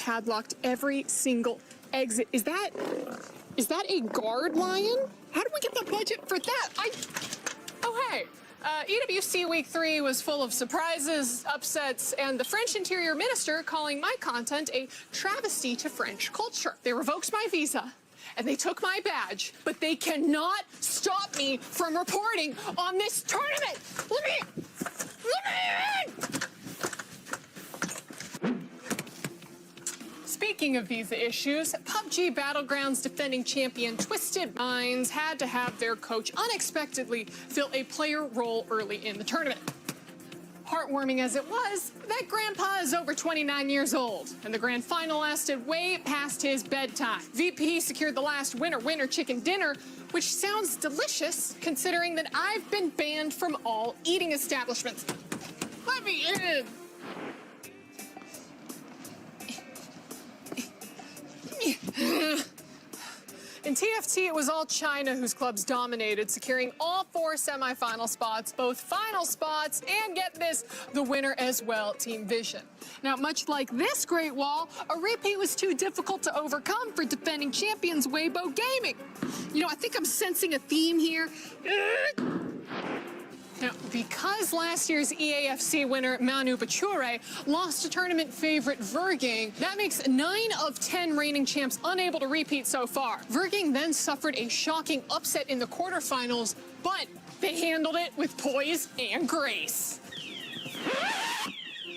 padlocked every single exit. Is that a guard lion? How did we get the budget for that? Oh, hey. EWC Week 3 was full of surprises, upsets, and the French Interior Minister calling my content a travesty to French culture. They revoked my visa, and they took my badge, but they cannot stop me from reporting on this tournament. Let me in! Speaking of visa issues, PUBG Battlegrounds defending champion Twisted Minds had to have their coach unexpectedly fill a player role early in the tournament. Heartwarming as it was, that grandpa is over 29 years old, and the grand final lasted way past his bedtime. VP secured the last winner chicken dinner, which sounds delicious considering that I've been banned from all eating establishments. Let me in! In TFT, it was all China whose clubs dominated, securing all 4 semifinal spots, both final spots, and get this, the winner as well, Team Vision. Now, much like this Great Wall, a repeat was too difficult to overcome for defending champions Weibo Gaming. You know, I think I'm sensing a theme here. Now, because last year's EAFC winner Manu Bachure lost to tournament favorite Vergang, that makes 9 of 10 reigning champs unable to repeat so far. Vergang then suffered a shocking upset in the quarterfinals, but they handled it with poise and grace.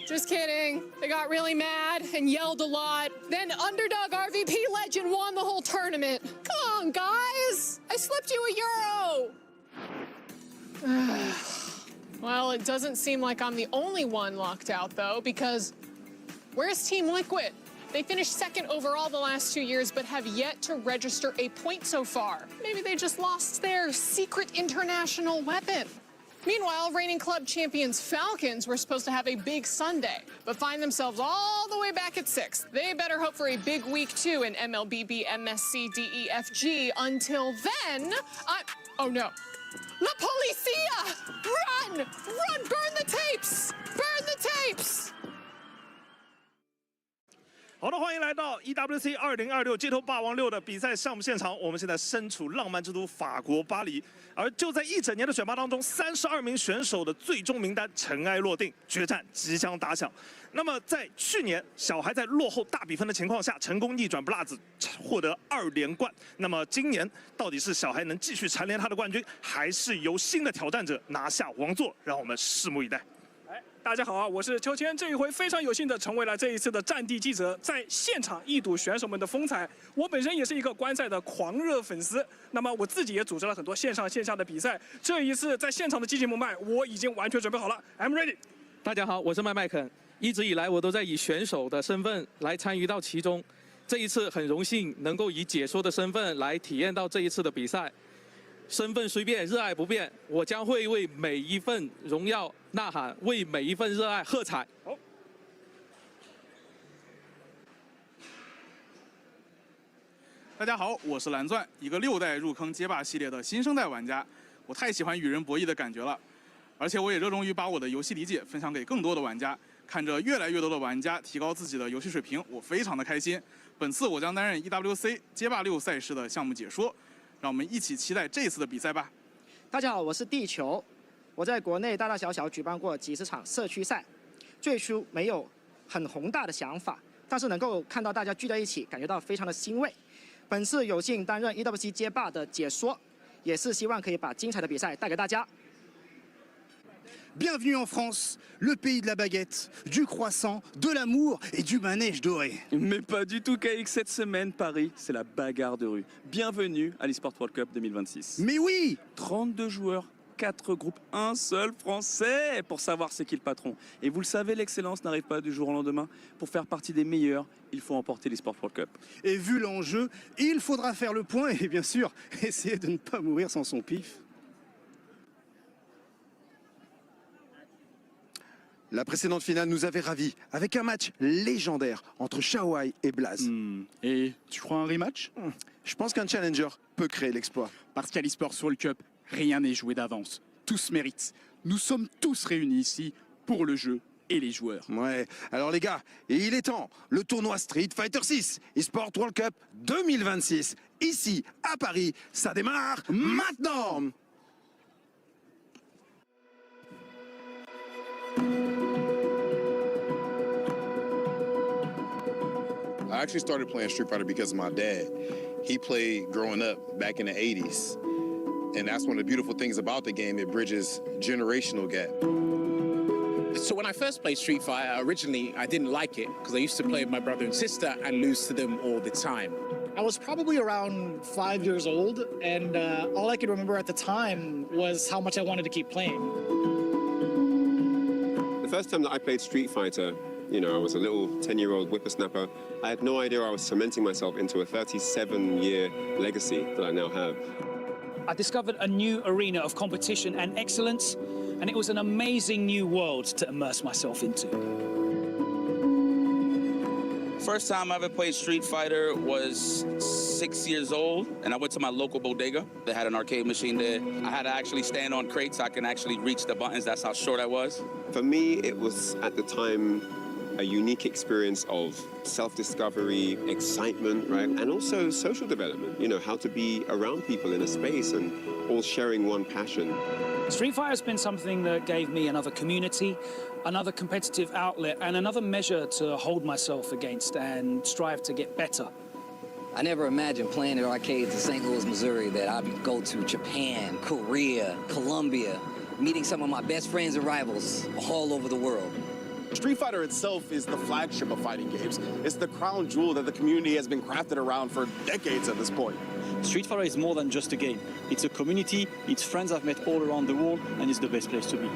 Just kidding. They got really mad and yelled a lot. Then underdog RVP legend won the whole tournament. Come on, guys. I slipped you a euro. Well, it doesn't seem like I'm the only one locked out, though, because where's Team Liquid? They finished second overall the last 2 years, but have yet to register a point so far. Maybe they just lost their secret international weapon. Meanwhile, reigning club champions Falcons were supposed to have a big Sunday, but find themselves all the way back at 6th. They better hope for a big week 2 in MLBB, MSC, DEFG. Until then, oh no. La Policia! Run! Run! Burn the tapes! Burn the tapes! 好的，欢迎来到 EWC 2026街头霸王6的比赛项目现场。我们现在身处浪漫之都法国巴黎，而就在一整年的选拔当中，32名选手的最终名单尘埃落定，决战即将打响。那么在去年，小孩在落后大比分的情况下，成功逆转不辣子，获得2连冠。那么今年到底是小孩能继续蝉联他的冠军，还是由新的挑战者拿下王座？让我们拭目以待。 大家好啊，我是秋千。这一回非常有幸的成为了这一次的战地记者，在现场一睹选手们的风采。我本身也是一个观赛的狂热粉丝，那么我自己也组织了很多线上线下的比赛。这一次在现场的激情澎湃，我已经完全准备好了 ，I'm ready。大家好，我是麦肯。一直以来我都在以选手的身份来参与到其中，这一次很荣幸能够以解说的身份来体验到这一次的比赛。 身份虽变，热爱不变。我将会为每一份荣耀呐喊，为每一份热爱喝彩。好。大家好，我是蓝钻，一个6代入坑街霸系列的新生代玩家。我太喜欢与人博弈的感觉了，而且我也热衷于把我的游戏理解分享给更多的玩家。看着越来越多的玩家提高自己的游戏水平，我非常的开心。本次我将担任 EWC 街霸6赛事的项目解说。 让我们一起期待这次的比赛吧。大家好，我是地球。我在国内大大小小举办过几十场社区赛，最初没有很宏大的想法，但是能够看到大家聚在一起，感觉到非常的欣慰。本次有幸担任 EWC 街霸的解说，也是希望可以把精彩的比赛带给大家。 Bienvenue en France, le pays de la baguette, du croissant, de l'amour et du manège doré. Mais pas du tout, KX, cette semaine, Paris, c'est la bagarre de rue. Bienvenue à l'eSport World Cup 2026. Mais oui! 32 joueurs, 4 groupes, un seul Français pour savoir c'est qui le patron. Et vous le savez, l'excellence n'arrive pas du jour au lendemain. Pour faire partie des meilleurs, il faut emporter l'eSport World Cup. Et vu l'enjeu, il faudra faire le point et bien sûr, essayer de ne pas mourir sans son pif. La précédente finale nous avait ravis, avec un match légendaire entre Shawai et Blaze. Et tu crois un rematch? Je pense qu'un challenger peut créer l'exploit. Parce qu'à l'eSports World Cup, rien n'est joué d'avance. Tous méritent. Nous sommes tous réunis ici pour le jeu et les joueurs. Ouais, alors les gars, il est temps. Le tournoi Street Fighter 6 eSport World Cup 2026, ici à Paris, ça démarre maintenant. I actually started playing Street Fighter because of my dad. He played growing up back in the 80s. And that's one of the beautiful things about the game. It bridges generational gap. So when I first played Street Fighter, originally I didn't like it because I used to play with my brother and sister and lose to them all the time. I was probably around 5 years old, and all I could remember at the time was how much I wanted to keep playing. The first time that I played Street Fighter, you know, I was a little 10-year-old whippersnapper. I had no idea I was cementing myself into a 37-year legacy that I now have. I discovered a new arena of competition and excellence, and it was an amazing new world to immerse myself into. First time I ever played Street Fighter was 6 years old, and I went to my local bodega. They had an arcade machine there. I had to actually stand on crates so I can actually reach the buttons. That's how short I was. For me, it was at the time a unique experience of self-discovery, excitement, right? And also social development, you know, how to be around people in a space and all sharing one passion. Street Fighter has been something that gave me another community, another competitive outlet, and another measure to hold myself against and strive to get better. I never imagined playing at arcades in St. Louis, Missouri, that I would go to Japan, Korea, Colombia, meeting some of my best friends and rivals all over the world. Street Fighter itself is the flagship of fighting games. It's the crown jewel that the community has been crafted around for decades at this point. Street Fighter is more than just a game. It's a community, it's friends I've met all around the world, and it's the best place to be.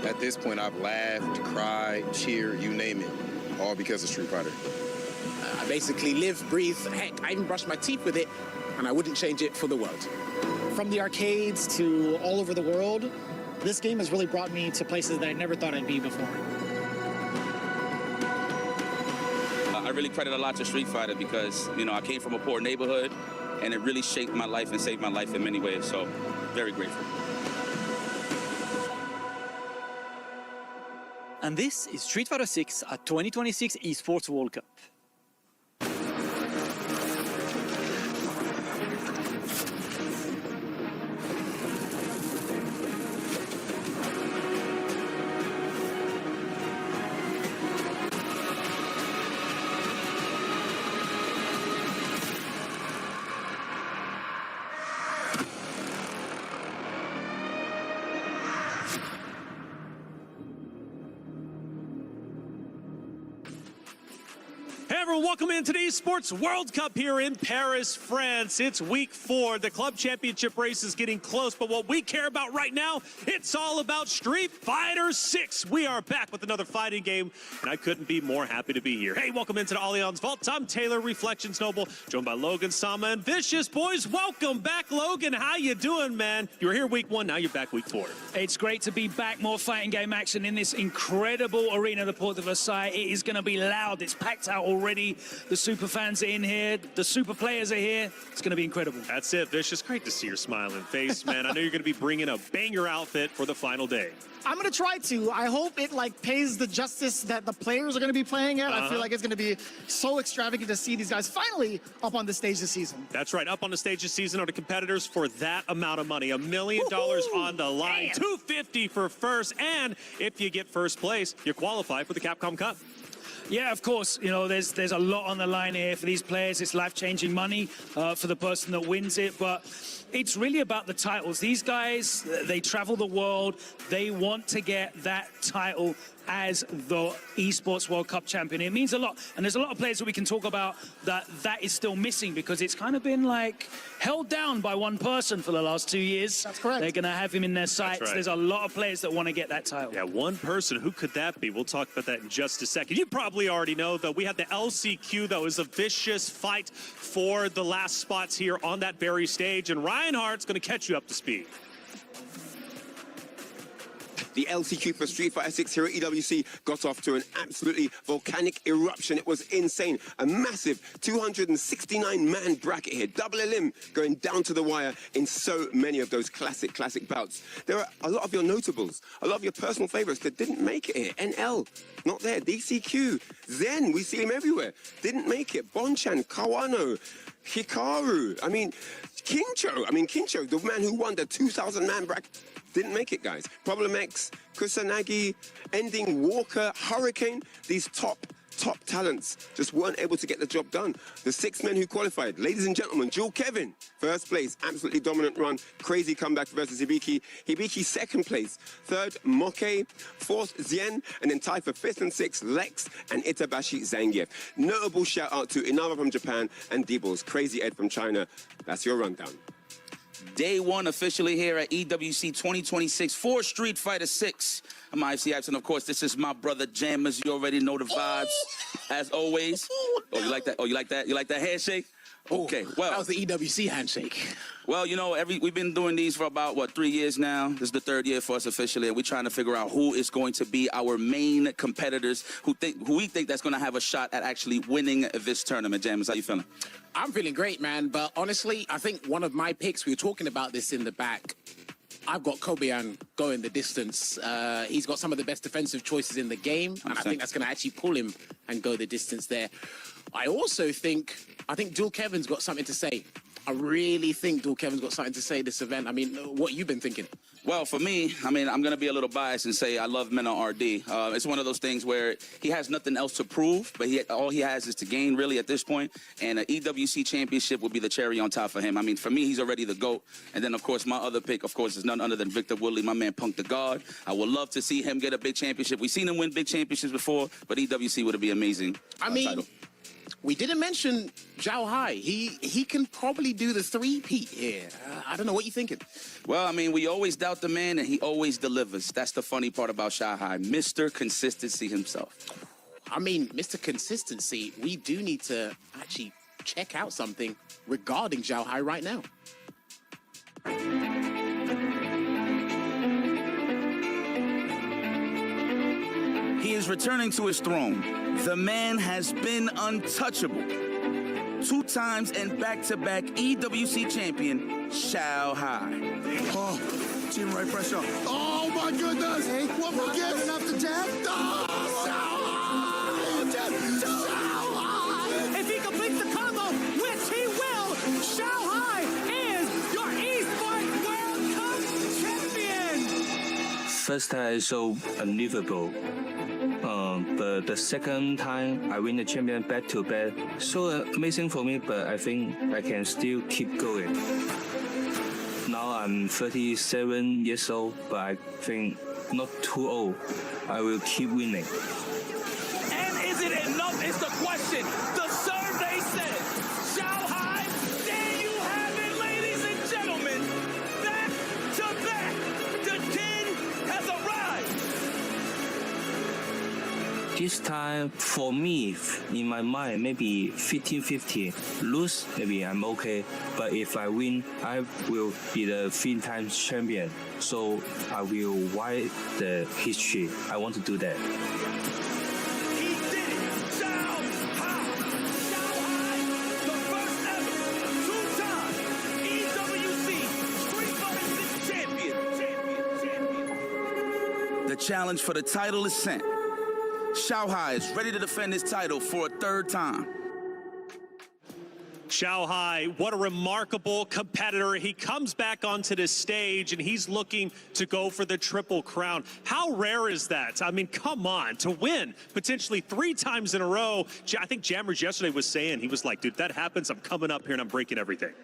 At this point, I've laughed, cried, cheered, you name it, all because of Street Fighter. I basically live, breathe, heck, I even brush my teeth with it, and I wouldn't change it for the world. From the arcades to all over the world, this game has really brought me to places that I never thought I'd be before. I really credit a lot to Street Fighter because, you know, I came from a poor neighborhood, and it really shaped my life and saved my life in many ways, so very grateful. And this is Street Fighter 6 at 2026 Esports World Cup. Hey everyone, welcome into the Esports World Cup here in Paris, France. It's week 4. The club championship race is getting close, but what we care about right now, it's all about Street Fighter 6. We are back with another fighting game, and I couldn't be more happy to be here. Hey, welcome into the Allianz Vault. I'm Taylor, Reflections Noble, joined by Logan, Sama, and Vicious. Boys, welcome back, Logan. How you doing, man? You were here week 1, now you're back week 4. It's great to be back, more fighting game action in this incredible arena, the Port de Versailles. It is going to be loud. It's packed out already. The super fans are in here. The super players are here. It's going to be incredible. That's it, Vicious. Great to see your smiling face, man. I know you're going to be bringing a banger outfit for the final day. I'm going to try to. I hope it pays the justice that the players are going to be playing at. I feel like it's going to be so extravagant to see these guys finally up on the stage this season. That's right. Up on the stage this season are the competitors for that amount of money. $1 million on the line, $250 for first, and if you get first place, you qualify for the Capcom Cup. Yeah, of course. You know, there's a lot on the line here for these players. It's life-changing money for the person that wins it, but it's really about the titles. These guys, they travel the world. They want to get that title as the Esports World Cup champion. It means a lot. And there's a lot of players that we can talk about that is still missing because it's kind of been held down by one person for the last 2 years. That's correct. They're going to have him in their sights. Right. There's a lot of players that want to get that title. Yeah, one person. Who could that be? We'll talk about that in just a second. You probably already know, though, we had the LCQ, though, is a vicious fight for the last spots here on that very stage. And Reinhardt's going to catch you up to speed. The LCQ for Street Fighter 6 here at EWC got off to an absolutely volcanic eruption. It was insane. A massive 269-man bracket here. Double elim going down to the wire in so many of those classic bouts. There are a lot of your notables, a lot of your personal favorites that didn't make it here. NL, not there. DCQ, Zen, we see him everywhere. Didn't make it. Bonchan, Kawano, Hikaru, Kincho, the man who won the 2,000-man bracket, didn't make it, guys. Problem X, Kusanagi, Ending, Walker, Hurricane, these top talents just weren't able to get the job done. The 6 men who qualified, ladies and gentlemen, Jewel Kevin, first place, absolutely dominant run, crazy comeback versus Hibiki. Hibiki, second place. Third, Moke. Fourth, Zien. And then tied for 5th and 6th, Lex and Itabashi Zangief. Notable shout out to Inara from Japan and Dibbles, Crazy Ed from China. That's your rundown. Day one officially here at EWC 2026 for Street Fighter 6. I'm IFC Ipson, of course. This is my brother Jammers. You already know the vibes, as always. Oh, you like that? Oh, you like that? You like that handshake? Okay, well. That was the EWC handshake. Well, you know, we've been doing these for about, 3 years now? This is the 3rd year for us officially, and we're trying to figure out who is going to be our main competitors, who we think that's going to have a shot at actually winning this tournament. James, how you feeling? I'm feeling great, man, but honestly, I think one of my picks, we were talking about this in the back, I've got Kobeyan going the distance. He's got some of the best defensive choices in the game, and I think that's going to actually pull him and go the distance there. I also think Jewel Kevin's got something to say. I really think Jewel Kevin's got something to say this event. I mean, what you been thinking? Well, for me, I mean, I'm going to be a little biased and say I love Mena RD. It's one of those things where he has nothing else to prove, but all he has is to gain, really, at this point. And an EWC championship would be the cherry on top for him. I mean, for me, he's already the GOAT. And then, of course, my other pick, of course, is none other than Victor Woodley, my man Punk the God. I would love to see him get a big championship. We've seen him win big championships before, but EWC would be amazing. I mean, title. We didn't mention Zhao Hai. He can probably do the 3-peat here. I don't know, what you thinking? Well, I mean, we always doubt the man, and he always delivers. That's the funny part about Zhao Hai, Mr. Consistency himself. I mean, Mr. Consistency, we do need to actually check out something regarding Zhao Hai right now. He is returning to his throne. The man has been untouchable. 2 times and back-to-back EWC champion, Zhao Hai. Oh, team right pressure. Oh my goodness! Hey, what we're getting after Jeff? Oh, Zhao Hai! If he completes the combo, which he will, Zhao Hai is your eSports World Cup champion! First time I saw unbelievable. But the second time I win the champion back-to-back, so amazing for me, but I think I can still keep going. Now I'm 37 years old, but I think not too old. I will keep winning. And is it enough is the question. The survey said, Zhao Hai, there you have it, ladies and gentlemen. Back to back, the king has arrived. This time, for me, in my mind, maybe 50-50. Lose, maybe I'm okay. But if I win, I will be the 3-time champion. So I will write the history. I want to do that. He did it. Zhao Hai. Zhao Hai, the first ever 2-time EWC Street Fighter 6 champion. The challenge for the title is sent. Zhao Hai is ready to defend his title for a 3rd time. Zhao Hai, what a remarkable competitor. He comes back onto this stage and he's looking to go for the Triple Crown. How rare is that? I mean, come on, to win potentially 3 times in a row. I think Jammers yesterday was saying, he was like, dude, that happens, I'm coming up here and I'm breaking everything.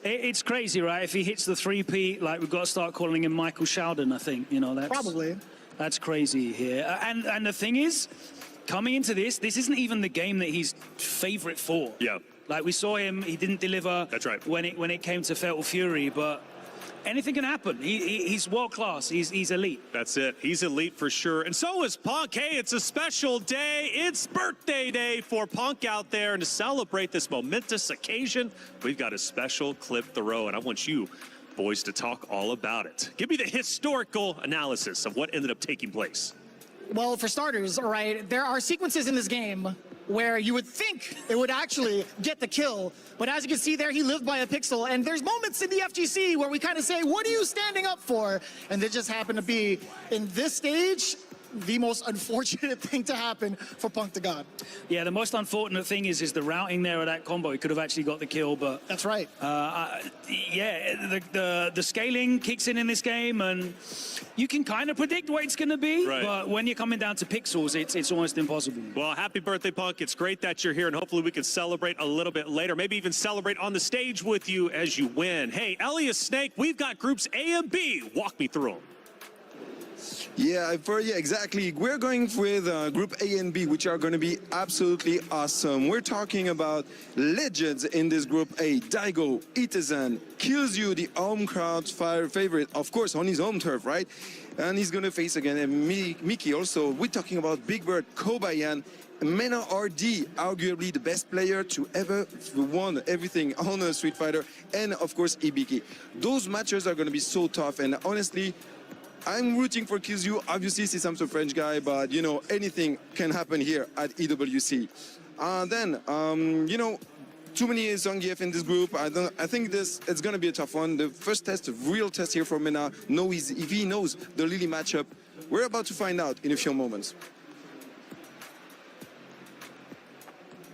It's crazy, right? If he hits the 3-peat, like, we've got to start calling him Michael Sheldon, I think. You know, that's... Probably. That's crazy here. And the thing is, coming into this isn't even the game that he's favorite for. Yeah. Like, we saw him, he didn't deliver. That's right. When it came to Fatal Fury, but anything can happen. He's world class. He's elite. That's it. He's elite for sure. And so is Punk. Hey, it's a special day. It's birthday day for Punk out there. And to celebrate this momentous occasion, we've got a special clip to row. And I want you boys to talk all about it. Give me the historical analysis of what ended up taking place. Well, for starters, all right, there are sequences in this game where you would think it would actually get the kill. But as you can see there, he lived by a pixel. And there's moments in the FGC where we kind of say, what are you standing up for? And it just happened to be, in this stage, the most unfortunate thing to happen for Punk to God. Yeah, the most unfortunate thing is the routing there of that combo. He could have actually got the kill, but... That's right. Yeah, the scaling kicks in this game, and you can kind of predict what it's going to be, but when you're coming down to pixels, it's almost impossible. Well, happy birthday, Punk. It's great that you're here, and hopefully we can celebrate a little bit later, maybe even celebrate on the stage with you as you win. Hey, Elias Snake, we've got groups A and B. Walk me through them. Yeah, exactly. We're going with Group A and B, which are going to be absolutely awesome. We're talking about legends in this Group A. Daigo, Itazen, KillzU, the home crowd favorite, of course, on his home turf, right? And he's going to face again Mickey also. We're talking about Big Bird, Kobayan, Mena RD, arguably the best player to ever won everything on a Street Fighter, and of course, Ibiki. Those matches are going to be so tough, and honestly, I'm rooting for KillzU. Obviously, since I'm a French guy, but you know, anything can happen here at EWC. You know, too many Zangief in this group. I think it's gonna be a tough one. The first test, real test here for Mena. If he knows the Lily matchup, we're about to find out in a few moments.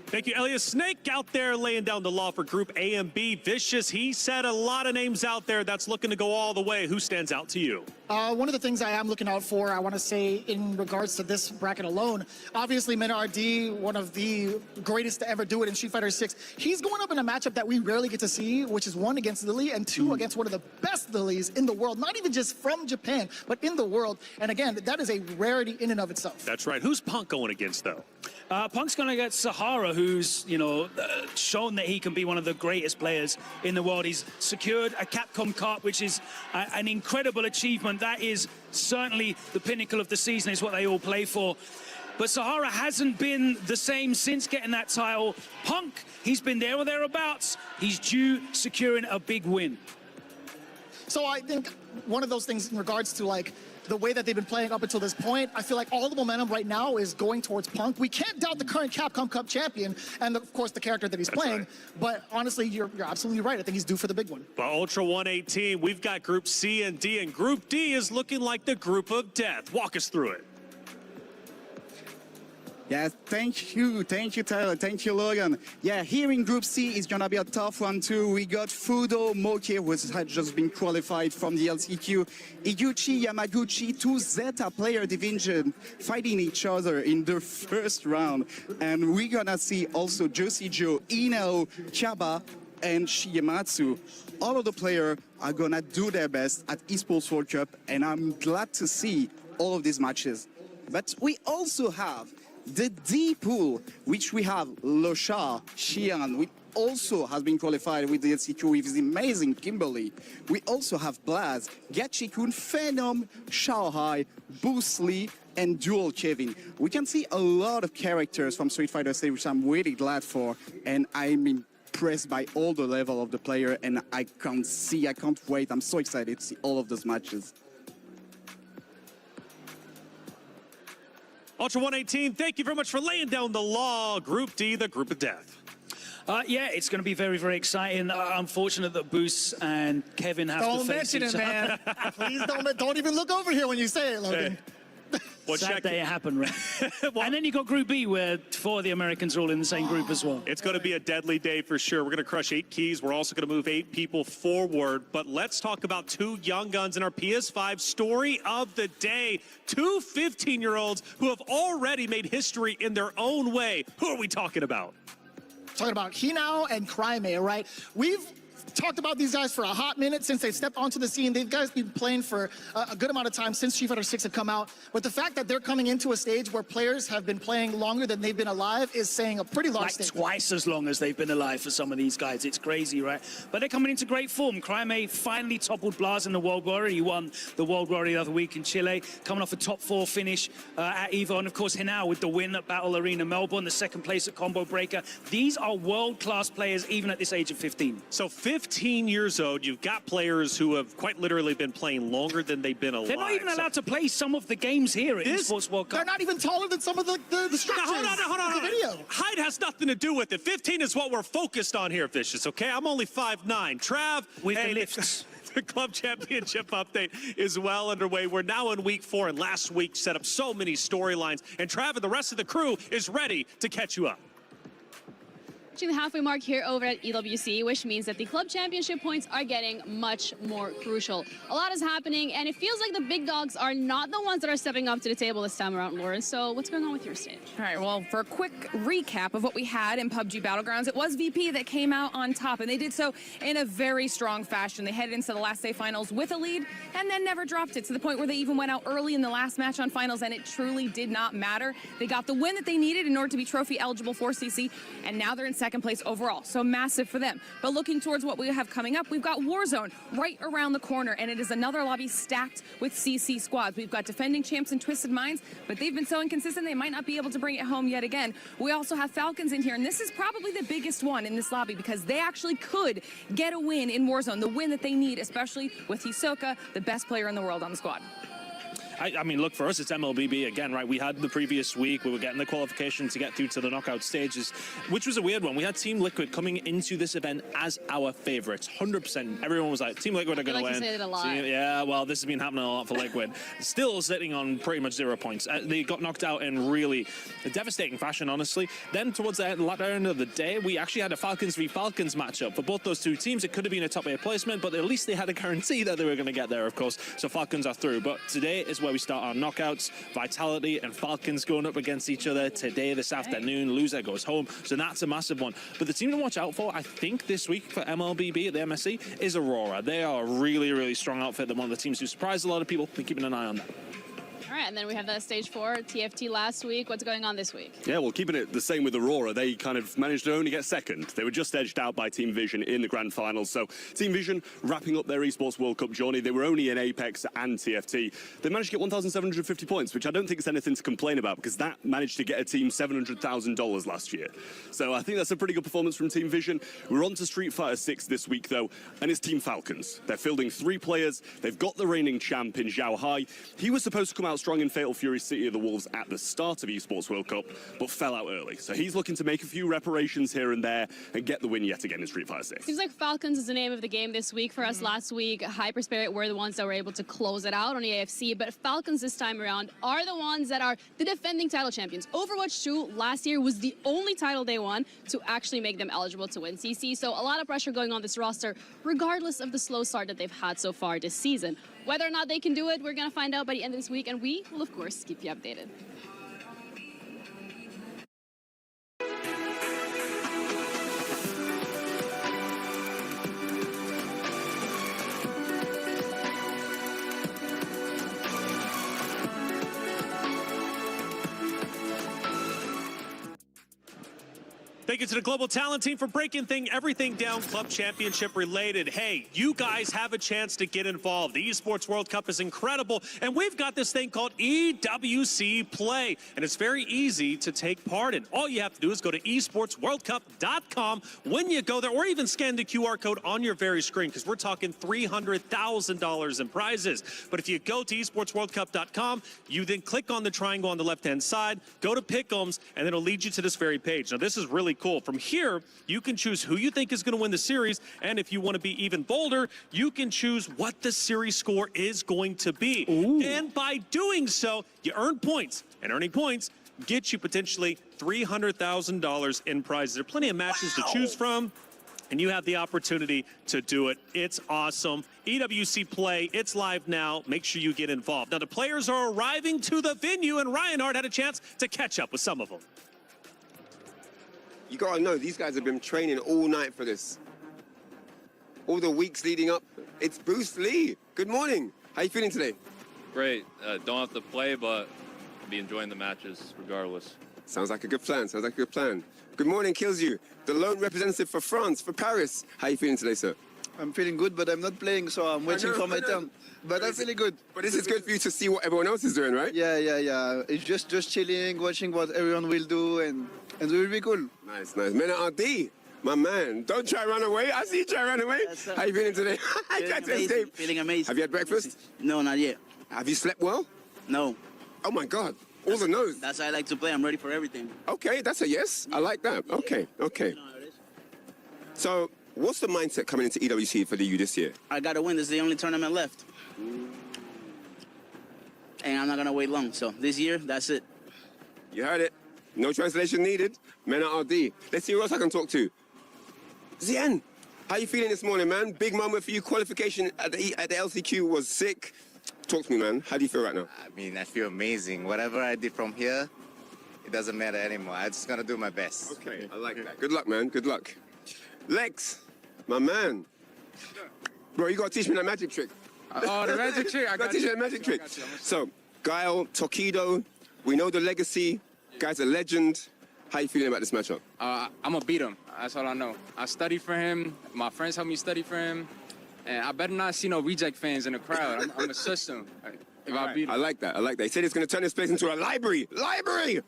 Thank you, Elias Snake, out there laying down the law for Group A and B. Vicious, he said a lot of names out there that's looking to go all the way. Who stands out to you? One of the things I am looking out for, I want to say in regards to this bracket alone, obviously Mena RD, one of the greatest to ever do it in Street Fighter 6. He's going up in a matchup that we rarely get to see, which is 1 against Lily and 2 against one of the best Lilies in the world, not even just from Japan, but in the world. And again, that is a rarity in and of itself. That's right. Who's Punk going against, though? Punk's going to get Sahara, who's, you know, shown that he can be one of the greatest players in the world. He's secured a Capcom Cup, which is an incredible achievement. That is certainly the pinnacle of the season, is what they all play for. But Sahara hasn't been the same since getting that title. Punk, he's been there or thereabouts. He's due securing a big win. So I think one of those things in regards to, like, the way that they've been playing up until this point, I feel like all the momentum right now is going towards Punk. We can't doubt the current Capcom Cup champion and, of course, the character that he's playing. Right. But honestly, you're absolutely right. I think he's due for the big one. But Ultra 118, we've got Group C and D, and Group D is looking like the group of death. Walk us through it. Yeah, thank you, Tyler, thank you, Logan. Yeah, here in Group C is gonna be a tough one too. We got Fudo, Moke, who has just been qualified from the LCQ, Iguchi, Yamaguchi, 2 Zeta player division fighting each other in the first round. And we're gonna see also Josie Joe, Inao, Chaba, and Shigematsu. All of the players are gonna do their best at Esports World Cup, and I'm glad to see all of these matches. But we also have the D pool, which we have Losha, Xian, which also has been qualified with the LCQ with his amazing Kimberly. We also have Blaz, Gachikun, Phenom, Shanghai, Bruce Lee, and Dual Kevin. We can see a lot of characters from Street Fighter 6, which I'm really glad for, and I'm impressed by all the level of the player, and I can't wait. I'm so excited to see all of those matches. Ultra 118, thank you very much for laying down the law. Group D, the group of death. Yeah, it's going to be very, very exciting. Unfortunate that Boos and Kevin have to face each other. Don't mention it, man. Please don't even look over here when you say it, Logan. Well, sad day it happened, right? And then you got Group B, where 4 of the Americans are all in the same group as well. It's going to be a deadly day for sure. We're going to crush 8 keys. We're also going to move 8 people forward. But let's talk about 2 young guns in our PS5 story of the day. 2 15-year-olds who have already made history in their own way. Who are we talking about? Talking about Hinao and Cryme, right? We've talked about these guys for a hot minute since they stepped onto the scene. These guys been playing for a good amount of time since Street Fighter 6 had come out. But the fact that they're coming into a stage where players have been playing longer than they've been alive is saying a pretty large statement. Twice as long as they've been alive for some of these guys. It's crazy, right? But they're coming into great form. Cryme finally toppled Blaz in the World Warrior. He won the World Warrior the other week in Chile, coming off a top 4 finish at EVO. And of course, Hinao with the win at Battle Arena Melbourne, the 2nd place at Combo Breaker. These are world-class players, even at this age of 15. So 15 years old. You've got players who have quite literally been playing longer than they've been alive. They're not even allowed to play some of the games here at Esports World Cup. They're not even taller than some of the structures. Now, hold on. in the video. Height has nothing to do with it. 15 is what we're focused on here, Vicious, okay? I'm only 5'9". Trav, with the lifts. The club championship update is well underway. We're now in week 4, and last week set up so many storylines. And Trav and the rest of the crew is ready to catch you up. Reaching the halfway mark here over at EWC, which means that the club championship points are getting much more crucial. A lot is happening, and it feels like the big dogs are not the ones that are stepping up to the table this time around, Lauren. So what's going on with your stage? All right, well, for a quick recap of what we had in PUBG Battlegrounds, it was VP that came out on top, and they did so in a very strong fashion. They headed into the last day finals with a lead, and then never dropped it, to the point where they even went out early in the last match on finals, and it truly did not matter. They got the win that they needed in order to be trophy eligible for CC, and now they're in second place overall, so massive for them. But looking towards what we have coming up, we've got Warzone right around the corner, and it is another lobby stacked with CC squads. We've got defending champs and Twisted Minds, but they've been so inconsistent they might not be able to bring it home yet again. We also have Falcons in here, and this is probably the biggest one in this lobby because they actually could get a win in Warzone, the win that they need, especially with Hisoka, the best player in the world on the squad. I mean, look, for us, it's MLBB again, right? We had the previous week, we were getting the qualification to get through to the knockout stages, which was a weird one. We had Team Liquid coming into this event as our favorites, 100%. Everyone was like, Team Liquid are going to win. You say it a lot. Yeah, well, this has been happening a lot for Liquid. Still sitting on pretty much 0 points. They got knocked out in really a devastating fashion, honestly. Then towards the latter end of the day, we actually had a Falcons v Falcons matchup. For both those two teams, it could have been a top 8 placement, but at least they had a guarantee that they were going to get there, of course. So Falcons are through. But today is where we start our knockouts. Vitality and Falcons going up against each other today, this afternoon. Loser goes home. So that's a massive one. But the team to watch out for, I think, this week for MLBB at the MSC is Aurora. They are a really, really strong outfit. They're one of the teams who surprised a lot of people. Be keeping an eye on that. All right, and then we have that stage 4, TFT last week. What's going on this week? Yeah, well, keeping it the same with Aurora, they kind of managed to only get second. They were just edged out by Team Vision in the grand finals. So Team Vision wrapping up their Esports World Cup journey. They were only in Apex and TFT. They managed to get 1,750 points, which I don't think is anything to complain about because that managed to get a team $700,000 last year. So I think that's a pretty good performance from Team Vision. We're on to Street Fighter 6 this week, though, and it's Team Falcons. They're fielding 3 players. They've got the reigning champ in Zhao Hai. He was supposed to come out strong in Fatal Fury City of the Wolves at the start of Esports World Cup, but fell out early. So he's looking to make a few reparations here and there and get the win yet again in Street Fighter 6. Seems like Falcons is the name of the game this week. For us last week, Hyperspirit were the ones that were able to close it out on the AFC, but Falcons this time around are the ones that are the defending title champions. Overwatch 2 last year was the only title they won to actually make them eligible to win CC, so a lot of pressure going on this roster, regardless of the slow start that they've had so far this season. Whether or not they can do it, we're going to find out by the end of this week, and we will, of course, keep you updated. Thank you to the Global Talent Team for breaking everything down club championship related. Hey, you guys have a chance to get involved. The Esports World Cup is incredible, and we've got this thing called EWC Play, and it's very easy to take part in. All you have to do is go to esportsworldcup.com when you go there, or even scan the QR code on your very screen, because we're talking $300,000 in prizes. But if you go to esportsworldcup.com, you then click on the triangle on the left-hand side, go to Pick'ems, and it'll lead you to this very page. Now, this is really cool. From here, you can choose who you think is going to win the series, and if you want to be even bolder, you can choose what the series score is going to be. Ooh. And by doing so, you earn points, and earning points gets you potentially $300,000 in prizes. There are plenty of matches to choose from, and you have the opportunity to do it. It's awesome. EWC Play, it's live now. Make sure you get involved. Now, the players are arriving to the venue, and Reinhardt had a chance to catch up with some of them. You gotta know, these guys have been training all night for this. All the weeks leading up. It's Bruce Lee. Good morning. How you feeling today? Great. Don't have to play, but I'll be enjoying the matches regardless. Sounds like a good plan. Sounds like a good plan. Good morning, Kills You. The lone representative for France, for Paris. How you feeling today, sir? I'm feeling good, but I'm not playing, so I'm waiting for my turn. But I'm feeling good. But this is good for you to see what everyone else is doing, right? Yeah. It's just chilling, watching what everyone will do, and it will be cool. Nice. Men at RD, my man. Don't try to run away. I see you try to run away. How you feeling today? I tried to escape. Feeling amazing. Have you had breakfast? No, not yet. Have you slept well? No. Oh my God. All the no's. That's how I like to play. I'm ready for everything. Okay, that's a yes. I like that. Okay, okay. So, what's the mindset coming into EWC for the U this year? I got to win. This is the only tournament left. And I'm not going to wait long. So this year, that's it. You heard it. No translation needed. Men are RD. Let's see who else I can talk to. Zien, how you feeling this morning, man? Big moment for you. Qualification at the LCQ was sick. Talk to me, man. How do you feel right now? I mean, I feel amazing. Whatever I did from here, it doesn't matter anymore. I'm just going to do my best. Okay, I like that. Good luck, man. Good luck. Lex, my man. Bro, you got to teach me that magic trick. Oh, the magic trick. I got to teach you that magic trick. So, Guile, Tokido, we know the legacy. Guy's a legend. How you feeling about this matchup? I'm going to beat him. That's all I know. I studied for him. My friends helped me study for him. And I better not see no reject fans in the crowd. I'm going to shush them if I beat him. I like that. I like that. He said he's going to turn this place into a library. Library!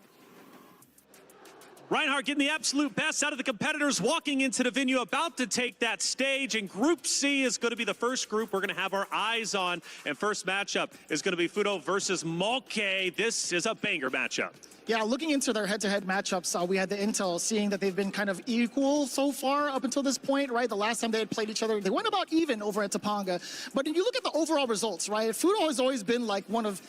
Reinhardt getting the absolute best out of the competitors walking into the venue, about to take that stage. And Group C is going to be the first group we're going to have our eyes on. And first matchup is going to be Fudo versus Mulkey. This is a banger matchup. Yeah, looking into their head-to-head matchups, we had the intel seeing that they've been kind of equal so far up until this point, right? The last time they had played each other, they went about even over at Topanga. But when you look at the overall results, right, Fudo has always been like one of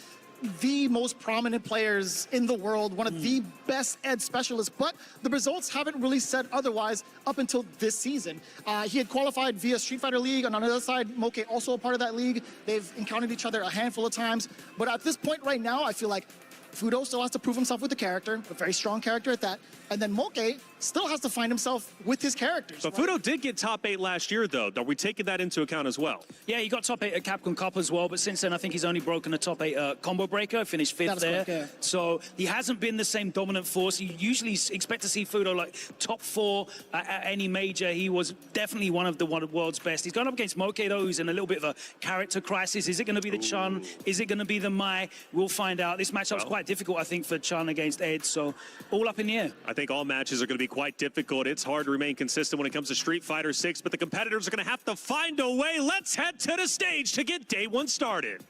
the most prominent players in the world, one of the best ed specialists, but the results haven't really said otherwise up until this season. He had qualified via Street Fighter League, and on the other side, Mulkey also a part of that league. They've encountered each other a handful of times, but at this point right now, I feel like Fudo still has to prove himself with the character, a very strong character at that. And then Mulkey still has to find himself with his characters. But Fudo did get top 8 last year, though. Are we taking that into account as well? Yeah, he got top 8 at Capcom Cup as well, but since then I think he's only broken a top 8 combo breaker, finished 5th there. Correct, yeah. So he hasn't been the same dominant force. You usually expect to see Fudo like top 4 at any major. He was definitely one of the world's best. He's gone up against Mulkey, though, who's in a little bit of a character crisis. Is it going to be the Chun? Is it going to be the Mai? We'll find out. This matchup's quite difficult, I think, for Chun against Ed, so all up in the air. I think all matches are going to be quite difficult. It's hard to remain consistent when it comes to Street Fighter 6, but the competitors are going to have to find a way. Let's head to the stage to get day 1 started.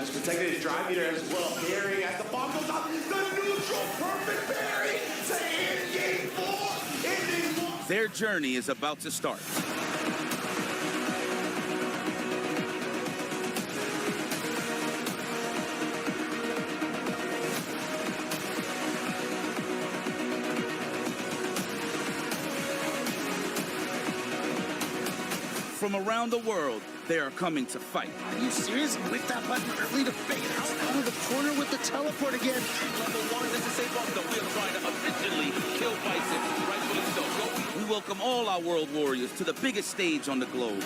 Just protected his drive meter as well. Parrying as the bomb goes off. The neutral perfect parry to end game 4. Ending 1. Their journey is about to start. From around the world, they are coming to fight. Are you serious? Click that button early to fade out of the corner with the teleport again. Level 1, this is Safe Off, though we are trying to officially kill Bison, rightfully so. We welcome all our world warriors to the biggest stage on the globe.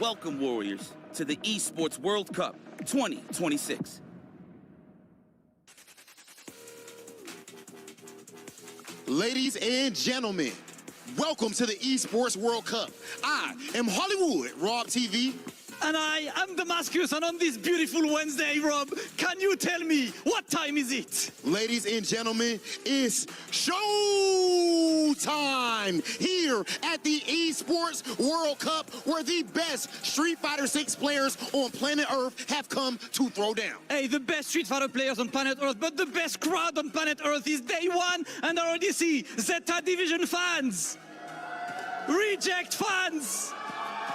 Welcome, warriors, to the Esports World Cup 2026. Ladies and gentlemen, welcome to the Esports World Cup. I am Hollywood, Rob TV. And I am Damascus, and on this beautiful Wednesday, Rob, can you tell me what time is it? Ladies and gentlemen, it's show time here at the Esports World Cup, where the best Street Fighter 6 players on planet Earth have come to throw down. Hey, the best Street Fighter players on planet Earth, but the best crowd on planet Earth is day one, and I already see Zeta Division fans, Reject fans,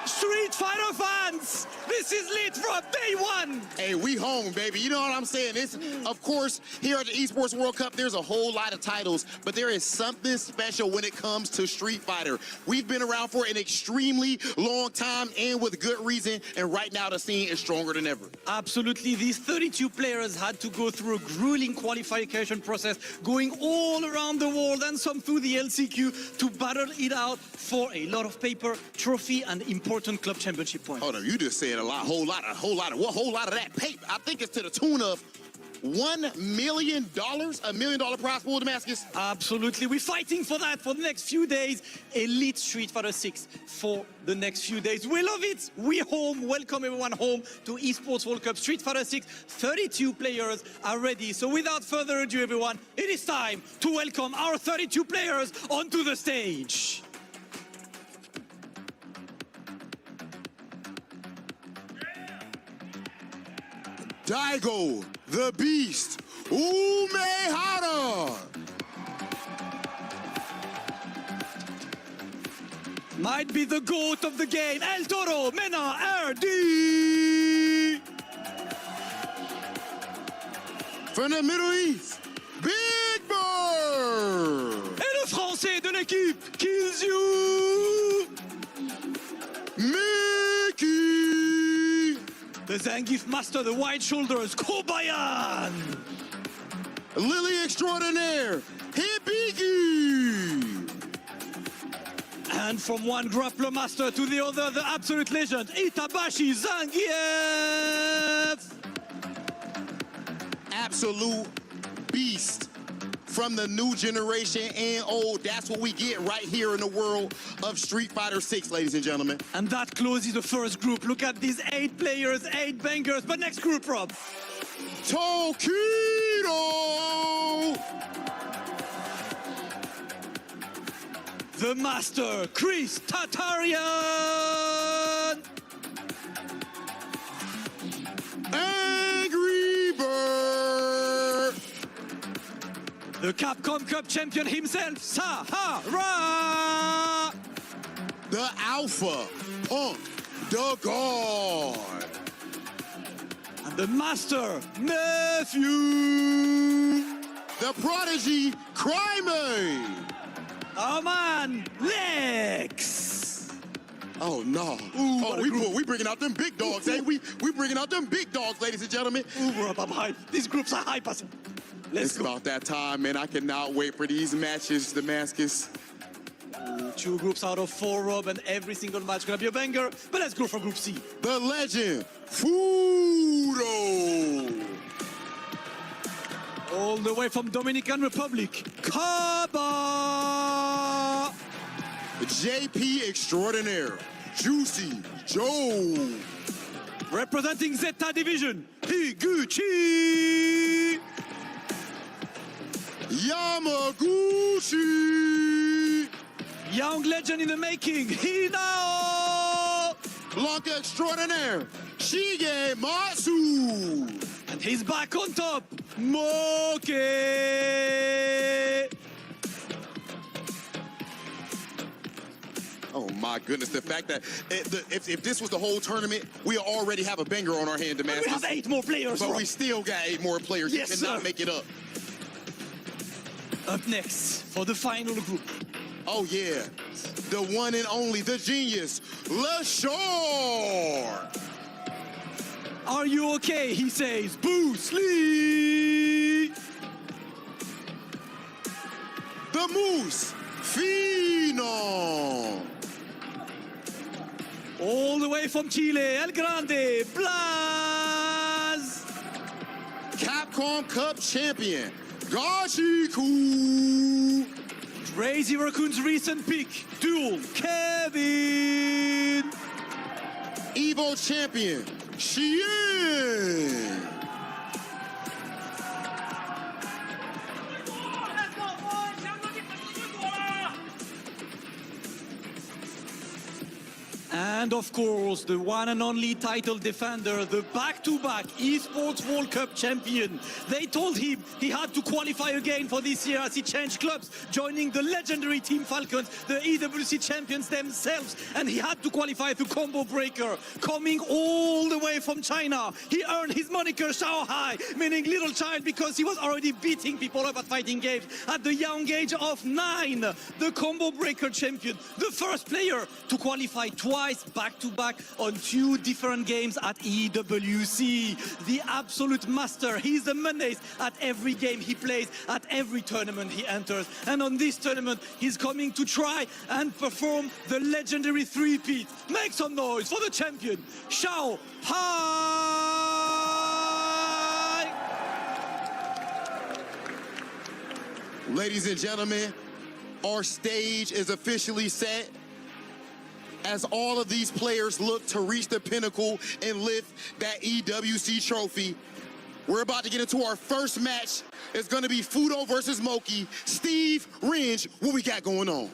Street Fighter fans. This is lit from day one. Hey, we home, baby. You know what I'm saying? It's, of course, here at the Esports World Cup, there's a whole lot of titles, but there is something special when it comes to Street Fighter. We've been around for an extremely long time, and with good reason, and right now the scene is stronger than ever. Absolutely. These 32 players had to go through a grueling qualification process, going all around the world and some through the LCQ to battle it out for a lot of paper, trophy, and important club championship points. Hold on, you just said a whole lot of that paper. I think it's to the tune of $1 million, $1 million prize pool, Damascus. Absolutely, we're fighting for that for the next few days. Elite Street Fighter 6 for the next few days. We love it. We're home. Welcome everyone home to Esports World Cup Street Fighter 6. 32 players are ready. So without further ado, everyone, it is time to welcome our 32 players onto the stage. Daigo, the Beast, Umehara. Might be the GOAT of the game, El Toro, Mena, RD. From the Middle East, Big Bird. Et le français de l'équipe, Kills You. Mickey. The Zangief Master, the Wide Shoulders, Kobayan! Lily Extraordinaire, Hibiki! And from one Grappler Master to the other, the absolute legend, Itabashi Zangief! Absolute beast. From the new generation and old, that's what we get right here in the world of Street Fighter 6, ladies and gentlemen. And that closes the first group. Look at these 8 players, 8 bangers. But next group, Rob. Tokido! The Master, Chris Tatarian! Angry Bird! The Capcom Cup champion himself, Sahara! The Alpha, Punk, the God! And the Master, Nephew! The Prodigy, Crimey! Our man, Lex! Oh, no. We bringing out them big dogs, eh? We bringing out them big dogs, ladies and gentlemen. Ooh, Rob, I'm hyped. These groups are hype. It's about that time, man. I cannot wait for these matches, Damascus. 2 groups out of 4, Rob, and every single match gonna be a banger. But let's go for Group C. The legend, Fudo. All the way from Dominican Republic, Kaba. JP Extraordinaire, Juicy Joe. Representing Zeta Division, Higuchi. Yamaguchi. Young legend in the making, Hinao. Blanca extraordinaire, Shigematsu. And he's back on top, Moke. Oh my goodness, the fact that if this was the whole tournament, we already have a banger on our hand, Damascus. We have 8 more players. But we still got 8 more players. Yes, You cannot sir. make it up. Up next for the final group. Oh yeah, the one and only, the genius, LaShore. Are you okay? He says, Bruce Lee. The Moose Phenom. All the way from Chile, El Grande, Blas. Capcom Cup champion, Gashiku. Crazy Raccoon's recent pick, Duel, Kevin. Evo champion, Shien. And of course, the one and only title defender, the back-to-back Esports World Cup champion. They told him he had to qualify again for this year as he changed clubs, joining the legendary Team Falcons, the EWC champions themselves. And he had to qualify through Combo Breaker, coming all the way from China. He earned his moniker Shanghai, meaning little child, because he was already beating people up at fighting games at the young age of 9. The Combo Breaker champion, the first player to qualify twice back-to-back on 2 different games at EWC. The absolute master. He's a menace at every game he plays, at every tournament he enters. And on this tournament, he's coming to try and perform the legendary 3-peat. Make some noise for the champion, Shanghai! Ladies and gentlemen, our stage is officially set as all of these players look to reach the pinnacle and lift that EWC trophy. We're about to get into our first match. It's going to be Fudo versus Moki. Steve, Ringe, what we got going on?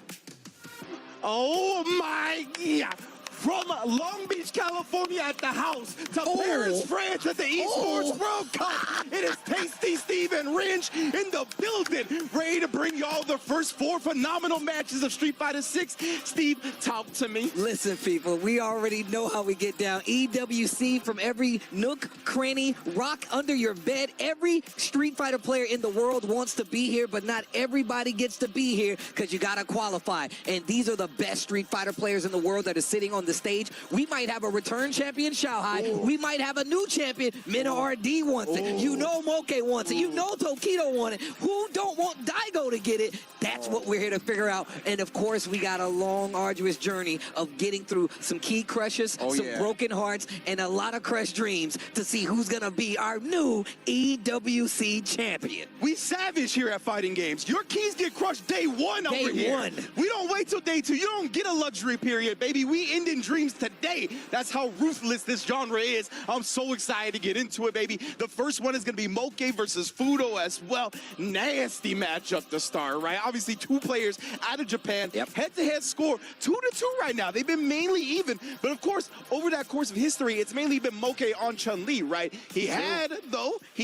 Oh my God. From Long Beach, California at the house to Paris, France at the Esports World Cup. It is Tasty Steve and Ringe in the building, ready to bring y'all the first 4 phenomenal matches of Street Fighter 6. Steve, talk to me. Listen, people, we already know how we get down. EWC from every nook, cranny, rock under your bed. Every Street Fighter player in the world wants to be here, but not everybody gets to be here because you got to qualify. And these are the best Street Fighter players in the world that are sitting on the stage. We might have a return champion, Shanghai. We might have a new champion, Mina RD wants it. You know Moke wants it. You know Tokido wants it. Who don't want Daigo to get it? That's what we're here to figure out. And of course, we got a long, arduous journey of getting through some key crushes, some broken hearts, and a lot of crushed dreams to see who's gonna be our new EWC champion. We savage here at Fighting Games. Your keys get crushed day 1 over here. Day 1. We don't wait till day 2. You don't get a luxury period, baby. We end in dreams today. That's how ruthless this genre is. I'm so excited to get into it, baby. The first one is going to be Moke versus Fudo as well. Nasty matchup to start, right? Obviously, 2 players out of Japan. Head-to-head score 2-2 right now. They've been mainly even, but of course, over that course of history, it's mainly been Moke on Chun-Li, right? He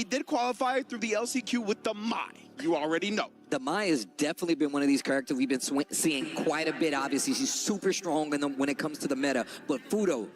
did qualify through the LCQ with the Mai. You already know. The Mai has definitely been one of these characters we've been seeing quite a bit. Obviously, she's super strong when it comes to the meta. But Fudo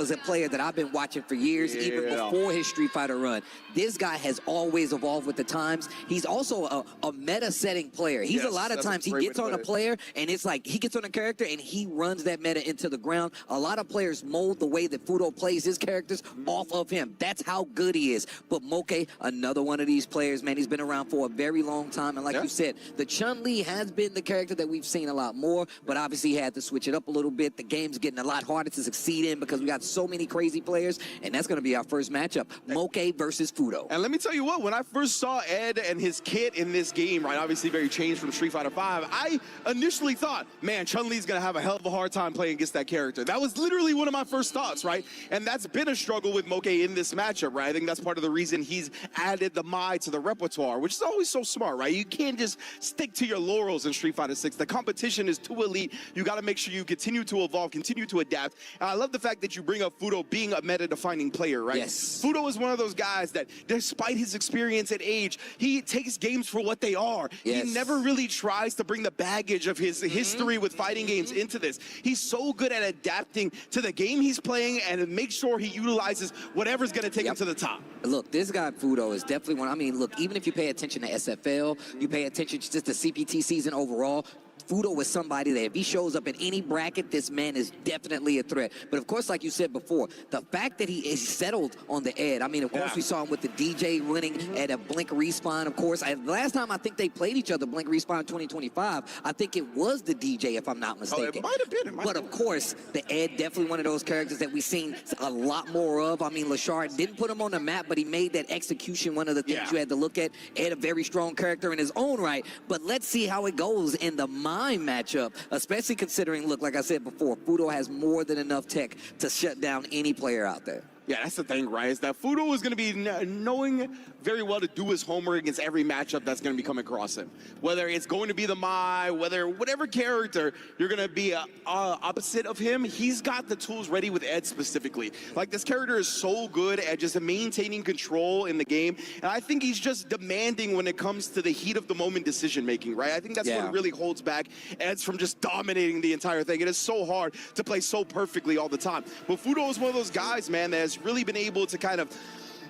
is a player that I've been watching for years, even before his Street Fighter run. This guy has always evolved with the times. He's also a meta-setting player. He's a lot of times, he gets on a player, and it's like he gets on a character, and he runs that meta into the ground. A lot of players mold the way that Fudo plays his characters off of him. That's how good he is. But Moke, another one of these players, man, he's been around for a very long time. And like you said, the Chun-Li has been the character that we've seen a lot more, but obviously he had to switch it up a little bit. The game's getting a lot harder to succeed in because because we got so many crazy players, and that's going to be our first matchup, Moke versus Fudo. And let me tell you what, when I first saw Ed and his kit in this game, right, obviously very changed from Street Fighter V, I initially thought, man, Chun-Li's going to have a hell of a hard time playing against that character. That was literally one of my first thoughts, right? And that's been a struggle with Moke in this matchup, right? I think that's part of the reason he's added the Mai to the repertoire, which is always so smart, right? You can't just stick to your laurels in Street Fighter 6. The competition is too elite. You got to make sure you continue to evolve, continue to adapt. And I love the fact that you bring up Fudo being a meta-defining player, right? Yes. Fudo is one of those guys that, despite his experience and age, he takes games for what they are. Yes. He never really tries to bring the baggage of his history with fighting games into this. He's so good at adapting to the game he's playing and make sure he utilizes whatever's going to take him to the top. Look, this guy Fudo is definitely one. I mean, look, even if you pay attention to SFL, you pay attention to just the CPT season overall, Fudo is somebody that if he shows up in any bracket, this man is definitely a threat. But of course, like you said before, the fact that he is settled on the Ed. I mean, of course, we saw him with the DJ winning at a Blink Respawn, of course. Last time I think they played each other, Blink Respawn 2025, I think it was the DJ, if I'm not mistaken. Oh, it might have been. But of course, the Ed definitely one of those characters that we've seen a lot more of. I mean, Lashard didn't put him on the map, but he made that execution one of the things you had to look at. Ed, a very strong character in his own right. But let's see how it goes in the Mime matchup, especially considering, look, like I said before, Fudo has more than enough tech to shut down any player out there. Yeah, that's the thing, right? Is that Fudo is going to be knowing very well to do his homework against every matchup that's going to be coming across him. Whether it's going to be the Mai, whatever character you're going to be opposite of him, he's got the tools ready with Ed specifically. Like, this character is so good at just maintaining control in the game, and I think he's just demanding when it comes to the heat of the moment decision making, right? I think that's what really holds back Ed's from just dominating the entire thing. It is so hard to play so perfectly all the time. But Fudo is one of those guys, man, that has really been able to kind of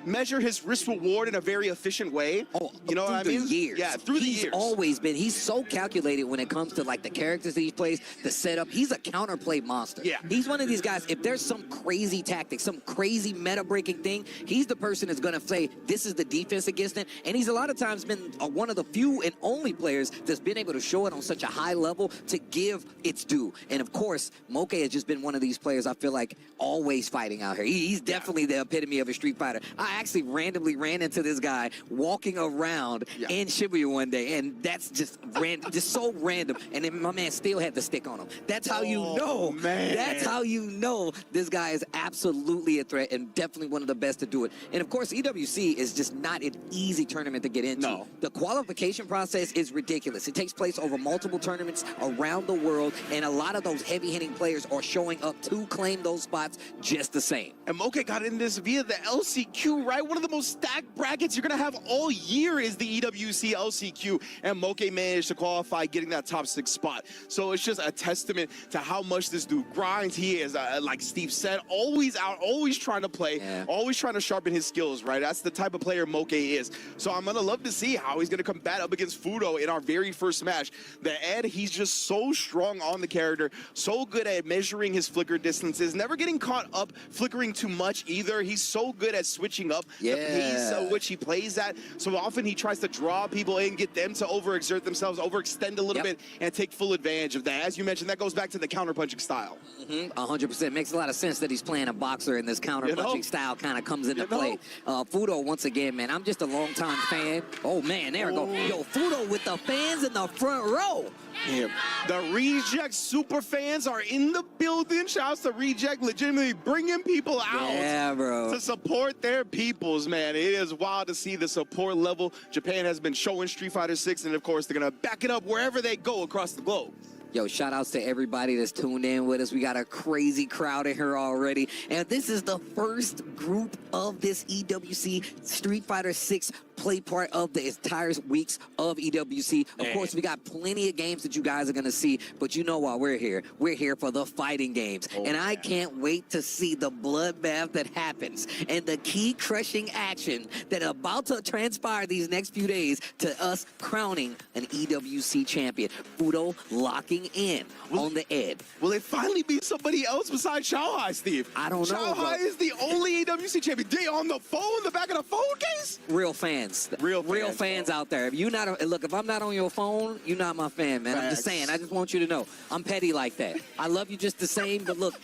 measure his risk reward in a very efficient way. You know what I mean? Years. Yeah, through the years. He's always been, he's so calculated when it comes to like the characters that he plays, the setup. He's a counterplay monster. Yeah. He's one of these guys, if there's some crazy tactic, some crazy meta-breaking thing, he's the person that's gonna say, this is the defense against it. And he's a lot of times been one of the few and only players that's been able to show it on such a high level to give its due. And of course, Moke has just been one of these players I feel like always fighting out here. He's definitely the epitome of a Street Fighter. I actually randomly ran into this guy walking around in Shibuya one day, and that's just random, just so random. And then my man still had the stick on him. That's how you know. Man. That's how you know this guy is absolutely a threat and definitely one of the best to do it. And of course, EWC is just not an easy tournament to get into. No. The qualification process is ridiculous. It takes place over multiple tournaments around the world, and a lot of those heavy-hitting players are showing up to claim those spots just the same. And Moke got in this via the LCQ, right? One of the most stacked brackets you're going to have all year is the EWC LCQ, and Moke managed to qualify, getting that top 6 spot. So it's just a testament to how much this dude grinds. He is, like Steve said, always out, always trying to play, always trying to sharpen his skills, right? That's the type of player Moke is. So I'm going to love to see how he's going to combat up against Fudo in our very first match. The Ed, he's just so strong on the character, so good at measuring his flicker distances, never getting caught up flickering too much either. He's so good at switching up the pace at which he plays at. So often he tries to draw people in, get them to overexert themselves, overextend a little bit, and take full advantage of that. As you mentioned, that goes back to the counterpunching style. 100%. Makes a lot of sense that he's playing a boxer and this counterpunching style kind of comes into play. Fudo, once again, man, I'm just a longtime fan. Oh, man, there we go. Yo, Fudo with the fans in the front row. Yeah. The Reject super fans are in the building. Shouts to Reject, legitimately bringing people out to support their peoples, man. It is wild to see the support level Japan has been showing Street Fighter 6, and of course they're gonna back it up wherever they go across the globe. Yo, shout outs to everybody that's tuned in with us. We got a crazy crowd in here already. And this is the first group of this EWC Street Fighter 6 play part of the entire weeks of EWC. Of course, we got plenty of games that you guys are going to see, but you know why we're here. We're here for the fighting games. And I can't wait to see the bloodbath that happens and the key crushing action that is about to transpire these next few days to us crowning an EWC champion. Fudo locking in on the Ed. Will it finally be somebody else besides Xiaohai, Steve? I don't know. Xiaohai is the only EWC champion. They on the phone, the back of the phone case? Real fans. Real fans out there. If you not look, if I'm not on your phone, you're not my fan, man. I'm just saying. I just want you to know I'm petty like that. I love you just the same, but look,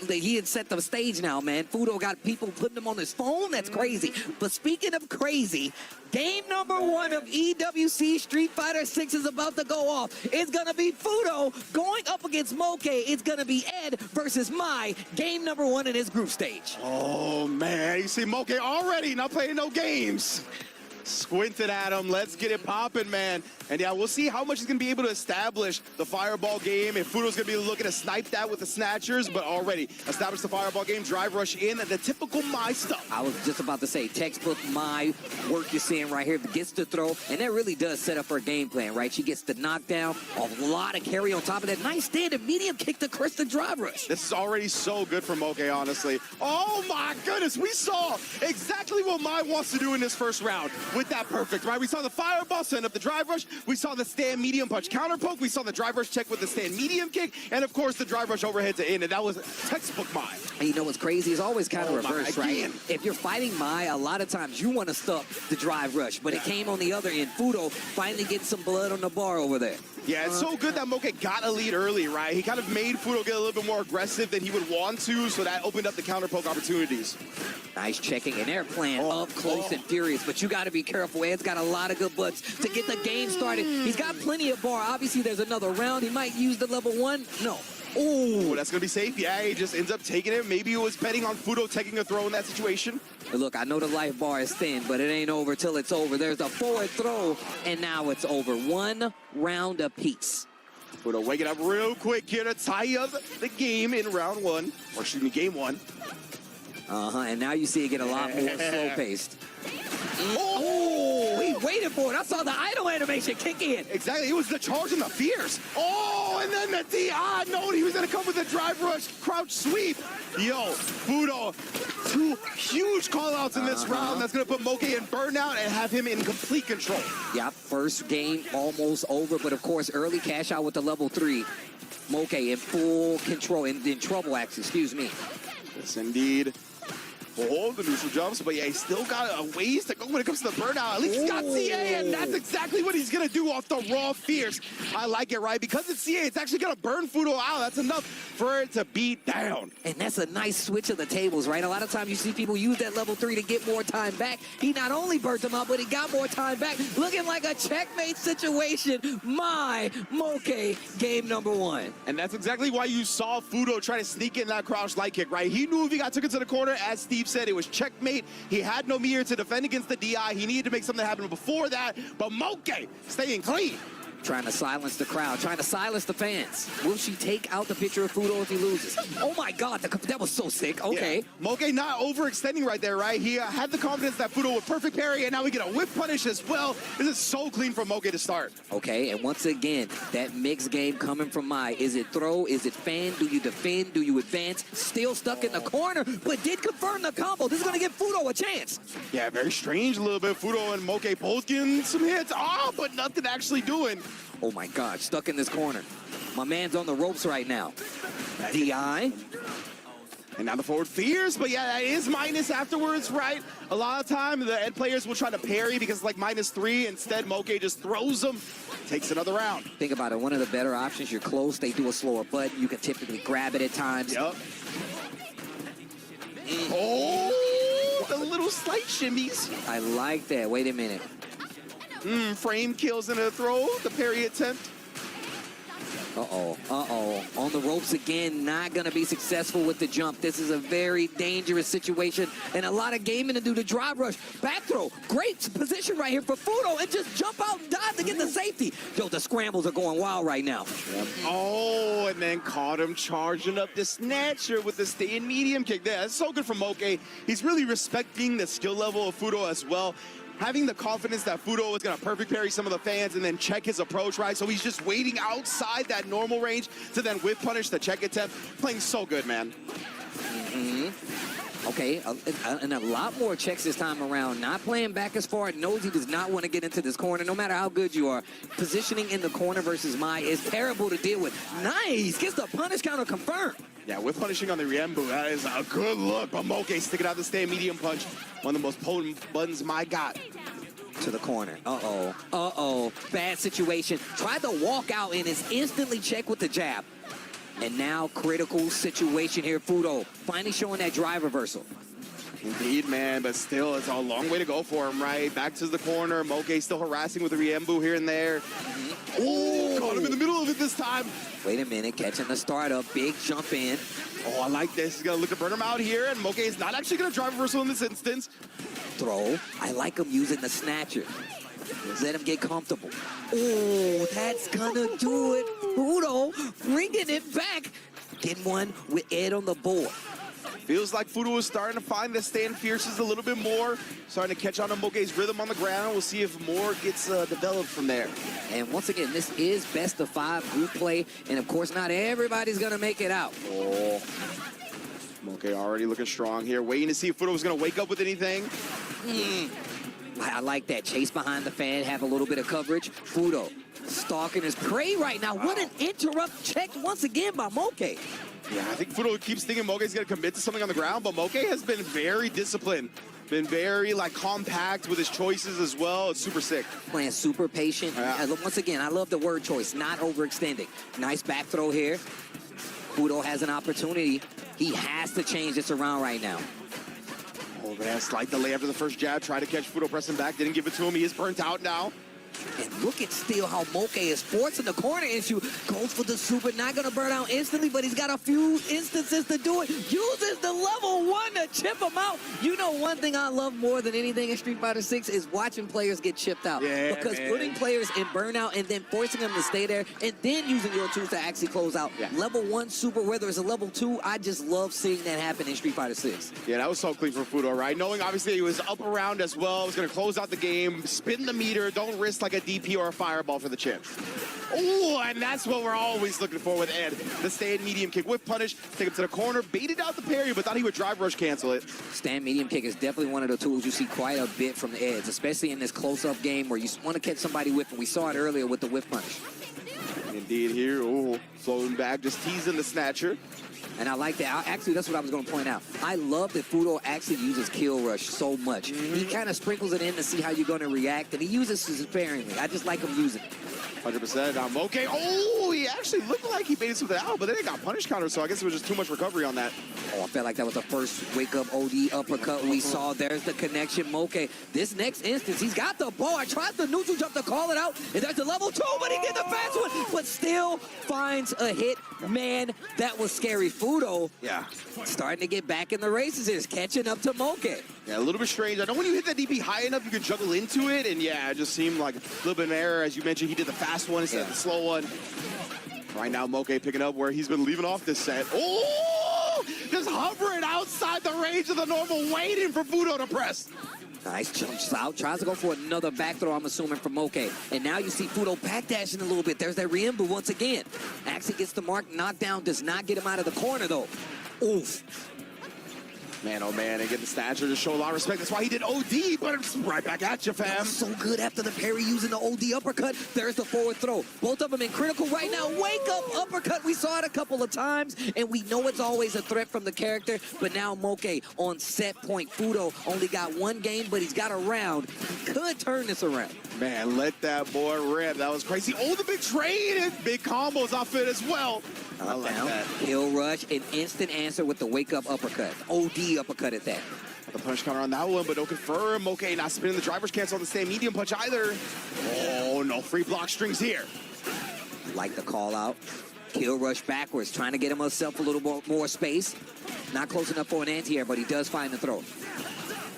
he had set the stage now, man. Fudo got people putting him on his phone. That's crazy. But speaking of crazy, game number 1 of EWC Street Fighter 6 is about to go off. It's going to be Fudo going up against Moke. It's going to be Ed versus Mai. Game number 1 in his group stage. Oh, man. You see Moke already not playing no games. Squinted at him. Let's get it popping, man. And yeah, we'll see how much he's going to be able to establish the fireball game. If Fudo's going to be looking to snipe that with the snatchers, but already establish the fireball game, drive rush in, the typical Mai stuff. I was just about to say, textbook Mai work you're seeing right here. Gets the throw, and that really does set up her game plan, right? She gets the knockdown, a lot of carry on top of that. Nice standard medium kick to Chris the drive rush. This is already so good for Moke, honestly. Oh my goodness, we saw exactly what Mai wants to do in this first round with that perfect, right? We saw the fireball send up the drive rush. We saw the stand medium punch counter poke. We saw the drive rush check with the stand medium kick. And of course, the drive rush overhead to end. And that was textbook Mai. And you know what's crazy? It's always kind of reversed, right? If you're fighting Mai, a lot of times you want to stop the drive rush. But it came on the other end. Fudo finally gets some blood on the bar over there. Yeah, it's so good that Moke got a lead early, right? He kind of made Fudo get a little bit more aggressive than he would want to, so that opened up the counter poke opportunities. Nice checking, and they're playing up close and furious, but you got to be careful. Ed's got a lot of good butts to get the game started. He's got plenty of bar. Obviously, there's another round. He might use the level 1. No. Oh, that's going to be safe. Yeah, he just ends up taking it. Maybe he was betting on Fudo taking a throw in that situation. Look, I know the life bar is thin, but it ain't over till it's over. There's a forward throw, and now it's over. 1 round apiece. Fudo waking up real quick here to tie up the game in round 1, or excuse me, game 1. And now you see it get a lot more slow-paced. Oh, he waited for it. I saw the idle animation kick in. Exactly. It was the charge and the fierce. Oh, and then the DI. No, he was going to come with a drive rush, crouch sweep. Yo, Fudo, 2 huge call-outs in this round. That's going to put Moke in burnout and have him in complete control. Yeah, first game almost over, but of course, early cash out with the level 3. Moke in full control, in trouble, actually, excuse me. Yes, indeed. Oh, the neutral jumps, but yeah, he's still got a ways to go when it comes to the burnout. At least he's got CA, and that's exactly what he's going to do off the raw fierce. I like it, right? Because it's CA, it's actually going to burn Fudo out. That's enough for it to beat down. And that's a nice switch of the tables, right? A lot of times you see people use that level 3 to get more time back. He not only burnt him out, but he got more time back. Looking like a checkmate situation. My Moke, game number 1. And that's exactly why you saw Fudo try to sneak in that crouch light kick, right? He knew if he got took it to the corner, as Steve said, it was checkmate. He had no meter to defend against the DI. He needed to make something happen before that, but Moke staying clean. Trying to silence the crowd, trying to silence the fans. Will she take out the picture of Fudo if he loses? Oh my God, that was so sick. Okay. Yeah. Moke not overextending right there, right? He had the confidence that Fudo would perfect parry, and now we get a whip punish as well. This is so clean from Moke to start. Okay, and once again, that mixed game coming from Mai. Is it throw? Is it fan? Do you defend? Do you advance? Still stuck in the corner, but did confirm the combo. This is going to give Fudo a chance. Yeah, very strange a little bit. Fudo and Moke both getting some hits. But nothing actually doing. Oh my God, stuck in this corner. My man's on the ropes right now. DI. And now the forward fierce, but yeah, that is minus afterwards, right? A lot of time, the Ed players will try to parry because it's like -3. Instead, Moke just throws them, takes another round. Think about it, one of the better options, you're close, they do a slower button, you can typically grab it at times. Yep. Oh, the little slight shimmies. I like that, wait a minute. Frame kills in a throw, the parry attempt. On the ropes again, not gonna be successful with the jump. This is a very dangerous situation and a lot of gaming to do the drive rush. Back throw, great position right here for Fudo and just jump out and dive to get the safety. Yo, the scrambles are going wild right now. Oh, and then caught him charging up the snatcher with the stand medium kick there. That's so good from Moke. He's really respecting the skill level of Fudo as well. Having the confidence that Fudo was going to perfect parry some of the fans and then check his approach, right? So he's just waiting outside that normal range to then whip punish the check attempt. Playing so good, man. Okay, and a lot more checks this time around. Not playing back as far. Knows he does not want to get into this corner, no matter how good you are. Positioning in the corner versus Mai is terrible to deal with. Nice! Gets the punish counter confirmed. Yeah, with punishing on the Riembu, that is a good look. But Moke sticking out the stand medium punch. One of the most potent buttons Mai got. To the corner. Bad situation. Tried to walk out and is instantly checked with the jab. And now critical situation here. Fudo finally showing that drive reversal. Indeed, man, but still, it's a long way to go for him, right? Back to the corner. Moke still harassing with the Riembu here and there. Oh, caught him in the middle of it this time. Wait a minute, catching the startup. Big jump in. Oh, I like this. He's going to look to burn him out here, and Moke is not actually going to drive reversal in this instance. Throw. I like him using the snatcher. Let him get comfortable. Oh, that's gonna do it. Fudo bringing it back. Getting one with Ed on the board. Feels like Fudo is starting to find the stand fierces a little bit more. Starting to catch on to Moke's rhythm on the ground. We'll see if more gets developed from there. And once again, this is best of 5 group play. And of course, not everybody's gonna make it out. Oh. Moke already looking strong here. Waiting to see if Fudo was gonna wake up with anything. I like that. Chase behind the fan, have a little bit of coverage. Fudo stalking his prey right now. What an interrupt checked once again by Moke. Yeah, I think Fudo keeps thinking Moke's going to commit to something on the ground, but Moke has been very disciplined. Been very, compact with his choices as well. It's super sick. Playing super patient. Yeah. Once again, I love the word choice, not overextending. Nice back throw here. Fudo has an opportunity. He has to change this around right now. Oh, man, slight delay after the first jab. Tried to catch Fudo pressing back. Didn't give it to him. He is burnt out now. And look at still how Moke is forcing the corner issue. Goes for the super, not gonna burn out instantly, but he's got a few instances to do it. Uses the level 1 to chip him out. You know, one thing I love more than anything in Street Fighter 6 is watching players get chipped out. Yeah, because man. putting players in burnout and then forcing them to stay there and then using your tools to actually close out. Yeah. Level 1 super, whether it's a level 2, I just love seeing that happen in Street Fighter 6. Yeah, that was so clean for Fudo, right? Knowing obviously he was up around as well. Was going to close out the game, spin the meter, don't risk like a DP or a fireball for the chip. Oh, and that's what we're always looking for with Ed. The stand medium kick with punish, take him to the corner, baited out the parry, but thought he would drive rush cancel it. Stand medium kick is definitely one of the tools you see quite a bit from the Eds, especially in this close-up game where you want to catch somebody whipping. We saw it earlier with the whip punish. Indeed here, oh, floating back, just teasing the snatcher. And I like that. Actually, that's what I was going to point out. I love that Fudo actually uses kill rush so much. He kind of sprinkles it in to see how you're going to react, and he uses it sparingly. I just like him using it. 100% on Moke. Oh, he actually looked like he baited something out, but then he got punish counter, so I guess it was just too much recovery on that. Oh, I felt like that was the first wake-up OD uppercut we saw. There's the connection, Moke. This next instance, he's got the ball. I tried the neutral jump to call it out, and there's the level 2, but he gets the fast one, but still finds a hit. Man, that was scary. Fudo, yeah, starting to get back in the races here, catching up to Moke. Yeah, a little bit strange. I know when you hit that DP high enough, you can juggle into it, and yeah, it just seemed like a little bit of an error. As you mentioned, he did the fast one instead of the slow one. Right now, Moke picking up where he's been leaving off this set. Oh, just hovering outside the range of the normal, waiting for Fudo to press. Nice jumps out, tries to go for another back throw, I'm assuming, from Moke. And now you see Fudo backdashing a little bit. There's that Riembu once again. Actually gets the mark knocked down, does not get him out of the corner, though. Oof. Man, oh man, and get the stature to show a lot of respect. That's why he did OD, but it's right back at you, fam. So good after the parry using the OD uppercut. There's the forward throw. Both of them in critical right now. Wake up uppercut. We saw it a couple of times, and we know it's always a threat from the character, but now Moke on set point. Fudo only got 1 game, but he's got a round. He could turn this around. Man, let that boy rip. That was crazy. Oh, the big trade and big combos outfit as well. I like that. Kill rush, an instant answer with the wake-up uppercut. OD uppercut at that. The punch counter on that one, but no confirm. Okay, not spinning the driver's cancel on the same medium punch either. Oh, no free block strings here. Like the call out. Kill rush backwards, trying to get himself a little more space. Not close enough for an anti-air, but he does find the throw.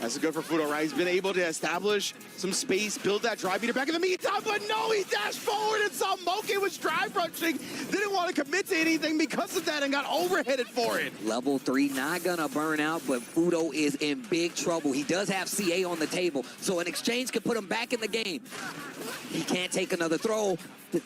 That's good for Fudo, right? He's been able to establish some space, build that drive beater back in the meantime, but no, he dashed forward and saw Moke was drive rushing. Didn't want to commit to anything because of that and got overheaded for it. Level 3, not gonna burn out, but Fudo is in big trouble. He does have CA on the table, so an exchange could put him back in the game. He can't take another throw.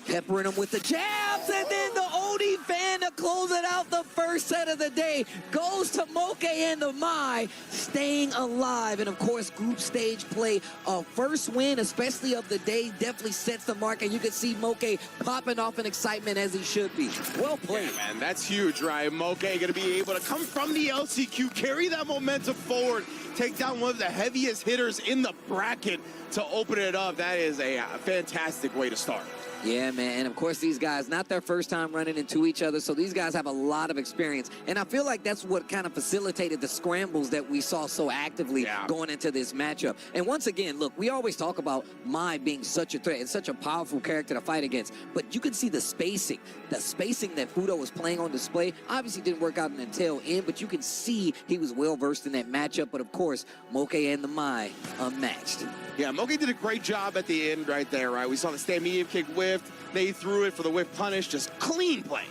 Peppering him with the jabs, and then the OD fan to close it out. The first set of the day goes to Moke and the Mai, staying alive. And of course, group stage play, a first win, especially of the day, definitely sets the mark. And you can see Moke popping off in excitement as he should be. Well played. Yeah, man, that's huge, right? Moke gonna be able to come from the LCQ, carry that momentum forward, take down one of the heaviest hitters in the bracket to open it up. That is a fantastic way to start. Yeah, man. And of course, these guys, not their first time running into each other, so these guys have a lot of experience. And I feel like that's what kind of facilitated the scrambles that we saw so actively going into this matchup. And once again, look, we always talk about Mai being such a threat and such a powerful character to fight against, but you can see the spacing that Fudo was playing on display. Obviously didn't work out in the tail end, but you can see he was well-versed in that matchup. But of course, Moke and the Mai unmatched. Yeah, Moke did a great job at the end right there, right? We saw the stand medium kick whiffed. They threw it for the whiff punish. Just clean play.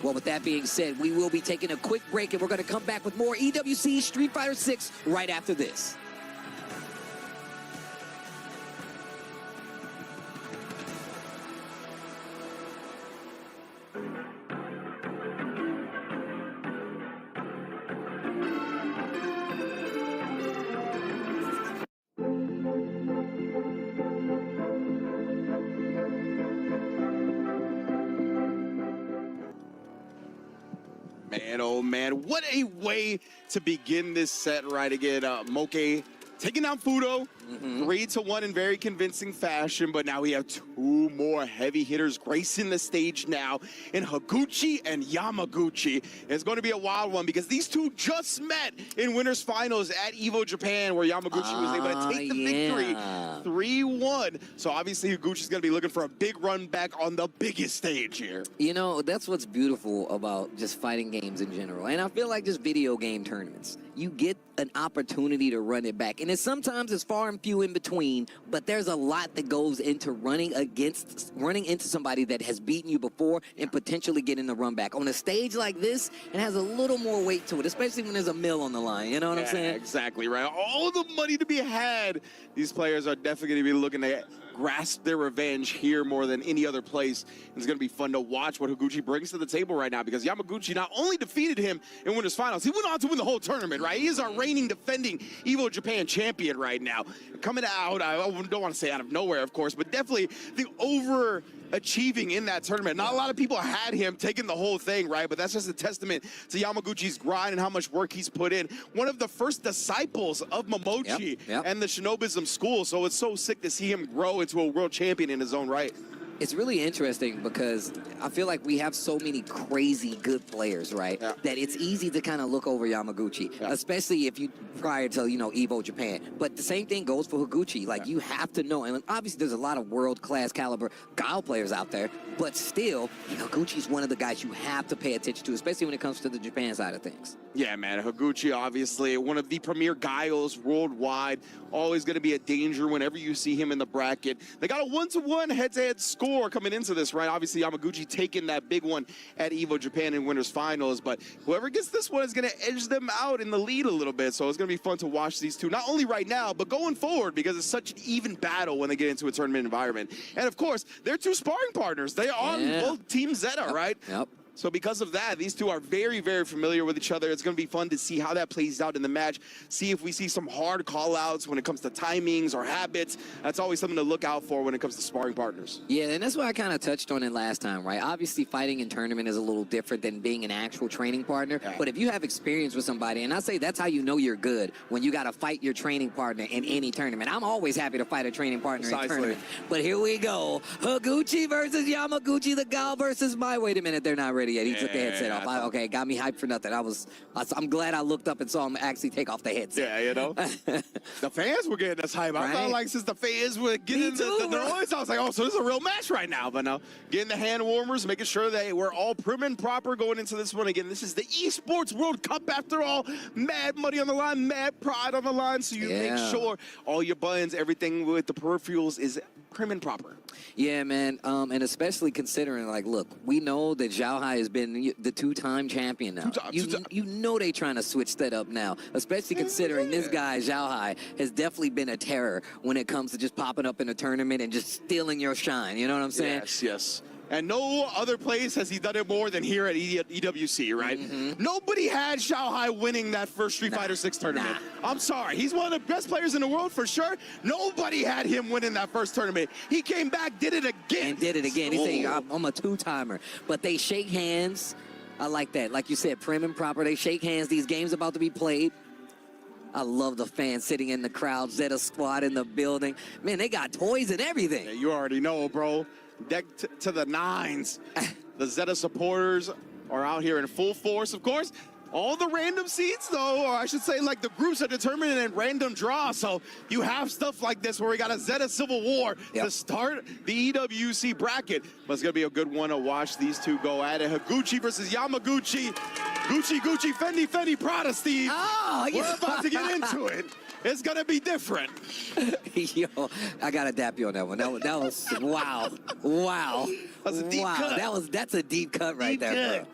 Well, with that being said, we will be taking a quick break, and we're going to come back with more EWC Street Fighter 6 right after this. Man, oh man, what a way to begin this set right again. Moke taking down Fudo, 3-1 in very convincing fashion, but now we have two more heavy hitters gracing the stage now in Higuchi and Yamaguchi. It's going to be a wild one because these two just met in winners finals at EVO Japan, where Yamaguchi was able to take the victory 3-1. So obviously Higuchi's going to be looking for a big run back on the biggest stage here. You know, that's what's beautiful about just fighting games in general. And I feel like just video game tournaments. You get an opportunity to run it back. And sometimes it's far and few in between, but there's a lot that goes into running into somebody that has beaten you before and potentially getting the run back. On a stage like this, it has a little more weight to it, especially when there's a mill on the line. You know what I'm saying? Exactly right. All the money to be had. These players are definitely going to be looking to grasp their revenge here more than any other place. It's going to be fun to watch what Higuchi brings to the table right now, because Yamaguchi not only defeated him in winners finals, he went on to win the whole tournament, right? He is our reigning defending EVO Japan champion right now. Coming out, I don't want to say out of nowhere, of course, but definitely the overachieving in that tournament. Not a lot of people had him taking the whole thing, right? But that's just a testament to Yamaguchi's grind and how much work he's put in. One of the first disciples of Momochi and the Shinobism school, so it's so sick to see him grow into a world champion in his own right. It's really interesting because I feel like we have so many crazy good players, right? That it's easy to kind of look over Yamaguchi, especially if you prior to, you know, EVO Japan. But the same thing goes for Higuchi. Like, you have to know, and obviously there's a lot of world-class caliber Guile players out there, but still, Higuchi's one of the guys you have to pay attention to, especially when it comes to the Japan side of things. Yeah, man, Higuchi, obviously, one of the premier Guiles worldwide, always going to be a danger whenever you see him in the bracket. They got a 1-1 head-to-head score coming into this, right? Obviously, Yamaguchi taking that big one at EVO Japan in winners finals, but whoever gets this one is going to edge them out in the lead a little bit, so it's going to be fun to watch these two, not only right now, but going forward, because it's such an even battle when they get into a tournament environment. And of course, they're two sparring partners. They are on both Team Zeta, right? So because of that, these two are very, very familiar with each other. It's going to be fun to see how that plays out in the match. See if we see some hard call-outs when it comes to timings or habits. That's always something to look out for when it comes to sparring partners. Yeah, and that's why I kind of touched on it last time, right? Obviously, fighting in tournament is a little different than being an actual training partner. But if you have experience with somebody, and I say that's how you know you're good, when you got to fight your training partner in any tournament. I'm always happy to fight a training partner in tournament. But here we go. Higuchi versus Yamaguchi, the Guile versus Mai. Wait a minute, they're not ready yet. He took the headset off. Okay, got me hyped for nothing. I'm glad I looked up and saw him actually take off the headset. Yeah, you know. The fans were getting us hyped. I felt like since the fans were getting the noise, I was like, oh, so this is a real match right now. But no, getting the hand warmers, making sure that we're all prim and proper going into this one. Again, this is the Esports World Cup after all. Mad money on the line, mad pride on the line. So you make sure all your buttons, everything with the peripherals is prim and proper. Yeah, man, and especially considering, like, look, we know that Zhao Hai has been the two-time champion now. You know they trying to switch that up now, especially considering this guy, Zhao Hai, has definitely been a terror when it comes to just popping up in a tournament and just stealing your shine. You know what I'm saying? Yes, yes. And no other place has he done it more than here at EWC, right? Nobody had Zhao Hai winning that first Street Fighter 6 tournament. I'm sorry. He's one of the best players in the world for sure. Nobody had him winning that first tournament. He came back, did it again. And did it again. He said, I'm a two-timer. But they shake hands. I like that. Like you said, prim and proper. They shake hands. These games about to be played. I love the fans sitting in the crowd. Zeta squad in the building. Man, they got toys and everything. Yeah, you already know, bro. decked to the nines. The Zeta supporters are out here in full force, of course. All the random seeds, though, or I should say, like, the groups are determined in random draw. So you have stuff like this where we got a Zeta Civil War to start the EWC bracket. But it's going to be a good one to watch these two go at it. Higuchi versus Yamaguchi. Gucci, Gucci, Fendi, Fendi, Prada, Steve. Oh, We're about to get into it. It's going to be different. Yo, I got to dap you on that one. That was wow. Wow. That's a deep cut. That's a deep cut right Deep there, cut. bro.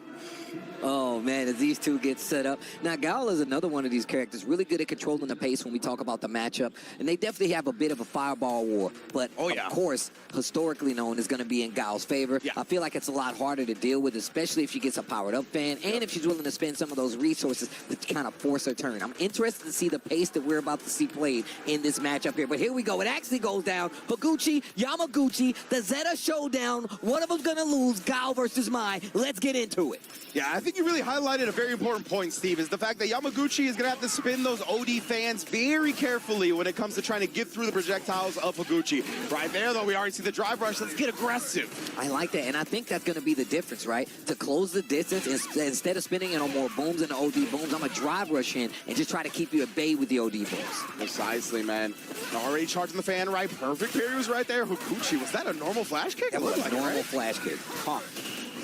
Oh, man, as these two get set up. Now, Gal is another one of these characters, really good at controlling the pace when we talk about the matchup. And they definitely have a bit of a fireball war. But, of course, historically known is going to be in Gal's favor. I feel like it's a lot harder to deal with, especially if she gets a powered-up fan and if she's willing to spend some of those resources to kind of force her turn. I'm interested to see the pace that we're about to see played in this matchup here. But here we go. It actually goes down. Higuchi, Yamaguchi, the Zeta showdown. One of them's going to lose. Gal versus Mai. Let's get into it. Yeah, I think you really highlighted a very important point, Steve, is the fact that Yamaguchi is going to have to spin those OD fans very carefully when it comes to trying to get through the projectiles of Higuchi. Right there, though, we already see the drive rush. Let's get aggressive. I like that, and I think that's going to be the difference, right? To close the distance, instead of spinning it on more booms and the OD booms, I'm going to drive rush in and just try to keep you at bay with the OD booms. Precisely, man. Already charging the fan right. Perfect parry was right there. Higuchi, was that a normal flash kick? That was a like normal flash kick. Huh.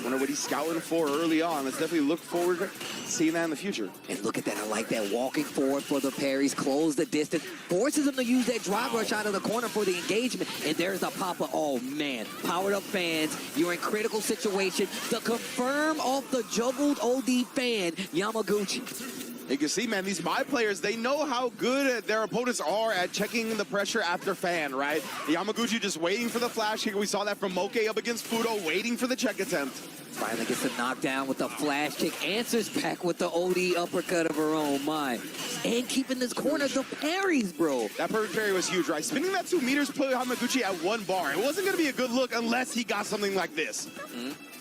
Wonder what he's scouting for early on. Let's definitely look forward to seeing that in the future. And look at that. I like that. Walking forward for the parries, close the distance, forces him to use that drive rush out of the corner for the engagement. And there's the pop-up. Oh, man. Powered up fans. You're in critical situation. To confirm off the juggled OD fan, Yamaguchi. You can see, man, these Mai players, they know how good their opponents are at checking the pressure after fan, right? Yamaguchi just waiting for the flash kick. We saw that from Moke up against Fudo, waiting for the check attempt. Finally gets the knockdown with the flash kick. Answers back with the OD uppercut of her own mind. And keeping this corner, the parries, bro. That perfect parry was huge, right? Spinning that 2 meters put Yamaguchi at 1 bar. It wasn't going to be a good look unless he got something like this.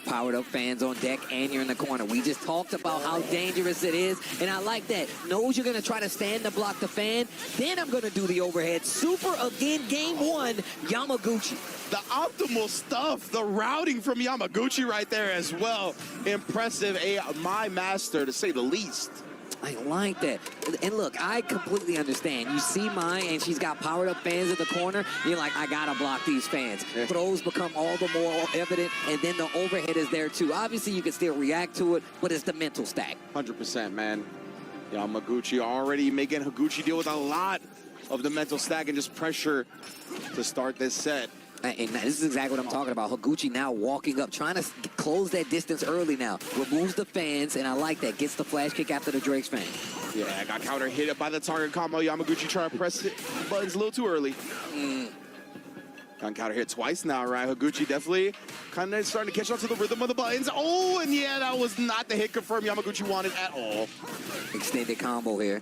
Powered up fans on deck, and you're in the corner. We just talked about how dangerous it is, and I like that. Knows you're going to try to stand to block the fan, then I'm going to do the overhead. Super again, game 1, Yamaguchi. The optimal stuff, the routing from Yamaguchi right there as well. Impressive, a Mai master to say the least. I like that. And look, I completely understand. You see Mai, and she's got powered up fans in the corner. You're like, I gotta block these fans. Throws become all the more evident, and then the overhead is there too. Obviously, you can still react to it, but it's the mental stack. 100%, man. Yamaguchi already making Higuchi deal with a lot of the mental stack and just pressure to start this set. And this is exactly what I'm talking about. Higuchi now walking up, trying to close that distance early now. Removes the fans, and I like that. Gets the flash kick after the Drake's fan. Yeah, got counter hit by the target combo. Yamaguchi trying to press it. Buttons a little too early. Got counter hit twice now, right? Higuchi definitely kind of starting to catch on to the rhythm of the buttons. Oh, and yeah, that was not the hit confirmed Yamaguchi wanted at all. Extended combo here.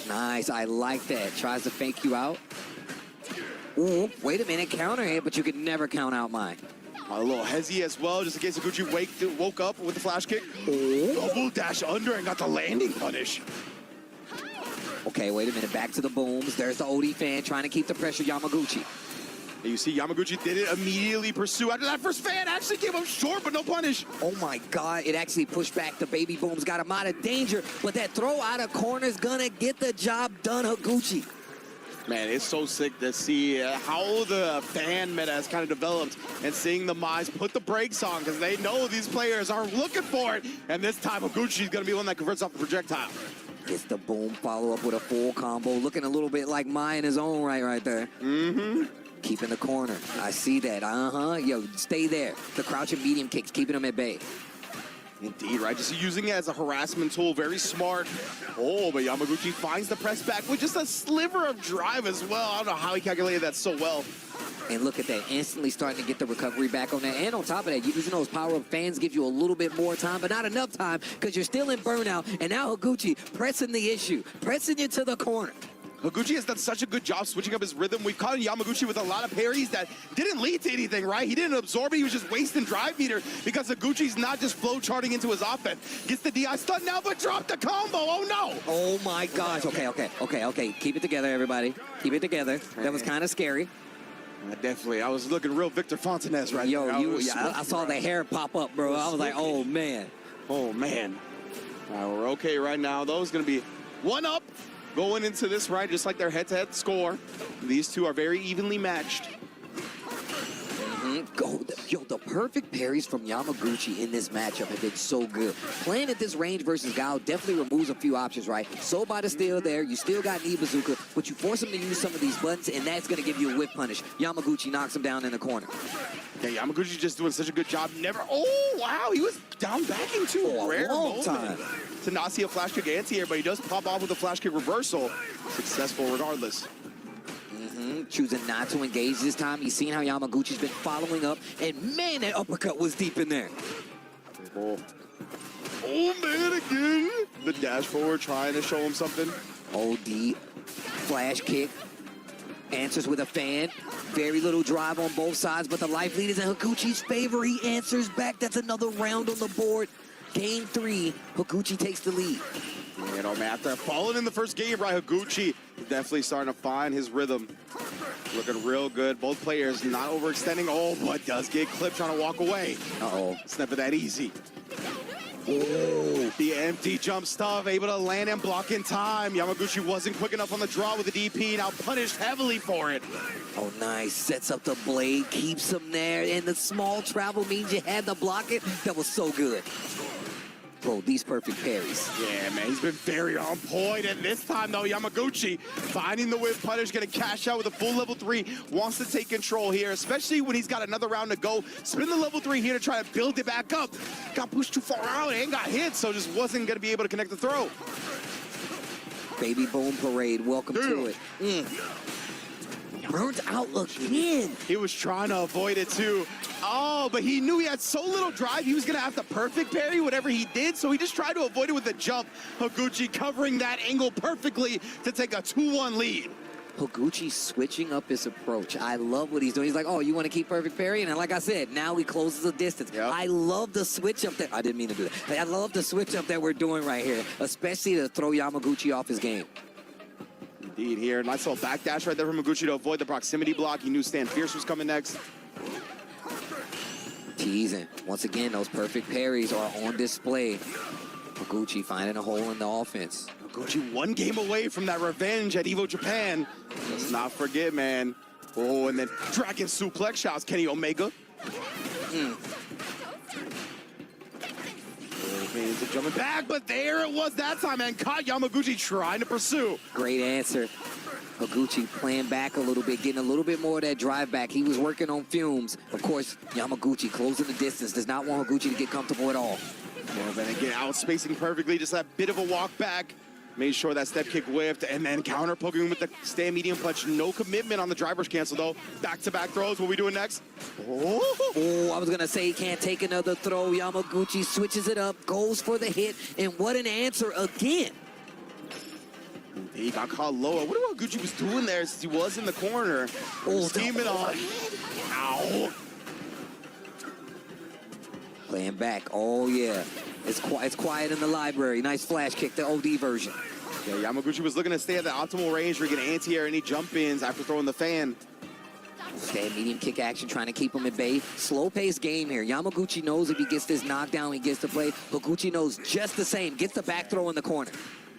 Nice, I like that. Tries to fake you out. Ooh, wait a minute, counter hit, but you could never count out Mai. A little hezzy as well, just in case Higuchi woke up with the flash kick. Double dash under and got the landing punish. Okay, wait a minute, back to the booms. There's the OD fan trying to keep the pressure, Yamaguchi. And you see Yamaguchi didn't immediately pursue after that first fan actually came up short, but no punish. Oh my God, it actually pushed back. The baby booms got him out of danger, but that throw out of corner is gonna get the job done, Higuchi. Man, it's so sick to see how the fan meta has kind of developed and seeing the Mai's put the brakes on because they know these players are looking for it. And this time, Higuchi's going to be one that converts off the projectile. Gets the boom, follow up with a full combo. Looking a little bit like Mai in his own right there. Keeping the corner. I see that. Yo, stay there. The crouching medium kicks, keeping him at bay. Indeed, right? Just using it as a harassment tool. Very smart. Oh, but Yamaguchi finds the press back with just a sliver of drive as well. I don't know how he calculated that so well. And look at that, instantly starting to get the recovery back on that. And on top of that, using those power-up fans gives you a little bit more time, but not enough time because you're still in burnout. And now Higuchi pressing the issue, pressing you to the corner. Higuchi has done such a good job switching up his rhythm. We've caught Yamaguchi with a lot of parries that didn't lead to anything, right? He didn't absorb it. He was just wasting drive meter because Higuchi's not just flow charting into his offense. Gets the DI stun now, but dropped the combo. Oh, no. Oh, my gosh. Okay. Keep it together, everybody. Keep it together. That was kind of scary. Definitely. I was looking real Victor Fontanez right Yo, there. I saw the hair pop up, bro. I was like, oh, man. Oh, man. All right, we're okay right now. Those going to be one up going into this round, just like their head-to-head score. These two are very evenly matched. Yo, the perfect parries from Yamaguchi in this matchup have been so good. Playing at this range versus Gao definitely removes a few options, right? Sobot is still there. You still got knee bazooka, but you force him to use some of these buttons, and that's going to give you a whip punish. Yamaguchi knocks him down in the corner. Yeah, Yamaguchi just doing such a good job. Oh, wow. He was down back into a rare moment. To not see a flash kick anti-air, but he does pop off with a flash kick reversal. Successful regardless. Choosing not to engage this time. He's seen how Yamaguchi's been following up, and man, that uppercut was deep in there. Oh, man, again. The dash forward trying to show him something. OD, flash kick, answers with a fan. Very little drive on both sides, but the life lead is in Higuchi's favor. He answers back. That's another round on the board. Game 3, Higuchi takes the lead. You know, man, after falling in the first game, right, Higuchi definitely starting to find his rhythm. Looking real good. Both players not overextending. Oh, but does get clipped trying to walk away. Uh-oh. It's never that easy. Oh, the empty jump stuff, able to land and block in time. Yamaguchi wasn't quick enough on the draw with the DP, now punished heavily for it. Oh, nice. Sets up the blade, keeps him there, and the small travel means you had to block it. That was so good. Bro, these perfect parries. Yeah, man, he's been very on point. And this time, though, Yamaguchi finding the whip punish, gonna cash out with a full level 3. Wants to take control here, especially when he's got another round to go. Spin the level 3 here to try to build it back up. Got pushed too far out and got hit, so just wasn't gonna be able to connect the throw. Baby Boom Parade, welcome to it. Burnt out again. He was trying to avoid it too. Oh, but he knew he had so little drive, he was gonna have to perfect parry whatever he did, so he just tried to avoid it with a jump. Higuchi covering that angle perfectly to take a 2-1 lead. Higuchi switching up his approach. I love what he's doing. He's like, oh, you want to keep perfect parry? And like I said, now he closes the distance. Yep. I love the switch up that, I didn't mean to do that. I love the switch up that we're doing right here, especially to throw Yamaguchi off his game. Indeed here. Nice little backdash right there from Higuchi to avoid the proximity block. He knew Stan Fierce was coming next. Teasing. Once again, those perfect parries are on display. Higuchi finding a hole in the offense. Higuchi 1 game away from that revenge at EVO Japan. Let's not forget, man. Oh, and then Dragon Suplex shouts Kenny Omega. Into jumping back, but there it was that time, and caught Yamaguchi trying to pursue. Great answer. Higuchi playing back a little bit, getting a little bit more of that drive back. He was working on fumes. Of course, Yamaguchi closing the distance, does not want Higuchi to get comfortable at all. Well, then again, outspacing perfectly, just that bit of a walk back. Made sure that step kick whiffed, and then counter poking with the stand medium punch. No commitment on the driver's cancel, though. Back-to-back throws. What are we doing next? Oh, I was going to say he can't take another throw. Yamaguchi switches it up, goes for the hit, and what an answer again. He got caught low. I wonder what Gucci was doing there since he was in the corner. Oh, steaming on. Ow. Playing back. Oh, yeah. It's quiet in the library. Nice flash kick, the OD version. Yeah, Yamaguchi was looking to stay at the optimal range for getting anti-air any jump-ins after throwing the fan. Stand medium kick action, trying to keep him at bay. Slow-paced game here. Yamaguchi knows if he gets this knockdown, he gets to play. Higuchi knows just the same. Gets the back throw in the corner.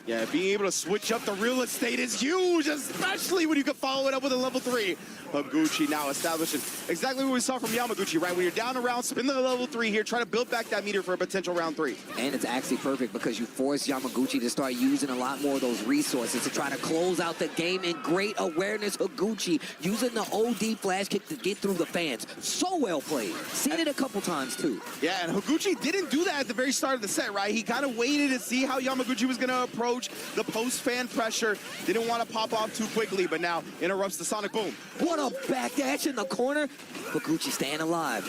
Yeah, being able to switch up the real estate is huge, especially when you can follow it up with a level 3. Higuchi now establishing exactly what we saw from Yamaguchi, right? When you're down a round, spin the level 3 here, try to build back that meter for a potential round 3. And it's actually perfect because you force Yamaguchi to start using a lot more of those resources to try to close out the game. And great awareness, Higuchi using the OD flash kick to get through the fans. So well played. Seen it a couple times too. Yeah, and Higuchi didn't do that at the very start of the set, right? He kind of waited to see how Yamaguchi was going to approach the post-fan pressure. Didn't want to pop off too quickly, but now interrupts the sonic boom. What a backdash in the corner. Higuchi staying alive.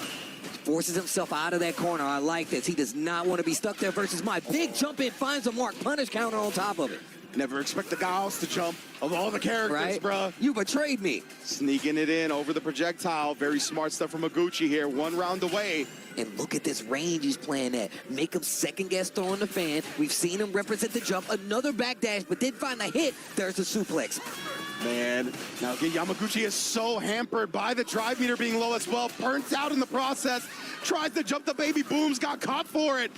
Forces himself out of that corner. I like this. He does not want to be stuck there versus my big jump in, finds a mark, punish counter on top of it. Never expect the guys to jump of all the characters, right, bruh. You betrayed me. Sneaking it in over the projectile. Very smart stuff from Higuchi here. 1 round away. And look at this range he's playing at. Make him second guess throwing the fan. We've seen him represent the jump. Another backdash, but did find the hit. There's the suplex. Man, now again, Yamaguchi is so hampered by the drive meter being low as well. Burnt out in the process. Tries to jump the baby booms, got caught for it.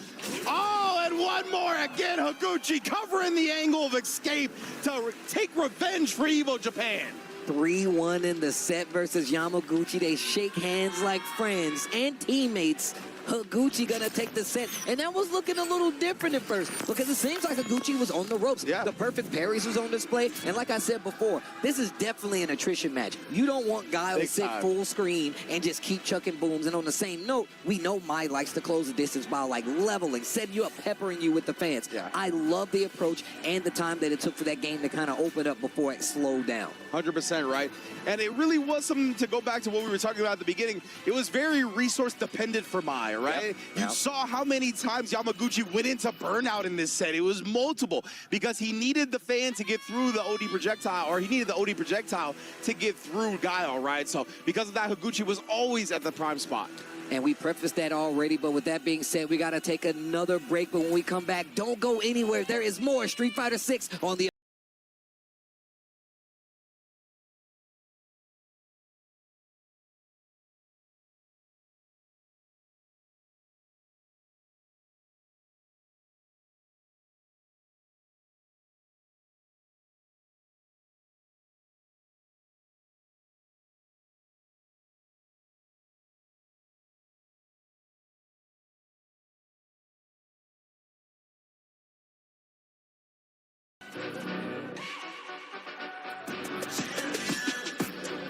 Oh, and one more again. Higuchi covering the angle of escape to take revenge for Evo Japan. 3-1 in the set versus Yamaguchi. They shake hands like friends and teammates. Higuchi gonna take the set, and that was looking a little different at first because it seems like Higuchi was on the ropes. Yeah. The perfect parries was on display, and like I said before, this is definitely an attrition match. You don't want Guile to sit full screen and just keep chucking booms. And on the same note, we know Mai likes to close the distance by like leveling, setting you up, peppering you with the fans. Yeah. I love the approach and the time that it took for that game to kind of open up before it slowed down. 100% right. And it really was something to go back to what we were talking about at the beginning. It was very resource dependent for Mai, right? Yep. You saw how many times Yamaguchi went into burnout in this set. It was multiple because he needed the fan to get through the OD projectile, or he needed the OD projectile to get through Guile, right? So because of that, Higuchi was always at the prime spot. And we prefaced that already, but with that being said, we got to take another break. But when we come back, don't go anywhere. There is more Street Fighter 6 on the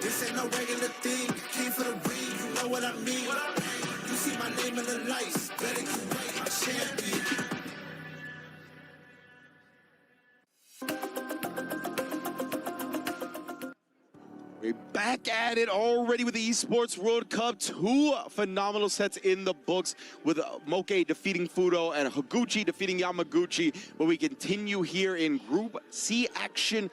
This ain't no regular thing. Came for the ring, you know what I mean. You see my name in the lights. Better you wait, I'm champion. We're back at it already with the Esports World Cup. 2 phenomenal sets in the books with Moke defeating Fudo and Higuchi defeating Yamaguchi. But we continue here in Group C action,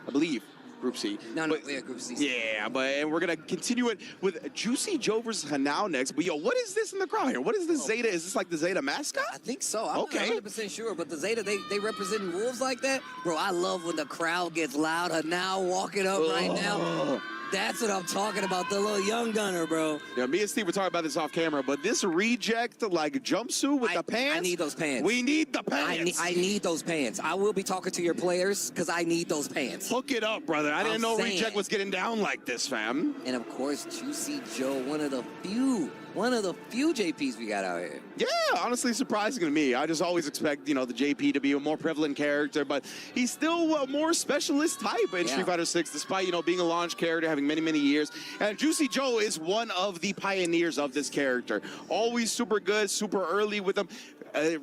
I believe. Group C. No, yeah, Group C. Yeah, and we're gonna continue it with Juicy Joe versus Hanao next. But yo, what is this in the crowd here? What is this Zeta? Is this like the Zeta mascot? I think so. I'm okay. not 100% sure, but the Zeta, they representing wolves like that? Bro, I love when the crowd gets loud. Hanao walking up right now. That's what I'm talking about, the little young gunner, bro. Yeah, me and Steve were talking about this off camera, but this reject, like, jumpsuit with the pants? I need those pants. We need the pants. I need those pants. I will be talking to your players because I need those pants. Hook it up, brother. I didn't know Reject was getting down like this, fam. And, of course, Juicy Joe, one of the few JPs we got out here. Yeah, honestly surprising to me. I just always expect, you know, the JP to be a more prevalent character, but he's still a more specialist type in Street Fighter 6, despite, you know, being a launch character, having many, many years. And Juicy Joe is one of the pioneers of this character. Always super good, super early with him.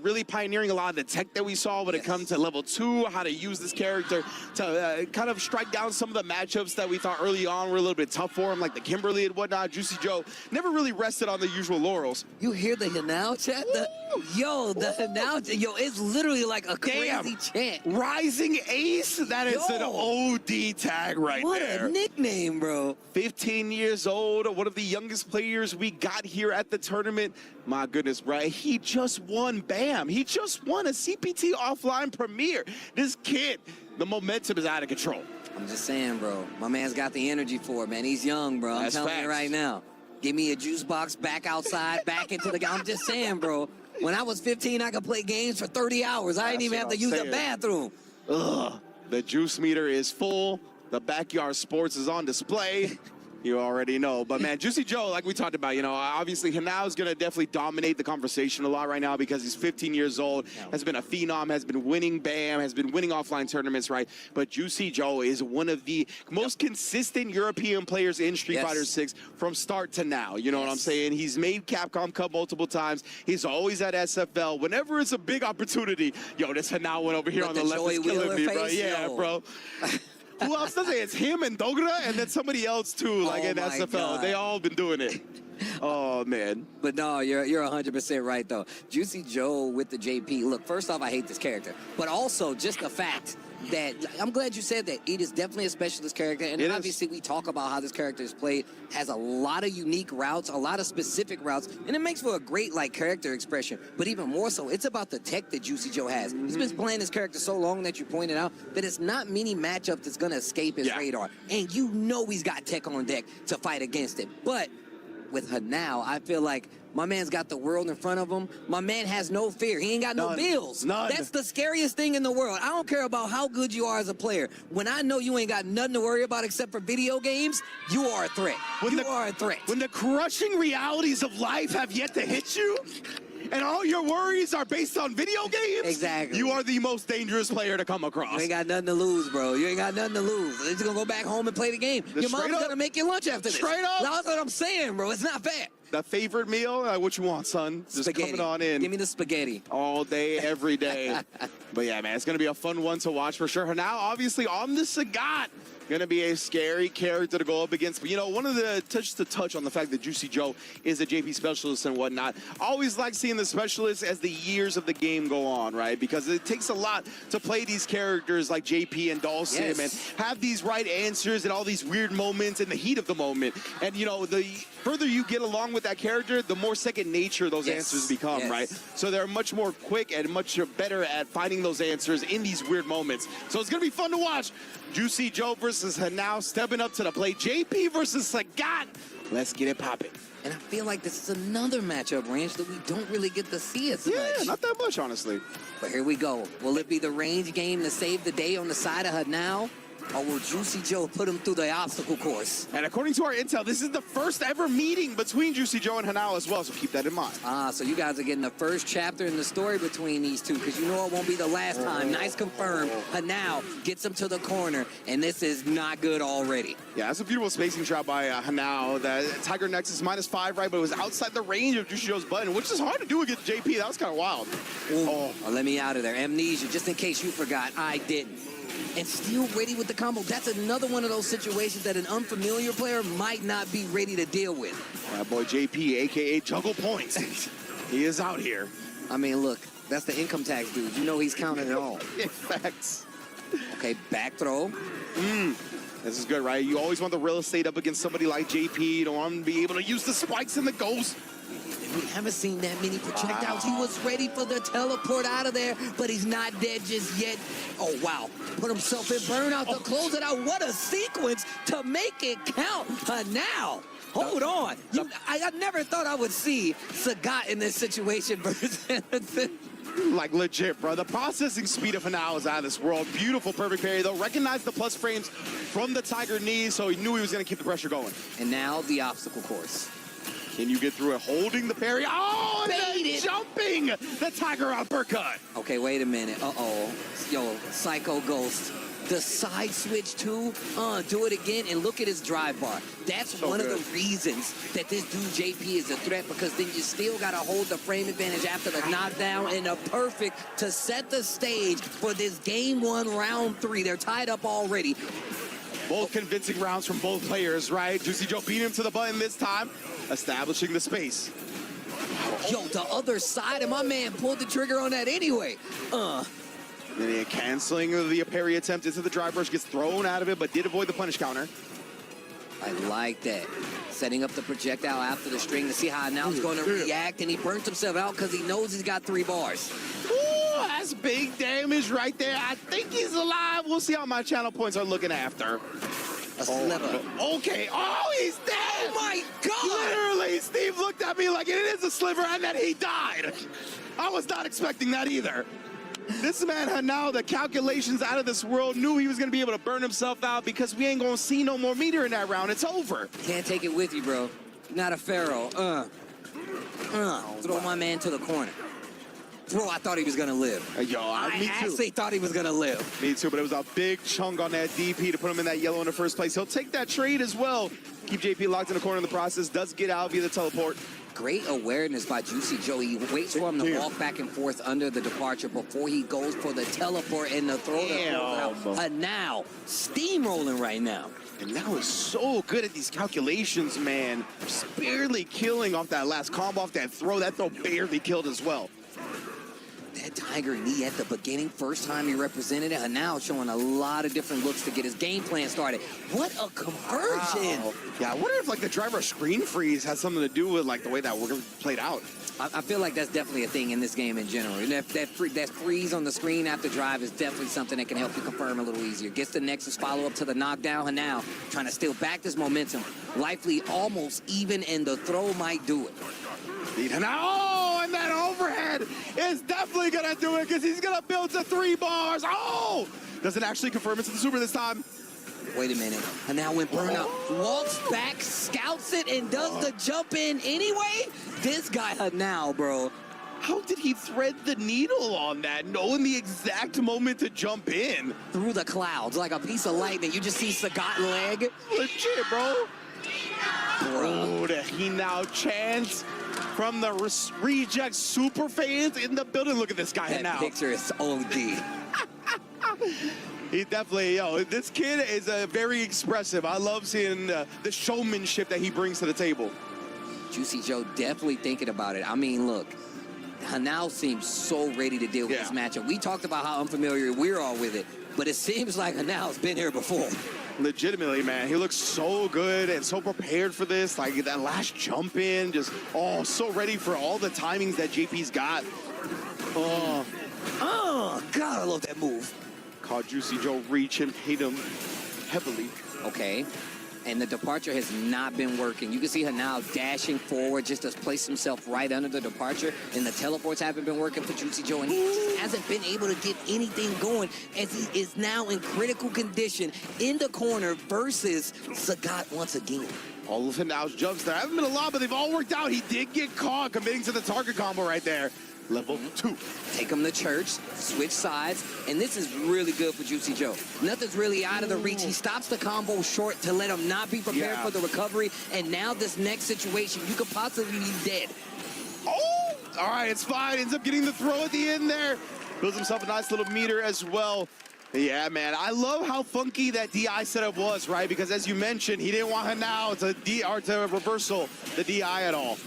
Really pioneering a lot of the tech that we saw when it comes to level 2, how to use this character to kind of strike down some of the matchups that we thought early on were a little bit tough for him, like the Kimberly and whatnot. Juicy Joe never really rested on the usual laurels. You hear the Hanao chant? The Hanao chant. Yo, it's literally like a crazy chant. Rising Ace? That is an OD tag right there. What a nickname, bro. 15 years old, one of the youngest players we got here at the tournament. My goodness, right? He just won, bam. He just won a CPT offline premiere. This kid, the momentum is out of control. I'm just saying, bro. My man's got the energy for it, man. He's young, bro. I'm telling you right now. Give me a juice box back outside, back into the game. I'm just saying, bro. When I was 15, I could play games for 30 hours. I didn't even have to use the bathroom. Ugh. The juice meter is full. The Backyard Sports is on display. You already know. But, man, Juicy Joe, like we talked about, you know, obviously Hanao's going to definitely dominate the conversation a lot right now because he's 15 years old, has been a phenom, has been winning BAM, has been winning offline tournaments, right? But Juicy Joe is one of the most consistent European players in Street Fighter 6 from start to now. You know what I'm saying? He's made Capcom Cup multiple times. He's always at SFL. Whenever it's a big opportunity, yo, this Hanao one over here on the left is killing me, bro. Yeah, bro. Who else does it? It's him and Dogra and then somebody else too, like in SFL. God. They all been doing it. Oh, man. But no, you're 100% right, though. Juicy Joe with the JP. Look, first off, I hate this character. But also, just the fact that, I'm glad you said that. It is definitely a specialist character, and obviously we talk about how this character is played, has a lot of unique routes, a lot of specific routes, and it makes for a great like character expression. But even more so, it's about the tech that Juicy Joe has. He's been playing this character so long that you pointed out that it's not many matchups that's gonna escape his radar. And you know he's got tech on deck to fight against it. But with her now, I feel like my man's got the world in front of him. My man has no fear. He ain't got no bills. That's the scariest thing in the world. I don't care about how good you are as a player. When I know you ain't got nothing to worry about except for video games, you are a threat. You are a threat. When the crushing realities of life have yet to hit you, and all your worries are based on video games, exactly, you are the most dangerous player to come across. You ain't got nothing to lose, bro. You ain't got nothing to lose. You're just gonna go back home and play the game. Your mom's gonna make you lunch after this. Straight up. That's what I'm saying, bro. It's not fair. The favorite meal? What you want, son? Just Spaghetti. coming on in. Give me the spaghetti. All day, every day. But yeah, man, it's going to be a fun one to watch for sure. Now, obviously, on the Sagat, going to be a scary character to go up against. But, you know, one of the touch on the fact that Juicy Joe is a JP specialist and whatnot. I always like seeing the specialists as the years of the game go on, right? Because it takes a lot to play these characters like JP and Dawson and have these right answers and all these weird moments in the heat of the moment. And, you know, the further you get along with that character, the more second nature those answers become, right? So they're much more quick and much better at finding those answers in these weird moments. So it's going to be fun to watch. Juicy Joe versus Hanao stepping up to the plate. JP versus Sagat. Let's get it popping. And I feel like this is another matchup, Range, that we don't really get to see as much. Yeah, not that much, honestly. But here we go. Will it be the Range game to save the day on the side of Hanao? Or will Juicy Joe put him through the obstacle course? And according to our intel, this is the first ever meeting between Juicy Joe and Hanao as well, so keep that in mind. So you guys are getting the first chapter in the story between these two, because you know it won't be the last time. Nice confirmed. Hanao gets him to the corner, and this is not good already. Yeah, that's a beautiful spacing shot by Hanao. That Tiger Nexus -5, right, but it was outside the range of Juicy Joe's button, which is hard to do against JP. That was kind of wild. Oh, let me out of there. Amnesia, just in case you forgot, I didn't. And still ready with the combo. That's another one of those situations that an unfamiliar player might not be ready to deal with. That boy JP, a.k.a. Juggle Points. He is out here. I mean, look, that's the income tax dude. You know he's counting it all. Facts. Okay, back throw. This is good, right? You always want the real estate up against somebody like JP. You don't want him to be able to use the spikes and the ghosts. We haven't seen that many projectiles. He was ready for the teleport out of there, but he's not dead just yet. Oh, wow. Put himself in burnout to close it out. What a sequence to make it count. Now, hold on. I never thought I would see Sagat in this situation versus like legit, bro. The processing speed of Hanao is out of this world. Beautiful, perfect parry, though. Recognized the plus frames from the Tiger knee, so he knew he was going to keep the pressure going. And now the obstacle course. Can you get through it holding the parry? Oh, Bait it. Jumping the Tiger uppercut. Okay, wait a minute. Uh-oh. Yo, Psycho Ghost. The side switch too. Do it again and look at his drive bar. That's So one good. of the reasons that this dude JP is a threat, because then you still got to hold the frame advantage after the knockdown, and a perfect to set the stage for this game 1, round 3. They're tied up already. Both convincing rounds from both players, right? Juicy Joe beat him to the button this time, establishing the space. Yo, the other side, and my man pulled the trigger on that anyway. Then he canceling the parry attempt into the drive rush, gets thrown out of it, but did avoid the punish counter. I like that. Setting up the projectile after the string to see how now he's going to react, and he burnt himself out because he knows he's got 3 bars. Ooh, that's big damage right there. I think he's alive. We'll see how my channel points are looking after. A sliver. Okay. Oh, he's dead. Oh, my God. Literally, Steve looked at me like it is a sliver and then he died. I was not expecting that either. This man had now the calculations out of this world, knew he was going to be able to burn himself out because we ain't going to see no more meter in that round. It's over. Can't take it with you, bro. You're not a pharaoh. Throw my man to the corner. Bro, I thought he was going to live. Me too. I actually thought he was going to live. Me too, but it was a big chunk on that DP to put him in that yellow in the first place. He'll take that trade as well. Keep JP locked in the corner in the process. Does get out via the teleport. Great awareness by Juicy Joe. He waits for him to walk back and forth under the departure before he goes for the teleport and the throw to close out. Now, steamrolling right now. And now is so good at these calculations, man. Just barely killing off that last combo, off that throw. That throw barely killed as well. that Tiger knee at the beginning, first time he represented it, and now showing a lot of different looks to get his game plan started. What a conversion! Wow. Yeah, I wonder if like the driver screen freeze has something to do with like the way that we're played out. I feel like that's definitely a thing in this game in general. And that freeze on the screen after drive is definitely something that can help you confirm a little easier. Gets the Nexus follow-up to the knockdown, and now trying to steal back this momentum. Likely almost even, and the throw might do it. Oh, and that overhead is definitely going to do it because he's going to build to 3 bars. Oh! Doesn't actually confirm it to the super this time. Wait a minute. And now when Burnout walks back, scouts it, and does the jump in anyway? This guy now, bro. How did he thread the needle on that, knowing the exact moment to jump in? Through the clouds, like a piece of lightning. You just see Sagat leg. Legit, bro. Oh, the he now chants from the Reject super fans in the building. Look at this guy that now. That picture is OD. He definitely, this kid is very expressive. I love seeing the showmanship that he brings to the table. Juicy Joe definitely thinking about it. I mean, look, Hanao seems so ready to deal with this matchup. We talked about how unfamiliar we're all with it, but it seems like Hanao's been here before. Legitimately, man, he looks so good and so prepared for this. Like that last jump in, just so ready for all the timings that JP's got. Oh, God, I love that move. Caught Juicy Joe reach and hit him heavily. Okay. And the departure has not been working. You can see her now dashing forward just to place himself right under the departure. And the teleports haven't been working for Juicy Joe. And he just hasn't been able to get anything going as he is now in critical condition in the corner versus Sagat once again. All of Hanao's jumps there haven't been a lot, but they've all worked out. He did get caught committing to the target combo right there. Level 2. Take him to church, switch sides, and this is really good for Juicy Joe. Nothing's really out of the reach. He stops the combo short to let him not be prepared for the recovery, and now this next situation, you could possibly be dead. Oh! All right, it's fine. Ends up getting the throw at the end there. Builds himself a nice little meter as well. Yeah, man, I love how funky that DI setup was, right? Because as you mentioned, he didn't want Hanao to reversal the DI at all.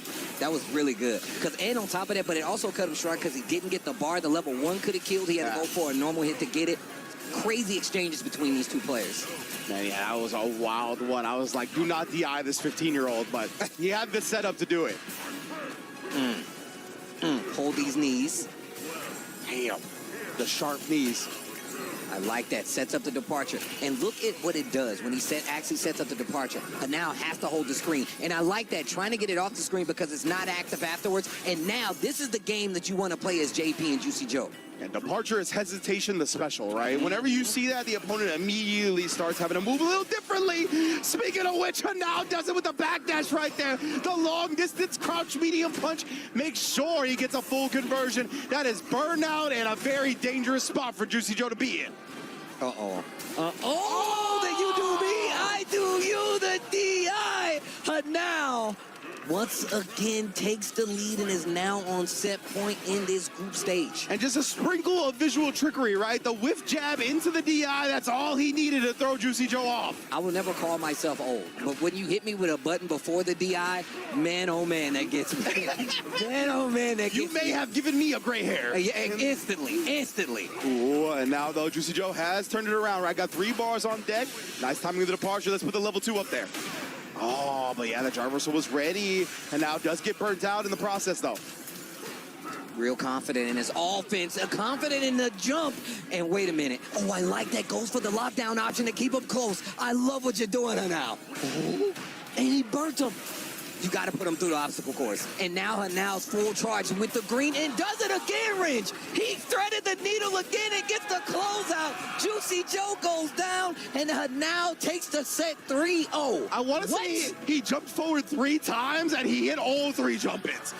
That was really good. And on top of that, but it also cut him short because he didn't get the bar. The level 1 could have killed. He had to go for a normal hit to get it. Crazy exchanges between these two players. Man, yeah, that was a wild one. I was like, do not DI this 15-year-old, but he had the setup to do it. Hold these knees. Damn, the sharp knees. I like that. Sets up the departure. And look at what it does when he actually sets up the departure. But now has to hold the screen. And I like that, trying to get it off the screen because it's not active afterwards. And now this is the game that you want to play as JP and Juicy Joe. And departure is hesitation the special, right? Whenever you see that, the opponent immediately starts having to move a little differently. Speaking of which, Hanao does it with the backdash right there. The long distance crouch medium punch. Make sure he gets a full conversion. That is burnout and a very dangerous spot for Juicy Joe to be in. That you do me, I do you, the DI. Hanao once again takes the lead and is now on set point in this group stage. And just a sprinkle of visual trickery, right? The whiff jab into the DI, that's all he needed to throw Juicy Joe off. I will never call myself old, but when you hit me with a button before the DI, man, oh man, that gets me. Man, oh man, that gets me. You may have given me a gray hair. Yeah, instantly. Ooh, and now though, Juicy Joe has turned it around, right? Got 3 bars on deck. Nice timing of the departure. Let's put the level 2 up there. Oh, but yeah, the driver whistle was ready, and now does get burnt out in the process, though. Real confident in his offense, confident in the jump. And wait a minute. Oh, I like that. Goes for the lockdown option to keep him close. I love what you're doing now. And he burnt him. You got to put him through the obstacle course. And now Hanao's full charge with the green and does it again, Ridge. He threaded the needle again and gets the closeout. Juicy Joe goes down and Hanao takes the set 3-0. I want to say he jumped forward 3 times and he hit all 3 jump-ins.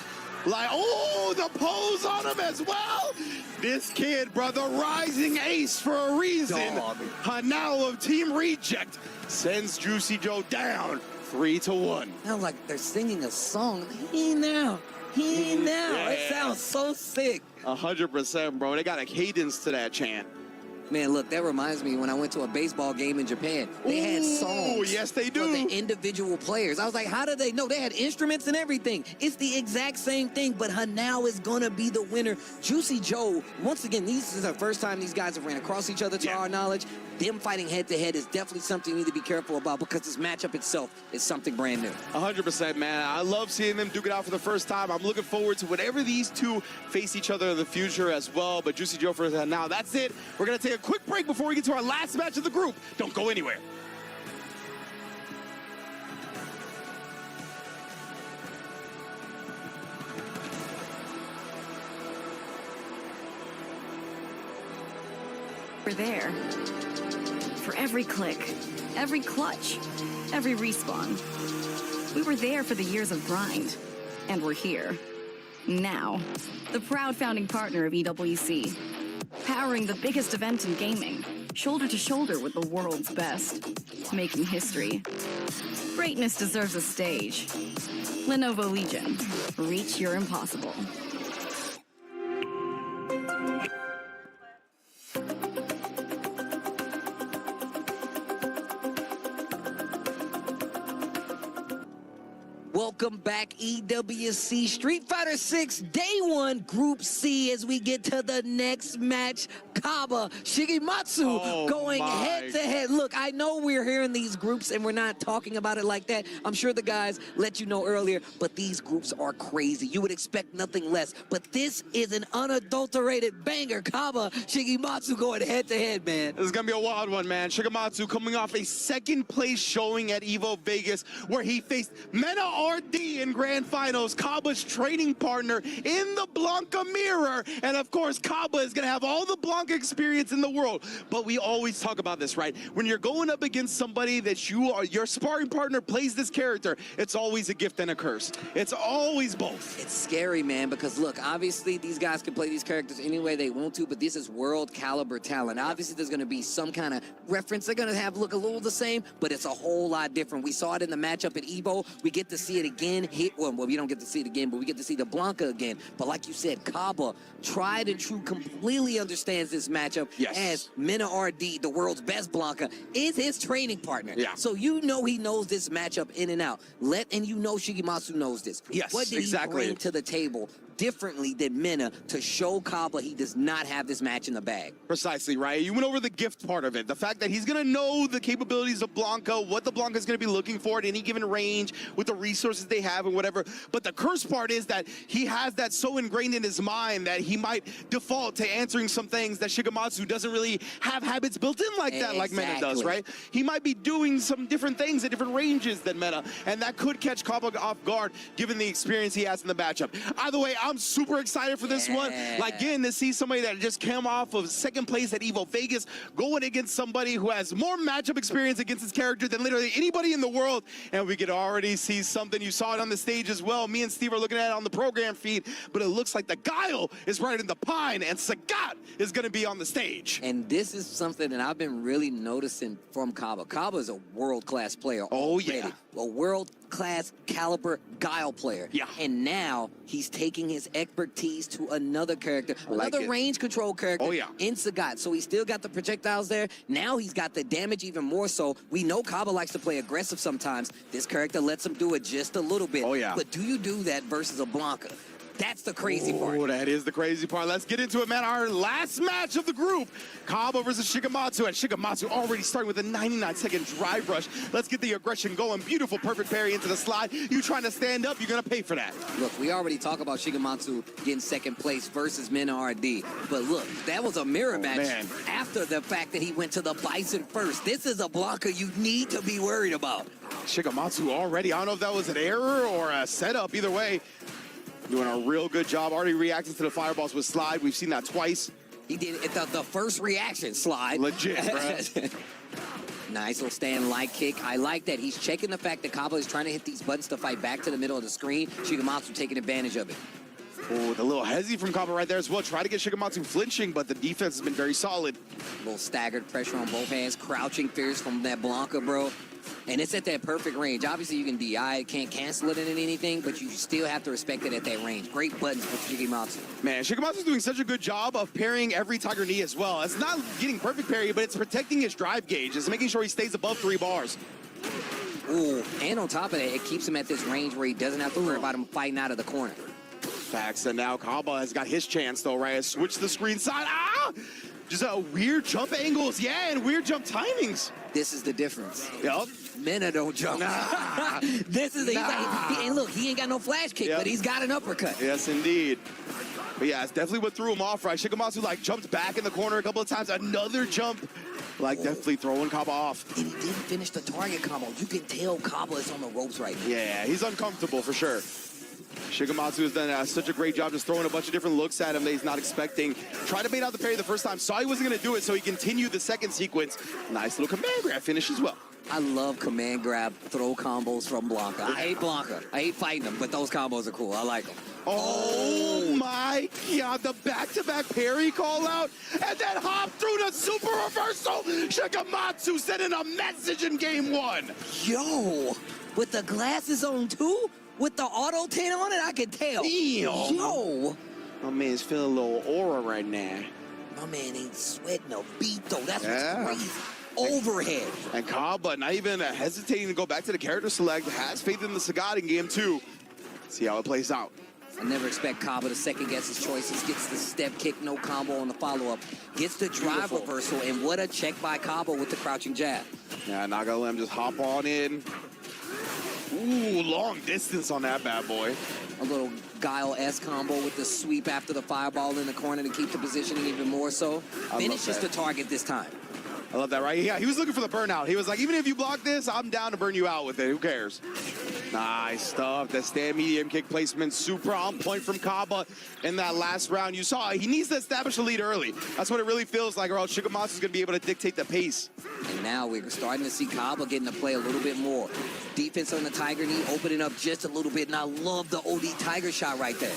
Like, oh, the pose on him as well. This kid, brother, rising ace for a reason. Hanao of Team Reject sends Juicy Joe down 3-1. Sounds like they're singing a song. He now. Yeah. It sounds so sick. 100%, bro. They got a cadence to that chant. Man, look, that reminds me when I went to a baseball game in Japan. They had songs. Yes, they do. For the individual players. I was like, how did they know? They had instruments and everything. It's the exact same thing, but Hanao is going to be the winner. Juicy Joe, once again, this is the first time these guys have ran across each other, to our knowledge. Them fighting head-to-head is definitely something you need to be careful about because this matchup itself is something brand new. 100%, man. I love seeing them duke it out for the first time. I'm looking forward to whenever these two face each other in the future as well. But Juicy Joe for now, that's it. We're going to take a quick break before we get to our last match of the group. Don't go anywhere. We're there. For every click, every clutch, every respawn. We were there for the years of grind, and we're here. Now, the proud founding partner of EWC. Powering the biggest event in gaming, shoulder to shoulder with the world's best. Making history. Greatness deserves a stage. Lenovo Legion. Reach your impossible. Welcome back, EWC Street Fighter 6 Day 1 Group C as we get to the next match. Kaba, Shigematsu going head-to-head. Look, I know we're here in these groups and we're not talking about it like that. I'm sure the guys let you know earlier, but these groups are crazy. You would expect nothing less, but this is an unadulterated banger. Kaba, Shigematsu going head-to-head, man. This is going to be a wild one, man. Shigematsu coming off a second-place showing at Evo Vegas where he faced Mena RD in Grand Finals, Kaba's training partner in the Blanca mirror. And, of course, Kaba is going to have all the Blanca experience in the world. But we always talk about this, right? When you're going up against somebody that your sparring partner plays this character, it's always a gift and a curse. It's always both. It's scary, man, because look, obviously these guys can play these characters any way they want to, but this is world caliber talent. Obviously there's going to be some kind of reference. They're going to have look a little the same, but it's a whole lot different. We saw it in the matchup at Evo. We get to see it again here. Well, we don't get to see it again, but we get to see the Blanca again. But like you said, Kaba, tried and true, completely understands this matchup as Mena RD, the world's best Blanca, is his training partner. So you know he knows this matchup in and out. And you know Shigematsu knows this. What did he bring to the table differently than Mena to show Kaba he does not have this match in the bag? Precisely, right? You went over the gift part of it. The fact that he's going to know the capabilities of Blanca, what the Blanca is going to be looking for at any given range with the resources they have and whatever. But the curse part is that he has that so ingrained in his mind that he might default to answering some things that Shigematsu doesn't really have habits built in like that, like Mena does, right? He might be doing some different things at different ranges than Mena, and that could catch Kaba off guard given the experience he has in the matchup. Either way, I'm super excited for this one. Like, again, to see somebody that just came off of second place at Evo Vegas going against somebody who has more matchup experience against his character than literally anybody in the world. And we could already see something. You saw it on the stage as well. Me and Steve are looking at it on the program feed, but it looks like the Guile is right in the pine and Sagat is going to be on the stage. And this is something that I've been really noticing from Kaba. Kaba is a world-class player. A world-class caliber Guile player. And now he's taking his expertise to another character, another range control character in Sagat. So he's still got the projectiles there. Now he's got the damage even more so. We know Kaba likes to play aggressive sometimes. This character lets him do it just a little bit. But do you do that versus a Blanca? That's the crazy part. Oh, that is the crazy part. Let's get into it, man. Our last match of the group, Kaba versus Shigematsu. And Shigematsu already starting with a 99-second drive rush. Let's get the aggression going. Beautiful, perfect parry into the slide. You trying to stand up, you're going to pay for that. Look, we already talk about Shigematsu getting second place versus Mena RD. But look, that was a mirror match after the fact that he went to the Bison first. This is a Blanca you need to be worried about. Shigematsu already, I don't know if that was an error or a setup. Either way, doing a real good job. Already reacting to the fireballs with slide. We've seen that twice. He did it the first reaction slide. Legit, bro. Nice little stand light kick. I like that. He's checking the fact that Kaba is trying to hit these buttons to fight back to the middle of the screen. Shigematsu taking advantage of it. Oh, the little hezzy from Kaba right there as well. Try to get Shigematsu flinching, but the defense has been very solid. A little staggered pressure on both hands. Crouching fierce from that Blanca, bro. And it's at that perfect range. Obviously, you can DI, can't cancel it in anything, but you still have to respect it at that range. Great buttons for Shigematsu. Man, Shigematsu's doing such a good job of parrying every Tiger knee as well. It's not getting perfect parry, but it's protecting his drive gauge. It's making sure he stays above 3 bars. Ooh, and on top of that, it keeps him at this range where he doesn't have to worry about him fighting out of the corner. Facts, and now Kaba has got his chance though, right? Switch the screen side. Ah! Just weird jump angles, yeah, and weird jump timings. This is the difference. Yup. Mena don't jump. Nah. This is and look, he ain't got no flash kick, but he's got an uppercut. Yes, indeed. But yeah, it's definitely what threw him off, right? Shigematsu like jumped back in the corner a couple of times. Another jump, like definitely throwing Kaba off. And he didn't finish the target combo. You can tell Kaba is on the ropes right now. Yeah, he's uncomfortable for sure. Shigematsu has done such a great job just throwing a bunch of different looks at him that he's not expecting. Tried to bait out the parry the first time, saw he wasn't going to do it, so he continued the second sequence. Nice little command grab finish as well. I love command grab throw combos from Blanca. I hate Blanca. I hate fighting them, but those combos are cool. I like them. Oh my God, the back-to-back parry call out, and then hop through the super reversal. Shigematsu sending a message in game 1. Yo, with the glasses on too? With the auto tint on it, I can tell. Damn. Yo. My man's feeling a little aura right now. My man ain't sweating a beat though. That's what's crazy. Overhead. And Kaba, not even hesitating to go back to the character select, has faith in the Sagat in game 2. See how it plays out. I never expect Kaba to second guess his choices. Gets the step kick, no combo on the follow-up. Gets the drive reversal, and what a check by Kaba with the crouching jab. Yeah, not gonna let him just hop on in. Ooh, long distance on that bad boy. A little Guile S combo with the sweep after the fireball in the corner to keep the positioning even more so. Finishes the target this time. I love that, right? Yeah, he was looking for the burnout. He was like, even if you block this, I'm down to burn you out with it. Who cares? Nice stuff. That stand medium kick placement, super on point from Kaba in that last round. You saw he needs to establish a lead early. That's what it really feels like, or else Shigematsu's going to be able to dictate the pace. And now we're starting to see Kaba getting to play a little bit more. Defense on the Tiger knee, opening up just a little bit, and I love the OD Tiger shot right there.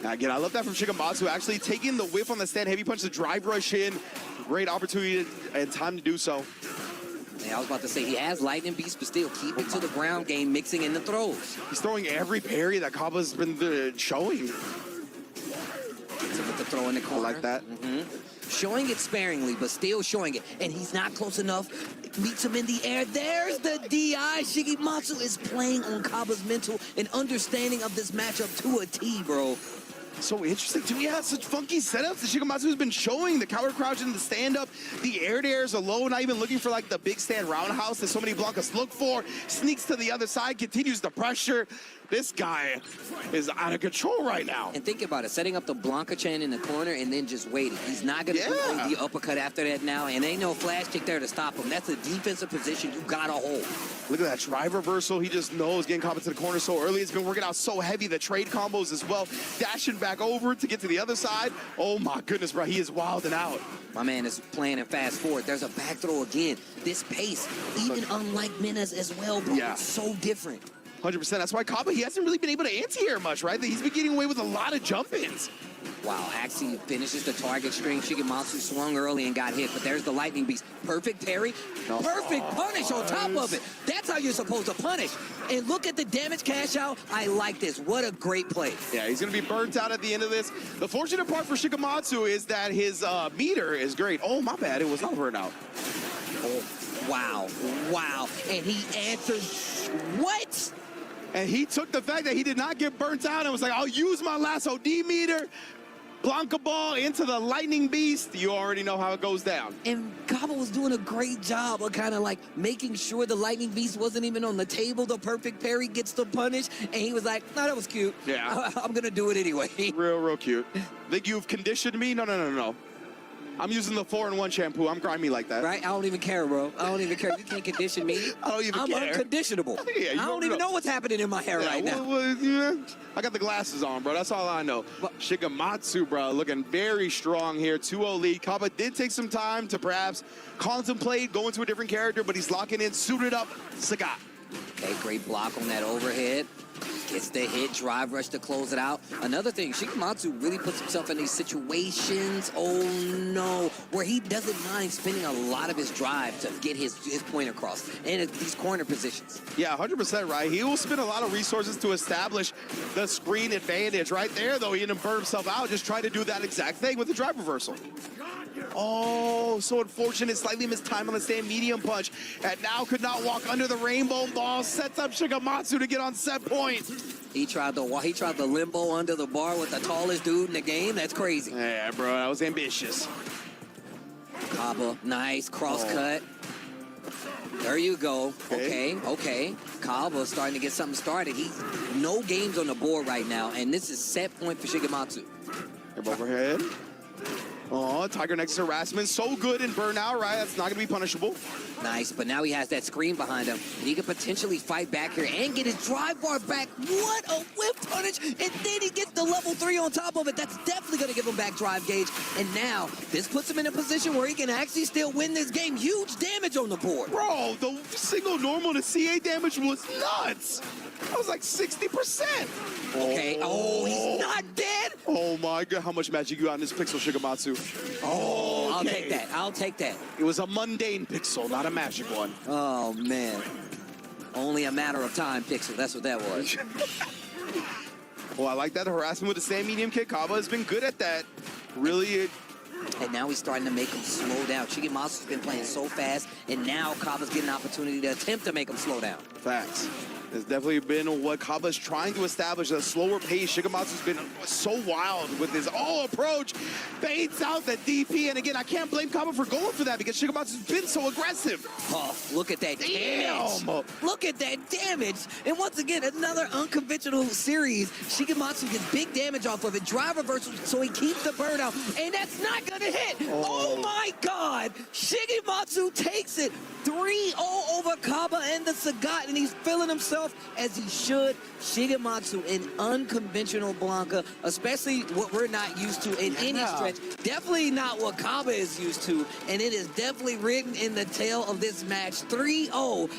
Again, I love that from Shigematsu, actually taking the whiff on the stand heavy punch, the drive rush in. Great opportunity and time to do so. Yeah, I was about to say, he has Lightning Beast, but still keeping to the ground game, mixing in the throws. He's throwing every parry that Kaba's been showing. So with the throw in the corner. I like that. Showing it sparingly, but still showing it. And he's not close enough. Meets him in the air. There's the DI. Shigematsu is playing on Kaba's mental and understanding of this matchup to a T, bro. So interesting, too. Yeah, such funky setups that Shigematsu's been showing. The counter crouch and the stand-up. The air-to-airs alone, not even looking for, like, the big stand roundhouse that so many Blancas look for. Sneaks to the other side, continues the pressure. This guy is out of control right now. And think about it, setting up the Blanca chain in the corner and then just waiting. He's not going to do the uppercut after that now, and ain't no flash kick there to stop him. That's a defensive position you got to hold. Look at that drive reversal. He just knows getting caught into the corner so early. It's been working out so heavy. The trade combos as well. Dashing back over to get to the other side. Oh my goodness, bro. He is wilding out. My man is playing and fast forward. There's a back throw again. This pace, even unlike Mena's as well, bro, it's so different. 100%. That's why Kaba, he hasn't really been able to anti-air much, right? He's been getting away with a lot of jump-ins. Wow, Axie finishes the target string. Shigematsu swung early and got hit, but there's the Lightning Beast. Perfect parry, perfect punish on top of it. That's how you're supposed to punish. And look at the damage cash out. I like this. What a great play. Yeah, he's going to be burnt out at the end of this. The fortunate part for Shigematsu is that his meter is great. Oh, my bad. It was not burnt out. Oh, wow, wow. And he answered, what? And he took the fact that he did not get burnt out and was like, I'll use my last OD meter. Blanca ball into the Lightning Beast. You already know how it goes down. And Kaba was doing a great job of kind of like making sure the Lightning Beast wasn't even on the table. The perfect parry gets the punish. And he was like, no, that was cute. Yeah. I'm going to do it anyway. Real cute. Think you've conditioned me? No. I'm using the 4-in-1 shampoo. I'm grimy like that. Right? I don't even care, bro. I don't even care. You can't condition me. I don't even care. I'm unconditionable. Yeah, I don't even know what's happening in my hair right now. I got the glasses on, bro. That's all I know. Shigematsu, bro, looking very strong here. 2-0 lead. Kaba did take some time to perhaps contemplate going to a different character, but he's locking in, suited up Sagat. Okay, great block on that overhead. Gets the hit, drive rush to close it out. Another thing, Shigematsu really puts himself in these situations, oh no, where he doesn't mind spending a lot of his drive to get his point across in these corner positions. Yeah, 100% right. He will spend a lot of resources to establish the screen advantage. Right there, though, he didn't burn himself out, just trying to do that exact thing with the drive reversal. Oh, so unfortunate, slightly missed time on the stand medium punch. And now could not walk under the rainbow ball, sets up Shigematsu to get on set point. He tried the limbo under the bar with the tallest dude in the game. That's crazy. Yeah, bro, that was ambitious. Kaba, nice cross cut. There you go. Okay. Kaba starting to get something started. He's no games on the board right now, and this is set point for Shigematsu. Overhead. Oh, Tiger Next harassment. So good in burnout, right? That's not going to be punishable. Nice, but now he has that screen behind him. And he could potentially fight back here and get his drive bar back. What a whip punish. And then he gets the level 3 on top of it. That's definitely going to give him back drive gauge. And now this puts him in a position where he can actually still win this game. Huge damage on the board. Bro, the single normal to CA damage was nuts. That was like 60%. Okay. Oh, he's not dead. Oh my God. How much magic you got in this pixel, Shigematsu? Oh, okay. I'll take that. It was a mundane pixel, not a magic one. Oh, man. Only a matter of time, Pixel. That's what that was. Well, I like that harassment with the stand medium kick. Kaba has been good at that. Really. And now he's starting to make him slow down. Shigematsu's been playing so fast, and now Kaba's getting an opportunity to attempt to make him slow down. Facts. It's definitely been what Kaba's trying to establish, a slower pace. Shigematsu's been so wild with his approach. Baits out the DP, and again, I can't blame Kaba for going for that because Shigematsu's been so aggressive. Oh, look at that damage. Look at that damage. And once again, another unconventional series. Shigematsu gets big damage off of it. Drive reversal, so he keeps the burnout, and that's not going to hit. Oh my God. Shigematsu takes it 3-0 over Kaba and the Sagat, and he's feeling himself as he should. Shigematsu in unconventional Blanca, especially what we're not used to in any stretch. Definitely not what Kaba is used to, and it is definitely written in the tail of this match. 3-0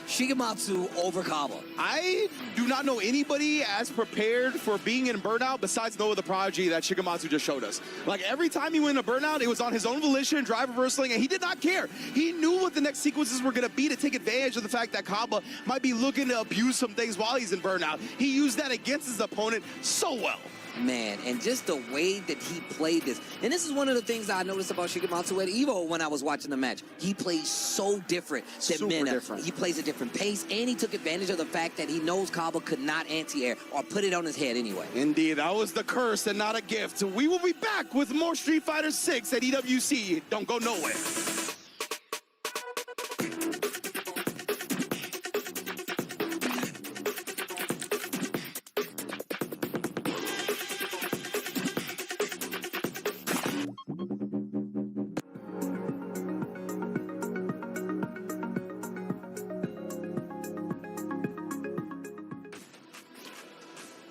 Shigematsu over Kaba. I do not know anybody as prepared for being in burnout besides Noah the Prodigy that Shigematsu just showed us. Like every time he went into burnout, it was on his own volition, drive reversling, and he did not care. He knew what the next sequences were going to be to take advantage of the fact that Kaba might be looking to abuse some things while he's in burnout. He used that against his opponent so well. Man, and just the way that he played this. And this is one of the things that I noticed about Shigematsu at EVO when I was watching the match. He plays so different than Mena. Different. He plays a different pace, and he took advantage of the fact that he knows Kaba could not anti-air or put it on his head anyway. Indeed, that was the curse and not a gift. We will be back with more Street Fighter 6 at EWC. Don't go nowhere.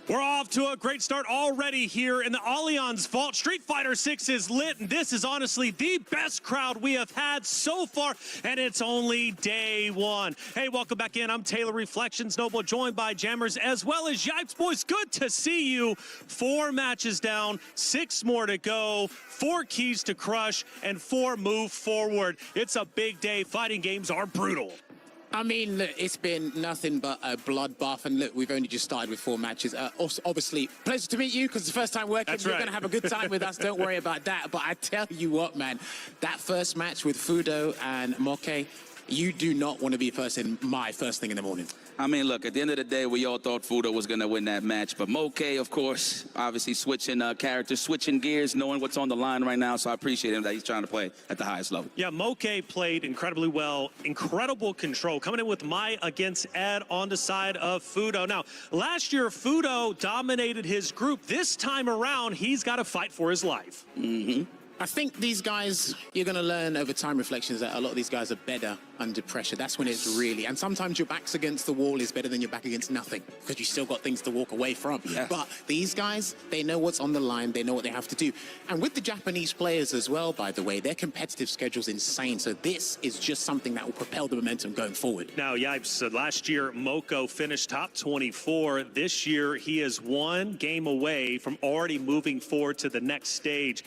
We're off to a great start already here in the Allianz Vault. Street Fighter 6 is lit, and this is honestly the best crowd we have had so far, and it's only day one. Hey, welcome back in. I'm Taylor Reflections Noble, joined by Jammers as well as Yipes. Boys, good to see you. 4 matches down, 6 more to go, 4 keys to crush, and 4 move forward. It's a big day. Fighting games are brutal. I mean, look, it's been nothing but a bloodbath, and look, we've only just started with 4 matches. Also, obviously, pleasure to meet you, because it's the first time working. That's You're right. going to have a good time with us. Don't worry about that. But I tell you what, man, that first match with Fudo and Moke, you do not want to be first in my first thing in the morning. I mean, look, at the end of the day, we all thought Fudo was going to win that match. But Moke, of course, obviously switching characters, switching gears, knowing what's on the line right now. So I appreciate him that he's trying to play at the highest level. Yeah, Moke played incredibly well. Incredible control. Coming in with Mai against Ed on the side of Fudo. Now, last year, Fudo dominated his group. This time around, he's got to fight for his life. Mm-hmm. I think these guys, you're going to learn over time reflections that a lot of these guys are better under pressure. That's when it's really, and sometimes your back's against the wall is better than your back against nothing because you still got things to walk away from. Yes. But these guys, they know what's on the line. They know what they have to do. And with the Japanese players as well, by the way, their competitive schedule's insane. So this is just something that will propel the momentum going forward. Now, Yipes, last year, Moko finished top 24. This year, he is one game away from already moving forward to the next stage.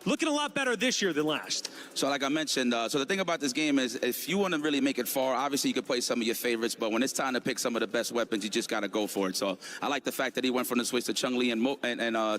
Looking a lot better this year than last. So like I mentioned, so the thing about this game is if you want to really make it far, obviously you can play some of your favorites, but when it's time to pick some of the best weapons, you just got to go for it. So I like the fact that he went from the switch to Chun-Li and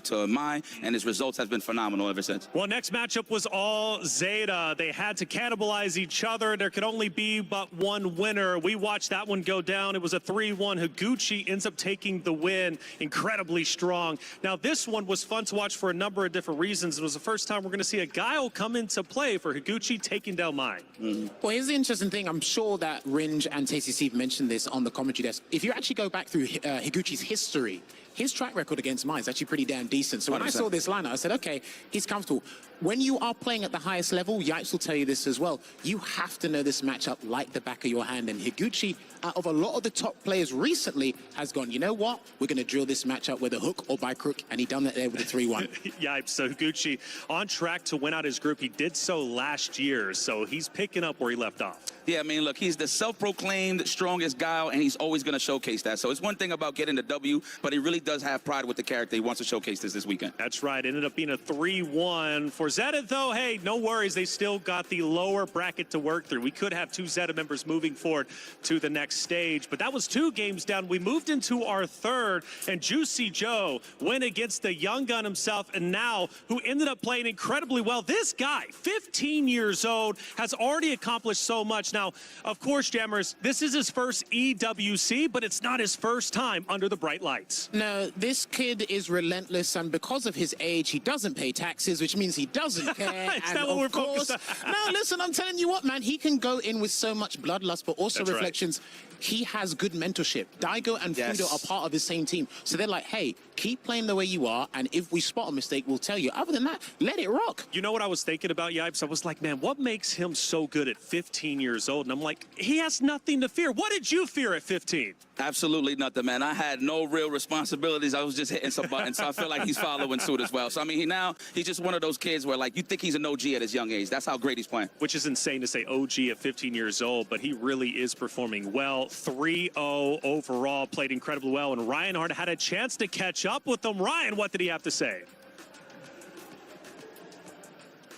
to Mai, and his results have been phenomenal ever since. Well, next matchup was all Zeta. They had to cannibalize each other. There could only be but one winner. We watched that one go down. It was a 3-1. Higuchi ends up taking the win. Incredibly strong. Now, this one was fun to watch for a number of different reasons. It was the first time we're going to see a guile come into play for Higuchi taking down Mai. Well, here's the interesting thing. I'm sure that Ringe and Tasty Steve mentioned this on the commentary desk. If you actually go back through Higuchi's history, his track record against Mai is actually pretty damn decent. So when 100%. I saw this lineup, I said, okay, he's comfortable. When you are playing at the highest level, Yipes will tell you this as well, you have to know this matchup like the back of your hand. And Higuchi, out of a lot of the top players recently, has gone, you know what? We're going to drill this matchup with a hook or by crook, and he done that there with a 3-1. Yipes, so Higuchi on track to win out his group. He did so last year, so he's picking up where he left off. Yeah, I mean, look, he's the self-proclaimed strongest guile, and he's always going to showcase that. So it's one thing about getting the W, but he really does have pride with the character. He wants to showcase this weekend. That's right. Ended up being a 3-1. For Zeta, though, hey, no worries. They still got the lower bracket to work through. We could have two Zeta members moving forward to the next stage, but that was 2 games down. We moved into our third, and Juicy Joe went against the young gun himself, and now who ended up playing incredibly well. This guy, 15 years old, has already accomplished so much. Now, of course, Jammers, this is his first EWC, but it's not his first time under the bright lights. No, this kid is relentless, and because of his age, he doesn't pay taxes, which means he doesn't care. Is that what we're focused on? No, listen, I'm telling you what, man, he can go in with so much bloodlust, but also That's reflections. Right. He has good mentorship. Daigo and Fudo are part of his same team. So they're like, hey, keep playing the way you are, and if we spot a mistake, we'll tell you. Other than that, let it rock. You know what I was thinking about, Yipes? I was like, man, what makes him so good at 15 years old? And I'm like, he has nothing to fear. What did you fear at 15? Absolutely nothing, man. I had no real responsibilities. I was just hitting some buttons, so I feel like he's following suit as well. So, I mean, he's just one of those kids where, like, you think he's an OG at his young age. That's how great he's playing. Which is insane to say OG at 15 years old, but he really is performing well. 3-0 overall, played incredibly well, and Reinhardt had a chance to catch up with him. Ryan, what did he have to say?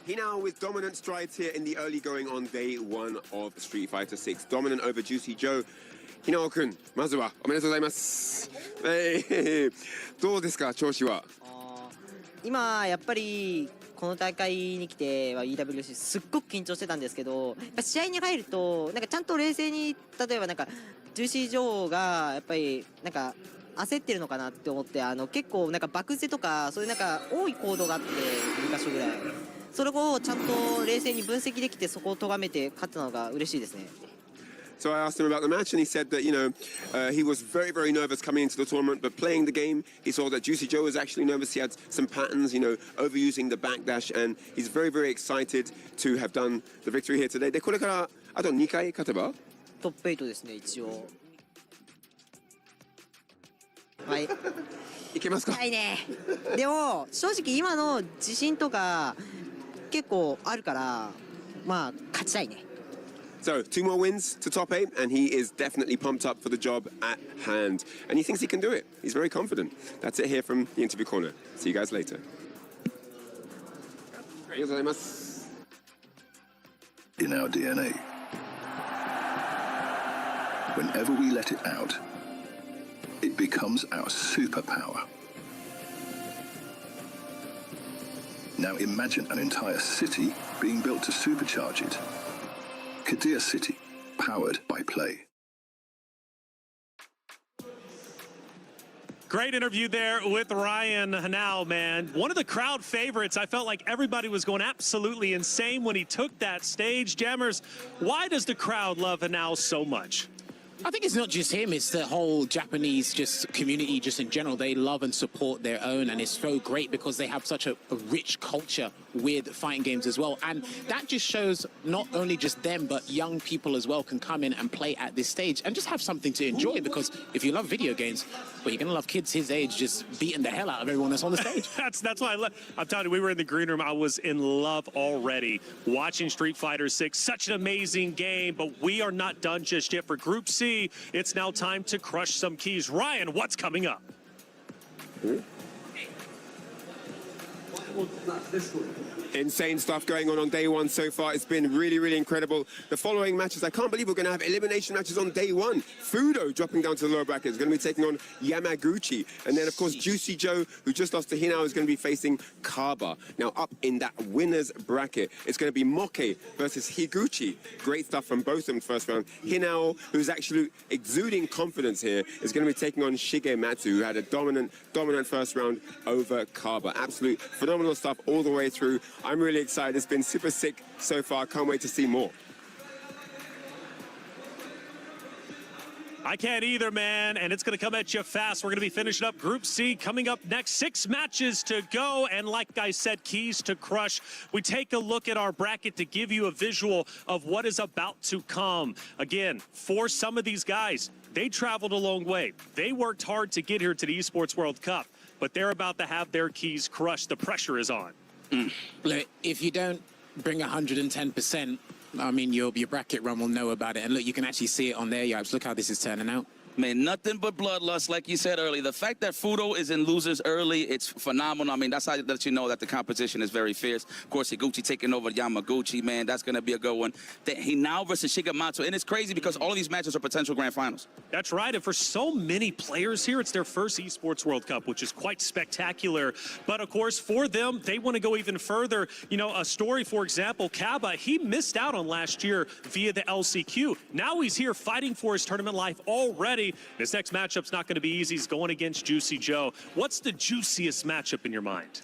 Hinao with dominant strides here in the early going on day 1 of Street Fighter 6. Dominant over Juicy Joe. Hinao-kun, まずはおめでとうございます。どうですか、調子は？今やっぱりこの大会に来ては EWC すっごく緊張してたんですけど、やっぱ試合に入るとなんかちゃんと冷静に、例えばなんかジューシー・ジョーがやっぱりなんか焦ってるのかなって思って、結構なんかバクゼとかそういうなんか多い行動があって2箇所ぐらい、それをちゃんと冷静に分析できてそこを咎めて勝ったのが嬉しいですね。So I asked him about the match, and he said that, he was very, very nervous coming into the tournament, but playing the game, he saw that Juicy Joe was actually nervous. He had some patterns, overusing the backdash, and he's very, very excited to have done the victory here today. で、これからあと2回勝てばトップ8ですね、一応。はい。いけますか？はいね。でも、正直今の自信とか結構あるから、まあ、勝ちたいね。So, 2 more wins to top 8, and he is definitely pumped up for the job at hand. And he thinks he can do it. He's very confident. That's it here from the interview corner. See you guys later. In our DNA, whenever we let it out, it becomes our superpower. Now imagine an entire city being built to supercharge it. Kadir City, powered by play. Great interview there with Ryan Hanao, man. One of the crowd favorites. I felt like everybody was going absolutely insane when he took that stage. Jammers, why does the crowd love Hanao so much? I think it's not just him, it's the whole Japanese community just in general. They love and support their own, and it's so great because they have such a rich culture with fighting games as well. And that just shows not only just them, but young people as well can come in and play at this stage and just have something to enjoy, because if you love video games, well, you're going to love kids his age just beating the hell out of everyone that's on the stage. That's why I'm telling you, we were in the green room. I was in love already watching Street Fighter 6. Such an amazing game, but we are not done just yet. For Group C, it's now time to crush some keys. Ryan, what's coming up? Insane stuff going on day one so far. It's been really, really incredible. The following matches, I can't believe we're going to have elimination matches on day one. Fudo dropping down to the lower bracket is going to be taking on Yamaguchi. And then, of course, Juicy Joe, who just lost to Hinao, is going to be facing Kaba. Now, up in that winner's bracket, it's going to be Moke versus Higuchi. Great stuff from both of them first round. Hinao, who's actually exuding confidence here, is going to be taking on Shigematsu, who had a dominant first round over Kaba. Absolute phenomenal stuff all the way through. I'm really excited. It's been super sick so far. Can't wait to see more. I can't either, man, and it's going to come at you fast. We're going to be finishing up Group C coming up next. 6 matches to go, and like I said, keys to crush. We take a look at our bracket to give you a visual of what is about to come. Again, for some of these guys, they traveled a long way. They worked hard to get here to the Esports World Cup, but they're about to have their keys crushed. The pressure is on. Look, if you don't bring 110%, I mean, your bracket run will know about it. And look, you can actually see it on their Yipes. Look how this is turning out. Man, nothing but bloodlust, like you said earlier. The fact that Fudo is in losers early, it's phenomenal. I mean, that's how that you know that the competition is very fierce. Of course, Higuchi taking over Yamaguchi, man, that's going to be a good one. Hinao versus Shigematsu, and it's crazy because all of these matches are potential grand finals. That's right, and for so many players here, it's their first Esports World Cup, which is quite spectacular. But of course, for them, they want to go even further. You know, a story, for example, Kaba, he missed out on last year via the LCQ. Now he's here fighting for his tournament life already. This next matchup's not going to be easy. He's going against Juicy Joe. What's the juiciest matchup in your mind?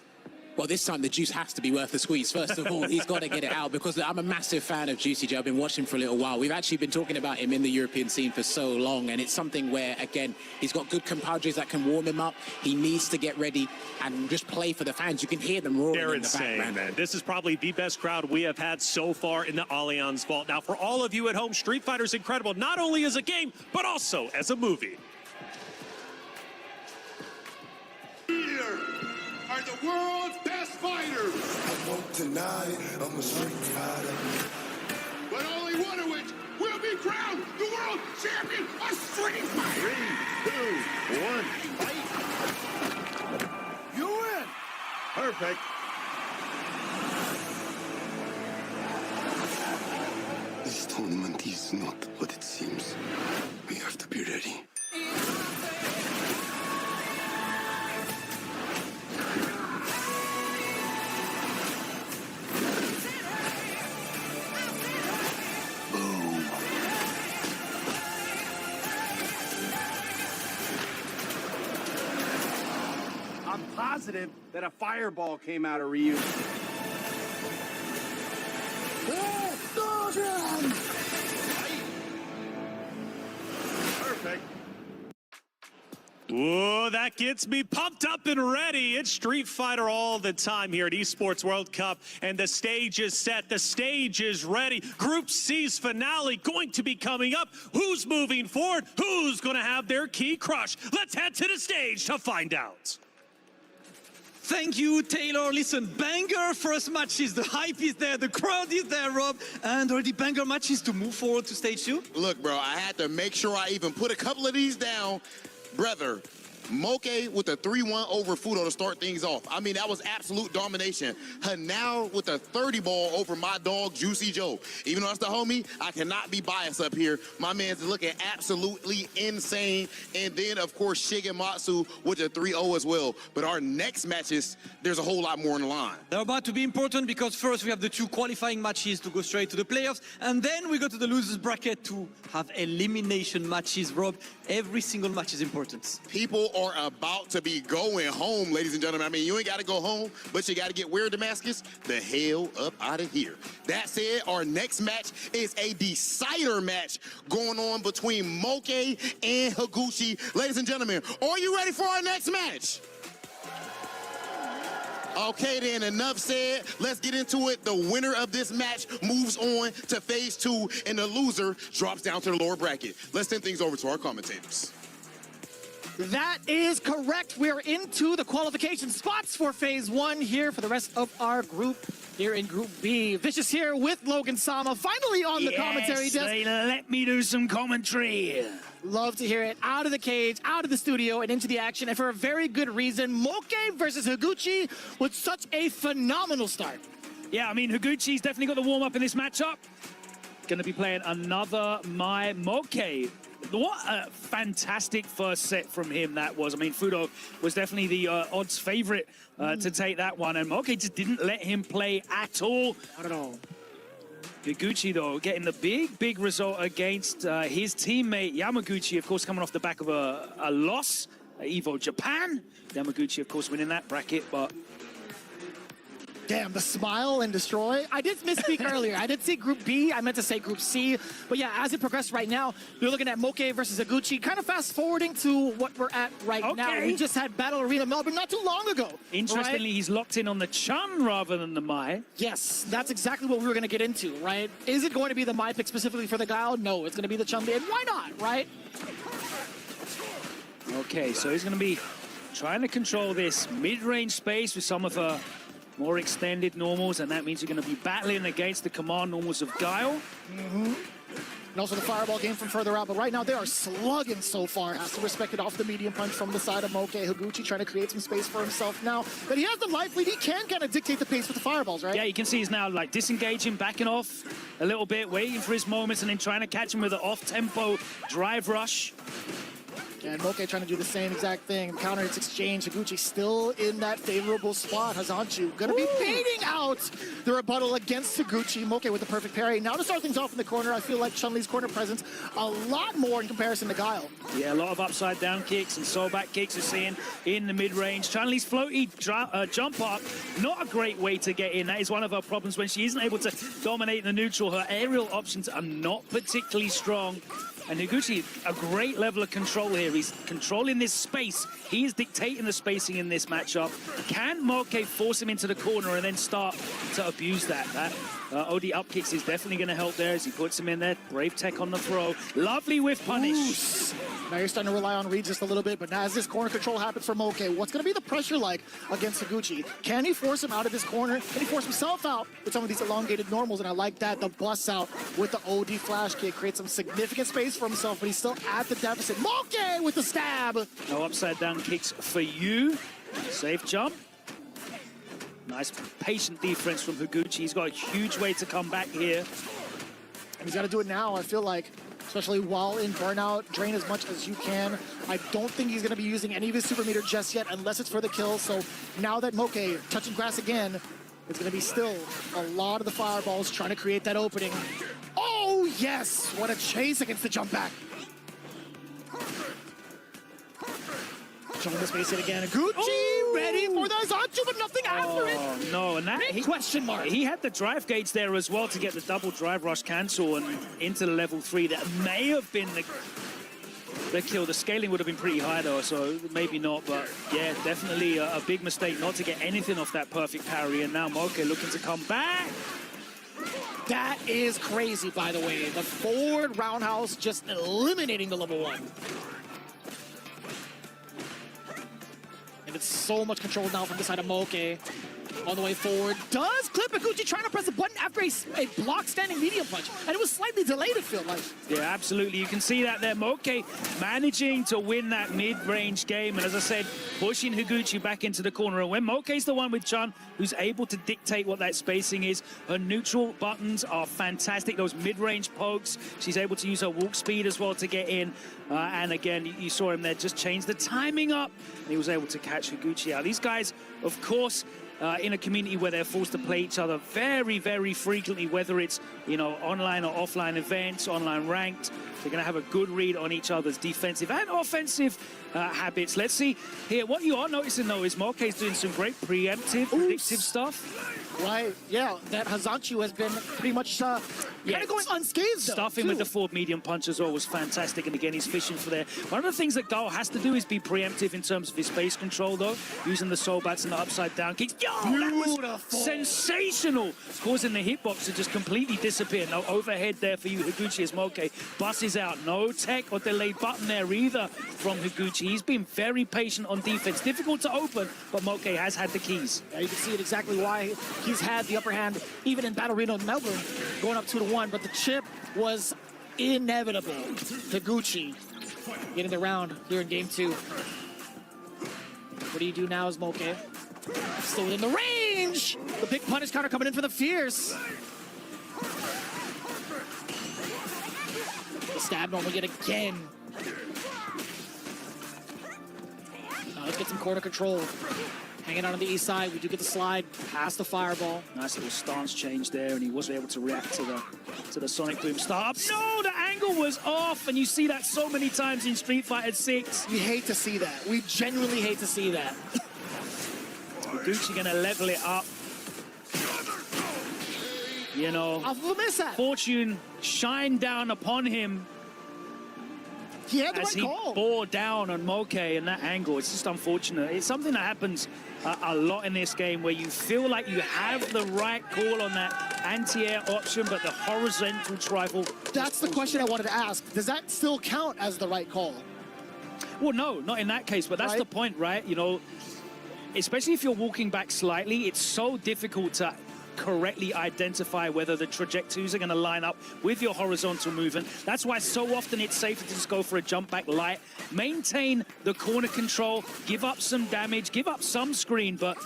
Well, this time the juice has to be worth the squeeze. First of all, he's got to get it out because I'm a massive fan of Juicy Joe. I've been watching him for a little while. We've actually been talking about him in the European scene for so long, and it's something where, again, he's got good compadres that can warm him up. He needs to get ready and just play for the fans. You can hear them roaring in the background. Man. This is probably the best crowd we have had so far in the Allianz Vault. Now, for all of you at home, Street Fighter is incredible, not only as a game, but also as a movie. Here are the world's best fighters. I won't deny it, I'm a street fighter. But only one of which will be crowned the world champion of Street Fighter. 3, 2, 1, fight. You win. Perfect. This tournament is not what it seems. We have to be ready. I'm positive that a fireball came out of Ryu. Perfect. Whoa, that gets me pumped up and ready. It's Street Fighter all the time here at Esports World Cup, and the stage is set. The stage is ready. Group C's finale going to be coming up. Who's moving forward? Who's going to have their key crush? Let's head to the stage to find out. Thank you, Taylor. Listen, banger first matches. The hype is there, the crowd is there, Rob, and already banger matches to move forward to stage 2. Look, bro, I had to make sure I even put a couple of these down. Brother, Moke with a 3-1 over Fudo to start things off. I mean, that was absolute domination. Hanao with a 30 ball over my dog, Juicy Joe. Even though that's the homie, I cannot be biased up here. My man's looking absolutely insane. And then, of course, Shigematsu with a 3-0 as well. But our next matches, there's a whole lot more in the line. They're about to be important because first we have the 2 qualifying matches to go straight to the playoffs, and then we go to the losers bracket to have elimination matches. Rob, every single match is important. People are about to be going home, ladies and gentlemen. I mean, you ain't got to go home, but you got to get where, Damascus? The hell up out of here. That said, our next match is a decider match going on between Moke and Higuchi. Ladies and gentlemen, are you ready for our next match? Okay, then, enough said. Let's get into it. The winner of this match moves on to phase 2, and the loser drops down to the lower bracket. Let's send things over to our commentators. That is correct. We're into the qualification spots for phase 1 here for the rest of our group. Here in Group B, Vicious here with Logan Sama, finally on the commentary desk. They let me do some commentary. Love to hear it. Out of the cage, out of the studio, and into the action, and for a very good reason. Moke versus Higuchi with such a phenomenal start. Yeah, I mean, Higuchi's definitely got the warm-up in this matchup. Going to be playing another My Moke. What a fantastic first set from him that was. I mean, Fudo was definitely the odds favorite to take that one, and Moke just didn't let him play at all. Not at all. Higuchi, though, getting the big result against his teammate Yamaguchi, of course, coming off the back of a loss at Evo Japan. Yamaguchi, of course, winning that bracket, but... Damn, the smile and destroy. I did misspeak earlier. I did say Group B. I meant to say Group C. But yeah, as it progressed right now, we're looking at Moke versus Higuchi. Kind of fast forwarding to what we're at right now. We just had Battle Arena Melbourne not too long ago. Interestingly, he's locked in on the Chun rather than the Mai. Yes, that's exactly what we were going to get into, right? Is it going to be the Mai pick specifically for the Guile? No, it's going to be the Chun. And why not, right? Okay, so he's going to be trying to control this mid-range space with some of her more extended normals, and that means you're going to be battling against the command normals of Guile. And also the fireball game from further out, but right now they are slugging so far. Has to respect it off the medium punch from the side of Moke. Higuchi trying to create some space for himself now. But he has the life lead. He can kind of dictate the pace with the fireballs, right? Yeah, you can see he's now like disengaging, backing off a little bit, waiting for his moments, and then trying to catch him with an off-tempo drive rush. And Moke trying to do the same exact thing. Counter hits exchange. Higuchi still in that favorable spot. Hazanchu gonna be baiting out the rebuttal against Higuchi. Moke with the perfect parry. Now to start things off in the corner, I feel like Chun-Li's corner presence a lot more in comparison to Guile. Yeah, a lot of upside down kicks and soul back kicks we're seeing in the mid-range. Chun-Li's floaty jump up, not a great way to get in. That is one of her problems when she isn't able to dominate the neutral. Her aerial options are not particularly strong. And Higuchi, a great level of control here. He's controlling this space. He is dictating the spacing in this matchup. Can Moke force him into the corner and then start to abuse that? That OD up kicks is definitely going to help there as he puts him in there. Brave tech on the throw. Lovely whiff punish. Oof. Now you're starting to rely on Reed just a little bit, but now as this corner control happens for Moke, what's going to be the pressure like against Higuchi? Can he force him out of this corner? Can he force himself out with some of these elongated normals? And I like that. The bust out with the OD flash kick creates some significant space for himself, but he's still at the deficit. Moke with the stab. No upside down kicks for you. Safe jump. Nice patient defense from Higuchi. He's got a huge way to come back here. And he's got to do it now, I feel like. Especially while in burnout, drain as much as you can. I don't think he's going to be using any of his super meter just yet, unless it's for the kill. So now that Moke touching grass again, it's going to be still a lot of the fireballs trying to create that opening. Oh, yes! What a chase against the jump back. Showing the space hit again. Higuchi ready for the Zanchu, but nothing after it. Oh, no, and that question mark. He had the drive gauge there as well to get the double drive rush cancel and into the level 3. That may have been the kill. The scaling would have been pretty high though, so maybe not. But yeah, definitely a big mistake not to get anything off that perfect parry. And now Moke looking to come back. That is crazy, by the way. The forward roundhouse just eliminating the level 1. And it's so much control now from the side of Moke. On the way forward. Does clip Higuchi trying to press a button after a block standing medium punch. And it was slightly delayed, it felt like. Yeah, absolutely. You can see that there. Moke managing to win that mid-range game. And as I said, pushing Higuchi back into the corner. And when Moke's the one with Chun, who's able to dictate what that spacing is, her neutral buttons are fantastic. Those mid-range pokes. She's able to use her walk speed as well to get in. And again, you saw him there just change the timing up. And he was able to catch Higuchi out. These guys, of course, in a community where they're forced to play each other very, very frequently, whether it's, you know, online or offline events, online ranked. They're going to have a good read on each other's defensive and offensive habits. Let's see here. What you are noticing, though, is Moke's doing some great preemptive, predictive stuff. Right, yeah, that Hazanchu has been pretty much kind of going unscathed. Stuffing with the forward medium punch as well was fantastic, and again, he's fishing for there. One of the things that Gao has to do is be preemptive in terms of his space control, though, using the soul bats and the upside down kicks. Yo, that was sensational, causing the hitbox to just completely disappear. No overhead there for you, Higuchi, as Moke buses out. No tech or delayed button there either from Higuchi. He's been very patient on defense. Difficult to open, but Moke has had the keys. Yeah, you can see it exactly why he's had the upper hand, even in Battle Arena in Melbourne, going up 2-1. But the chip was inevitable. Higuchi getting the round here in game 2. What do you do now as Moke? Still within the range! The big punish counter coming in for the Fierce. The stab normal yet again. Now let's get some corner control. Hanging out on the east side, we do get the slide past the fireball. Nice little stance change there, and he wasn't able to react to the Sonic Boom startup. No, the angle was off, and you see that so many times in Street Fighter 6. We hate to see that. We genuinely hate to see that. Gucci gonna level it up. You know, fortune shined down upon him. He had the as right he call. bore down on Moke in that angle. It's just unfortunate. It's something that happens a lot in this game, where you feel like you have the right call on that anti-air option, but the horizontal tribal. That's the question I wanted to ask. Does that still count as the right call? Well, no, not in that case, but that's the point, right? You know, especially if you're walking back slightly, it's so difficult to correctly identify whether the trajectories are going to line up with your horizontal movement. That's why so often it's safer to just go for a jump back light, maintain the corner control, give up some damage, give up some screen, but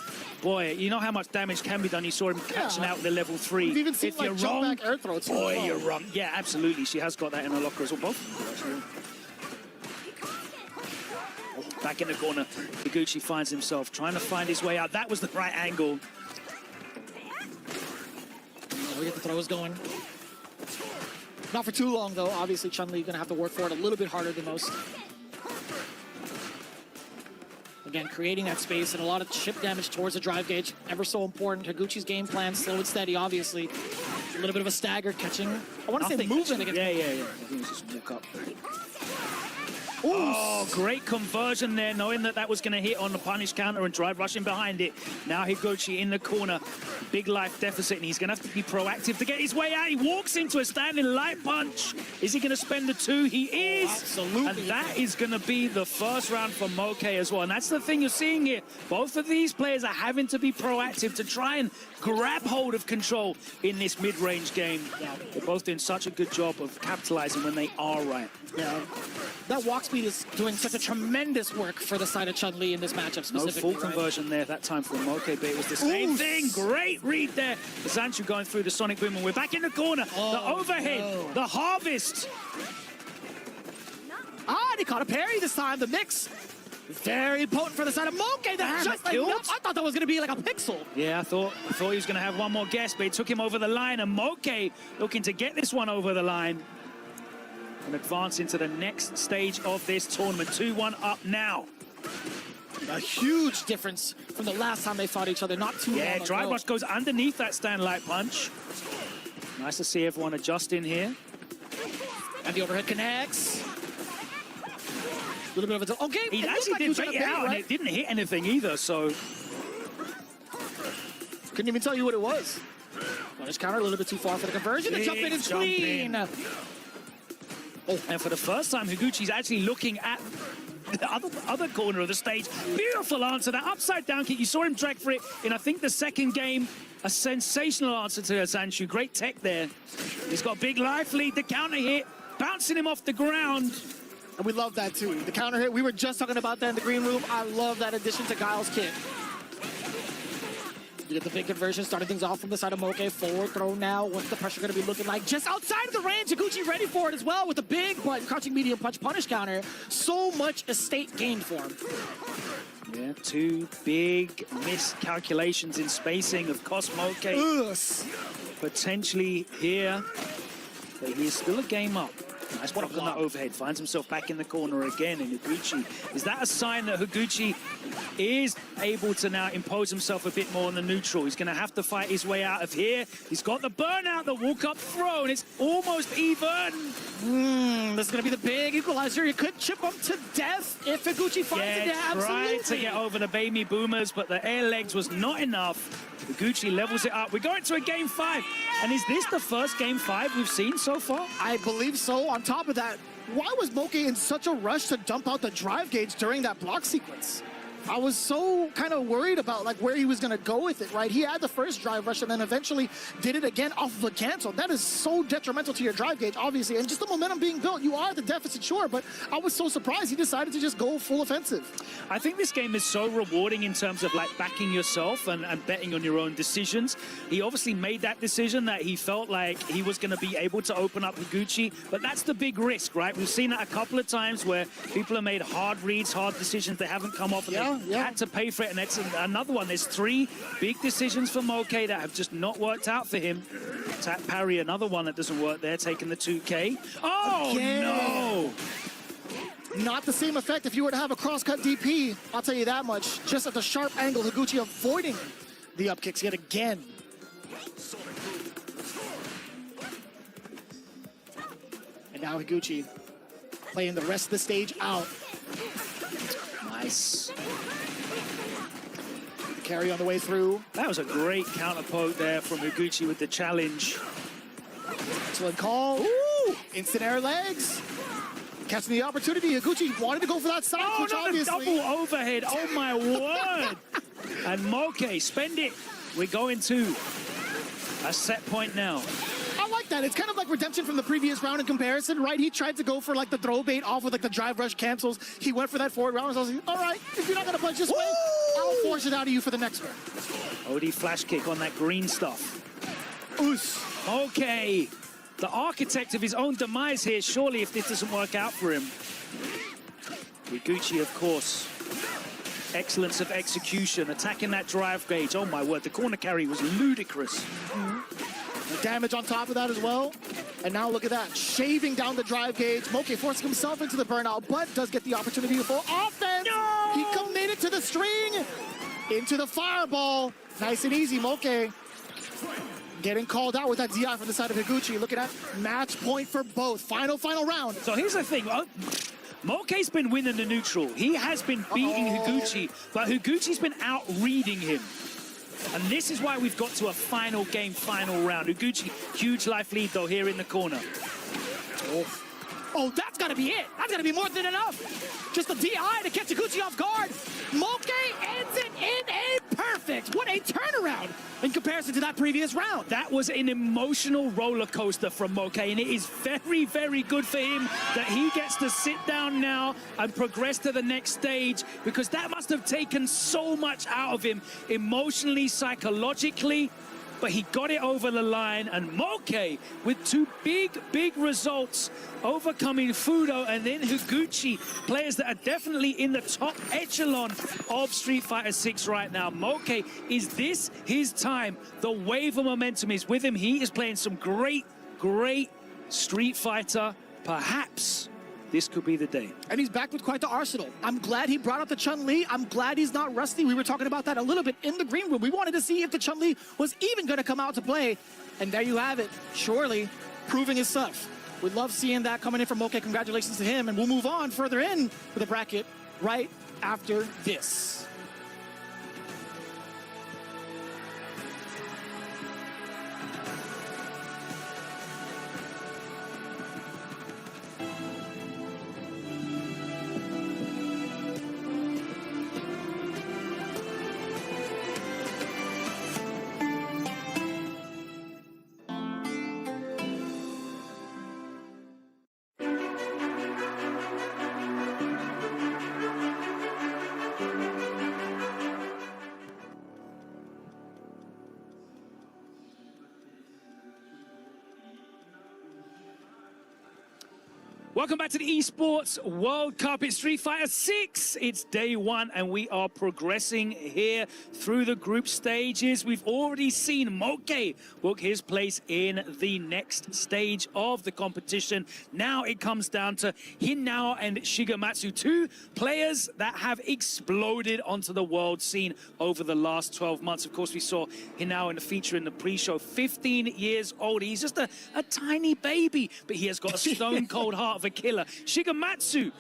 boy, you know how much damage can be done. You saw him catching out with the level 3. We've even seen if like you're jump wrong, back air throw. boy, you're wrong. Yeah, absolutely. She has got that in her locker as well. Both. Back in the corner, Higuchi finds himself trying to find his way out. That was the right angle. We get the throws going. Not for too long, though. Obviously, Chun-Li going to have to work for it a little bit harder than most. Again, creating that space and a lot of chip damage towards the drive gauge. Ever so important. Higuchi's game plan, slow and steady, obviously. A little bit of a stagger catching. I want to say movement against... Yeah. I think it's just walk up. Oh, great conversion there, knowing that that was going to hit on the punish counter and drive rushing behind it. Now Higuchi in the corner, big life deficit, and he's going to have to be proactive to get his way out. He walks into a standing light punch. Is he going to spend the 2? He is. Absolutely. And that is going to be the first round for Moke as well. And that's the thing you're seeing here. Both of these players are having to be proactive to try and grab hold of control in this mid-range game. Yeah, they're both doing such a good job of capitalizing when they are right. Yeah. That walk speed is doing such a tremendous work for the side of Chun-Li in this matchup specifically. No full conversion there that time from Moke, but it was the same thing. Great read there. Zanchu going through the Sonic Boom, and we're back in the corner. The overhead, the harvest. They caught a parry this time. The mix, very potent for the side of Moke. That's just like, I thought that was going to be like a pixel. Yeah, I thought he was going to have one more guess, but it took him over the line, and Moke looking to get this one over the line and advance into the next stage of this tournament. 2-1 up now. A huge difference from the last time they fought each other, not too long ago. Yeah, Drive Rush goes underneath that stand light punch. Nice to see everyone adjusting here. And the overhead connects. A little bit of a... Okay, he actually did bait it out, and it didn't hit anything either, so... Couldn't even tell you what it was. Punish counter a little bit too far for the conversion. The jump in is clean. And for the first time, Higuchi's actually looking at the other corner of the stage. Beautiful answer. That upside down kick, you saw him drag for it in, I think, the second game. A sensational answer to Zanchu. Great tech there. He's got a big life lead. The counter hit, bouncing him off the ground. And we love that, too. The counter hit, we were just talking about that in the green room. I love that addition to Guile's kit. You get the big conversion, starting things off from the side of Moke. Forward throw now. What's the pressure going to be looking like? Just outside of the range. Higuchi ready for it as well with the big but crouching medium punch punish counter. So much estate gained for him. Yeah, 2 big miscalculations in spacing of Cosmoke. Potentially here, but he's still a game up. Nice block on that overhead. Finds himself back in the corner again. And Higuchi, is that a sign that Higuchi is able to now impose himself a bit more on the neutral? He's going to have to fight his way out of here. He's got the burnout, the walk-up throw, and it's almost even. This is going to be the big equalizer. He could chip him to death if Higuchi finds it. Yeah, absolutely. Tried to get over the baby boomers, but the air legs was not enough. Higuchi levels it up. We're going to a game 5. And is this the first game 5 we've seen so far? I believe so. On top of that, why was Moke in such a rush to dump out the drive gauge during that block sequence? I was so kind of worried about like where he was going to go with it, right? He had the first drive rush and then eventually did it again off of a cancel. That is so detrimental to your drive gauge, obviously. And just the momentum being built, you are at the deficit, sure, but I was so surprised he decided to just go full offensive. I think this game is so rewarding in terms of like backing yourself and betting on your own decisions. He obviously made that decision that he felt like he was going to be able to open up Higuchi, but that's the big risk, right? We've seen that a couple of times where people have made hard reads, hard decisions, they haven't come off and they had to pay for it, and that's another one. There's 3 big decisions for Moke that have just not worked out for him. Tap parry, another one that doesn't work there, taking the 2K. Oh, no! Not the same effect if you were to have a cross-cut DP, I'll tell you that much. Just at the sharp angle, Higuchi avoiding the up kicks yet again. And now Higuchi playing the rest of the stage out. Nice. Carry on the way through. That was a great counter poke there from Higuchi with the challenge. Excellent call. Ooh, instant air legs. Catching the opportunity. Higuchi wanted to go for that side switch, obviously. Double overhead. Oh, my word. And Moke, spend it. We're going to a set point now. I like that. It's kind of like redemption from the previous round in comparison, right? He tried to go for like the throw bait off with like the drive rush cancels. He went for that forward round. So I was like, all right, if you're not going to punch this way, I'll force it out of you for the next one. OD flash kick on that green stuff. Oos. Okay. The architect of his own demise here, surely, if this doesn't work out for him. Higuchi, of course. Excellence of execution, attacking that drive gauge. Oh, my word, the corner carry was ludicrous. The damage on top of that as well. And now look at that, shaving down the drive gauge. Moke forcing himself into the burnout, but does get the opportunity for offense. No! He committed to the string, into the fireball. Nice and easy, Moke. Getting called out with that DI from the side of Higuchi. Look at that, match point for both. Final round. So here's the thing. Moke's been winning the neutral. He has been beating Higuchi, but Higuchi's been out-reading him. And this is why we've got to a final game, final round. Higuchi, huge life lead, though, here in the corner. Oh, that's got to be it. That's got to be more than enough. Just a DI to catch Higuchi off guard. Moke ends it in a perfect. What a turnaround in comparison to that previous round. That was an emotional roller coaster from Moke, and it is very, very good for him that he gets to sit down now and progress to the next stage, because that must have taken so much out of him emotionally, psychologically. But he got it over the line, and Moke with 2 big results, overcoming Fudo and then Higuchi, players that are definitely in the top echelon of Street Fighter 6 right now. Moke, is this his time? The wave of momentum is with him. He is playing some great Street Fighter. Perhaps this could be the day. And he's back with quite the arsenal. I'm glad he brought up the Chun-Li. I'm glad he's not rusty. We were talking about that a little bit in the green room. We wanted to see if the Chun-Li was even going to come out to play. And there you have it. Surely proving his stuff. We love seeing that coming in from Moke. Congratulations to him. And we'll move on further in for the bracket right after this. Welcome back to the Esports World Cup. It's Street Fighter 6. It's day one, and we are progressing here through the group stages. We've already seen Moke book his place in the next stage of the competition. Now it comes down to Hinao and Shigematsu, two players that have exploded onto the world scene over the last 12 months. Of course, we saw Hinao in the feature in the pre-show, 15 years old. He's just a tiny baby, but he has got a stone-cold heart of a killer. Shigematsu.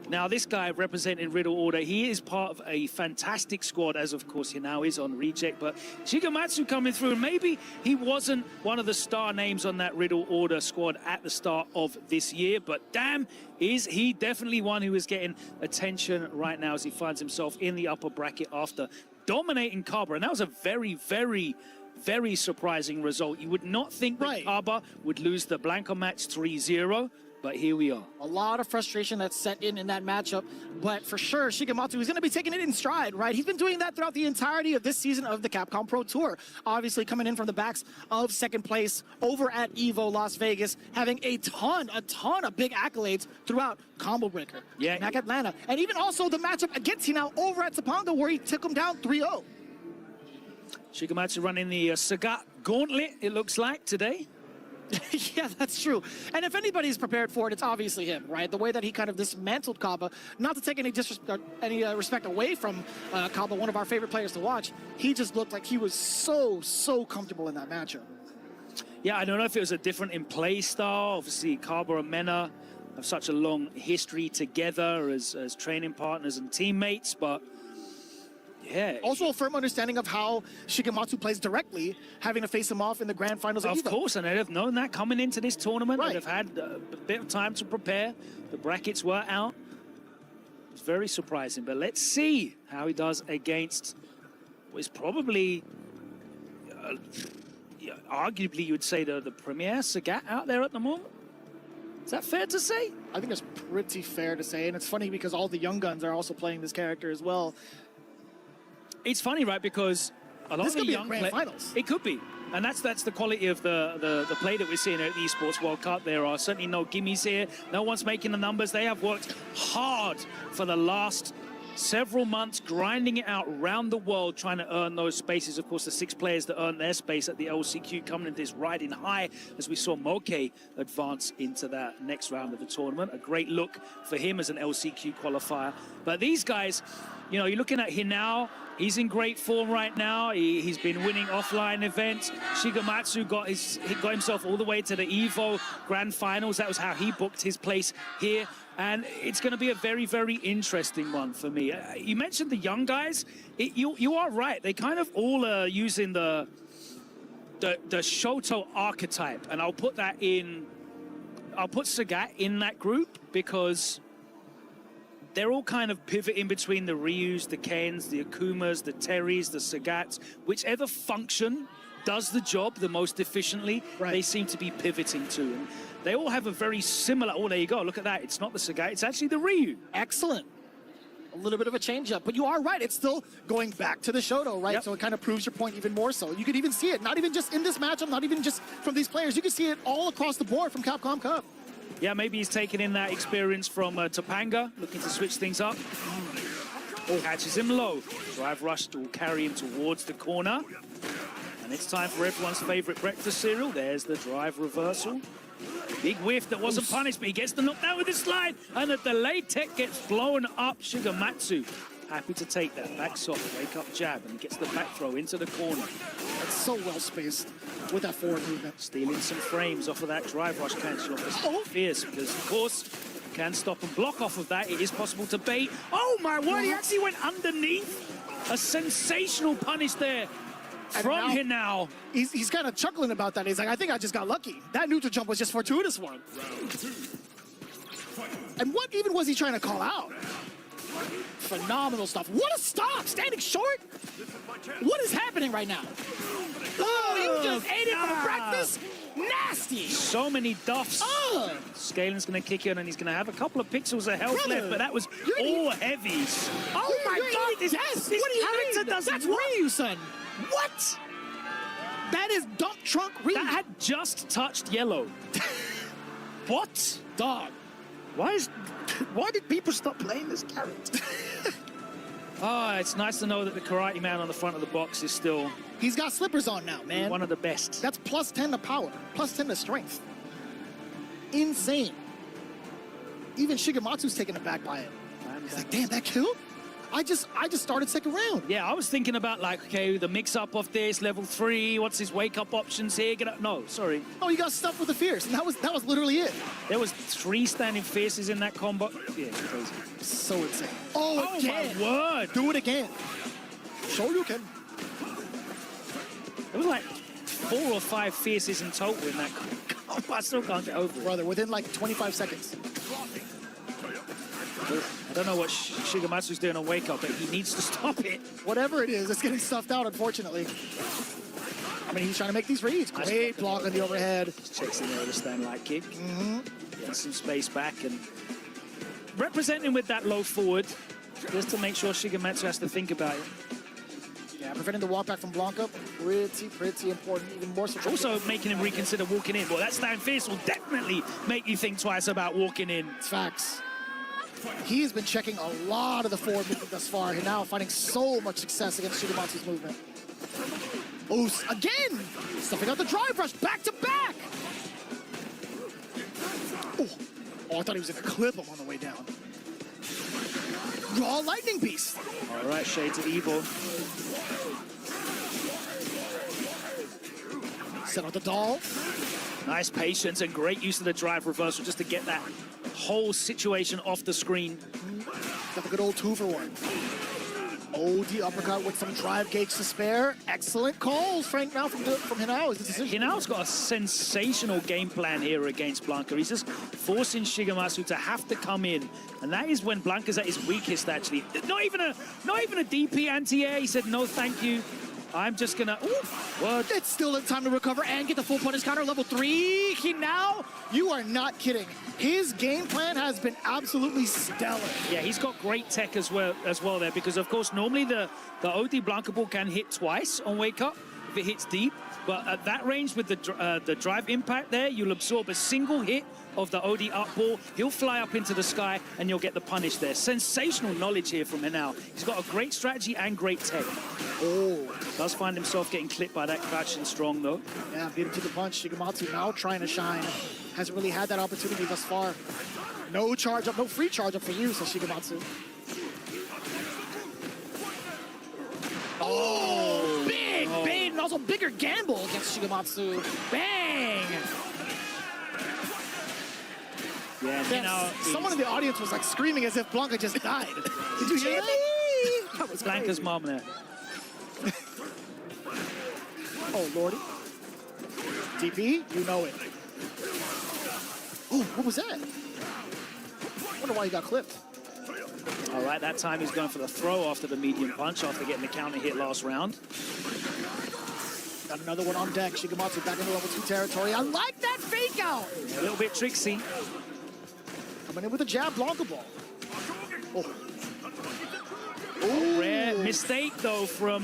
Now, this guy representing Riddle Order, he is part of a fantastic squad, as of course he now is on Reject, but Shigematsu coming through, and maybe he wasn't one of the star names on that Riddle Order squad at the start of this year, but damn, is he definitely one who is getting attention right now as he finds himself in the upper bracket after dominating Kaba, and that was a very, very surprising result. You would not think that Kaba would lose the Blanco match 3-0, but here we are. A lot of frustration that's set in that matchup, but for sure, Shigematsu is going to be taking it in stride, right? He's been doing that throughout the entirety of this season of the Capcom Pro Tour. Obviously coming in from the backs of second place over at EVO Las Vegas, having a ton of big accolades throughout Combo Breaker, Mac Atlanta, and even also the matchup against Hinao over at Topanga where he took him down 3-0. Shigematsu running the Sagat gauntlet, it looks like, today. Yeah, that's true. And if anybody's prepared for it, it's obviously him, right? The way that he kind of dismantled Kaba, not to take any respect away from Kaba, one of our favorite players to watch, he just looked like he was so comfortable in that matchup. Yeah, I don't know if it was a different in-play style. Obviously, Kaba and Mena have such a long history together as training partners and teammates, but yeah. Also a firm understanding of how Shigematsu plays directly, having to face him off in the grand finals of EVO. Course, and they'd have known that coming into this tournament. They'd have had a bit of time to prepare. The brackets were out. It's very surprising, but let's see how he does against what is probably, arguably, you would say the premier Sagat out there at the moment. Is that fair to say? I think that's pretty fair to say, and it's funny because all the young guns are also playing this character as well. It's funny, right? Because a lot of the young grand finals. It could be, and that's the quality of the play that we're seeing at the Esports World Cup. There are certainly no gimmies here. No one's making the numbers. They have worked hard for the last several months, grinding it out around the world, trying to earn those spaces. Of course, the 6 players that earned their space at the LCQ coming into this riding high as we saw Moke advance into that next round of the tournament. A great look for him as an LCQ qualifier. But these guys, you know, you're looking at Hinao. He's in great form right now. He's been winning offline events. Shigematsu got himself all the way to the EVO Grand Finals. That was how he booked his place here. And it's going to be a very interesting one for me. You mentioned the young guys. You are right. They kind of all are using the Shoto archetype. And I'll put Sagat in that group because they're all kind of pivoting between the Ryus, the Kens, the Akumas, the Terrys, the Sagats. Whichever function does the job the most efficiently, they seem to be pivoting to. And they all have a very similar, oh, there you go, look at that. It's not the Sagat, it's actually the Ryu. Excellent. A little bit of a change-up, but you are right. It's still going back to the Shoto, right? So it kind of proves your point even more so. You could even see it, not even just in this matchup, not even just from these players. You can see it all across the board from Capcom Cup. Yeah, maybe he's taking in that experience from Topanga, looking to switch things up. Catches him low. Drive rush will carry him towards the corner. And it's time for everyone's favorite breakfast cereal. There's the drive reversal. Big whiff that wasn't punished, but he gets the knockdown with the slide. And the delayed tech gets blown up. Shigematsu happy to take that. Back soft, wake up jab, and he gets the back throw into the corner. That's so well spaced with that forward movement. Stealing some frames off of that drive rush cancel off. It's fierce because, of course, you can stop and block off of that. It is possible to bait. Oh my word, he actually went underneath. A sensational punish there from Hinao. He's kind of chuckling about that. He's like, I think I just got lucky. That neutral jump was just fortuitous for him. And what even was he trying to call out? Phenomenal stuff. What a stop! Standing short? What is happening right now? Oh, you just ate it for breakfast? Nasty! So many duffs. Scalen's going to kick in and he's going to have a couple of pixels of health left, but that was all heavies. Oh my god! This character does That's Ryu, son! What? That is dump trunk Ryu. That had just touched yellow. What? Dog. Why did people stop playing this character? It's nice to know that the Karate Man on the front of the box is still... He's got slippers on now, man. One of the best. That's plus 10 to power, plus 10 to strength. Insane. Even Shigematsu's taken aback by it. He's like, damn, that killed? I just started second round. Yeah, I was thinking about like, okay, the mix-up of this, level 3, what's his wake-up options here? No, sorry. Oh, you got stuffed with the fierce, and that was literally it. There was 3 standing fierces in that combo. Yeah, it's crazy. So insane. Oh, again. My word. Do it again. Show you can. It was like 4 or 5 fierces in total in that combo. I still can't get over it. Brother, within like 25 seconds. I don't know what Shigematsu's doing on wake up, but he needs to stop it. Whatever it is, it's getting stuffed out, unfortunately. I mean, he's trying to make these reads. Great block on the overhead. Just chasing there with a stand light kick. Getting some space back and representing with that low forward, just to make sure Shigematsu has to think about it. Yeah, preventing the walk back from Blanca, pretty important, even more so. Also making him reconsider walking in. Well, that stand fierce will definitely make you think twice about walking in. It's facts. He has been checking a lot of the forward movement thus far. He's now finding so much success against Shigematsu's movement. Oh, again! Stuffing out the drive rush, back to back! Oh, I thought he was going to clip him on the way down. Raw Lightning Beast. All right, Shades of Evil. Set out the doll. Nice patience and great use of the drive reversal just to get that whole situation off the screen. Got a good old 2-for-1. OD uppercut with some drive gauge to spare. Excellent calls, Frank, now from Hinao. Is the decision. Hinao's got a sensational game plan here against Blanca. He's just forcing Shigematsu to have to come in. And that is when Blanca's at his weakest, actually. Not even a DP anti-air. He said, no, thank you. I'm just gonna, what? It's still in time to recover and get the full punish counter, level 3. Hinao, you are not kidding. His game plan has been absolutely stellar. Yeah, he's got great tech as well there, because of course normally the OD Blanca ball can hit twice on wake up if it hits deep, but at that range with the drive impact there, you'll absorb a single hit of the OD up ball. He'll fly up into the sky and you'll get the punish there. Sensational knowledge here from Hinao. He's got a great strategy and great tech. Does find himself getting clipped by that crouching strong though. Yeah, beat him to the punch. Shigematsu now trying to shine. Hasn't really had that opportunity thus far. No charge up, no free charge up for you, says Shigematsu. Big bait and also bigger gamble against Shigematsu. Bang! Yeah, someone in the audience was like screaming as if Blanca just died. Did you hear that? That was Blanca's mom there. Oh, lordy. DP, you know it. Oh, what was that? I wonder why he got clipped. All right, that time he's going for the throw after the medium punch, after getting the counter hit last round. Got another one on deck. Shigematsu back into level 2 territory. I like that fake out. A little bit tricksy. Coming in with a jab, Blanca ball. Rare mistake though from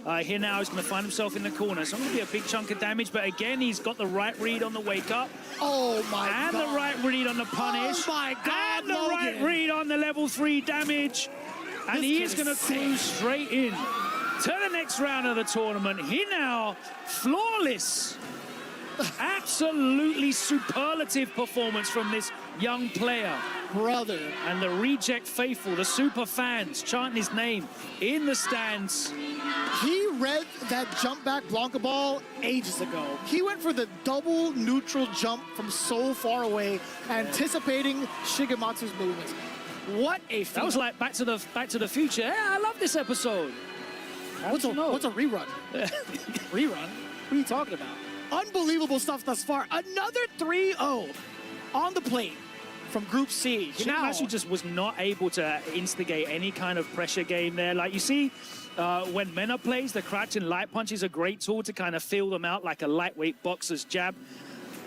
Hinao. He's going to find himself in the corner. So it's going to be a big chunk of damage, but again, he's got the right read on the wake up. Oh my God. And the right read on the punish. Oh my God, and the right read on the level 3 damage. And he is going to cruise straight in to the next round of the tournament. Hinao, flawless. Absolutely superlative performance from this young player. Brother. And the reject faithful, the super fans chanting his name in the stands. He read that jump back Blanca ball ages ago. He went for the double neutral jump from so far away, anticipating Shigematsu's movements. What a feat. That was like Back to the Future. Yeah, I love this episode. What's a rerun? Rerun? What are you talking about? Unbelievable stuff thus far. Another 3-0 on the plate from Group C. Shigematsu just was not able to instigate any kind of pressure game there. Like you see, when Mena plays, the crouching light punch is a great tool to kind of feel them out like a lightweight boxer's jab.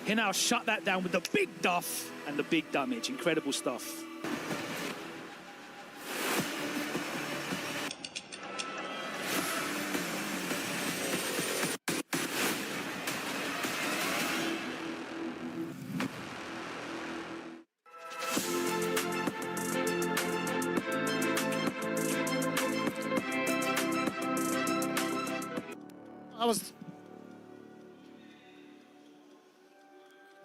Hinao shut that down with the big duff and the big damage. Incredible stuff. I was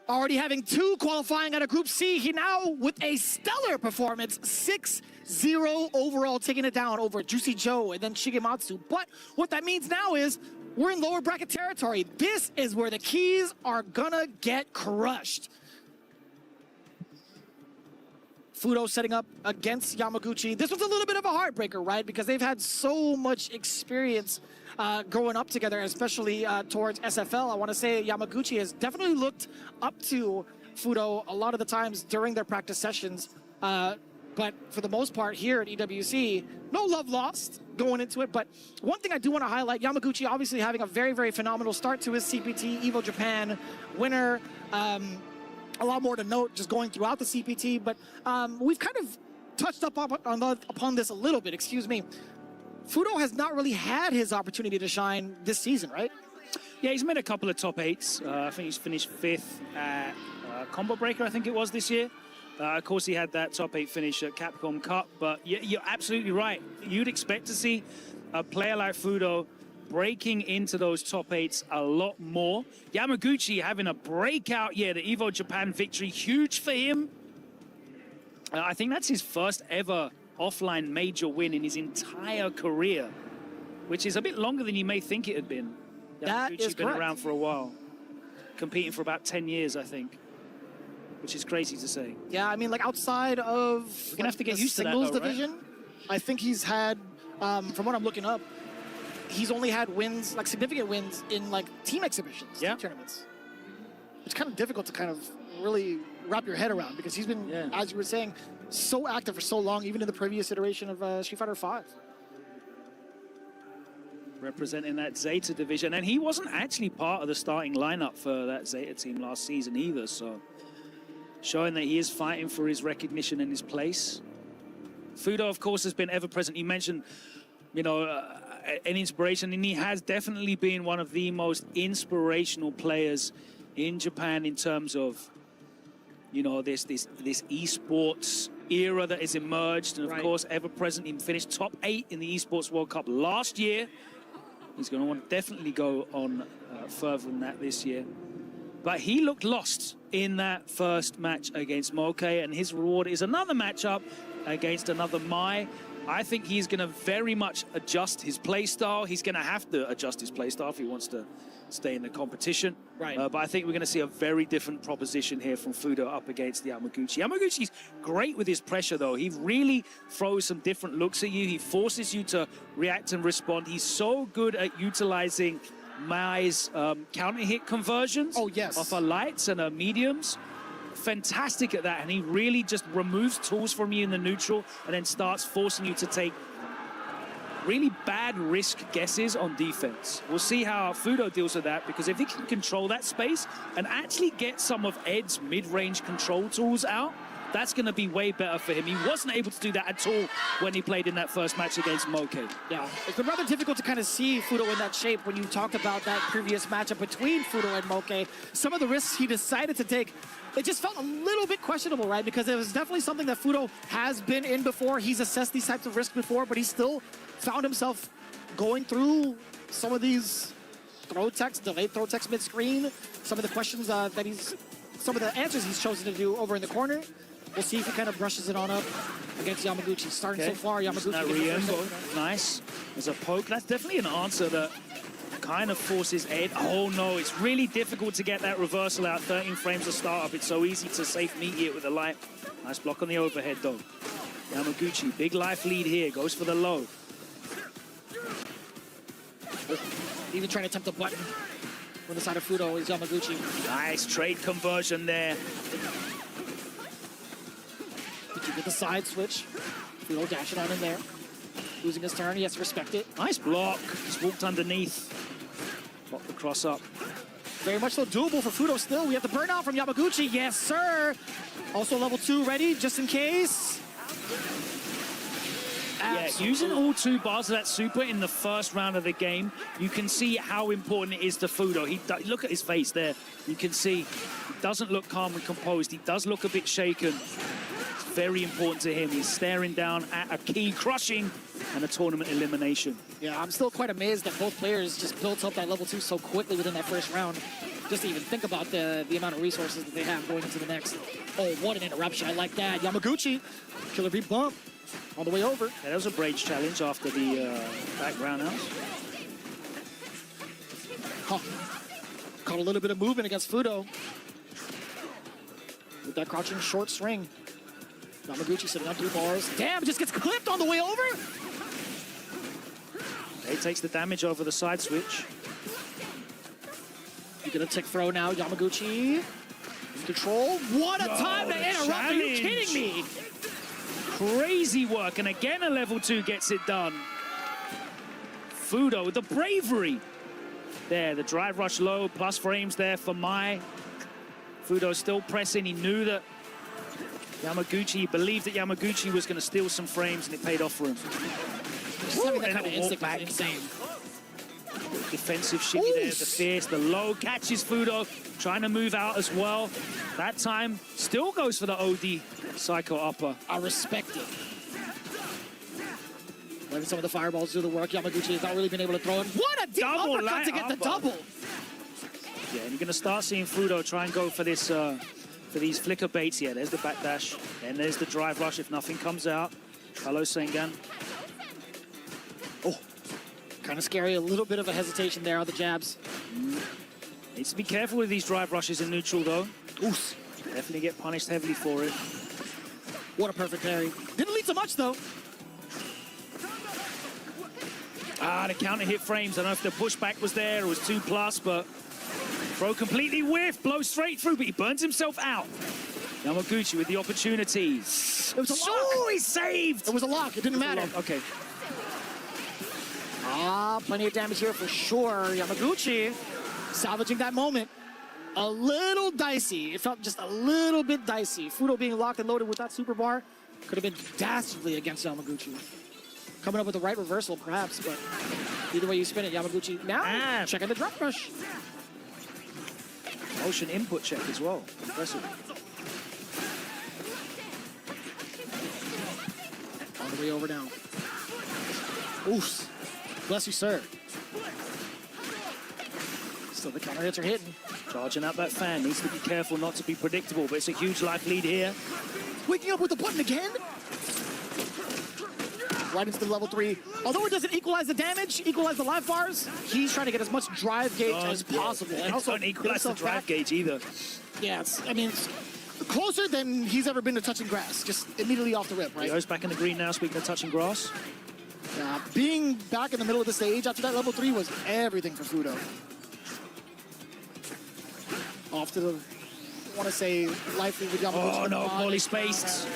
already having 2 qualifying out of Group C. He now, with a stellar performance, 6-0 overall, taking it down over Juicy Joe and then Shigematsu. But what that means now is we're in lower bracket territory. This is where the keys are gonna get crushed. Fudo setting up against Yamaguchi. This was a little bit of a heartbreaker, right? Because they've had so much experience growing up together, especially towards SFL. I want to say Yamaguchi has definitely looked up to Fudo a lot of the times during their practice sessions. But for the most part here at EWC, no love lost going into it. But one thing I do want to highlight, Yamaguchi obviously having a very, very phenomenal start to his CPT, Evo Japan winner. A lot more to note just going throughout the CPT, but we've kind of touched up upon this a little bit, excuse me. Fudo has not really had his opportunity to shine this season, right? Yeah, he's made a couple of top 8s. I think he's finished 5th at Combo Breaker, I think it was this year. Of course, he had that top 8 finish at Capcom Cup, but you're absolutely right. You'd expect to see a player like Fudo breaking into those top 8s a lot more. Yamaguchi having a breakout year, the Evo Japan victory, huge for him. I think that's his first ever offline major win in his entire career, which is a bit longer than you may think it had been. That Yamaguchi's is been correct. around for a while, competing for about 10 years, I think, which is crazy to say. Yeah, I mean, like outside of We're gonna have to get the used to that, singles though, right? division, I think he's had, from what I'm looking up, he's only had wins, like significant wins in like team exhibitions, team tournaments. It's kind of difficult to kind of really wrap your head around because he's been, as you were saying, so active for so long, even in the previous iteration of Street Fighter V. Representing that Zeta division, and he wasn't actually part of the starting lineup for that Zeta team last season either, so showing that he is fighting for his recognition and his place. Fudo, of course, has been ever present. You mentioned, you know, an inspiration, and he has definitely been one of the most inspirational players in Japan in terms of, you know, this esports era that has emerged, and of course, ever present. He finished top 8 in the Esports World Cup last year. He's going to want to definitely go on further than that this year. But he looked lost in that first match against Moke, and his reward is another matchup against another Mai. I think he's going to very much adjust his play style. He's going to have to adjust his play style if he wants to stay in the competition. Right. But I think we're going to see a very different proposition here from Fudo up against Yamaguchi. Yamaguchi's great with his pressure, though. He really throws some different looks at you. He forces you to react and respond. He's so good at utilizing Mai's counter hit conversions. Oh, yes. Off her lights and her mediums. Fantastic at that, and he really just removes tools from you in the neutral and then starts forcing you to take really bad risk guesses on defense. We'll see how Fudo deals with that, because if he can control that space and actually get some of Ed's mid-range control tools out, that's going to be way better for him. He wasn't able to do that at all when he played in that first match against Moke. Yeah, it's been rather difficult to kind of see Fudo in that shape when you talked about that previous matchup between Fudo and Moke. Some of the risks he decided to take, it just felt a little bit questionable, right? Because it was definitely something that Fudo has been in before. He's assessed these types of risks before, but he still found himself going through some of these throw techs, delayed throw techs mid-screen, some of the questions some of the answers he's chosen to do over in the corner. We'll see if he kind of brushes it on up against Yamaguchi. Starting so far, Yamaguchi. That Riembo, nice. There's a poke. That's definitely an answer that kind of forces Ed. Oh no, it's really difficult to get that reversal out. 13 frames to start up. It's so easy to safe meet it with the light. Nice block on the overhead though. Yamaguchi, big life lead here. Goes for the low. Even trying to attempt a button on the side of Fudo is Yamaguchi. Nice trade conversion there. Did you get the side switch? Fudo dashing on in there. Losing his turn, he has to respect it. Nice block. Just walked underneath. Block the cross up. Very much so doable for Fudo still. We have the burnout from Yamaguchi. Yes, sir. Also level 2 ready, just in case. Yeah, using all 2 bars of that super in the first round of the game, you can see how important it is to Fudo. Look at his face there. You can see he doesn't look calm and composed. He does look a bit shaken. It's very important to him. He's staring down at a key crushing and a tournament elimination. Yeah, I'm still quite amazed that both players just built up that level 2 so quickly within that first round. Just to even think about the amount of resources that they have going into the next. Oh, what an interruption. I like that. Yamaguchi, killer beat bump on the way over. Yeah, that was a Braids challenge after the back roundhouse. Huh. Caught a little bit of movement against Fudo. With that crouching short swing. Yamaguchi sitting on 3 bars. Damn, just gets clipped on the way over. He takes the damage over the side switch. You get a tick throw now, Yamaguchi. In control. What a time to interrupt. Are you kidding me? Crazy work, and again a level 2 gets it done. Fudo with the bravery. There, the drive rush low, plus frames there for Mai. Fudo still pressing. He knew that Yamaguchi, he believed that Yamaguchi was going to steal some frames, and it paid off for him. Just having that kind of instinct is insane. Defensive shimmy there, the fierce, the low, catches Fudo, trying to move out as well. That time, still goes for the OD Psycho upper. I respect it. Letting some of the fireballs do the work. Yamaguchi has not really been able to throw it. What a deep uppercut to get the double! Yeah, and you're going to start seeing Fudo try and go for this, for these flicker baits. Yeah, there's the backdash, and there's the drive rush if nothing comes out. Hello, Sengan. Oh, kind of scary. A little bit of a hesitation there on the jabs. Needs to be careful with these drive rushes in neutral, though. Oof. Definitely get punished heavily for it. What a perfect parry. Didn't lead to much, though. Ah, the counter hit frames. I don't know if the pushback was there or was 2+, but throw completely whiffed, blows straight through, but he burns himself out. Yamaguchi with the opportunity. It was a lock. Oh, he's saved. It was a lock. It didn't matter. Okay. Ah, plenty of damage here for sure. Yamaguchi salvaging that moment. A little dicey. It felt just a little bit dicey. Fudo being locked and loaded with that super bar could have been dastardly against Yamaguchi. Coming up with the right reversal, perhaps, but either way you spin it, Yamaguchi now checking the drop rush. Motion input check as well. Impressive. On the way over now. Oof. Bless you, sir. Still the counter hits are hitting. Charging up that fan. Needs to be careful not to be predictable, but it's a huge life lead here. Waking up with the button again. Right into the level 3. Although it doesn't equalize the damage, equalize the life bars, he's trying to get as much drive gauge as possible. And also don't equalize the drive gauge either. Yeah, it's closer than he's ever been to touching grass. Just immediately off the rip, right? He goes back in the green now, speaking of touching grass. Being back in the middle of the stage after that level 3 was everything for Fudo. Off to the, I want to say, life lead with Yamaguchi. Oh no, poorly spaced.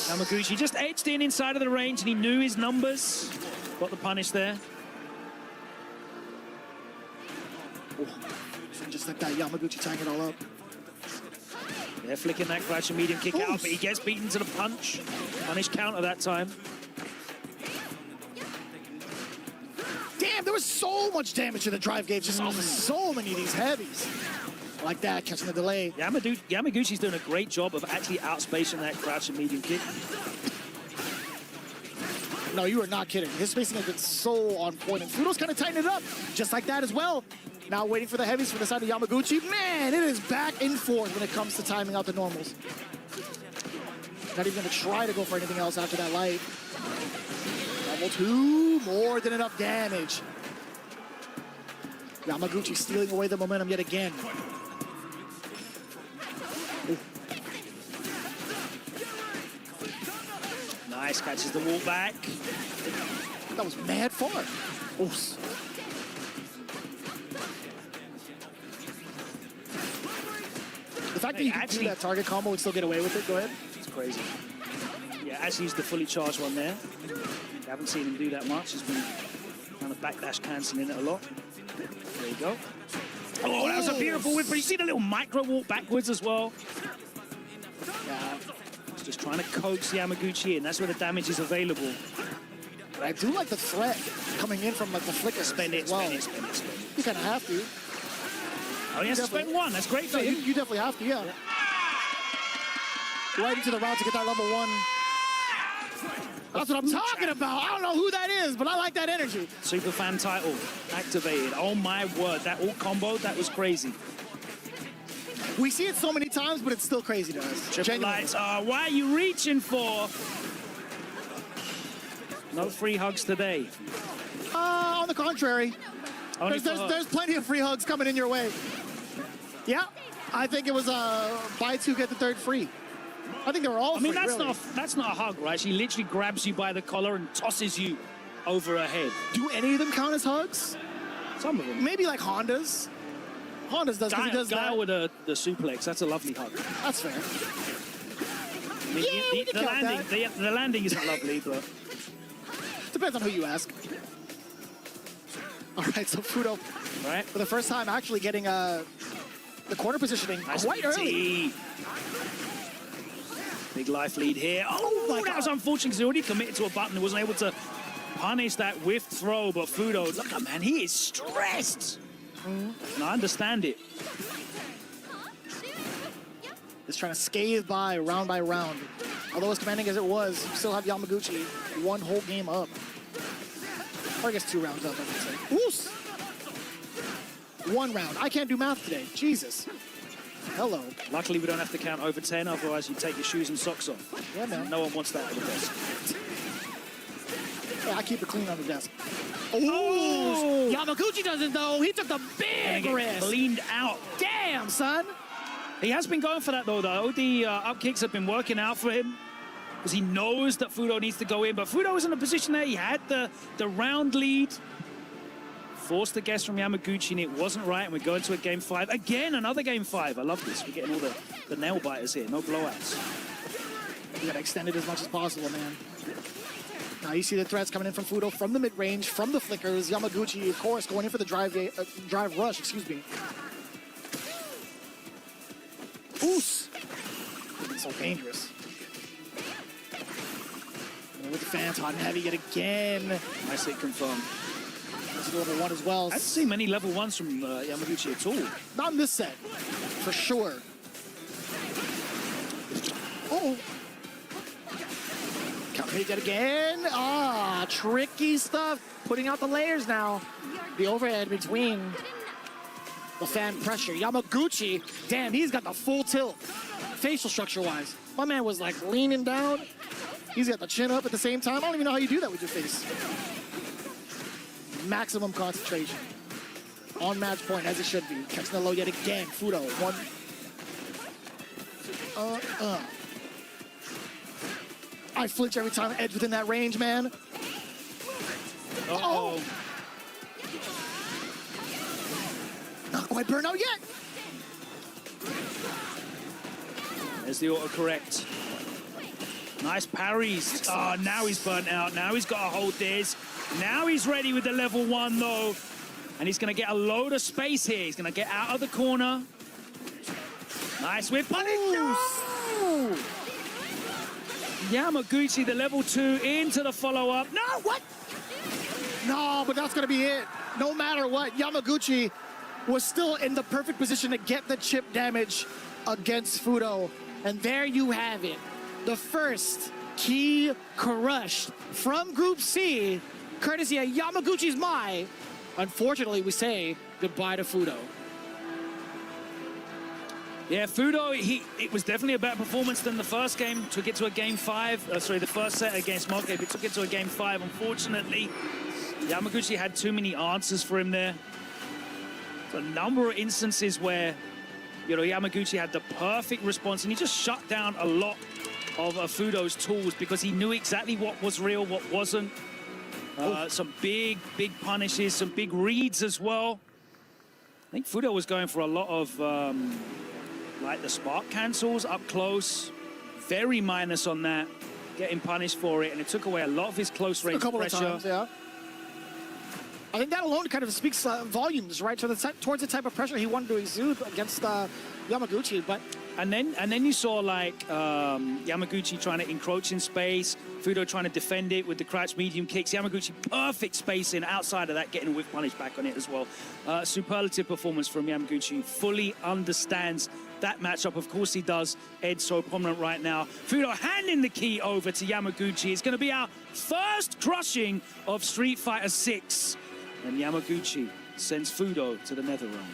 Yamaguchi just edged in inside of the range, and he knew his numbers. Got the punish there. Oh, just like that, Yamaguchi tying it all up. They're flicking that crash and medium kick out, but he gets beaten to the punch. Punish counter that time. Damn, there was so much damage to the drive gauge just off of so many of these heavies. Like that, catching the delay. Yamaguchi's doing a great job of actually outspacing that crouch and medium kick. No, you are not kidding. His spacing has been so on point, and Fudo's kind of tightened it up, just like that as well. Now waiting for the heavies from the side of Yamaguchi. Man, it is back and forth when it comes to timing out the normals. Not even going to try to go for anything else after that light. Level 2, more than enough damage. Yamaguchi stealing away the momentum yet again. Ooh. Nice, catches the wall back. That was mad far. Oof. The fact that you can do that target combo and still get away with it, go ahead. It's crazy. Yeah, actually used the fully charged one there. You haven't seen him do that much. He's been kind of backdash cancelling it a lot. There you go. Oh, that was a beautiful whip, but you see the little micro walk backwards as well. Yeah, he's just trying to coax Yamaguchi in. That's where the damage is available. But I do like the threat coming in from like the flicker. Spend it. You kind of have to. Oh, he has to spend one. That's great for him. You definitely have to, yeah. right into the route to get that level 1. That's what I'm talking about. I don't know who that is, but I like that energy. Super fan title activated. Oh my word, that all combo, that was crazy. We see it so many times, but it's still crazy to us. Triple lights. Why are you reaching for? No free hugs today. On the contrary, there's plenty of free hugs coming in your way. Yeah, I think it was buy 2, get the 3rd free. I think they were all free, that's really. not a hug, right? She literally grabs you by the collar and tosses you over her head. Do any of them count as hugs? Some of them. Maybe like Honda's. Honda's does, because he does Guile that. with the suplex, that's a lovely hug. That's fair. I mean, Yeah, we can count that. the landing isn't lovely, but... Depends on who you ask. All right, so Fudo, right, for the first time, actually getting the corner positioning quite early. Big life lead here. Oh, that was unfortunate because he already committed to a button and wasn't able to punish that whiff throw. But Fudo, look at man, he is stressed. And I understand it. Just trying to scathe by round. Although as commanding as it was, you still have Yamaguchi 1 whole game up. Or I guess 2 rounds up, I would say. Woos! 1 round. I can't do math today. Jesus. Hello. Luckily, we don't have to count over 10, otherwise you take your shoes and socks off. Yeah, man. No one wants that at the desk. Yeah, I keep it clean on the desk. Oh! Yamaguchi doesn't, though. He took the big risk. Cleaned out. Damn, son. He has been going for that, though. The up kicks have been working out for him because he knows that Fudo needs to go in. But Fudo was in a position there. He had the round lead. Forced the guess from Yamaguchi, and it wasn't right. And we're going to a game 5. Again, another game 5. I love this. We're getting all the nail biters here. No blowouts. You got to extend it as much as possible, man. Now you see the threats coming in from Fudo from the mid-range, from the flickers. Yamaguchi, of course, going in for the drive rush, excuse me. Oos! It's so dangerous. And with the fans hot and heavy yet again. Nicely confirmed. This is level 1 as well. I didn't see many level 1s from Yamaguchi at all. Not in this set, for sure. Oh! Counter hit yet again. Tricky stuff. Putting out the layers now. The overhead between the fan pressure. Yamaguchi, damn, he's got the full tilt. Facial structure-wise. My man was like leaning down. He's got the chin up at the same time. I don't even know how you do that with your face. Maximum concentration. On match point, as it should be. Catching the low yet again. Fudo, 1. I flinch every time Edge within that range, man. Uh-oh. Not quite burnt out yet. There's the autocorrect. Nice parries. Oh, now he's burnt out. Now he's got to hold this. Now he's ready with the level 1, though. And he's going to get a load of space here. He's going to get out of the corner. Nice whip punish. No! Yamaguchi, the level 2, into the follow-up. No, what? No, but that's going to be it. No matter what, Yamaguchi was still in the perfect position to get the chip damage against Fudo. And there you have it. The first key crush from Group C, courtesy of Yamaguchi's Mai. Unfortunately, we say goodbye to Fudo. Yeah, Fudo, it was definitely a better performance than the first game. Took it to a game 5. The first set against Moke, but took it to a game 5. Unfortunately, Yamaguchi had too many answers for him there. A number of instances where, Yamaguchi had the perfect response, and he just shut down a lot of Fudo's tools because he knew exactly what was real, what wasn't. Some big punishes, some big reads as well. I think Fudo was going for a lot of, like the spark cancels up close. Very minus on that, getting punished for it, and it took away a lot of his close range pressure. A couple of times, yeah. I think that alone kind of speaks volumes, right, towards the type of pressure he wanted to exude against Yamaguchi. But and then you saw like Yamaguchi trying to encroach in space, Fudo trying to defend it with the crouch medium kicks. Yamaguchi perfect spacing outside of that, getting a whiff punish back on it as well. Superlative performance from Yamaguchi. Fully understands that matchup. Of course he does. Ed's so prominent right now. Fudo handing the key over to Yamaguchi. It's going to be our first crushing of Street Fighter 6. And Yamaguchi sends Fudo to the nether realm.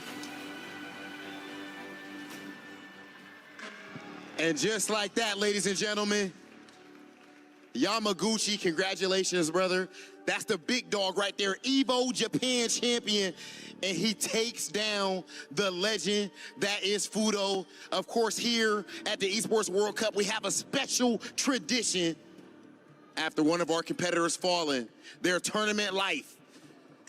And just like that, ladies and gentlemen, Yamaguchi, congratulations, brother. That's the big dog right there, Evo Japan champion. And he takes down the legend that is Fudo. Of course, here at the Esports World Cup, we have a special tradition. After one of our competitors fallen, their tournament life,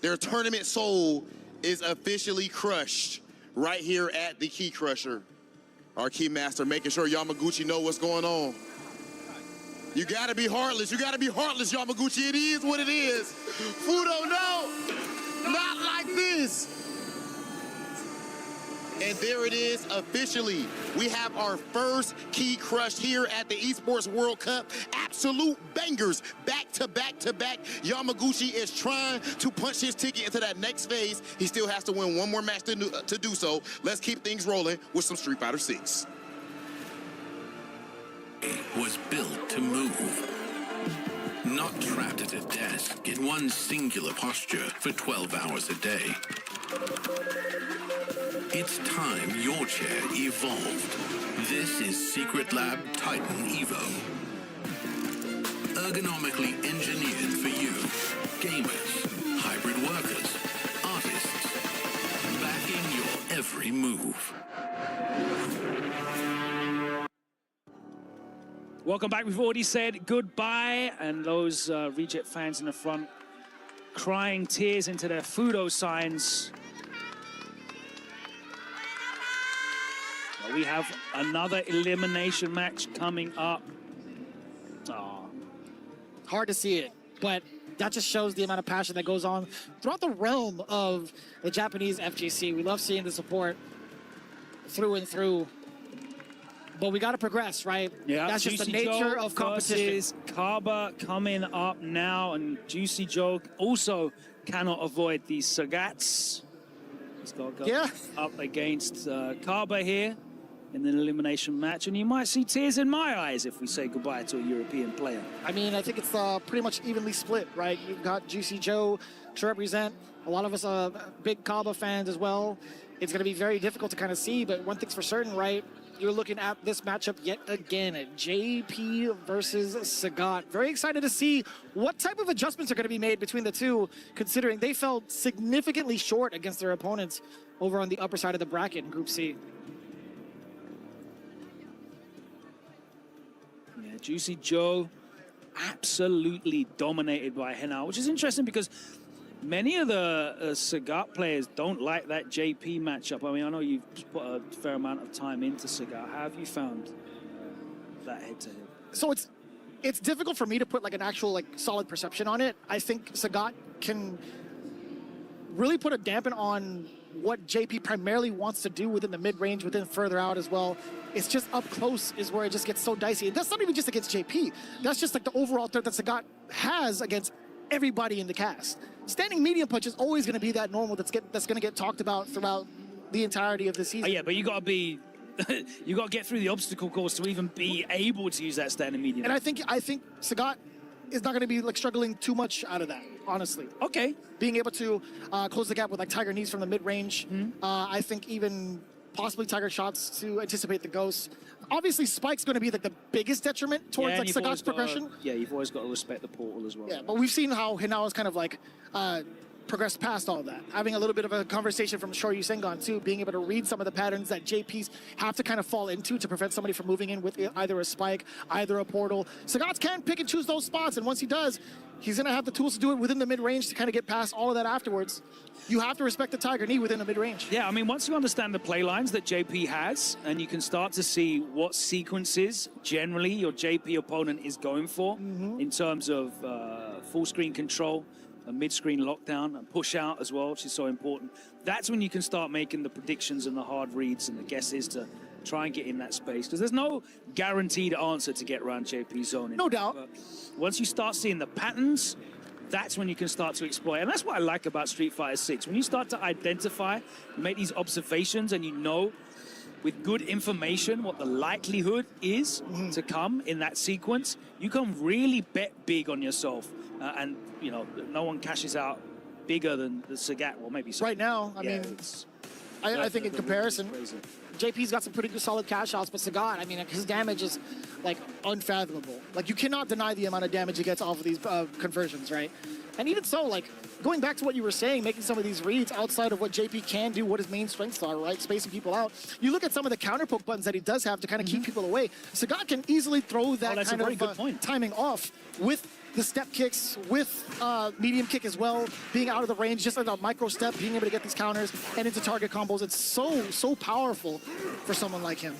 their tournament soul is officially crushed right here at the Key Crusher. Our key master making sure Yamaguchi know what's going on. You gotta be heartless. You gotta be heartless, Yamaguchi. It is what it is. Fudo, no, not like this. And there it is officially. We have our first key crushed here at the Esports World Cup. Absolute bangers, back to back to back. Yamaguchi is trying to punch his ticket into that next phase. He still has to win one more match to do so. Let's keep things rolling with some Street Fighter 6. Was built to move. Not trapped at a desk in one singular posture for 12 hours a day. It's time your chair evolved. This is Secret Lab Titan Evo. Ergonomically engineered for you, gamers, hybrid workers, artists, backing your every move. Welcome back. We've already said goodbye, and those Reject fans in the front crying tears into their Fudo signs. Well, we have another elimination match coming up. Oh. Hard to see it, but that just shows the amount of passion that goes on throughout the realm of the Japanese FGC. We love seeing the support through and through. But we got to progress, right? Yeah, that's just the nature of competition. Kaba coming up now, and Juicy Joe also cannot avoid these Sagats. He's got to go up against Kaba here in an elimination match, and you might see tears in my eyes if we say goodbye to a European player. I mean, I think it's pretty much evenly split, right? You've got Juicy Joe to represent. A lot of us are big Kaba fans as well. It's going to be very difficult to kind of see, but one thing's for certain, right? You're looking at this matchup yet again at JP versus Sagat. Very excited to see what type of adjustments are going to be made between the two, considering they fell significantly short against their opponents over on the upper side of the bracket in Group C. Yeah, Juicy Joe absolutely dominated by Henao, which is interesting because many of the Sagat players don't like that JP matchup. I mean, I know you've put a fair amount of time into Sagat. How have you found that head-to-head? So it's difficult for me to put like an actual like solid perception on it. I think Sagat can really put a dampen on what JP primarily wants to do within the mid-range, within further out as well. It's just up close is where it just gets so dicey. And that's not even just against JP. That's just like the overall threat that Sagat has against everybody in the cast. Standing medium punch is always going to be that normal that's going to get talked about throughout the entirety of the season. Oh, yeah, but you got to be, you got to get through the obstacle course to even be able to use that standing medium. And I think Sagat is not going to be like struggling too much out of that, honestly. Okay. Being able to close the gap with like Tiger knees from the mid range. I think even possibly Tiger shots to anticipate the ghosts. Obviously, Spike's going to be like the biggest detriment towards like Sagat's progression. You've always got to respect the portal as well. Yeah, but we've seen how Hinao is kind of like progressed past all of that. Having a little bit of a conversation from Shoryu Sengon too, being able to read some of the patterns that JPs have to kind of fall into to prevent somebody from moving in with either a spike, either a portal. Sagat can pick and choose those spots, and once he does, he's going to have the tools to do it within the mid-range to kind of get past all of that afterwards. You have to respect the Tiger knee within the mid-range. Yeah, I mean, once you understand the play lines that JP has, and you can start to see what sequences generally your JP opponent is going for in terms of full screen control, a mid-screen lockdown, and push out as well, which is so important. That's when you can start making the predictions and the hard reads and the guesses to try and get in that space. Because there's no guaranteed answer to get around JP's zone. No doubt. But once you start seeing the patterns, that's when you can start to exploit. And that's what I like about Street Fighter 6. When you start to identify, you make these observations, and you know with good information, what the likelihood is to come in that sequence, you can really bet big on yourself. And, you know, no one cashes out bigger than the Sagat. Well, maybe right now, I mean, I think in comparison, JP's got some pretty good solid cash outs, but Sagat, I mean, his damage is like unfathomable. Like, you cannot deny the amount of damage he gets off of these conversions, right? And even so, like, going back to what you were saying, making some of these reads outside of what JP can do, what his main strengths are, right? Spacing people out. You look at some of the counter poke buttons that he does have to kind of keep people away. Sagat can easily throw that kind of timing off with the step kicks, with medium kick as well, being out of the range, just like a micro step, being able to get these counters and into target combos. It's so powerful for someone like him.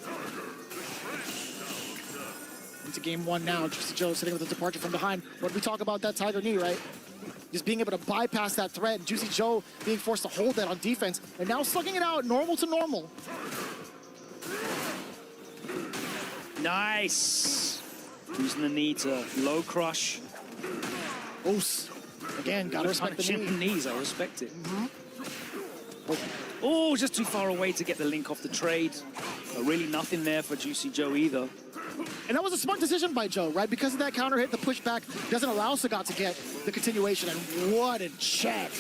Into game one now. Juicy Joe sitting with a departure from behind. When we talk about that Tiger knee, right? Just being able to bypass that threat. Juicy Joe being forced to hold that on defense. And now slugging it out, normal to normal. Nice. Using the knee to low crush. Oos. Again, gotta respect the knee. Knees, I respect it. Oh, just too far away to get the link off the trade. Really nothing there for Juicy Joe either. And that was a smart decision by Joe, right? Because of that counter hit, the pushback doesn't allow Sagat to get the continuation. And what a check.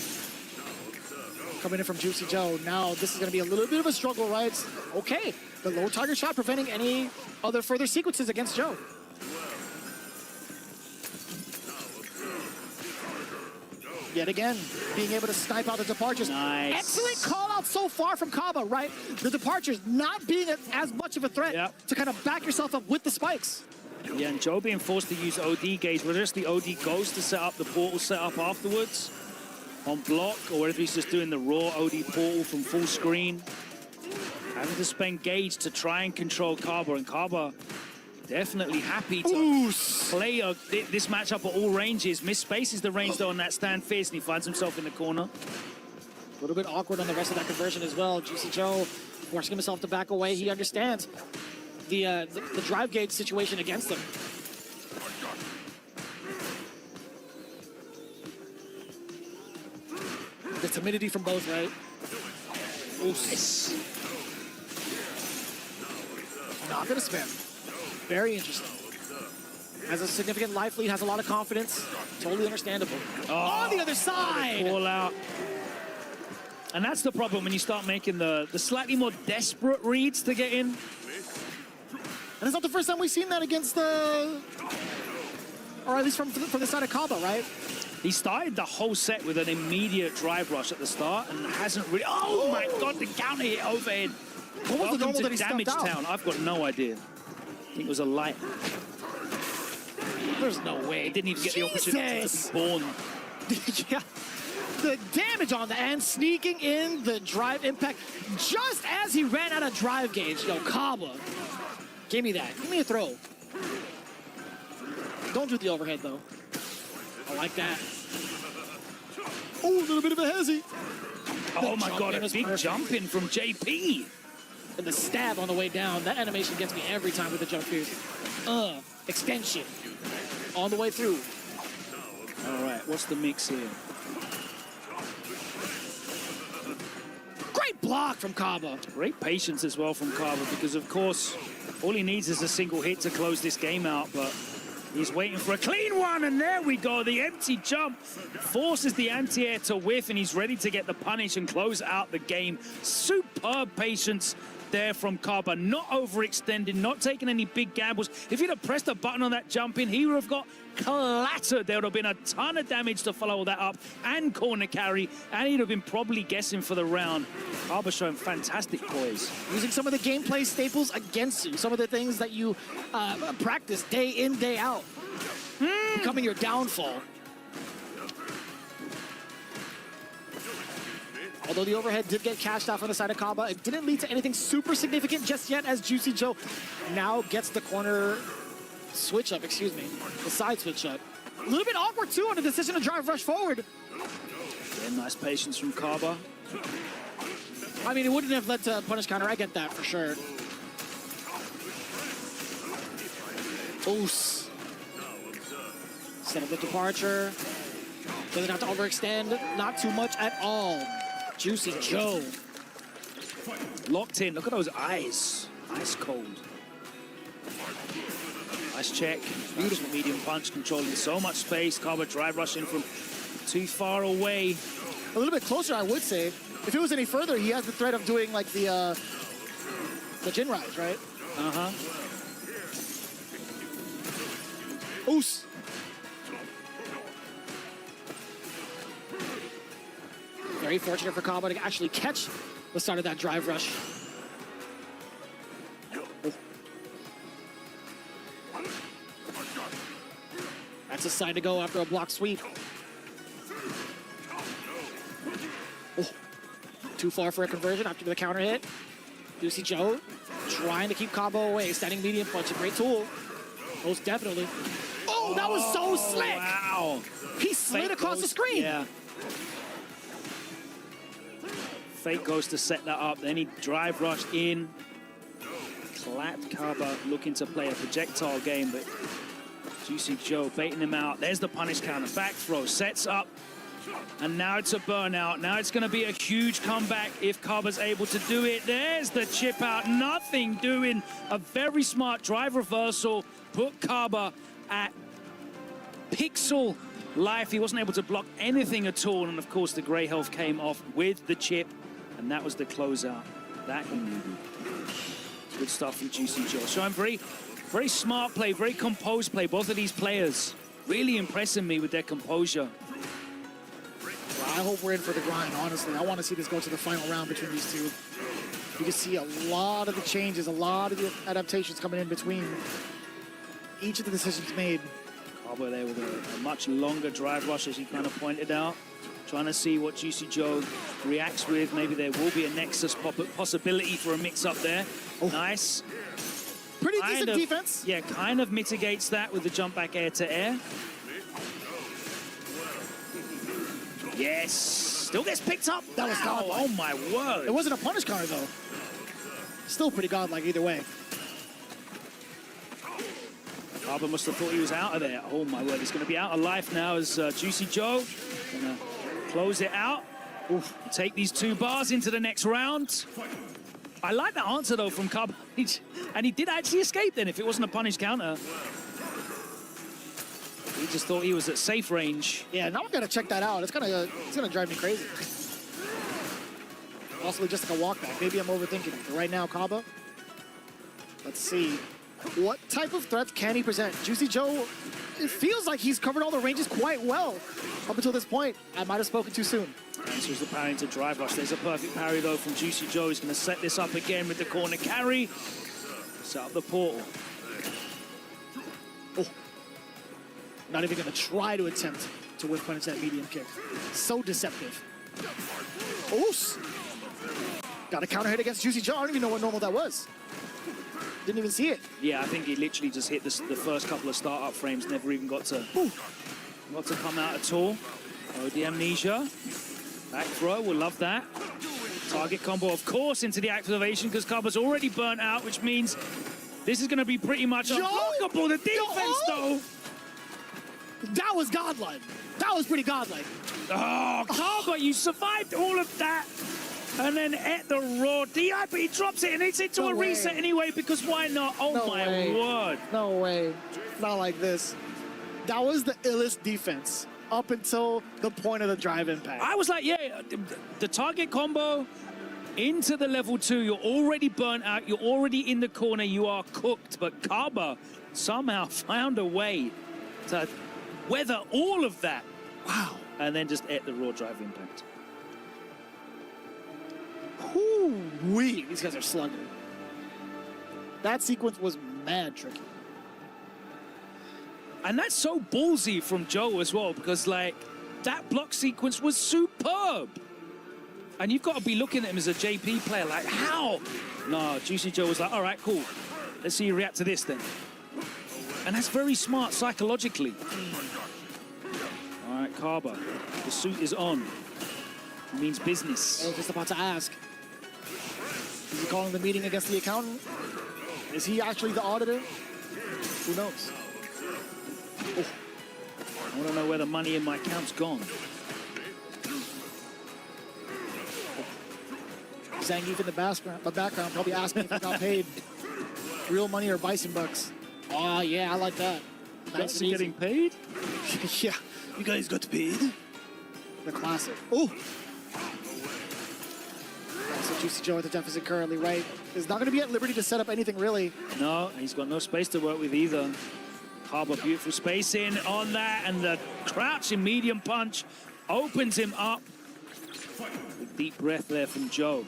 Coming in from Juicy Joe. Now this is going to be a little bit of a struggle, right? It's okay. The low target shot preventing any other further sequences against Joe. Yet again, being able to snipe out the departures. Nice. Excellent call out so far from Kaba, right? The departures not being as much of a threat to kind of back yourself up with the spikes. Yeah, and Joe being forced to use OD gauge, whether it's the OD ghost to set up the portal set up afterwards on block, or whether he's just doing the raw OD portal from full screen. Having to spend gauge to try and control Kaba, and Kaba definitely happy to play this matchup at all ranges. Misspaces the range though on that stand fierce, and he finds himself in the corner. A little bit awkward on the rest of that conversion as well. Juicy Joe forcing himself to back away. He understands the drive gauge situation against him. The timidity from both, right? Nice. Not gonna spam. Very interesting. Has a significant life lead, has a lot of confidence. Totally understandable. On the other side! Call out. And that's the problem when you start making the slightly more desperate reads to get in. And it's not the first time we've seen that against the... Or at least from the side of Kaba, right? He started the whole set with an immediate drive rush at the start and hasn't really... Oh my God, the counter hit overhead. What was the normal that he Damage stepped out? Town. I've got no idea. I think it was a light. There's no way. He didn't even get the opportunity to be born. Yeah. The damage on the end, sneaking in the drive impact just as he ran out of drive gauge. Yo, Kaba, give me that. Give me a throw. Don't do the overhead, though. I like that. Oh, a little bit of a hezzy. Oh my God, a big jump in from JP. And the stab on the way down. That animation gets me every time with the jump fierce. Extension. On the way through. All right, what's the mix here? Great block from Kaba. Great patience as well from Kaba, because of course, all he needs is a single hit to close this game out, but he's waiting for a clean one, and there we go. The empty jump forces the anti-air to whiff, and he's ready to get the punish and close out the game. Superb patience there from Kaba, not overextending, not taking any big gambles. If he'd have pressed a button on that jump in, he would have got clattered. There would have been a ton of damage to follow that up and corner carry, and he'd have been probably guessing for the round. Kaba showing fantastic poise. Using some of the gameplay staples against you, some of the things that you practice day in, day out, becoming your downfall. Although the overhead did get cashed out on the side of Kaba, it didn't lead to anything super significant just yet, as Juicy Joe now gets the corner switch up, excuse me, the side switch up. A little bit awkward too on the decision to drive rush forward. Yeah, nice patience from Kaba. I mean, it wouldn't have led to a punish counter, I get that for sure. Oos. Set up the departure. Doesn't have to overextend, not too much at all. Juicy Joe. Locked in. Look at those eyes. Ice cold. Nice check. Beautiful medium punch, controlling so much space. Kaba drive rushing from too far away. A little bit closer, I would say. If it was any further, he has the threat of doing like the Jin rise, right? Oos. Very fortunate for Kaba to actually catch the start of that drive rush. That's a side to go after a block sweep. Oh, too far for a conversion after the counter hit. Juicy Joe trying to keep Kaba away. Standing medium punch, a great tool. Most definitely. Oh, that was so slick! Wow. He slid across the screen. Yeah. Fake goes to set that up. Then he drive rushed in. Clapped Kaba looking to play a projectile game, but Juicy Joe baiting him out. There's the punish counter. Back throw. Sets up. And now it's a burnout. Now it's going to be a huge comeback if Kaba's able to do it. There's the chip out. Nothing doing. A very smart drive reversal. Put Kaba at pixel life. He wasn't able to block anything at all. And of course, the gray health came off with the chip. And that was the closeout. That he needed. Good stuff from Juicy Joe. So I'm very smart play, very composed play. Both of these players really impressing me with their composure. Well, I hope we're in for the grind, honestly. I want to see this go to the final round between these two. You can see a lot of the changes, a lot of the adaptations coming in between each of the decisions made. Kaba there with a much longer drive rush, as he kind of pointed out. Trying to see what Juicy Joe reacts with. Maybe there will be a Nexus possibility for a mix-up there. Oh. Nice. Pretty decent defense. Yeah, kind of mitigates that with the jump back air to air. Yes. Still gets picked up. That was godlike. Oh my word. It wasn't a punish counter though. Still pretty godlike either way. Kaba must have thought he was out of there. Oh my word, he's going to be out of life now as Juicy Joe going to close it out. Oof. Take these 2 bars into the next round. I like that answer though from Kaba. And he did actually escape then if it wasn't a punish counter. He just thought he was at safe range. Yeah, now I'm gonna check that out. It's gonna drive me crazy. Possibly just like a walk back. Maybe I'm overthinking it. But right now, Kaba. Let's see. What type of threats can he present? Juicy Joe, it feels like he's covered all the ranges quite well up until this point. I might have spoken too soon. Answers the parry into drive rush. There's a perfect parry though from Juicy Joe. He's going to set this up again with the corner carry. Set up the portal. Oh. Not even going to try to attempt to whip punish that medium kick. So deceptive. Oos! Got a counter hit against Juicy Joe. I don't even know what normal that was. Didn't even see it. Yeah, I think he literally just hit the first couple of startup frames, never even got to come out at all. Oh, the amnesia. Back throw, we'll love that. Target combo, of course, into the activation because Kaba's already burnt out, which means this is going to be pretty much unblockable. The defense, though. That was godlike. That was pretty godlike. Oh, Kaba, you survived all of that. And then at the raw DI, but he drops it and it's into a reset anyway because why not? Oh my word. No way. Not like this. That was the illest defense up until the point of the drive impact. I was like, yeah, the target combo into the level 2, you're already burnt out, you're already in the corner, you are cooked. But Kaba somehow found a way to weather all of that. Wow. And then just at the raw drive impact. Whoo-wee, these guys are slugging. That sequence was mad tricky. And that's so ballsy from Joe as well, because like that block sequence was superb. And you've got to be looking at him as a JP player, like how? No, Juicy Joe was like, all right, cool. Let's see you react to this then. And that's very smart psychologically. All right, Kaba, the suit is on. It means business. I was just about to ask. Is he calling the meeting against the accountant? Is he actually the auditor? Who knows? Oh. I want to know where the money in my account's gone. Zangief in the background probably asking if he got paid. Real money or bison bucks. Oh, yeah, I like that. Nice and getting paid? Yeah. You guys got paid? The classic. Oh! So Juicy Joe at the deficit currently, right? Is not going to be at liberty to set up anything, really. No, he's got no space to work with either. Harbor, beautiful spacing on that, and the crouching medium punch opens him up. A deep breath there from Joe.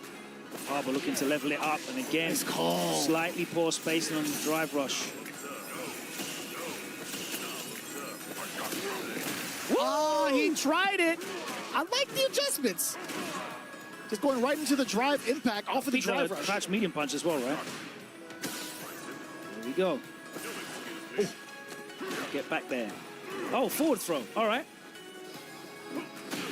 Harbor looking to level it up, and again, slightly poor spacing on the drive rush. Oh, he tried it. I like the adjustments. Just going right into the drive impact off of the drive rush. Crouch medium punch as well, right? Here we go. Ooh. Get back there. Oh, forward throw. All right.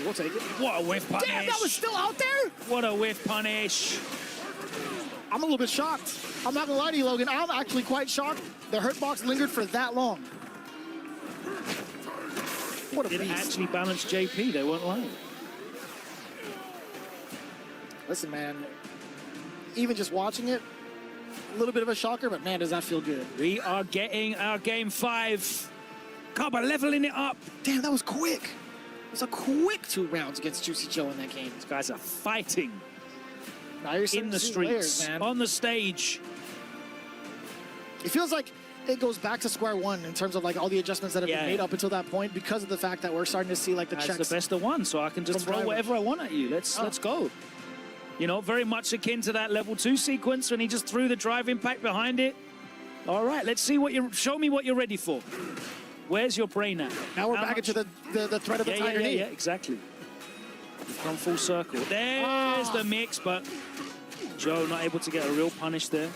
We'll take it. What a whiff punish. Damn, that was still out there? What a whiff punish. I'm a little bit shocked. I'm not going to lie to you, Logan. I'm actually quite shocked the hurt box lingered for that long. What a beast. It actually balanced JP. They weren't lying. Listen, man, even just watching it, a little bit of a shocker, but man, does that feel good. We are getting our game 5. Kaba leveling it up. Damn, that was quick. It was a quick 2 rounds against Juicy Joe in that game. These guys are fighting now you're in the streets, layers, man. on the stage. It feels like it goes back to square one in terms of like all the adjustments that have been made up until that point because of the fact that we're starting to see like the checks. That's the best of one, so I can just throw whatever I want at you. Let's go. You know, very much akin to that level 2 sequence when he just threw the drive impact behind it. All right, let's see what you show me what you're ready for. Where's your brain at? Now we're back into the threat of the tiger knee. Yeah, exactly. We've gone full circle. There's the mix, but Joe not able to get a real punish there.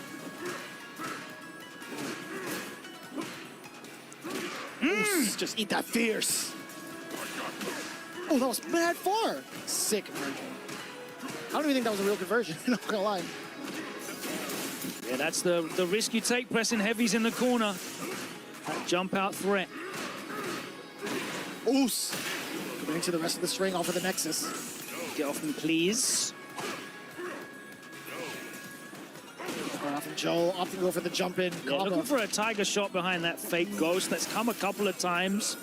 Just eat that fierce. Oh, that was mad far. Sick conversion. I don't even think that was a real conversion. I'm not gonna lie. Yeah, that's the risk you take pressing heavies in the corner. That jump out threat. Oos. Coming to the rest of the string off of the Nexus. Get off me, please. Going off from Joe, opting to go for the jump in. Yeah, looking for a tiger shot behind that fake ghost. That's come a couple of times.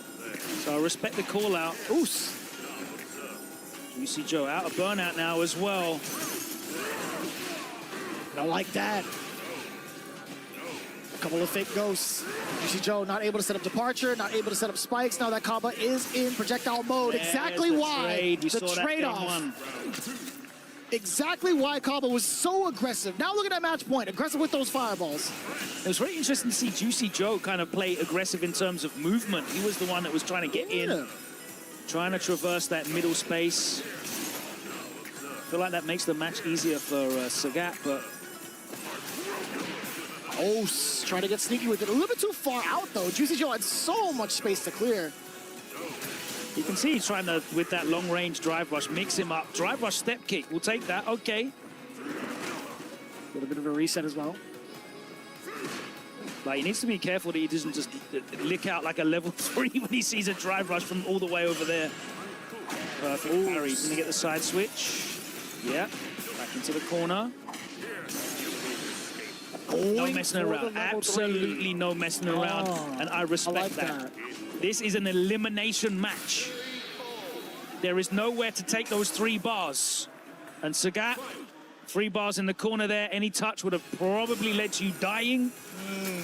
So I respect the call out. Oos. Juicy Joe out of burnout now as well. I like that. A couple of fake ghosts. Juicy Joe not able to set up departure, not able to set up spikes. Now that Kaba is in projectile mode. Exactly why the trade-off. Exactly why Kaba was so aggressive. Now look at that match point. Aggressive with those fireballs. It was very interesting to see Juicy Joe kind of play aggressive in terms of movement. He was the one that was trying to get in. Trying to traverse that middle space. I feel like that makes the match easier for Sagat, but... Oh, trying to get sneaky with it. A little bit too far out, though. Juicy Joe had so much space to clear. You can see he's trying to, with that long-range drive rush, mix him up. Drive rush step kick. We'll take that. Okay. A little bit of a reset as well. Like, he needs to be careful that he doesn't just lick out like a level 3 when he sees a drive rush from all the way over there. Perfect parry. He's gonna get the side switch. Yeah. Back into the corner. No messing around. Absolutely no messing around. And I respect that. This is an elimination match. There is nowhere to take those 3 bars. And Sagat, 3 bars in the corner there. Any touch would have probably led to you dying.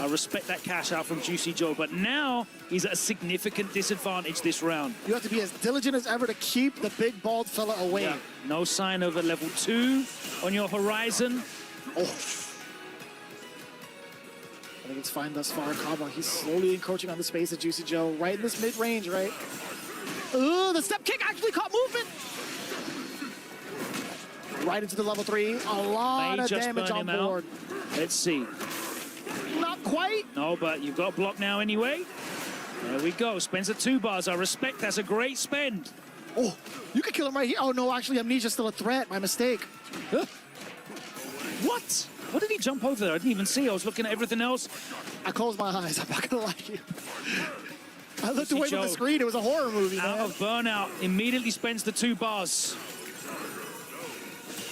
I respect that cash out from Juicy Joe, but now he's at a significant disadvantage this round. You have to be as diligent as ever to keep the big bald fella away. Yeah. No sign of a level 2 on your horizon. Oh. I think it's fine thus far. Kaba, he's slowly encroaching on the space of Juicy Joe, right in this mid-range, right? Ooh, the step kick actually caught movement. Right into the level 3. A lot of damage on board. Let's see. Not quite. No, but you've got a block now anyway. There we go. Spends the 2 bars. I respect that's a great spend. Oh, you could kill him right here. Oh, no, actually, Amnesia's still a threat. My mistake. Huh? What? What did he jump over there? I didn't even see. I was looking at everything else. I closed my eyes. I'm not going to lie to you. I looked away from the screen. It was a horror movie, Out of burnout. Immediately spends the 2 bars.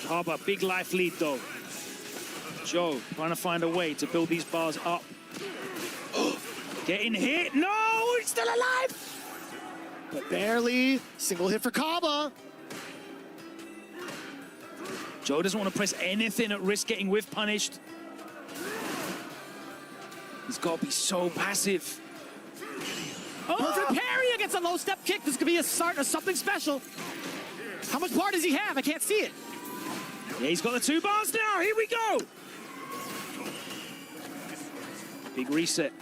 Kaba, big life lead though. Joe trying to find a way to build these bars up. Getting hit. No, he's still alive. But barely. Single hit for Kaba. Joe doesn't want to press anything at risk getting whiff punished. He's got to be so passive. Perfect parry against a low step kick. This could be a start of something special. How much bar does he have? I can't see it. Yeah, he's got the 2 bars now. Here we go. Big reset.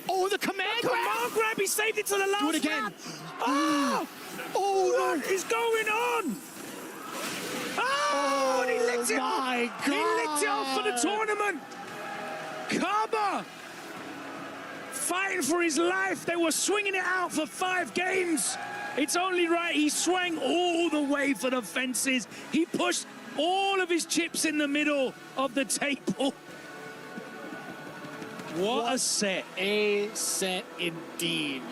Oh, the command grab. Command grab. He saved it to the last Do it again. round. Oh, what is going on? Oh, and he licked it. My God. He licked it off for the tournament. Kaba fighting for his life. They were swinging it out for 5 games. It's only right he swung all the way for the fences. He pushed all of his chips in the middle of the table. What a set. A set indeed.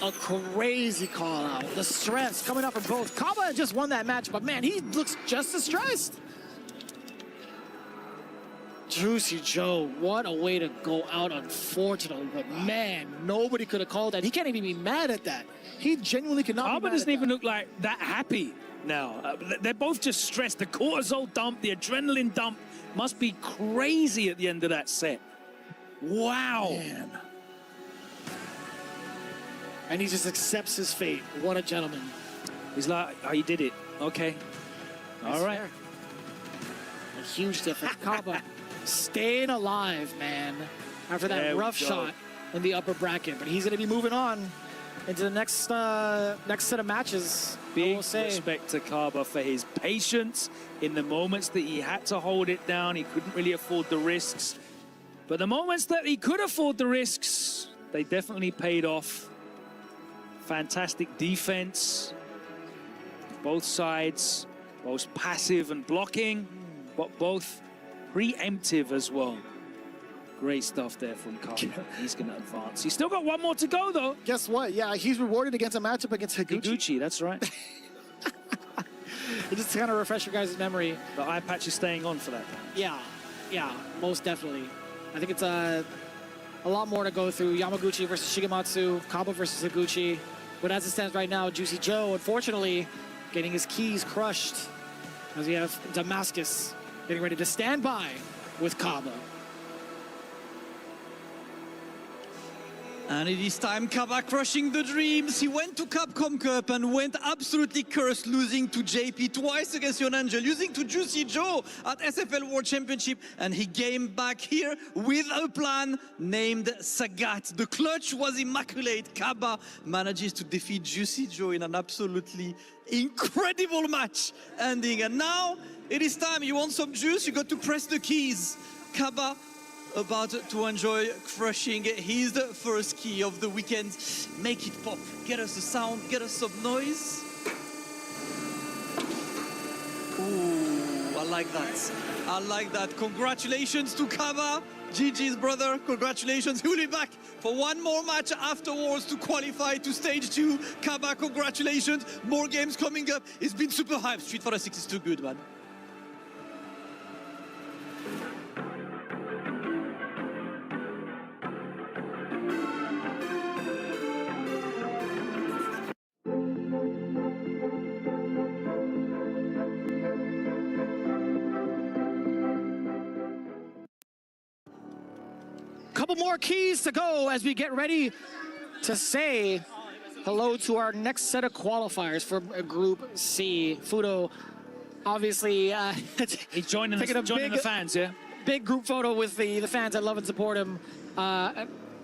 A crazy call out. The stress coming up from both. Kaba just won that match, but man, he looks just as stressed. Juicy Joe, what a way to go out, unfortunately. But man, nobody could have called that. He can't even be mad at that. He genuinely cannot be Kaba mad doesn't at even that. look like that happy now. They're both just stressed. The cortisol dump, the adrenaline dump must be crazy at the end of that set. Wow. Man. And he just accepts his fate. What a gentleman. He's like, oh, you did it. Okay. All right. Fair. A huge difference. Kaba staying alive, man, after that There we rough go. shot in the upper bracket. But he's going to be moving on into the next set of matches. Big will say. respect to Kaba for his patience in the moments that he had to hold it down. He couldn't really afford the risks. But the moments that he could afford the risks, they definitely paid off. Fantastic defense. Both sides, both passive and blocking, but both preemptive as well. Great stuff there from Kaba. He's going to advance. He's still got one more to go, though. Guess what? Yeah, he's rewarded against a matchup against Higuchi. Higuchi, that's right. Just to kind of refresh your guys' memory. The eye patch is staying on for that. Yeah, most definitely. I think it's a lot more to go through. Yamaguchi versus Shigematsu, Kaba versus Higuchi. But as it stands right now, Juicy Joe, unfortunately, getting his keys crushed as we have Damascus getting ready to stand by with Kaba. And it is time, Kaba crushing the dreams. He went to Capcom Cup and went absolutely cursed, losing to JP twice against Yon Angel, losing to Juicy Joe at SFL World Championship, and he came back here with a plan named Sagat. The clutch was immaculate. Kaba manages to defeat Juicy Joe in an absolutely incredible match ending. And now it is time. You want some juice? You got to press the keys. Kaba about to enjoy crushing his first key of the weekend. Make it pop. Get us a sound, get us some noise. Ooh, I like that. I like that. Congratulations to Kaba. GG's brother, congratulations. He will be back for one more match afterwards to qualify to stage 2. Kaba, congratulations. More games coming up. It's been super hype. Street Fighter 6 is too good, man. Couple more keys to go as we get ready to say hello to our next set of qualifiers for Group C. Fudo, obviously, he's joining the fans, yeah? Big group photo with the fans that love and support him.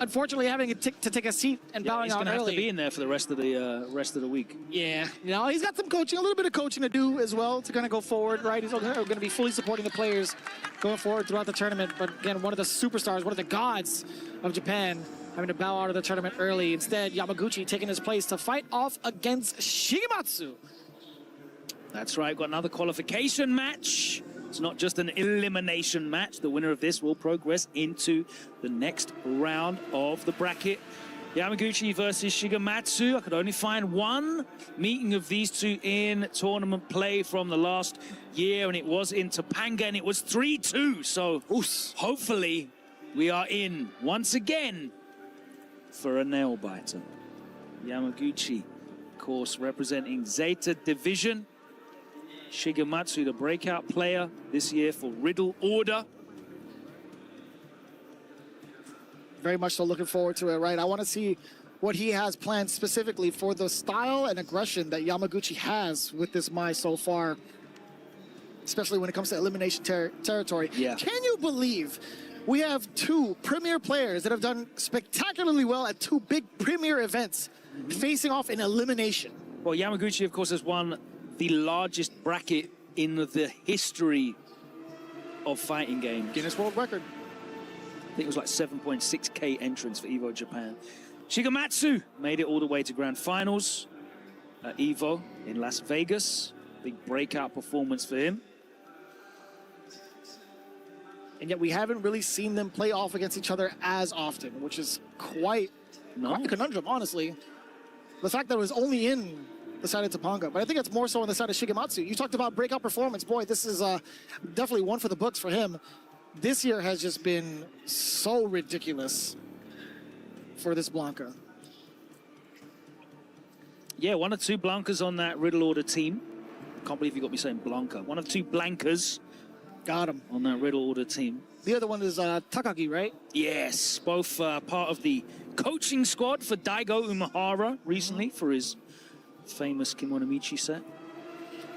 Unfortunately, having to take a seat and bowing He's out going to have to early. be in there for the rest of the week. Yeah, he's got some coaching, a little bit of coaching to do as well to kind of go forward, right? He's going to be fully supporting the players going forward throughout the tournament. But again, one of the superstars, one of the gods of Japan, having to bow out of the tournament early. Instead, Yamaguchi taking his place to fight off against Shigematsu. That's right, got another qualification match. It's not just an elimination match. The winner of this will progress into the next round of the bracket. Yamaguchi versus Shigematsu. I could only find one meeting of these two in tournament play from the last year, and it was in Topanga, and it was 3-2. So hopefully we are in once again for a nail biter. Yamaguchi, of course, representing Zeta Division. Shigematsu, the breakout player this year for Riddle Order. Very much so looking forward to it, right? I want to see what he has planned specifically for the style and aggression that Yamaguchi has with this Mai so far, especially when it comes to elimination territory. Yeah. Can you believe we have two premier players that have done spectacularly well at two big premier events facing off in elimination? Well, Yamaguchi, of course, has won the largest bracket in the history of fighting games. Guinness World Record. I think it was like 7.6K entrants for EVO Japan. Shigematsu made it all the way to grand finals at EVO in Las Vegas. Big breakout performance for him. And yet we haven't really seen them play off against each other as often, which is quite a conundrum, honestly. The fact that it was only in the side of Topanga, but I think it's more so on the side of Shigematsu. You talked about breakout performance. Boy, this is definitely one for the books for him. This year has just been so ridiculous for this Blanca. Yeah, one of two Blancas on that Riddle Order team. Can't believe you got me saying Blanca. One of two Blancas. Got him. On that Riddle Order team. The other one is Takagi, right? Yes, both part of the coaching squad for Daigo Umehara recently for his famous Kimono Michi set.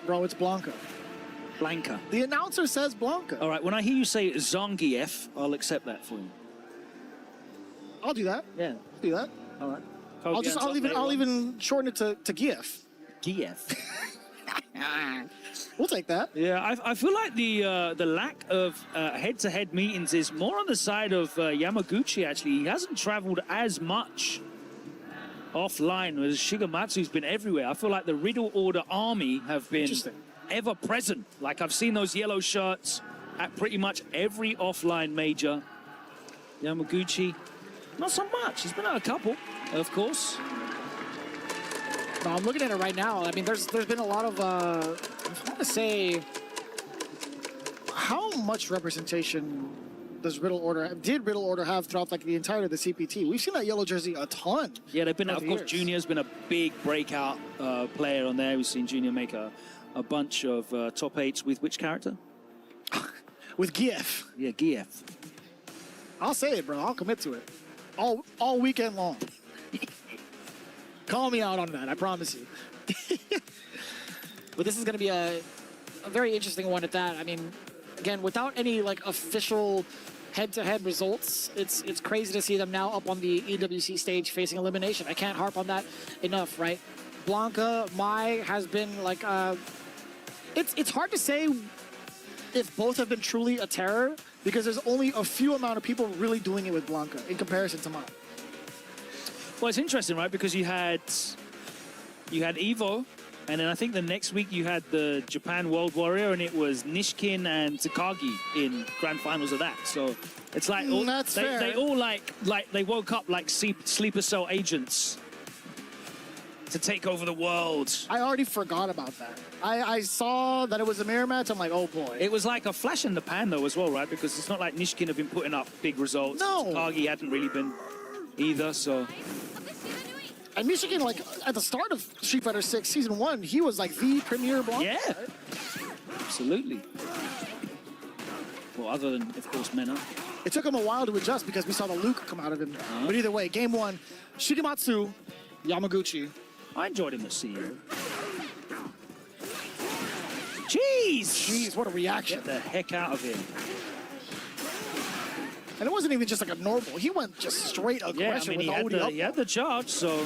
Bro, it's Blanca. Blanca. The announcer says Blanca. All right, when I hear you say Zangief, I'll accept that for you. I'll do that. Yeah. Do that. All right. I'll even shorten it to Gief. Gief. We'll take that. Yeah, I feel like the lack of head-to-head meetings is more on the side of Yamaguchi, actually. He hasn't traveled as much offline, whereas Shigematsu's been everywhere. I feel like the Riddle Order army have been ever present. Like, I've seen those yellow shirts at pretty much every offline major. Yamaguchi, not so much. He's been at a couple, of course. No, I'm looking at it right now. I mean, there's been a lot of, I want to say, how much representation did Riddle Order have throughout like the entirety of the CPT? We've seen that yellow jersey a ton. Yeah, they've been, of course, Junior's been a big breakout player on there. We've seen Junior make a bunch of top 8s with which character? With Gief. Yeah, Gief. I'll say it, bro. I'll commit to it. All weekend long. Call me out on that, I promise you. But this is going to be a very interesting one at that. I mean, again, without any like official head-to-head results, it's crazy to see them now up on the EWC stage facing elimination. I can't harp on that enough, right? Blanca, Mai has been like, it's hard to say if both have been truly a terror because there's only a few amount of people really doing it with Blanca in comparison to Mai. Well, it's interesting, right? Because you had Evo, and then I think the next week you had the Japan World Warrior, and it was Nishkin and Takagi in grand finals of that. So it's like they all like they woke up like sleeper cell agents to take over the world. I already forgot about that. I saw that it was a mirror match. I'm like, oh boy. It was like a flash in the pan though as well, right? Because it's not like Nishkin have been putting up big results. No. Takagi hadn't really been either, so. And Michigan, like, at the start of Street Fighter 6 Season 1, he was, like, the premier Blanca. Yeah, right? Absolutely. Well, other than, of course, Mena. It took him a while to adjust because we saw the Luke come out of him. But either way, Game 1, Shigematsu, Yamaguchi. I enjoyed him at CEO. Jeez! Jeez, what a reaction. Get the heck out of here. And it wasn't even just like a normal. He went just straight aggression with the OD. He had the charge, so.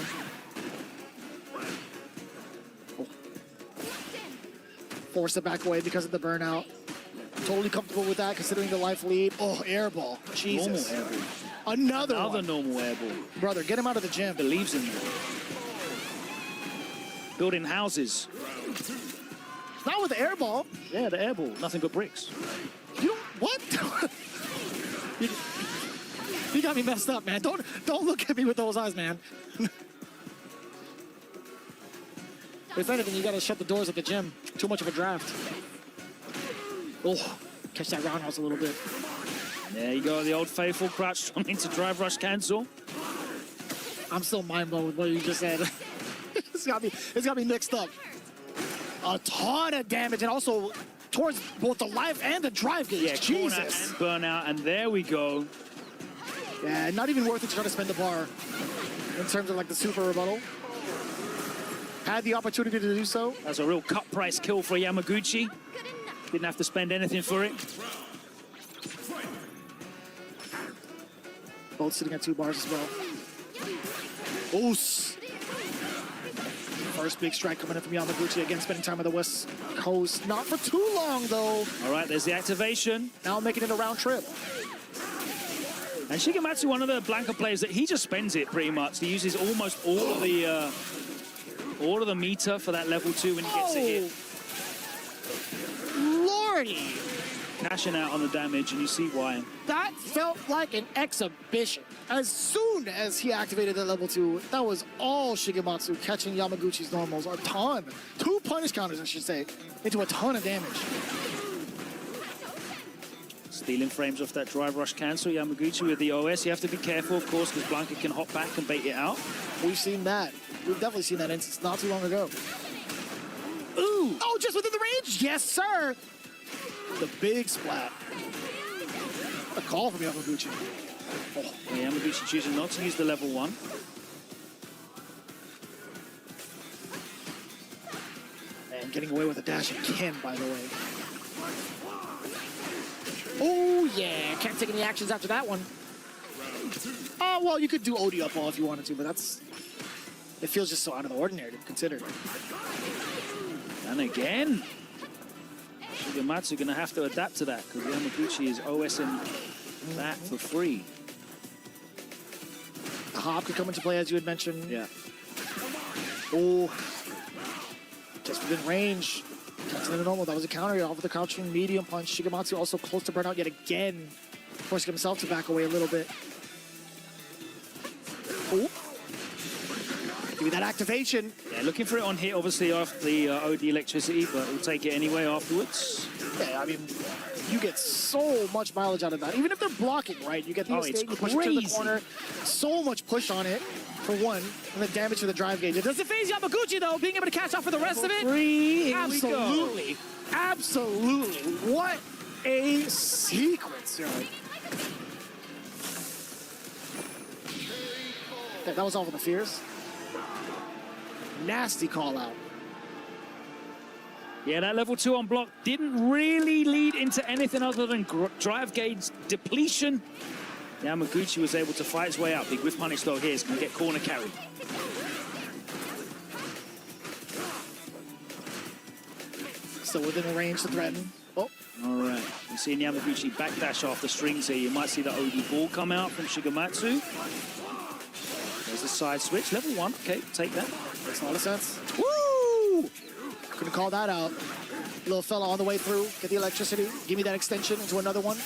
Forced it back away because of the burnout. Totally comfortable with that, considering the life lead. Oh, air ball. Jesus. Normal air ball. Another normal air ball. Brother, get him out of the gym. Believes in it. Building houses. Not with the air ball. Yeah, the air ball. Nothing but bricks. You don't, what? You got me messed up, man. Don't look at me with those eyes, man. If anything, you gotta shut the doors at the gym. Too much of a draft. Oh, catch that roundhouse a little bit. There you go, the old faithful crouch into drive rush cancel. I'm still mind blown with what you just said. It's got me mixed up. A ton of damage, and also towards both the life and the drive gauge. Yeah, Jesus. Burnout, and there we go. Yeah, not even worth it to try to spend the bar in terms of like the super rebuttal. Had the opportunity to do so. That's a real cut price kill for Yamaguchi. Didn't have to spend anything for it. Both sitting at 2 bars as well. Oos. First big strike coming in from Yamaguchi, again spending time on the West Coast. Not for too long, though. All right, there's the activation. Now making it a round trip. And Shigematsu, one of the Blanca players that he just spends it pretty much. He uses almost all of the meter for that level 2 when he gets a hit. Lordy. Cashing out on the damage, and you see why. That felt like an exhibition. As soon as he activated that level 2, that was all Shigematsu catching Yamaguchi's normals. A ton. 2 punish counters, I should say, into a ton of damage. Stealing frames off that drive rush cancel. Yamaguchi with the OS. You have to be careful, of course, because Blanca can hop back and bait it out. We've seen that. We've definitely seen that instance not too long ago. Ooh! Oh, just within the range? Yes, sir! The big splat. A call from Yamaguchi. Oh, yeah, Yamaguchi choosing not to use the level 1. And getting away with a dash again, by the way. Oh, yeah. Can't take any actions after that one. Oh, well, you could do OD up all if you wanted to, but it feels just so out of the ordinary to consider. And again, Shigematsu going to have to adapt to that because Yamaguchi is OSing that for free. The hop could come into play, as you had mentioned. Yeah. Oh, just within range. Catching the normal. That was a counter off with the crouching medium punch. Shigematsu also close to burnout yet again, forcing himself to back away a little bit. Oh. Give me that activation. Yeah, looking for it on hit, obviously, after the OD electricity, but we'll take it anyway afterwards. Yeah, I mean, you get so much mileage out of that. Even if they're blocking, right? You get the escape, you push it to the corner. So much push on it, for one, and the damage to the drive gauge. It doesn't phase Yamaguchi, though, being able to catch off for the rest of it. Absolutely. Absolutely. What a sequence, yo. That was all for the fears. Nasty call out. Yeah, that level 2 on block didn't really lead into anything other than drive gauge depletion. Yamaguchi was able to fight his way out. Big whiff punish though here is going to get corner carried. Still within the range to threaten. Oh. All right. We're seeing Yamaguchi backdash off the strings here. You might see the OD ball come out from Shigematsu. There's the side switch. Level 1. Okay, take that. Makes a lot of sense. Woo! Couldn't call that out. Little fella on the way through. Get the electricity. Give me that extension into another one.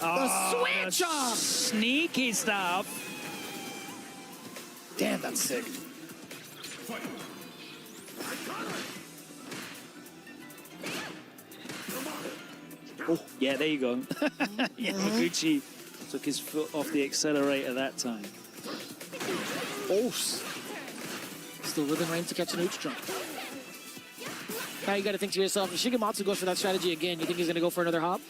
The switch up! Sneaky stuff. Damn, that's sick. Oh, yeah, there you go. Yamaguchi took his foot off the accelerator that time. Oh, still within range to catch an Uch jump. Now you got to think to yourself, if Shigematsu goes for that strategy again, you think he's going to go for another hop?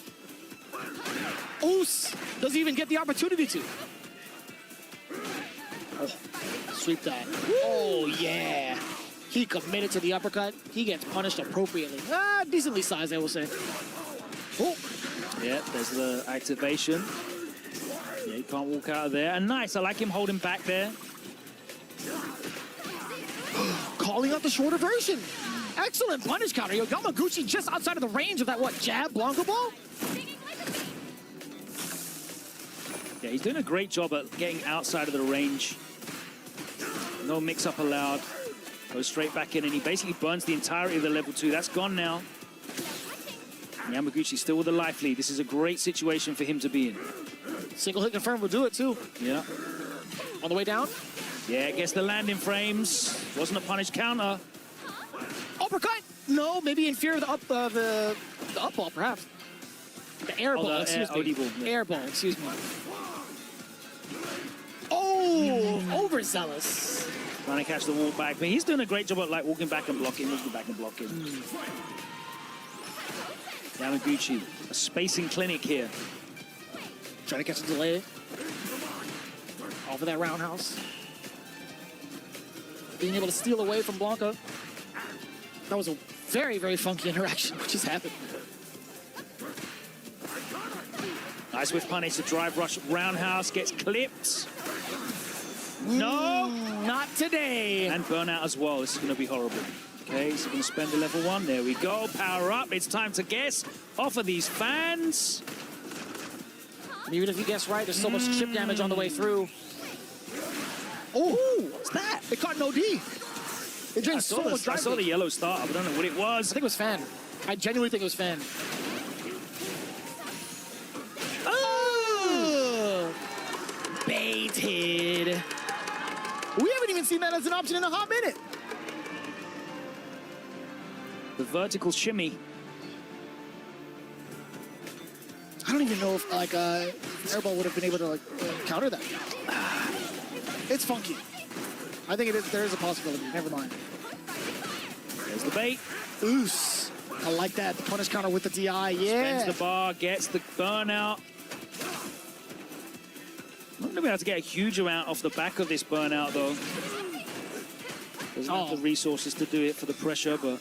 Oos doesn't even get the opportunity to. Oh, sweep that. Oh, yeah. He committed to the uppercut. He gets punished appropriately. Decently sized, I will say. Oh. Yeah, there's the activation. Yeah, he can't walk out of there. And nice, I like him holding back there. Calling out the shorter version. Excellent punish counter. Yo, Yamaguchi just outside of the range of that, what, jab Blanca ball? Yeah, he's doing a great job at getting outside of the range. No mix-up allowed. Goes straight back in, and he basically burns the entirety of the level 2. That's gone now. Yamaguchi still with a life lead. This is a great situation for him to be in. Single hit confirmed will do it too. Yeah. On the way down. Yeah, gets the landing frames. Wasn't a punish counter. Uppercut? No, maybe in fear of the up ball, perhaps. The air ball, excuse me. Air ball, excuse me. Oh, overzealous. Trying to catch the walk back, but he's doing a great job at like walking back and blocking, Yamaguchi, a spacing clinic here. Trying to catch a delay. Off of that roundhouse. Being able to steal away from Blanca. That was a very, very funky interaction, which just happened. Nice with punish, the drive rush roundhouse gets clipped. No, not today. And burnout as well. This is going to be horrible. Okay, so we're going to spend the level 1. There we go. Power up. It's time to guess off of these fans. And even if you guess right, there's so much chip damage on the way through. Oh, what's that? It caught no D. It drained so much drive. I saw the yellow start. I don't know what it was. I think it was Fan. I genuinely think it was Fan. Oh! Baited. We haven't even seen that as an option in a hot minute. The vertical shimmy. I don't even know if like Airball would have been able to like counter that. It's funky. I think it is. There is a possibility. Never mind. There's the bait. Oos. I like that. The punish counter with the DI. Yeah. Spends the bar, gets the burnout. Not going to be able to get a huge amount off the back of this burnout, though. Doesn't have the resources to do it for the pressure, but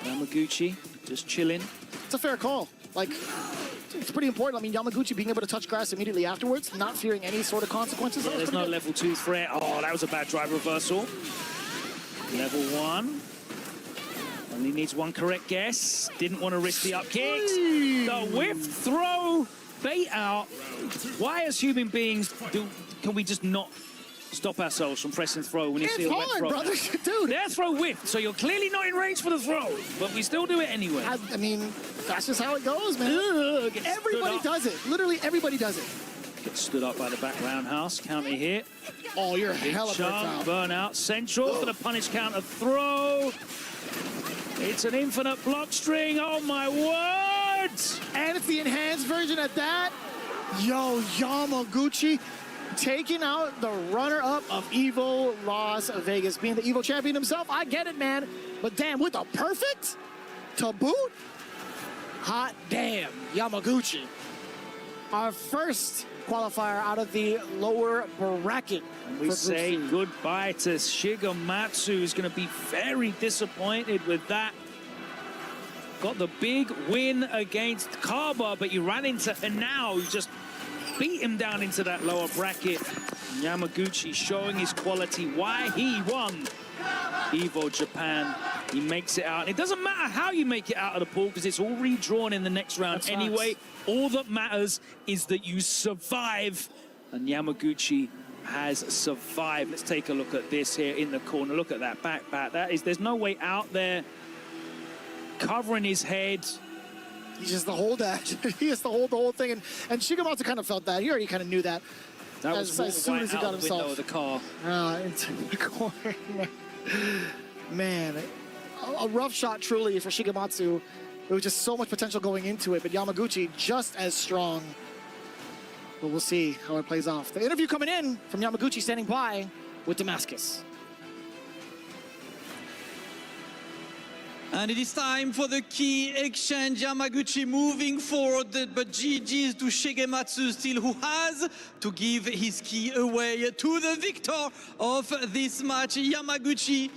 Yamaguchi just chilling. It's a fair call. Like, it's pretty important. I mean, Yamaguchi being able to touch grass immediately afterwards, not fearing any sort of consequences. Yeah, there's no level 2 threat. Oh, that was a bad drive reversal. Level 1. Only needs one correct guess. Didn't want to risk the up kicks. The whip throw. Bait out. Why, as human beings, can we just not stop ourselves from pressing throw when you see a wet throw? Brother. Dude. Their throw whipped, so you're clearly not in range for the throw, but we still do it anyway. I mean, that's just how it goes, man. Everybody does it. Literally, everybody does it. Gets stood up by the back roundhouse. Counter hit. Oh, you're hella jump, burnout. Central for the punish counter throw. It's an infinite block string. Oh, my word. And it's the enhanced version at that. Yo, Yamaguchi taking out the runner-up of Evo Las Vegas. Being the Evo champion himself, I get it, man. But damn, with the perfect to boot? Hot damn, Yamaguchi. Our first qualifier out of the lower bracket. And we say goodbye to Shigematsu, who's going to be very disappointed with that. Got the big win against Kaba, but you ran into Hanao. You just beat him down into that lower bracket. Yamaguchi showing his quality, why he won Evo Japan. He makes it out. It doesn't matter how you make it out of the pool because it's all redrawn in the next round anyway. All that matters is that you survive. And Yamaguchi has survived. Let's take a look at this here in the corner. Look at that backpack. There's no way out there. Covering his head. He just the whole that. He has to hold the whole thing. And Shigematsu kind of felt that. He already kind of knew that. That was as soon as he got himself window of the car. Into the corner. Man, a rough shot truly for Shigematsu. There was just so much potential going into it, but Yamaguchi just as strong. But we'll see how it plays off. The interview coming in from Yamaguchi standing by with Damascus. And it is time for the key exchange. Yamaguchi moving forward, but GG's to Shigematsu still, who has to give his key away to the victor of this match. Yamaguchi,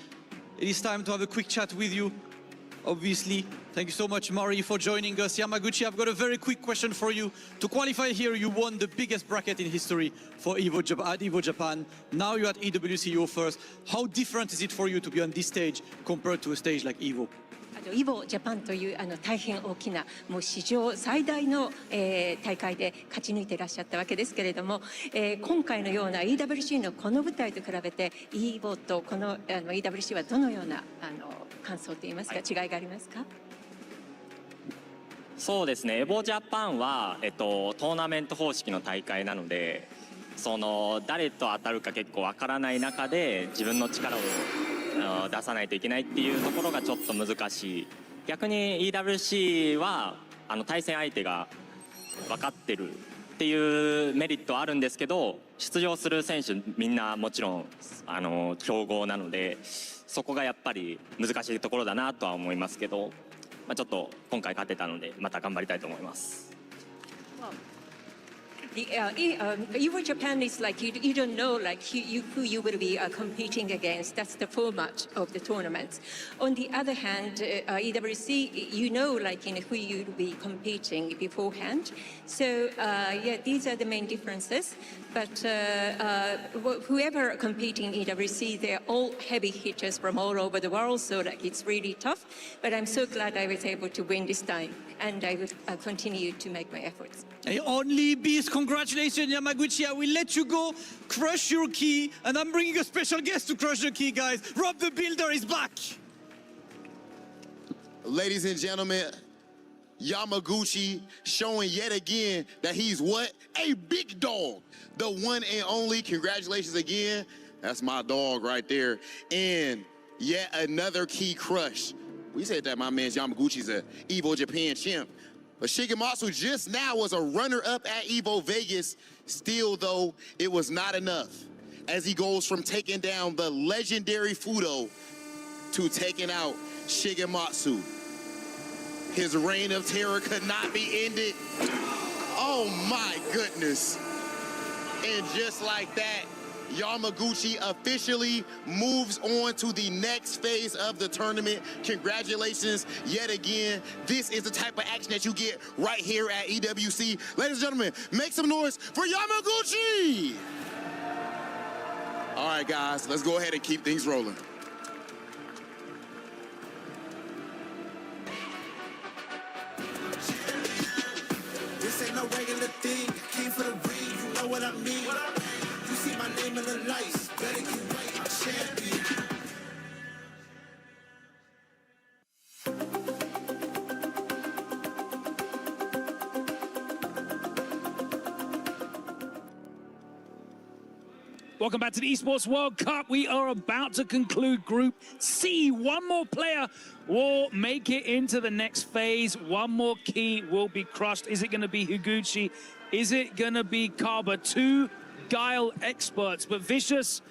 it is time to have a quick chat with you, obviously. Thank you so much, Mari, for joining us. Yamaguchi, I've got a very quick question for you. To qualify here, you won the biggest bracket in history for Evo Japan. Now you're at EWC, you're first. How different is it for you to be on this stage compared to a stage like Evo? EVO Japan という大変大きなもう史上最大の、大会で勝ち抜いていらっしゃったわけですけれども、今回のような EWC のこの舞台と比べて EVO とこのEWC はどのような感想といいますか違いがありますかそうですね、エボジャパンは、トーナメント方式の大会なので、誰と当たるか結構わからない中で自分の力を出さないといけないっていうところがちょっと難しい。逆に EWC は対戦相手が分かってるっていうメリットはあるんですけど、出場する選手みんなもちろん強豪なので、そこがやっぱり難しいところだなとは思いますけど、ちょっと今回勝てたのでまた頑張りたいと思います。Evo Japan is like you don't know like who you will be competing against. That's the format of the tournaments. On the other hand, EWC, you know like who you will be competing beforehand. So yeah, these are the main differences. But whoever competing in EWC, they're all heavy hitters from all over the world. So like it's really tough. But I'm so glad I was able to win this time, and I will continue to make my efforts. Hey, only beast, congratulations Yamaguchi. I will let you go, crush your key, and I'm bringing a special guest to crush the key, guys. Rob the Builder is back. Ladies and gentlemen, Yamaguchi showing yet again that he's what? A big dog. The one and only. Congratulations again. That's my dog right there. And yet another key crush. We said that my man Yamaguchi's a Evo Japan champ. But Shigematsu just now was a runner-up at Evo Vegas. Still, though, it was not enough, as he goes from taking down the legendary Fudo to taking out Shigematsu. His reign of terror could not be ended. Oh, my goodness. And just like that, Yamaguchi officially moves on to the next phase of the tournament. Congratulations yet again. This is the type of action that you get right here at EWC. Ladies and gentlemen, make some noise for Yamaguchi! All right, guys, let's go ahead and keep things rolling. This ain't no regular thing. Came for the ring, you know what I mean. You see my name in the lights, better get right, I'm champion. Welcome back to the Esports World Cup. We are about to conclude Group C. One more player will make it into the next phase. One more key will be crushed. Is it going to be Higuchi? Is it going to be Kaba? Two Guile experts. But Vicious,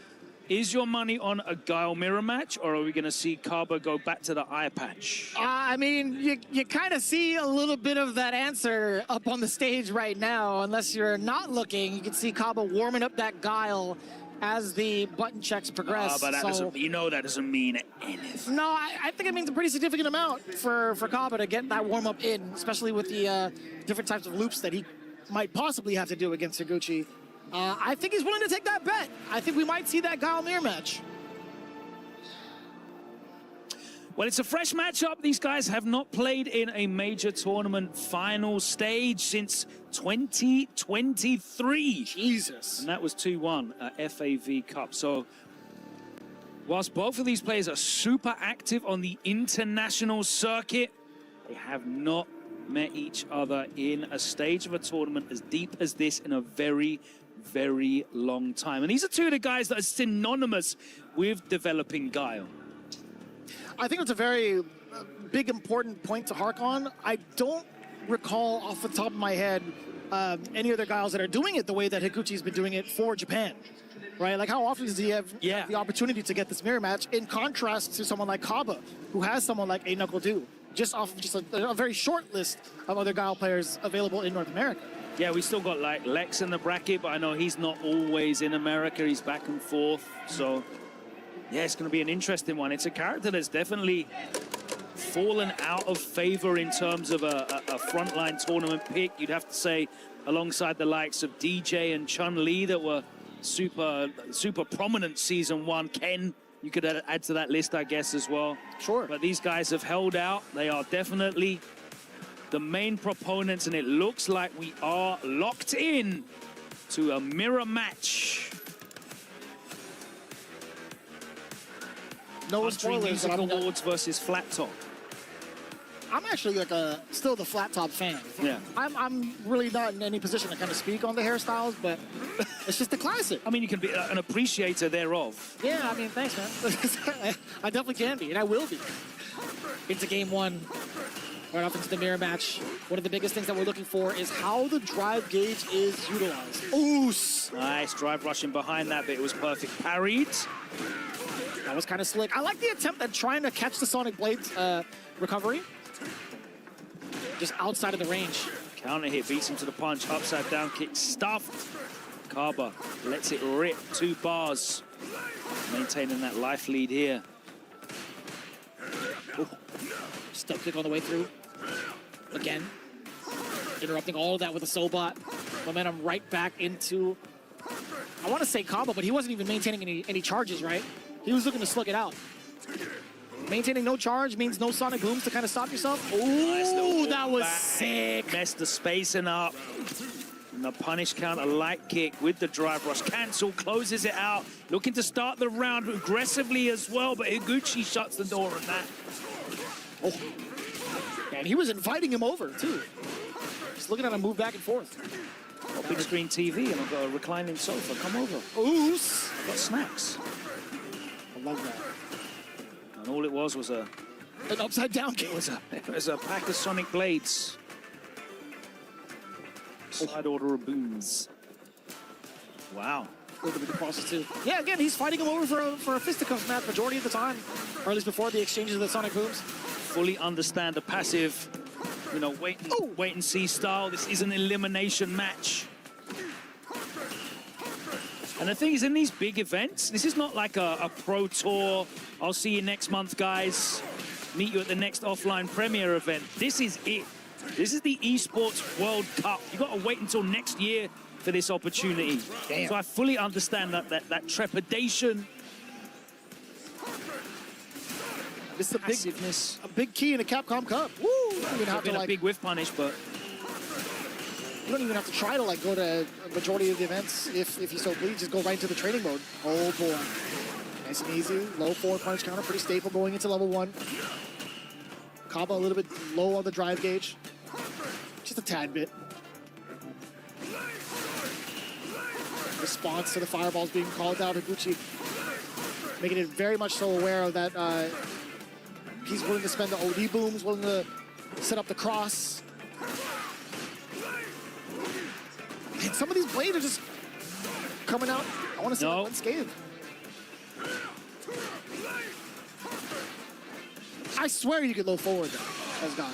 is your money on a Guile mirror match, or are we going to see Kaba go back to the eye patch? I mean, you kind of see a little bit of that answer up on the stage right now. Unless you're not looking, you can see Kaba warming up that Guile as the button checks progress. But that doesn't, you know, that doesn't mean anything. No, I think it means a pretty significant amount for Kaba to get that warm-up in, especially with the different types of loops that he might possibly have to do against Higuchi. I think he's willing to take that bet. I think we might see that Guile mirror match. Well, it's a fresh matchup. These guys have not played in a major tournament final stage since 2023. Jesus. And that was 2-1 at FAV Cup. So whilst both of these players are super active on the international circuit, they have not met each other in a stage of a tournament as deep as this in a very, very long time. And these are two of the guys that are synonymous with developing Guile. I think it's a very big, important point to hark on. I don't recall off the top of my head any other Guiles that are doing it the way that Higuchi's been doing it for Japan, right? Like, how often does he have the opportunity to get this mirror match, in contrast to someone like Kaba, who has someone like A Knuckle Do, just off of just a very short list of other Guile players available in North America. Yeah, we still got like Lex in the bracket, but I know he's not always in America. He's back and forth, so yeah, it's going to be an interesting one. It's a character that's definitely fallen out of favor in terms of a frontline tournament pick. You'd have to say, alongside the likes of DJ and Chun-Li that were super prominent season one. Ken, you could add to that list, I guess, as well. Sure. But these guys have held out. They are definitely the main proponents, and it looks like we are locked in to a mirror match. No Country spoilers. Music Awards versus Flat Top. I'm actually like still the flat top fan. Yeah. I'm really not in any position to kind of speak on the hairstyles, but it's just a classic. I mean, you can be an appreciator thereof. Yeah, I mean, thanks, man. I definitely can be, and I will be. Into game one. Right off into the mirror match. One of the biggest things that we're looking for is how the drive gauge is utilized. Oos! Nice drive rushing behind that, but it was perfect. Parried. That was kind of slick. I like the attempt at trying to catch the Sonic Blades recovery. Just outside of the range. Counter hit, beats him to the punch. Upside down kick, stuffed. Kaba lets it rip. 2 bars. Maintaining that life lead here. Ooh. Step kick on the way through. Again. Interrupting all of that with a Sobot. Momentum right back into, I want to say Kaba, but he wasn't even maintaining any charges, right? He was looking to slug it out. Maintaining no charge means no sonic booms to kind of stop yourself. Ooh, nice, that was sick. Messed the spacing up. And the punish counter light kick with the drive rush. Cancel, closes it out. Looking to start the round aggressively as well, but Higuchi shuts the door on that. Oh. And he was inviting him over, too. Just looking at him move back and forth. Got a big screen TV and I've got a reclining sofa. Come over. Oos. Got snacks. I love that. And all it was an upside down kick. It was a pack of Sonic Blades. Side order of booms. Wow. A little bit of crosses too. Yeah, again, he's fighting him over for a fisticuffs match majority of the time, or at least before the exchanges of the Sonic booms. Fully understand the passive, you know, wait and see style. This is an elimination match. And the thing is, in these big events, this is not like a pro tour. I'll see you next month, guys. Meet you at the next offline premiere event. This is it. This is the Esports World Cup. You got to wait until next year for this opportunity. Damn. So I fully understand that trepidation. This is a big key in the Capcom Cup. Woo! You have to, a big whiff punish, but you don't even have to try to like go to a majority of the events if you so please. Just go right into the training mode. Oh boy, nice and easy. Low forward punch counter, pretty staple going into level 1. Kaba a little bit low on the drive gauge, just a tad bit. Response to the fireballs being called out. Higuchi making it very much so aware of that. He's willing to spend the OD booms, willing to set up the cross. And some of these blades are just coming out. I want to see them unscathed. I swear you could low forward though. That's gone.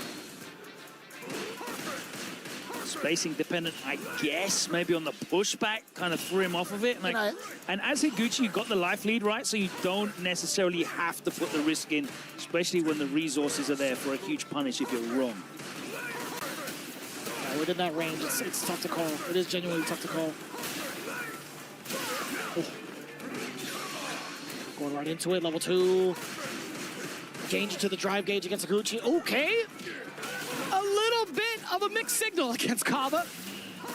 Spacing dependent, I guess, maybe on the pushback, kind of threw him off of it. And as Higuchi, you got the life lead, right? So you don't necessarily have to put the risk in, especially when the resources are there for a huge punish if you're wrong. Yeah, within that range, it's tough to call. It is genuinely tough to call. Oh. Going right into it, level 2. Change to the drive gauge against Higuchi. Okay. A little bit of a mixed signal against Kaba.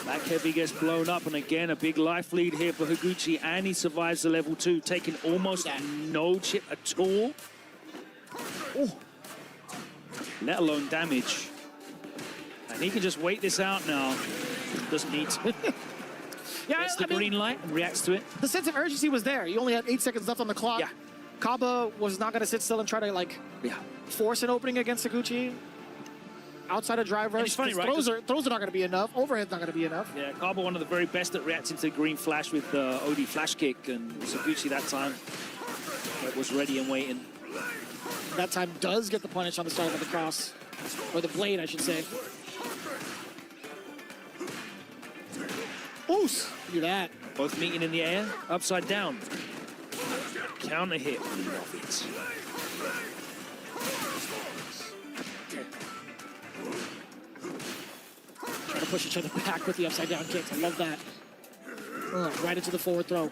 Back heavy gets blown up, and again, a big life lead here for Higuchi, and he survives the level 2, taking almost no chip at all. Oh. Let alone damage. And he can just wait this out now. Doesn't need to. Yeah, gets the green light and reacts to it. The sense of urgency was there. You only had 8 seconds left on the clock. Yeah. Kaba was not going to sit still and try to like force an opening against Higuchi. Outside of drive rush, funny, right? throws are not going to be enough. Overhead's not going to be enough. Yeah, Kaba, one of the very best at reacting to the green flash with the OD flash kick, and Higuchi that time was ready and waiting. That time does get the punish on the start of the cross, or the blade, I should say. Oos! Look at that. Both meeting in the air, upside down. Counter hit, love it. Trying to push each other back with the upside down kicks. I love that. Right into the forward throw.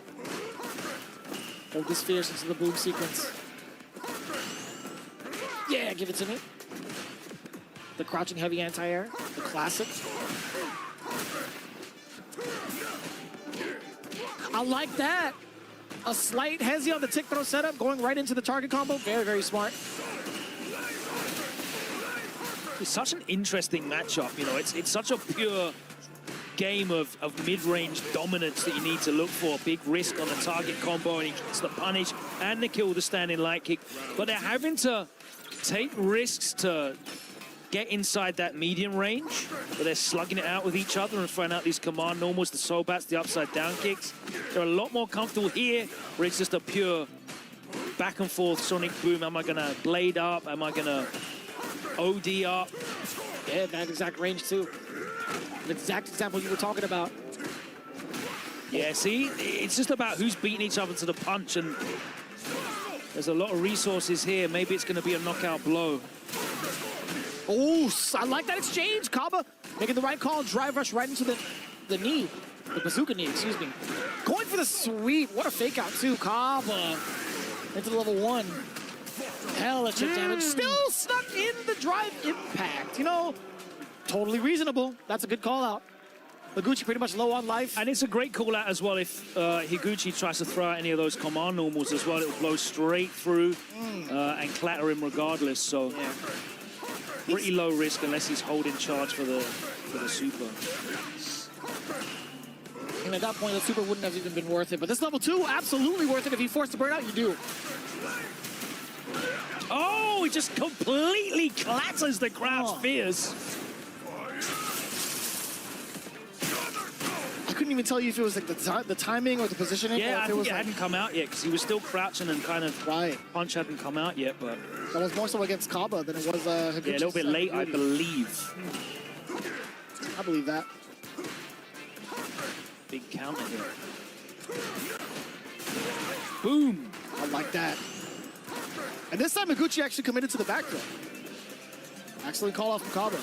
Hold this fierce into the boom sequence. Yeah, give it to me. The crouching heavy anti-air, the classic. I like that. A slight hezzy on the tick throw setup, going right into the target combo. Very, very smart. It's such an interesting matchup, you know. It's such a pure game of mid-range dominance that you need to look for. Big risk on the target combo, and he gets the punish and the kill, the standing light kick. But they're having to take risks to get inside that medium range, but they're slugging it out with each other and throwing out these command normals, the soul bats, the upside down kicks. They're a lot more comfortable here, where it's just a pure back and forth sonic boom. Am I gonna blade up? Am I gonna OD up? Yeah, that exact range too. The exact example you were talking about. Yeah, see, it's just about who's beating each other to the punch, and there's a lot of resources here. Maybe it's gonna be a knockout blow. Oh, I like that exchange. Kaba making the right call. Drive rush right into the knee. The bazooka knee, excuse me. Going for the sweep. What a fake out, too. Kaba into level 1. Hella chip damage. Still stuck in the drive impact. You know, totally reasonable. That's a good call out. Higuchi pretty much low on life. And it's a great call out as well if Higuchi tries to throw out any of those command normals as well. It'll blow straight through and clatter him regardless. So. Yeah. Pretty low risk unless he's holding charge for the super. And at that point, the super wouldn't have even been worth it. But this level 2, absolutely worth it. If you force the burnout, you do. Oh, he just completely clatters the crowd's fears. I couldn't even tell you if it was like the timing or the positioning. Yeah, or if I think was it hadn't come out yet because he was still crouching and kind of punch hadn't come out yet. But that was more so against Kaba than it was Higuchi. Yeah, a little bit late, I believe. I believe that. Big counter here. Boom! I like that. And this time Higuchi actually committed to the back throw. Excellent call off from Kaba.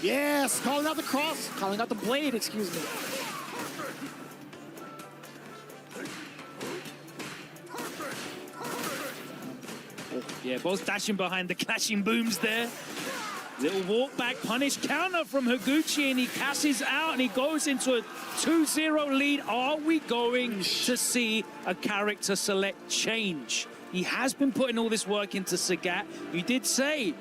Yes, calling out the cross, calling out the blade, excuse me. Yeah, both dashing behind the clashing booms there. Little walk back punish counter from Higuchi, and he cashes out and he goes into a 2-0 lead. Are we going to see a character select change? He has been putting all this work into Sagat. You did say,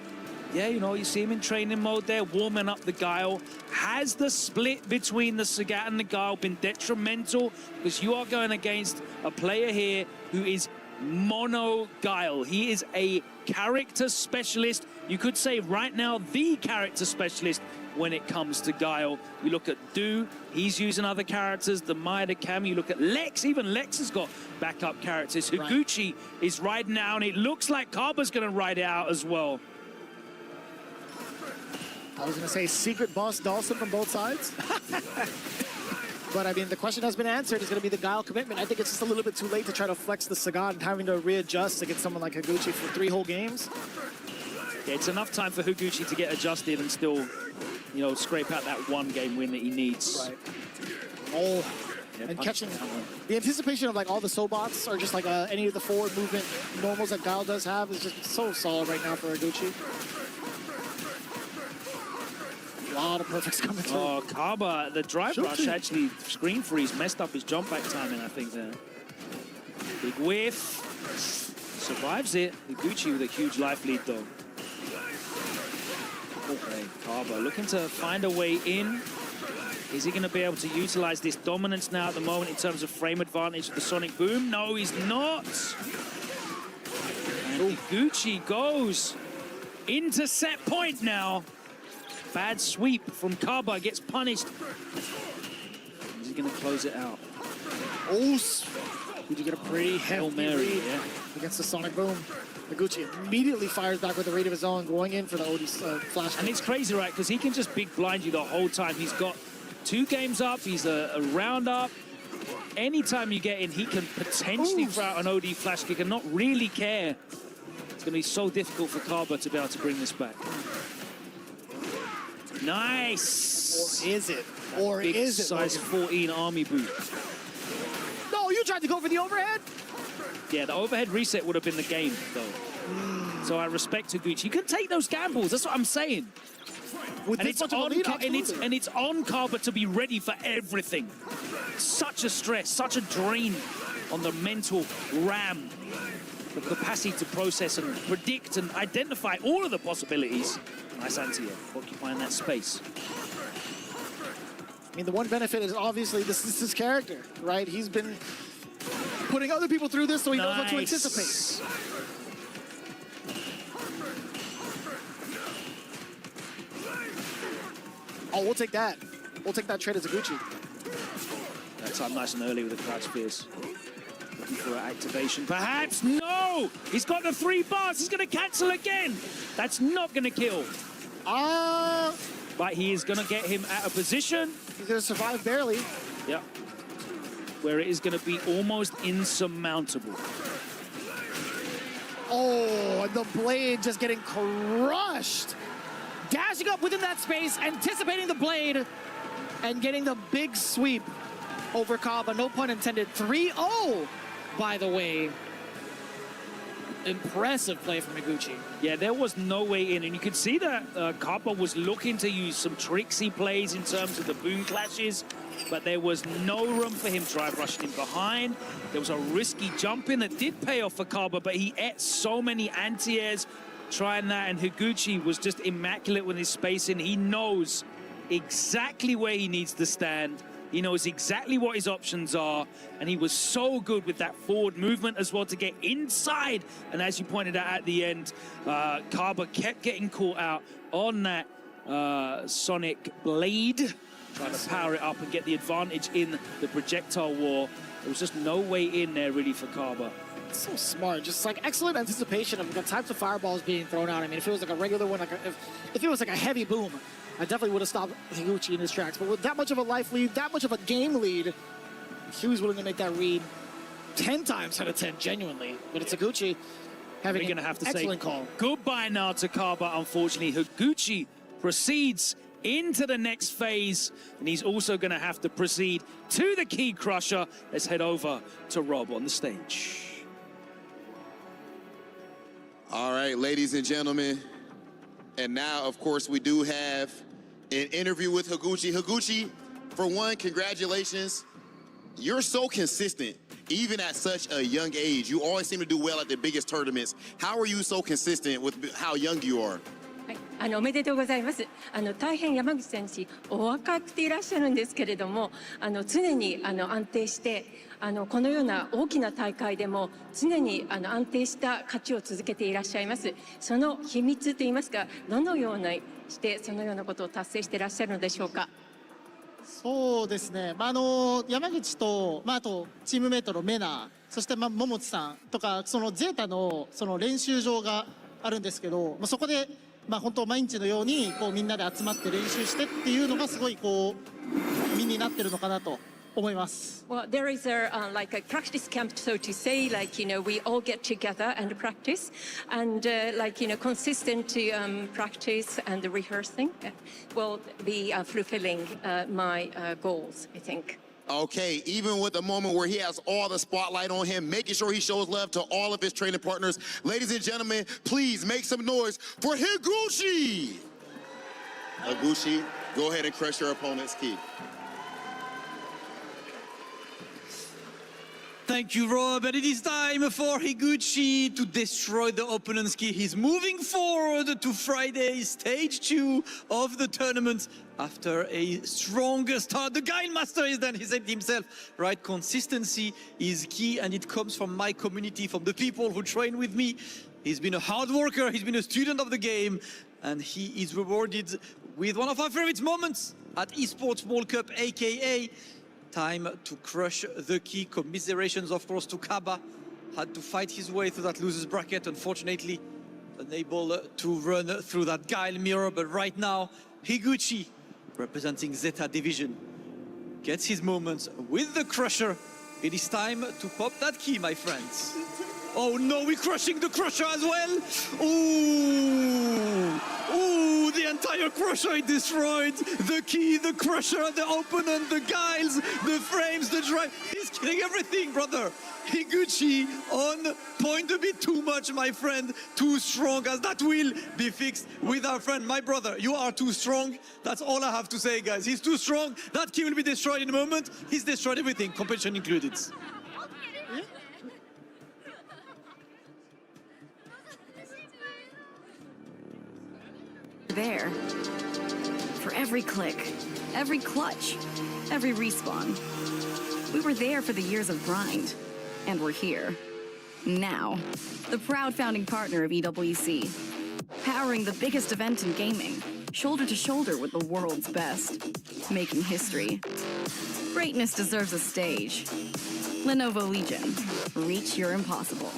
yeah, you know, you see him in training mode there, warming up the Guile. Has the split between the Sagat and the Guile been detrimental? Because you are going against a player here who is mono Guile. He is a character specialist. You could say right now the character specialist when it comes to Guile. We look at Do, he's using other characters, the Maya, the Cam. You look at Lex, even Lex has got backup characters. Higuchi is riding out, and it looks like Kaba's going to ride it out as well. I was going to say secret boss Dawson from both sides. But, I mean, the question has been answered. It's going to be the Guile commitment. I think it's just a little bit too late to try to flex the Sagat and having to readjust against someone like Higuchi for 3 whole games. Yeah, it's enough time for Higuchi to get adjusted and still, you know, scrape out that 1 game win that he needs. Right. Oh, yeah, and catching the anticipation of like all the Sobots or just like any of the forward movement normals that Guile does have is just so solid right now for Higuchi. A lot of perfects coming through. Oh, Kaba, the drive rush actually screen freeze messed up his jump back timing, I think, there. Big whiff. Survives it. Higuchi with a huge life lead, though. Okay, Kaba looking to find a way in. Is he going to be able to utilize this dominance now at the moment in terms of frame advantage with the Sonic Boom? No, he's not. And Higuchi goes into set point now. Bad sweep from Kaba, gets punished. Is he going to close it out? Oh, did you get a pretty Hail hefty Mary, read yeah. against the Sonic Boom? Higuchi immediately fires back with a read of his own, going in for the OD flash. And it's crazy, right? Because he can just big blind you the whole time. He's got 2 games up. He's a round up. Anytime you get in, he can potentially throw out an OD flash kick and not really care. It's going to be so difficult for Kaba to be able to bring this back. Nice! Or is it? Or Big is it? size 14 army boot. No, you tried to go for the overhead? Yeah, the overhead reset would have been the game, though. So I respect Higuchi. You can take those gambles. That's what I'm saying. And it's on Kaba to be ready for everything. Such a stress, such a drain on the mental RAM, the capacity to process and predict and identify all of the possibilities. Nice anti-air, occupying that space. I mean, the one benefit is obviously this is his character, right? He's been putting other people through this, so he knows what to anticipate. Oh, we'll take that. We'll take that trade as a Gucci. That's up nice and early with the crouch spears. Looking for activation, perhaps. No! He's got the 3 bars. He's going to cancel again. That's not going to kill. But he is going to get him out of position. He's going to survive barely. Yep. Where it is going to be almost insurmountable. Oh, and the blade just getting crushed. Dashing up within that space, anticipating the blade, and getting the big sweep over Kaba. No pun intended. 3-0, by the way. Impressive play from Higuchi. Yeah, there was no way in, and you could see that Kaba was looking to use some tricksy plays in terms of the boom clashes, but there was no room for him drive rushing in behind. There was a risky jump in that did pay off for Kaba, but he ate so many anti-airs trying that, and Higuchi was just immaculate with his spacing. He knows exactly where he needs to stand. He knows exactly what his options are, and he was so good with that forward movement as well to get inside. And as you pointed out at the end, Kaba kept getting caught out on that Sonic Blade, trying to power it up and get the advantage in the projectile war. There was just no way in there really for Kaba. So smart, just like excellent anticipation of the types of fireballs being thrown out. I mean, if it was like a regular one, like if it was like a heavy boom, I definitely would have stopped Higuchi in his tracks. But with that much of a life lead, that much of a game lead, he was willing to make that read 10 times out of 10, genuinely. But it's Higuchi having We're going to have to say excellent call. Goodbye now to Kaba, unfortunately. Higuchi proceeds into the next phase, and he's also going to have to proceed to the Key Crusher. Let's head over to Rob on the stage. All right, ladies and gentlemen, and now, of course, we do have an interview with Higuchi. Higuchi, for one, congratulations. You're so consistent, even at such a young age. You always seem to do well at the biggest tournaments. How are you so consistent with how young you are? おめでとうございます。大変山口選手お若くていらっしゃるんですけれども、常に安定して、このような大きな大会でも常に安定した勝ちを続けていらっしゃいます。その秘密といいますか、どのようにしてそのようなことを達成していらっしゃるのでしょうか。そうですね、山口と、あとチームメイトのメナ、そして桃地さんとか、そのゼータのその練習場があるんですけど、そこで本当毎日のようにこうみんなで集まって練習してっていうのがすごいこう身になってるのかなと思います。Well, there is like a practice camp, so to say, like, we all get together and practice, and like, consistent practice and rehearsing will be fulfilling my goals, I think. Okay, even with the moment where he has all the spotlight on him, making sure he shows love to all of his training partners. Ladies and gentlemen, please make some noise for Higuchi! Higuchi, go ahead and crush your opponent's key. Thank you, Rob. And it is time for Higuchi to destroy the opponent's key. He's moving forward to Friday, stage 2 of the tournament. After a strong start, the Guile Master is then, he said himself, right? Consistency is key, and it comes from my community, from the people who train with me. He's been a hard worker, he's been a student of the game, and he is rewarded with one of our favorite moments at Esports World Cup, aka time to crush the key. Commiserations, of course, to Kaba. Had to fight his way through that loser's bracket, unfortunately unable to run through that Guile mirror. But right now, Higuchi, representing Zeta Division, gets his moments with the Crusher. It is time to pop that key, my friends. Oh no, we're crushing the Crusher as well. Ooh, ooh, the entire Crusher is destroyed. The key, the Crusher, the opponent, the Guiles, the frames, the drive. He's killing everything, brother. Higuchi on point, a bit too much, my friend. Too strong, as that will be fixed with our friend. My brother, you are too strong. That's all I have to say, guys. He's too strong. That key will be destroyed in a moment. He's destroyed everything, competition included. There. For every click, every clutch, every respawn. We were there for the years of grind, and we're here. Now, the proud founding partner of EWC, powering the biggest event in gaming, shoulder to shoulder with the world's best, making history. Greatness deserves a stage. Lenovo Legion, reach your impossible.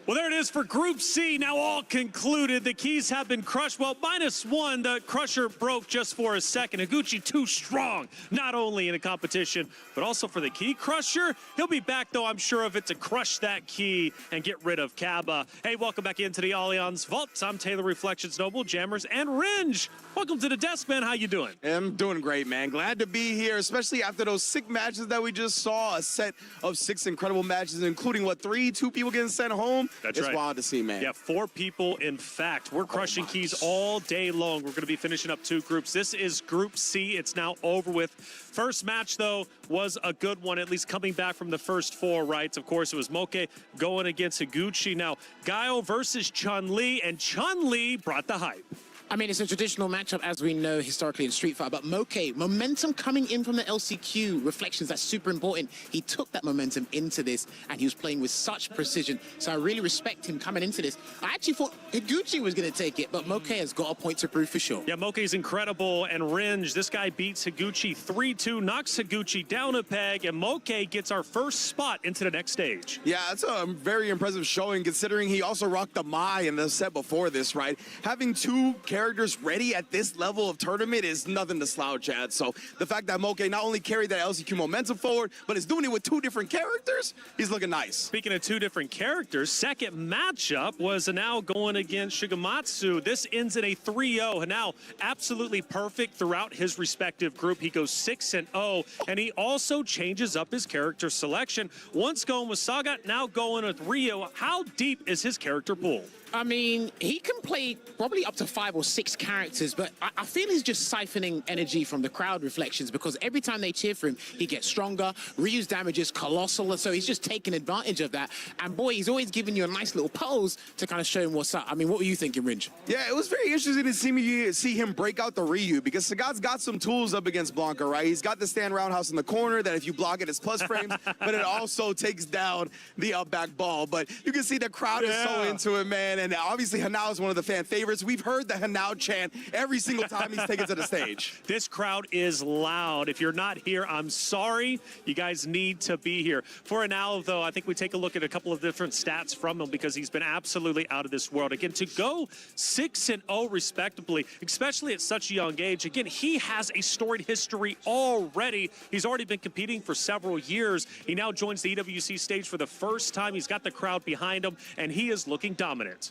Well, there it is for Group C, now all concluded. The keys have been crushed. Well, -1, the crusher broke just for a second. Higuchi too strong, not only in a competition, but also for the key crusher. He'll be back, though, I'm sure of it, to crush that key and get rid of Kaba. Hey, welcome back into the Allianz Vault. I'm Taylor Reflections Noble, Jammers, and Ringe. Welcome to the desk, man. How you doing? I'm doing great, man. Glad to be here, especially after those 6 matches that we just saw. A set of 6 incredible matches, including, what, 2 people getting sent home? That's it's right. wild to see, man. Yeah, 4 people, in fact. We're crushing keys all day long. We're going to be finishing up 2 groups. This is Group C. It's now over with. First match, though, was a good one, at least coming back from the first 4 rights. Of course, it was Moke going against Higuchi. Now, Gaio versus Chun-Li, and Chun-Li brought the hype. I mean, it's a traditional matchup, as we know historically in Street Fighter, but Moke, momentum coming in from the LCQ, reflections, that's super important. He took that momentum into this, and he was playing with such precision, so I really respect him coming into this. I actually thought Higuchi was going to take it, but Moke has got a point to prove for sure. Yeah, Moke's incredible, and Ringe, this guy beats Higuchi 3-2, knocks Higuchi down a peg, and Moke gets our first spot into the next stage. Yeah, that's a very impressive showing, considering he also rocked the Mai in the set before this, right? Having 2 characters ready at this level of tournament is nothing to slouch at. So the fact that Moke not only carried that LCQ momentum forward, but is doing it with 2 different characters, he's looking nice. Speaking of 2 different characters, second matchup was Hanao going against Shigematsu. This ends in a 3-0. Hanao absolutely perfect throughout his respective group. He goes 6-0, and he also changes up his character selection. Once going with Sagat, now going with Ryo. How deep is his character pool? I mean, he can play probably up to 5 or 6 characters, but I feel he's just siphoning energy from the crowd reflections, because every time they cheer for him, he gets stronger. Ryu's damage is colossal, so he's just taking advantage of that. And boy, he's always giving you a nice little pose to kind of show him what's up. I mean, what were you thinking, Ringe? Yeah, it was very interesting to see him break out the Ryu, because Sagat's got some tools up against Blanca, right? He's got the stand roundhouse in the corner that if you block it, it's plus frames, but it also takes down the up back ball. But you can see the crowd is so into it, man. And obviously, Hanao is one of the fan favorites. We've heard the Hanao chant every single time he's taken to the stage. This crowd is loud. If you're not here, I'm sorry. You guys need to be here. For Hanao, though, I think we take a look at a couple of different stats from him, because he's been absolutely out of this world. Again, to go 6-0 respectably, especially at such a young age, again, he has a storied history already. He's already been competing for several years. He now joins the EWC stage for the first time. He's got the crowd behind him, and he is looking dominant.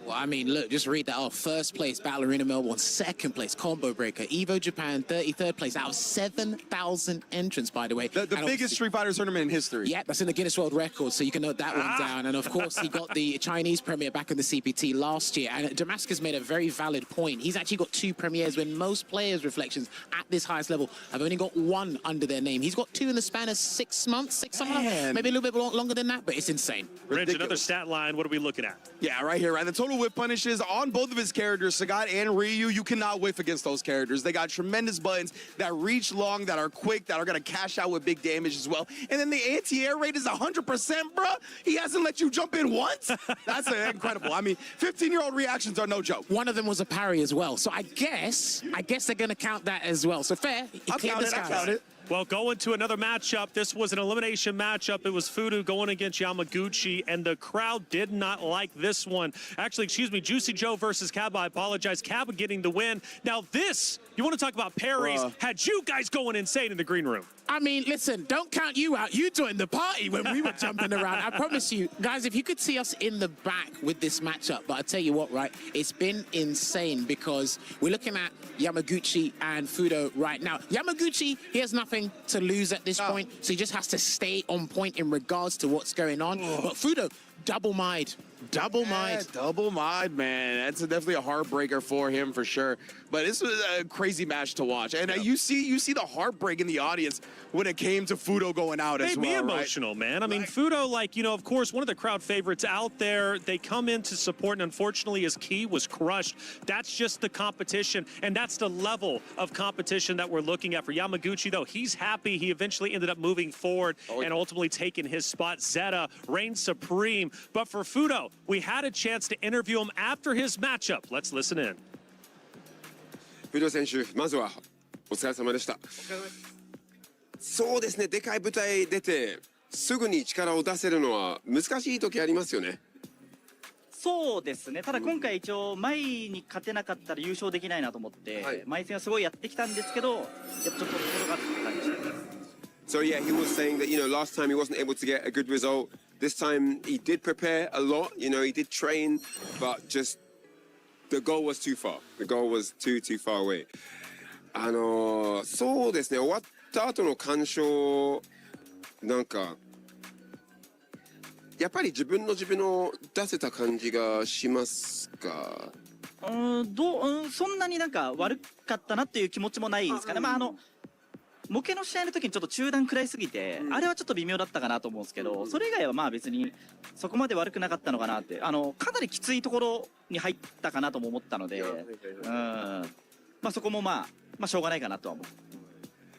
Well, I mean, look, just read that off. First place, Battle Arena Melbourne. Second place, Combo Breaker. Evo Japan, 33rd place out of 7,000 entrants, by the way. The biggest Street Fighter tournament in history. Yeah, that's in the Guinness World Records, so you can note that one down. And of course, he got the Chinese premiere back in the CPT last year. And Damascus made a very valid point. He's actually got 2 premieres, when most players' reflections at this highest level have only got 1 under their name. He's got 2 in the span of 6 months, maybe a little bit longer than that, but it's insane. Ringe, another stat line. What are we looking at? Yeah, right here, right? The total whip punishes on both of his characters, Sagat and Ryu. You cannot whiff against those characters. They got tremendous buttons that reach long, that are quick, that are going to cash out with big damage as well. And then the anti-air rate is 100%, bruh. He hasn't let you jump in once. That's incredible. I mean, 15-year-old reactions are no joke. One of them was a parry as well. So I guess they're going to count that as well. So fair. I'll count it. Well, going to another matchup. This was an elimination matchup. It was Fudo going against Yamaguchi, and the crowd did not like this one. Actually, excuse me, Juicy Joe versus Kaba. I apologize. Kaba getting the win. Now this, you want to talk about parries, had you guys going insane in the green room. I mean, listen, don't count you out. You joined the party when we were jumping around. I promise you, guys, if you could see us in the back with this matchup, but I tell you what, right, it's been insane, because we're looking at Yamaguchi and Fudo right now. Yamaguchi, he has nothing to lose at this point, so he just has to stay on point in regards to what's going on. But Fudo, double mied. Double mied. Double mied, man. That's definitely a heartbreaker for him for sure. But this was a crazy match to watch. And you see the heartbreak in the audience when it came to Fudo going out as well, Made me emotional, man. I mean, Fudo, like, you know, of course, one of the crowd favorites out there. They come in to support, and unfortunately, his key was crushed. That's just the competition, and that's the level of competition that we're looking at for Yamaguchi, though. He's happy he eventually ended up moving forward and ultimately taking his spot. Zeta reigns supreme. But for Fudo, we had a chance to interview him after his matchup. Let's listen in. フード選手、まずはお疲れ様でした。そうですね、でかい舞台出てすぐに力を出せるのは難しい時ありますよね。そうですね、ただ今回一応前に勝てなかったら優勝できないなと思って、前戦はすごいやってきたんですけど、やっぱちょっと届かずって感じでした。So yeah, he was saying that, you know, last time he wasn't able to get a good result. This time he did prepare a lot, you know, he did train, but just the goal was too far. The goal was too far away. そうですね、終わった後の感想、なんか、やっぱり自分を出せた感じがしますか？そんなになんか悪かったなっていう気持ちもないですかね。まあ模型の試合の時にちょっと中段食らいすぎて、あれはちょっと微妙だったかなと思うんですけど、それ以外はまあ別にそこまで悪くなかったのかなって、かなりきついところに入ったかなとも思ったので、まあそこもまあしょうがないかなとは思う。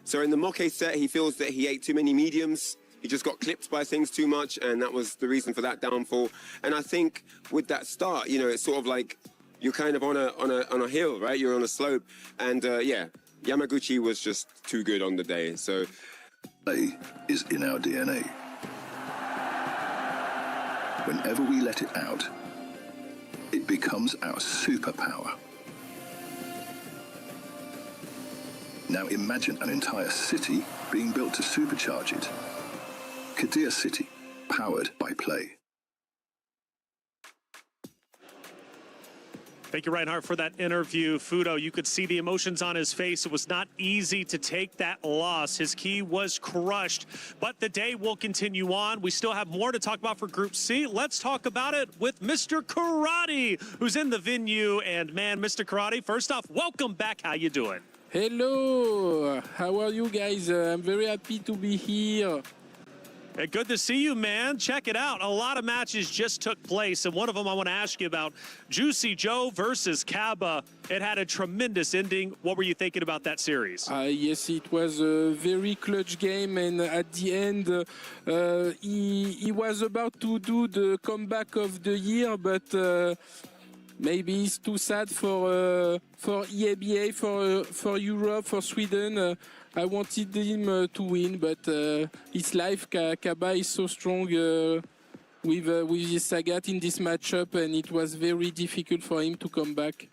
So in the Mokke set, he feels that he ate too many mediums. He just got clipped by things too much, and that was the reason for that downfall. And I think with that start, you know, it's sort of like you're kind of on a hill, right? You're on a slope, and yeah. Yamaguchi was just too good on the day, so... Play is in our DNA. Whenever we let it out, it becomes our superpower. Now imagine an entire city being built to supercharge it. Kadir City, powered by play. Thank you, Reinhardt, for that interview. Fudo, you could see the emotions on his face. It was not easy to take that loss. His key was crushed, but the day will continue on. We still have more to talk about for Group C. Let's talk about it with Mr. Karate, who's in the venue. And man, Mr. Karate, first off, welcome back. How you doing? Hello, how are you guys? I'm very happy to be here. Hey, good to see you, man. Check it out. A lot of matches just took place, and one of them I want to ask you about, Juicy Joe versus Kaba. It had a tremendous ending. What were you thinking about that series? Yes, it was a very clutch game, and at the end, he was about to do the comeback of the year, but maybe it's too sad for EABA, for Europe, for Sweden. I wanted him to win, but it's life. Kaba is so strong with his Sagat in this matchup, and it was very difficult for him to come back.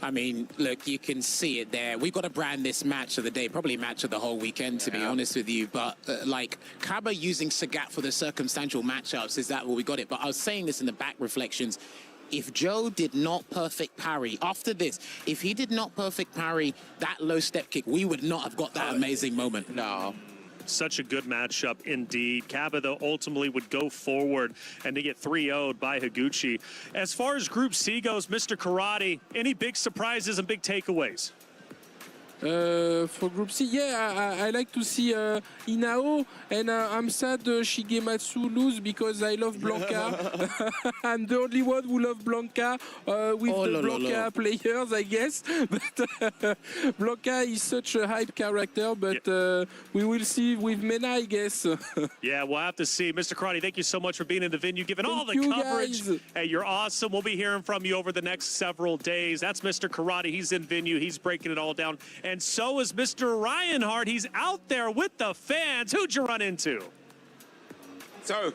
I mean, look, you can see it there. We've got to brand this match of the day, probably match of the whole weekend, to be honest with you. But, like, Kaba using Sagat for the circumstantial matchups, is that where we got it? But I was saying this in the back reflections. If Joe did not perfect parry, after this, if he did not perfect parry that low step kick, we would not have got that amazing moment. No. Such a good matchup indeed. Kaba, though, ultimately would go forward and to get 3-0'd by Higuchi. As far as Group C goes, Mr. Karate, any big surprises and big takeaways? For Group C, yeah, I like to see Inao, and I'm sad Shigematsu lose because I love Blanca. I'm the only one who love Blanca with the Blanca players, I guess. But Blanca is such a hype character, but we will see with Mena, I guess. Yeah, we'll have to see. Mr. Karate, thank you so much for being in the venue, giving all the coverage. Guys. Hey, you're awesome. We'll be hearing from you over the next several days. That's Mr. Karate. He's in venue. He's breaking it all down. And so is Mr. Reinhardt. He's out there with the fans. Who'd you run into? So,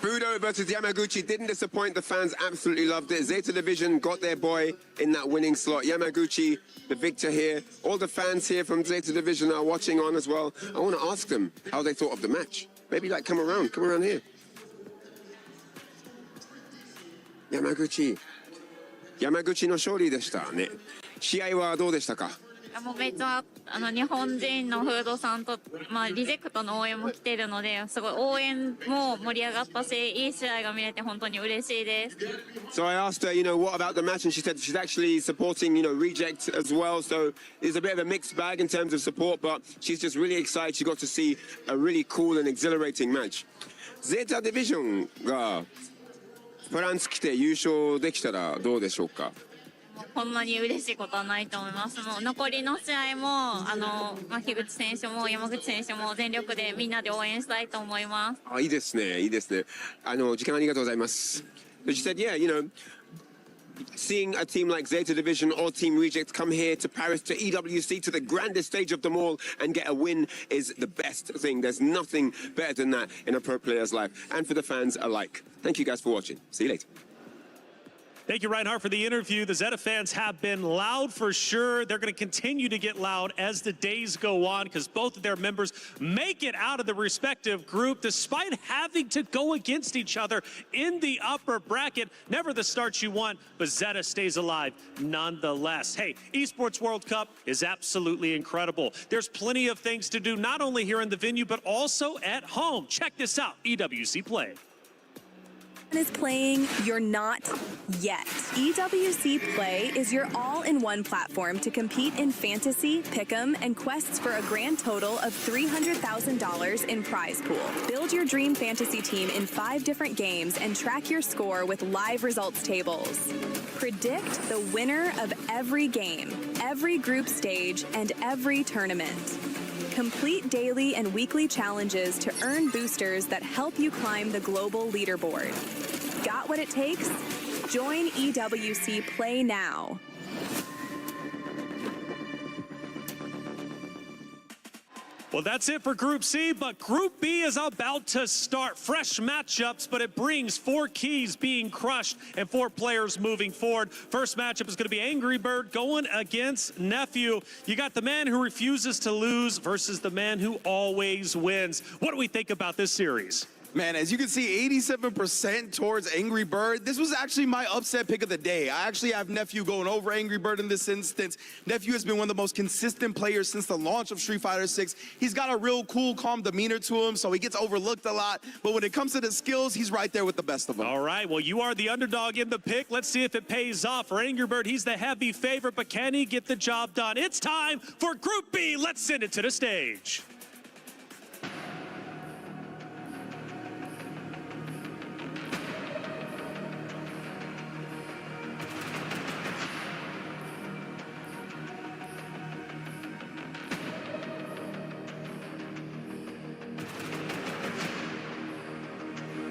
Fudo versus Yamaguchi didn't disappoint. The fans absolutely loved it. Zeta Division got their boy in that winning slot. Yamaguchi, the victor here. All the fans here from Zeta Division are watching on as well. I want to ask them how they thought of the match. Maybe like come around here. Yamaguchiの勝利でしたね。試合はどうでしたか？もうめっちゃ日本人のフードさんと、リジェクトの応援も来てるので、すごい応援も盛り上がったし、いい試合が見れて本当に嬉しいです。So I asked her, what about the match? And she said she's actually supporting, Reject as well. So it's a bit of a mixed bag in terms of support, but she's just really excited. She got to see a really cool and exhilarating match. Zeta Division がフランス来て優勝できたらどうでしょうか？こんなに嬉しいことはないと思います。もう残りの試合も樋口選手も山口選手も全力でみんなで応援したいと思います。いいですね、いいですね。時間ありがとうございます。She said, yeah, seeing a team like Zeta Division or Team Reject come here to Paris, to EWC, to the grandest stage of them all and get a win is the best thing. There's nothing better than that in a pro player's life and for the fans alike. Thank you guys for watching. See you later. Thank you, Reinhardt, for the interview. The Zeta fans have been loud for sure. They're going to continue to get loud as the days go on because both of their members make it out of the respective group despite having to go against each other in the upper bracket. Never the start you want, but Zeta stays alive nonetheless. Hey, Esports World Cup is absolutely incredible. There's plenty of things to do, not only here in the venue, but also at home. Check this out, EWC Play. Is playing, you're not yet. EWC Play is your all-in-one platform to compete in fantasy, pick'em, and quests for a grand total of $300,000 in prize pool. Build your dream fantasy team in 5 different games and track your score with live results tables. Predict the winner of every game, every group stage, and every tournament. Complete daily and weekly challenges to earn boosters that help you climb the global leaderboard. Got what it takes? Join EWC Play now. Well, that's it for Group C, but Group B is about to start. Fresh matchups, but it brings 4 keys being crushed and 4 players moving forward. First matchup is going to be Angry Bird going against Nephew. You got the man who refuses to lose versus the man who always wins. What do we think about this series? Man, as you can see, 87% towards Angry Bird. This was actually my upset pick of the day. I actually have Nephew going over Angry Bird in this instance. Nephew has been one of the most consistent players since the launch of Street Fighter 6. He's got a real cool, calm demeanor to him, so he gets overlooked a lot. But when it comes to the skills, he's right there with the best of them. All right, well, you are the underdog in the pick. Let's see if it pays off. For Angry Bird, he's the heavy favorite, but can he get the job done? It's time for Group B. Let's send it to the stage.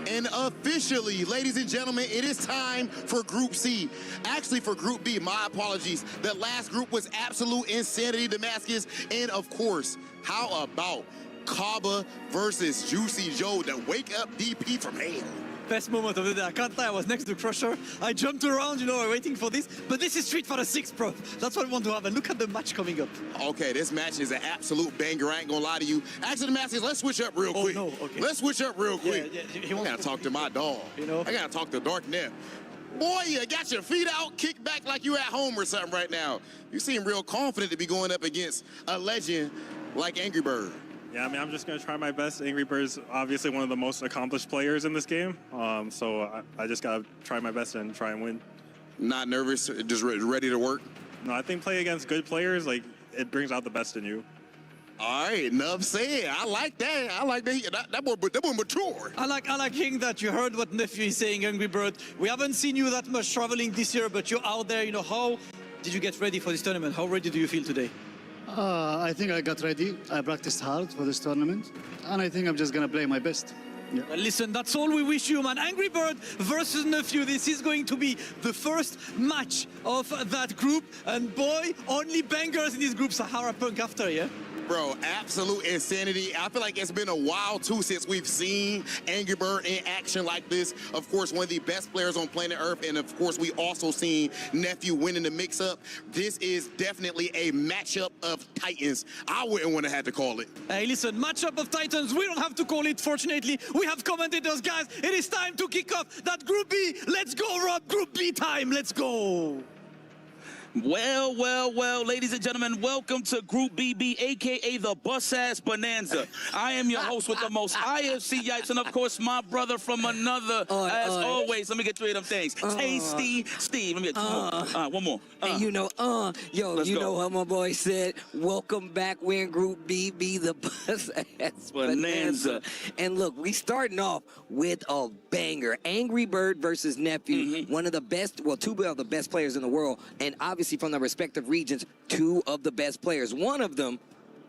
And officially, ladies and gentlemen, it is time for Group C. Actually, for Group B, my apologies. The last group was absolute insanity, Damascus. And of course, how about Kaba versus Juicy Joe, the wake up DP from hell? Best moment of the day. I can't lie, I was next to Crusher. I jumped around, waiting for this. But this is Street Fighter 6, bro. That's what I want to have. And look at the match coming up. Okay, this match is an absolute banger. I ain't gonna lie to you. Actually, the match is, let's switch up real quick. No, okay. Let's switch up real quick. Yeah, I gotta talk to my dog. I gotta talk to Dark Neff. Boy, you got your feet out, kick back like you at home or something right now. You seem real confident to be going up against a legend like Angry Bird. Yeah, I'm just going to try my best. Angry Bird's obviously one of the most accomplished players in this game, so I just got to try my best and try and win. Not nervous, just ready to work? No, I think play against good players, it brings out the best in you. All right, enough said. I like that. I like that. That boy mature. I like hearing that. You heard what Nephew is saying, Angry Bird. We haven't seen you that much traveling this year, but you're out there. How did you get ready for this tournament? How ready do you feel today? I think I got ready. I practiced hard for this tournament, and I think I'm just gonna play my best. Yeah. Well, listen, that's all we wish you, man. Angry Bird versus Nephew. This is going to be the first match of that group, and boy, only bangers in this group. Sahara Punk after, yeah? Bro, absolute insanity. I feel like it's been a while, too, since we've seen Angry Bird in action like this. Of course, one of the best players on planet Earth, and of course, we also seen Nephew winning the mix-up. This is definitely a matchup of titans. I wouldn't want to have to call it. Hey, listen, matchup of titans, we don't have to call it, fortunately. We have commentators, guys. It is time to kick off that Group B. Let's go, Rob. Group B time. Let's go. Well, well, well, ladies and gentlemen, welcome to Group BB, a.k.a. the Bus-Ass Bonanza. I am your host with the most IFC yipes, and of course, my brother from another, as always. Let me get 3 of them things. Tasty Steve. Let me get 2 more. One more. And you know, Let's you go. know how my boy said, welcome back, we're in Group BB, the Bus-Ass Bonanza. And look, we starting off with a banger. Angry Bird versus Nephew, one of the best, well, 2 of the best players in the world, and obviously from the respective regions, 2 of the best players. One of them,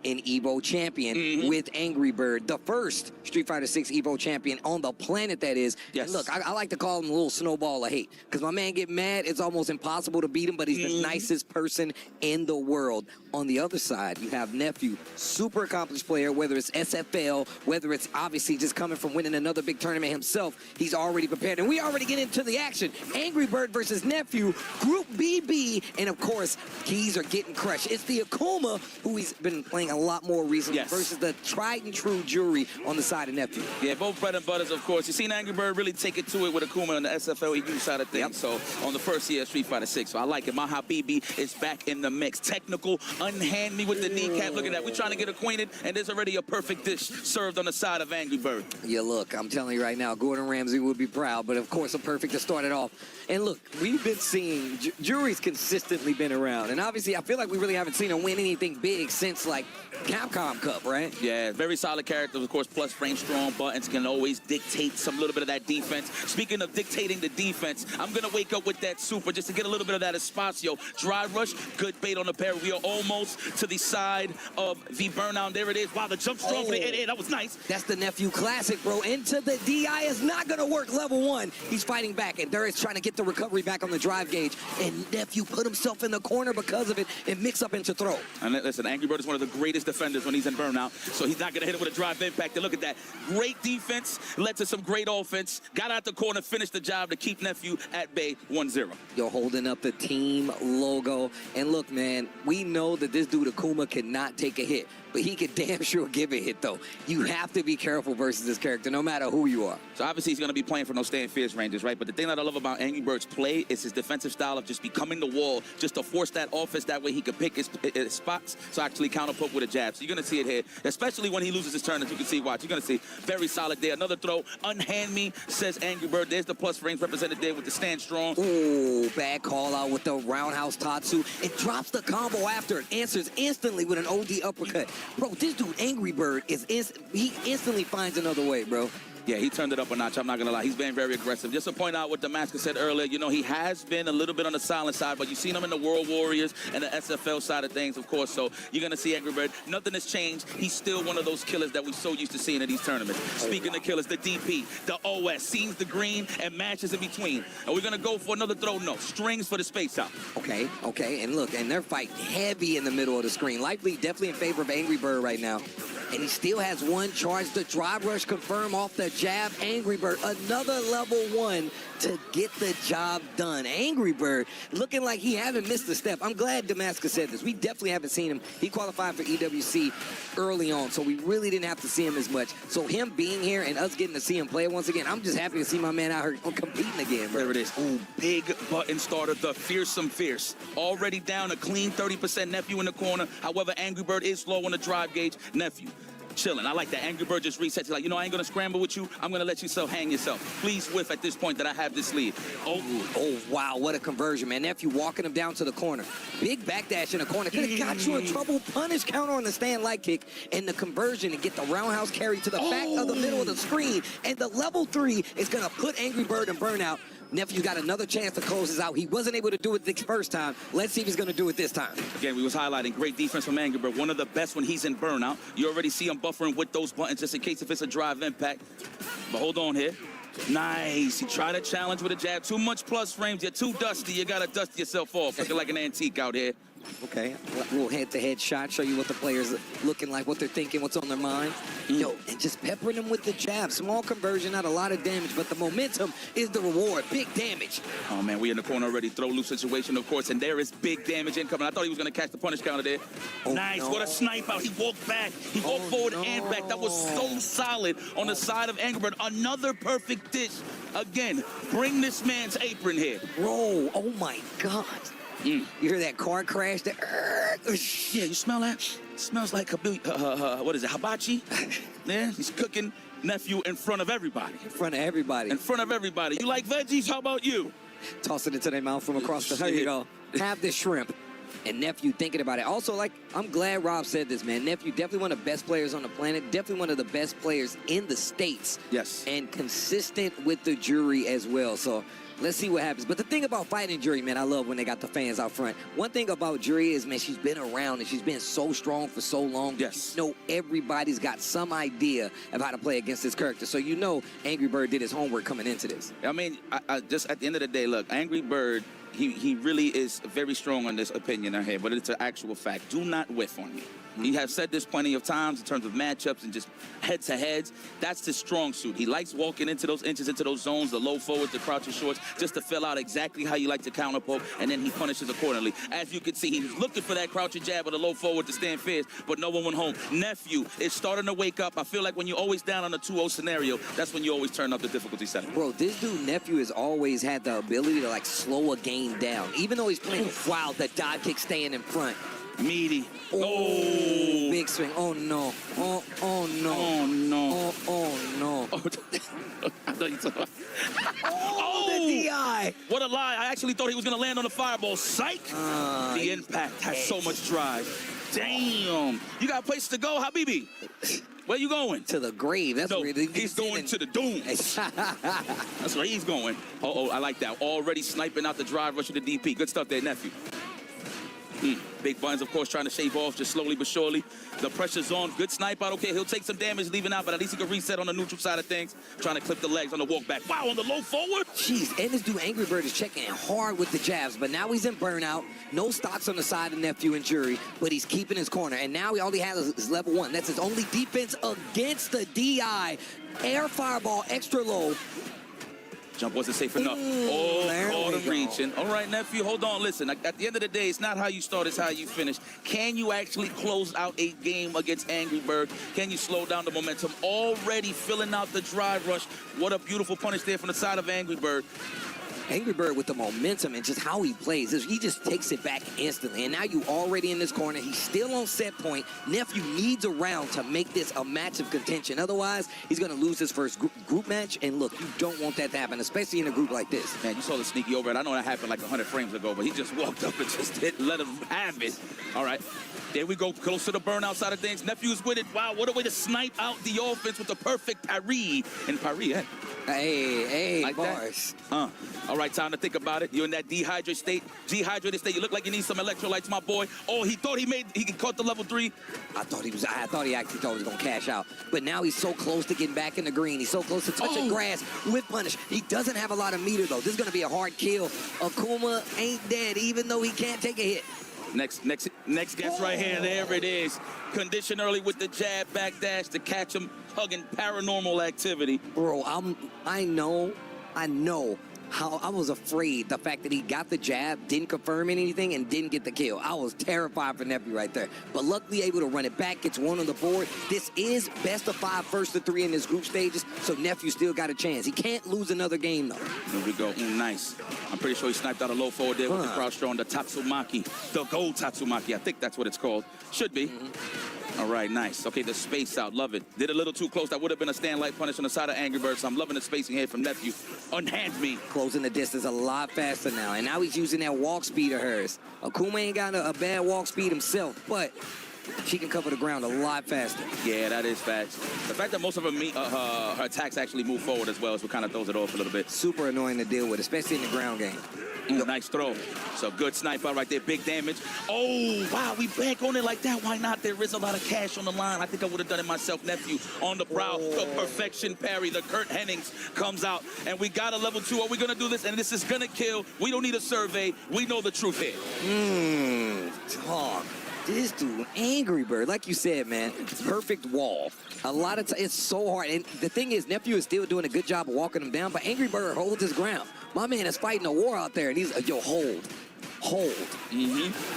an Evo champion with Angry Bird, the first Street Fighter 6 Evo champion on the planet, that is. Yes. And look, I like to call him a little snowball of hate, because my man get mad, it's almost impossible to beat him, but he's the nicest person in the world. On the other side, you have Nephew, super accomplished player, whether it's SFL, whether it's obviously just coming from winning another big tournament himself, he's already prepared. And we already get into the action. Angry Bird versus Nephew, Group BB, and of course, keys are getting crushed. It's the Akuma, who he's been playing a lot more recently, versus the tried and true Jury on the side of Nephew. Yeah, both bread and butters, of course. You've seen Angry Bird really take it to it with Akuma on the SFL EU side of things. So on the first year of Street Fighter 6, so I like it. Maha BB is back in the mix. Technical, unhand me with the kneecap. Look at that. We're trying to get acquainted, and there's already a perfect dish served on the side of Angry Bird. Yeah, look, I'm telling you right now, Gordon Ramsay would be proud, but of course a perfect to start it off. And look, we've been seeing, Jury's consistently been around, and obviously I feel like we really haven't seen him win anything big since like Capcom Cup, right? Yeah, very solid characters, of course, plus frame strong buttons can always dictate some little bit of that defense. Speaking of dictating the defense, I'm going to wake up with that super just to get a little bit of that Espacio. Dry rush, good bait on the pair. We are almost to the side of the burnout. There it is. Wow, the jump strong for the head. That was nice. That's the Nephew classic, bro. Into the DI is not going to work. Level 1. He's fighting back, and there is trying to get the recovery back on the drive gauge, and Nephew put himself in the corner because of it and mix up into throw. And listen, Angry Bird is one of the greatest defenders when he's in burnout, so he's not going to hit it with a drive impact. And look at that. Great defense, led to some great offense, got out the corner, finished the job to keep Nephew at bay 1-0. You're holding up the team logo. And look, man, we know that this dude Akuma cannot take a hit, but he can damn sure give a hit, though. You have to be careful versus this character, no matter who you are. So obviously he's going to be playing for no staying fierce ranges, right? But the thing that I love about Angry Bird's play is his defensive style of just becoming the wall, just to force that offense. That way he can pick his spots, so actually counterput with a jab. So you're going to see it here, especially when he loses his turn, as you can see. Watch, you're going to see very solid there. Another throw, unhand me, says Angry Bird. There's the plus frames represented there with the stand strong. Ooh, bad call out with the roundhouse Tatsu. It drops the combo after it, answers instantly with an OD uppercut. Bro, this dude Angry Bird is he instantly finds another way, bro. Yeah, he turned it up a notch. I'm not going to lie. He's been very aggressive. Just to point out what Damascus said earlier, you know, he has been a little bit on the silent side, but you've seen him in the World Warriors and the SFL side of things, of course. So you're going to see Angry Bird. Nothing has changed. He's still one of those killers that we're so used to seeing in these tournaments. Speaking of killers, the DP, the OS, sees the green and matches in between. Are we going to go for another throw? No. Strings for the space out. Okay, okay. And look, and they're fighting heavy in the middle of the screen. Lively definitely in favor of Angry Bird right now. And he still has one charge. The drive rush confirm off the jab. Angry Bird, another level 1 to get the job done. Angry Bird looking like he haven't missed a step. I'm glad Damascus said this. We definitely haven't seen him. He qualified for EWC early on, so we really didn't have to see him as much. So him being here and us getting to see him play once again, I'm just happy to see my man out here competing again, bro. There it is. Ooh, big button starter, the Fearsome Fierce. Already down a clean 30% Nephew in the corner. However, Angry Bird is slow on the drive gauge. Nephew chilling. I like that. Angry Bird just resets. He's like, you know, I ain't going to scramble with you. I'm going to let you hang yourself. Please whiff at this point that I have this lead. Oh, wow. What a conversion, man. Nephew walking him down to the corner. Big backdash in the corner. Could have got you in trouble. Punish counter on the stand light kick. And the conversion and get the roundhouse carry to the back of the middle of the screen. And the level 3 is going to put Angry Bird in burnout. Nephew got another chance to close this out. He wasn't able to do it the first time. Let's see if he's going to do it this time. Again, we was highlighting great defense from Angry Bird. One of the best when he's in burnout. You already see him buffering with those buttons just in case if it's a drive impact. But hold on here. Nice. He tried to challenge with a jab. Too much plus frames. You're too dusty. You got to dust yourself off. Looking like an antique out here. Okay, a little head-to-head shot, show you what the players are looking like, what they're thinking, what's on their mind. Yo, and just peppering them with the jab. Small conversion, not a lot of damage, but the momentum is the reward. Big damage. Oh, man, we in the corner already. Throw loose situation, of course, and there is big damage incoming. I thought he was going to catch the punish counter there. Nice. No. What a snipe out. He walked back. He walked forward and back. That was so solid on the side of Angry Bird. Another perfect dish. Again, bring this man's apron here. Bro, oh, my God. You hear that car crash? Yeah, you smell that? Smells like what is it, hibachi? Yeah, he's cooking nephew in front of everybody. In front of everybody. In front of everybody. You like veggies? How about you? Toss it into their mouth from across the. There you go. Have the shrimp. And nephew thinking about it. Also, like, I'm glad Rob said this, man. Nephew definitely one of the best players on the planet. Definitely one of the best players in the States. Yes. And consistent with the jury as well. So let's see what happens. But the thing about fighting jury, man, I love when they got the fans out front. One thing about jury is, man, she's been around and she's been so strong for so long. Yes. You know, everybody's got some idea of how to play against this character. So you know Angry Bird did his homework coming into this. I mean, I just at the end of the day, look, Angry Bird, he really is very strong on this opinion ahead, but it's an actual fact. Do not whiff on me. You have said this plenty of times in terms of matchups and just head-to-heads. That's his strong suit. He likes walking into those inches, into those zones, the low forwards, the crouching shorts, just to fill out exactly how you like to counterpoke, and then he punishes accordingly. As you can see, he was looking for that crouching jab or the low forward to stand fierce, but no one went home. Nephew is starting to wake up. I feel like when you're always down on a 2-0 scenario, that's when you always turn up the difficulty setting. Bro, this dude, Nephew, has always had the ability to, like, slow a game down. Even though he's playing wild, the dive kick staying in front. Meaty. Oh, big swing. Oh, no. Oh, no. Oh, no. Oh, no. I thought you saw. The DI. What a lie. I actually thought he was going to land on the fireball. Psych. The impact has so much drive. Damn. You got a place to go, Habibi? Where you going? To the grave. That's where he's going to the doom. That's where he's going. Oh, I like that. Already sniping out the drive, rushing the DP. Good stuff there, nephew. Big Buns, of course, trying to shave off just slowly but surely. The pressure's on. Good snipe out. Okay, he'll take some damage leaving out, but at least he can reset on the neutral side of things. Trying to clip the legs on the walk back. Wow, on the low forward. Jeez, and this dude Angry Bird is checking hard with the jabs, but now he's in burnout. No stocks on the side of Nephew and Jury, but he's keeping his corner. And now all he has is level 1. That's his only defense against the DI. Air fireball, extra low. Jump wasn't safe enough. Caught him reaching. All right, nephew, hold on. Listen, at the end of the day, it's not how you start, it's how you finish. Can you actually close out a game against Angry Bird? Can you slow down the momentum? Already filling out the drive rush. What a beautiful punish there from the side of Angry Bird. Angry Bird with the momentum and just how he plays. He just takes it back instantly. And now you already in this corner. He's still on set point. Nephew needs a round to make this a match of contention. Otherwise, he's going to lose his first group match. And look, you don't want that to happen, especially in a group like this. Man, you saw the sneaky overhead. I know that happened like 100 frames ago, but he just walked up and just didn't let him have it. All right. There we go, close to the burnout side of things. Nephew's with it. Wow, what a way to snipe out the offense with the perfect parry. And parry, eh? Hey, like bars. That? All right, time to think about it. You're in that dehydrated state. You look like you need some electrolytes, my boy. Oh, he thought he caught the level 3. I thought he actually thought he was going to cash out. But now he's so close to getting back in the green. He's so close to touching grass with punish. He doesn't have a lot of meter, though. This is going to be a hard kill. Akuma ain't dead, even though he can't take a hit. Next guess right here. There it is. Condition early with the jab, backdash to catch him hugging paranormal activity. Bro, I know how I was afraid the fact that he got the jab, didn't confirm anything, and didn't get the kill. I was terrified for Nephew right there. But luckily able to run it back, gets 1 on the board. This is best of 5, first of 3 in this group stages, so Nephew still got a chance. He can't lose another game, though. Here we go. Nice. I'm pretty sure he sniped out a low forward there with the crouch throw on the Tatsumaki. The gold Tatsumaki. I think that's what it's called. Should be. All right, nice. Okay, the space out, love it. Did a little too close. That would have been a stand light punish on the side of Angry Bird, so I'm loving the spacing here from Nephew. Unhand me. Closing the distance a lot faster now, and now he's using that walk speed of hers. Akuma ain't got a bad walk speed himself, but she can cover the ground a lot faster. Yeah, that is facts. The fact that most of her attacks actually move forward as well is what kind of throws it off a little bit. Super annoying to deal with, especially in the ground game. Nice throw. So good sniper right there, big damage. Oh, wow, we back on it like that. Why not? There is a lot of cash on the line. I think I would have done it myself. Nephew on the prowl, the perfection parry. The Kurt Hennings comes out, and we got a level 2. Are we going to do this? And this is going to kill. We don't need a survey. We know the truth here. Talk. This dude, Angry Bird, like you said, man, perfect wall. A lot of it's so hard. And the thing is, Nephew is still doing a good job of walking him down, but Angry Bird holds his ground. My man is fighting a war out there, and he's, yo, hold. hold.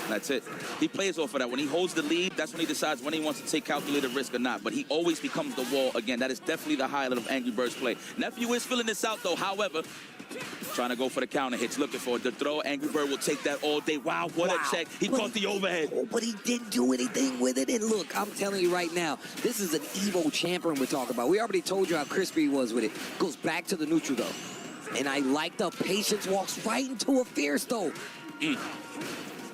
That's it. He plays off of that. When he holds the lead, that's when he decides when he wants to take calculated risk or not. But he always becomes the wall again. That is definitely the highlight of Angry Bird's play. Nephew is filling this out, though. However, trying to go for the counter hits, looking for the throw. Angry Bird will take that all day. Wow, what a check. He caught the overhead. But he didn't do anything with it. And look, I'm telling you right now, this is an Evo champion we're talking about. We already told you how crispy he was with it. Goes back to the neutral, though. And I like the patience, walks right into a fierce, though.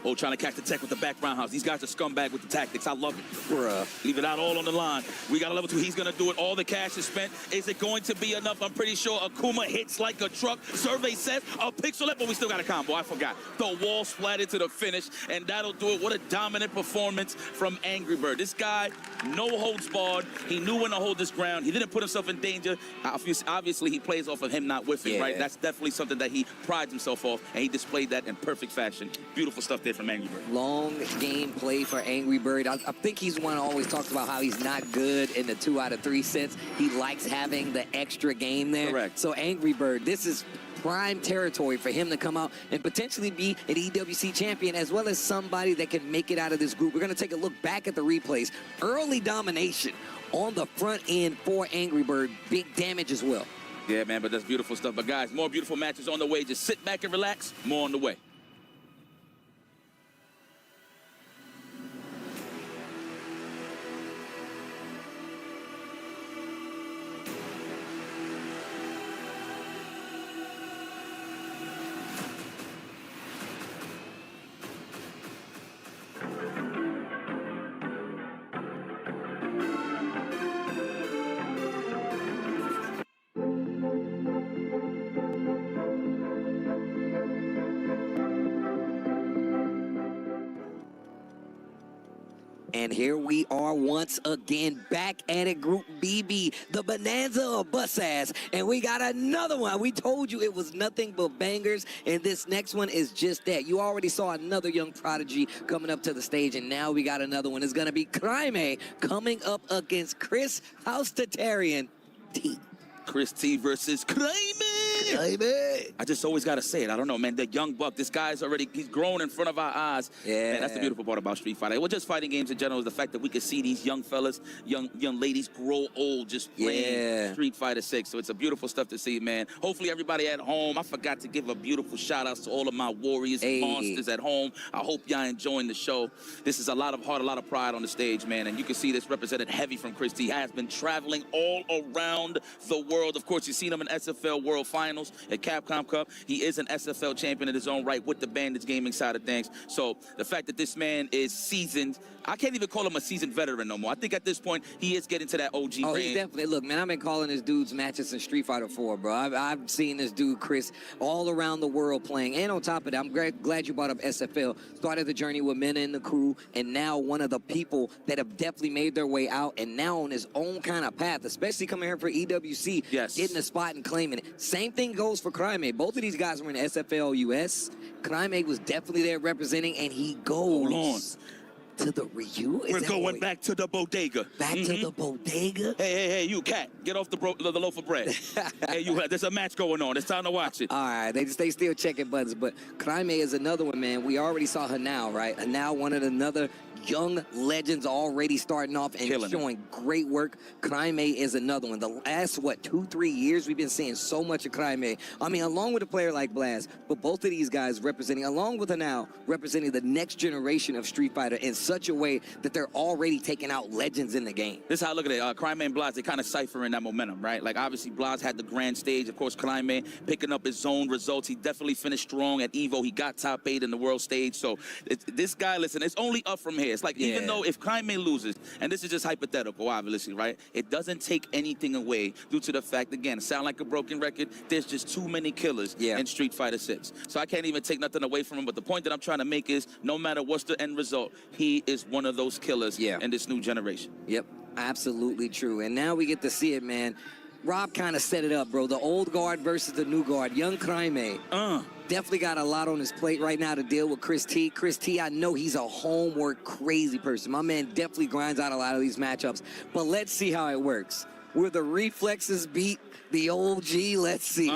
Oh, trying to catch the tech with the back roundhouse. These guys are scumbag with the tactics. I love it. Bruh. Leave it out all on the line. We got a level 2. He's going to do it. All the cash is spent. Is it going to be enough? I'm pretty sure Akuma hits like a truck. Survey says a pixel, but we still got a combo. I forgot. The wall splatted to the finish, and that'll do it. What a dominant performance from Angry Bird. This guy, no holds barred. He knew when to hold this ground. He didn't put himself in danger. Obviously, he plays off of him not whiffing, right? That's definitely something that he prides himself off, and he displayed that in perfect fashion. Beautiful stuff there from Angry Bird. Long game play for Angry Bird. I think he's one who always talks about how he's not good in the 2 out of 3 sets. He likes having the extra game there. Correct. So Angry Bird, this is prime territory for him to come out and potentially be an EWC champion, as well as somebody that can make it out of this group. We're going to take a look back at the replays. Early domination on the front end for Angry Bird. Big damage as well. Yeah, man, but that's beautiful stuff. But guys, more beautiful matches on the way. Just sit back and relax. More on the way. And here we are once again back at it, Group BB, the bonanza of bus ass. And we got another one. We told you it was nothing but bangers, and this next one is just that. You already saw another young prodigy coming up to the stage, and now we got another one. It's going to be Crime coming up against Chris Houstatarian T. Chris T versus Crime. I just always got to say it. I don't know, man. The young buck, this guy's already, he's grown in front of our eyes. Yeah. Man, that's the beautiful part about Street Fighter. Well, just fighting games in general is the fact that we can see these young fellas, young ladies grow old just playing Street Fighter 6. So it's a beautiful stuff to see, man. Hopefully everybody at home, I forgot to give a beautiful shout out to all of my warriors and monsters at home. I hope y'all enjoying the show. This is a lot of heart, a lot of pride on the stage, man. And you can see this represented heavy from Chris T. He has been traveling all around the world. Of course, you've seen him in SFL World Finals at Capcom Cup. He is an SFL champion in his own right with the Bandits Gaming side of things. So the fact that this man is seasoned, I can't even call him a seasoned veteran no more. I think at this point, he is getting to that OG range. He's definitely, look, man, I've been calling this dude's matches in Street Fighter 4, bro. I've seen this dude, Chris, all around the world playing. And on top of that, I'm glad you brought up SFL. Started the journey with Mena and the crew, and now one of the people that have definitely made their way out, and now on his own kind of path, especially coming here for EWC, getting a spot and claiming it. Same thing goes for Crime. Both of these guys were in SFL US. Crime was definitely there representing, and he goes to the Ryu. We're going back to the bodega. Back to the bodega? Hey, you cat, get off the loaf of bread. Hey, you, there's a match going on. It's time to watch it. All right, they still checking buttons, but Crime is another one, man. We already saw Hanao, right? Hanao, one of another young legends already starting off and showing great work. Crime is another one. The last, 2-3 years, we've been seeing so much of Crime. I mean, along with a player like Blast, but both of these guys representing, along with Hanao, representing the next generation of Street Fighter in such a way that they're already taking out legends in the game. This is how I look at it. Crime and Blast, they kind of ciphering that momentum, right? Like, obviously, Blast had the grand stage. Of course, Crime picking up his own results. He definitely finished strong at EVO. He got top 8 in the world stage. So, this guy, listen, it's only up from here. It's like, even though if Crime loses, and this is just hypothetical, obviously, right? It doesn't take anything away due to the fact, again, sound like a broken record, there's just too many killers in Street Fighter 6. So I can't even take nothing away from him, but the point that I'm trying to make is, no matter what's the end result, he is one of those killers in this new generation. Yep, absolutely true. And now we get to see it, man. Rob kind of set it up, bro. The old guard versus the new guard. Young Crime definitely got a lot on his plate right now to deal with Chris T. Chris T, I know he's a homework crazy person. My man definitely grinds out a lot of these matchups. But let's see how it works. Will the reflexes beat the OG? Let's see.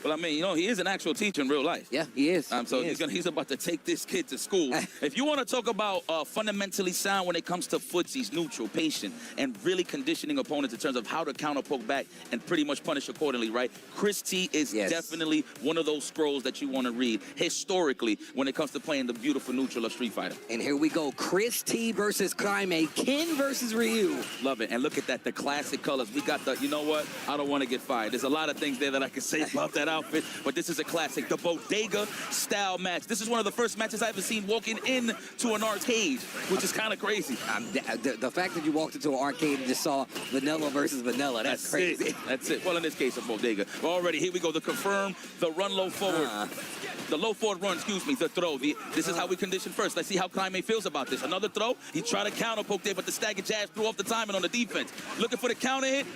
Well, I mean, you know, he is an actual teacher in real life. Yeah, he is. So He is. he's about to take this kid to school. If you want to talk about fundamentally sound when it comes to footsies, neutral, patient, and really conditioning opponents in terms of how to counter poke back and pretty much punish accordingly, right? Chris T is definitely one of those scrolls that you want to read historically when it comes to playing the beautiful neutral of Street Fighter. And here we go. Chris T versus Crimate. Ken versus Ryu. Love it. And look at that, the classic colors. We got the, you know what? I don't want to get fired. There's a lot of things there that I can say about that outfit, but this is a classic. The Bodega style match. This is one of the first matches I've ever seen walking into an arcade, which is kind of crazy. The fact that you walked into an arcade and just saw vanilla versus vanilla, that's crazy. It. That's it. Well, in this case, a Bodega. Well, already, here we go. The confirm, the run low forward. The low forward run, excuse me, the throw. This is how we condition first. Let's see how Climate feels about this. Another throw. He tried to counter poke there, but the stagger jab threw off the timing on the defense. Looking for the counter hit.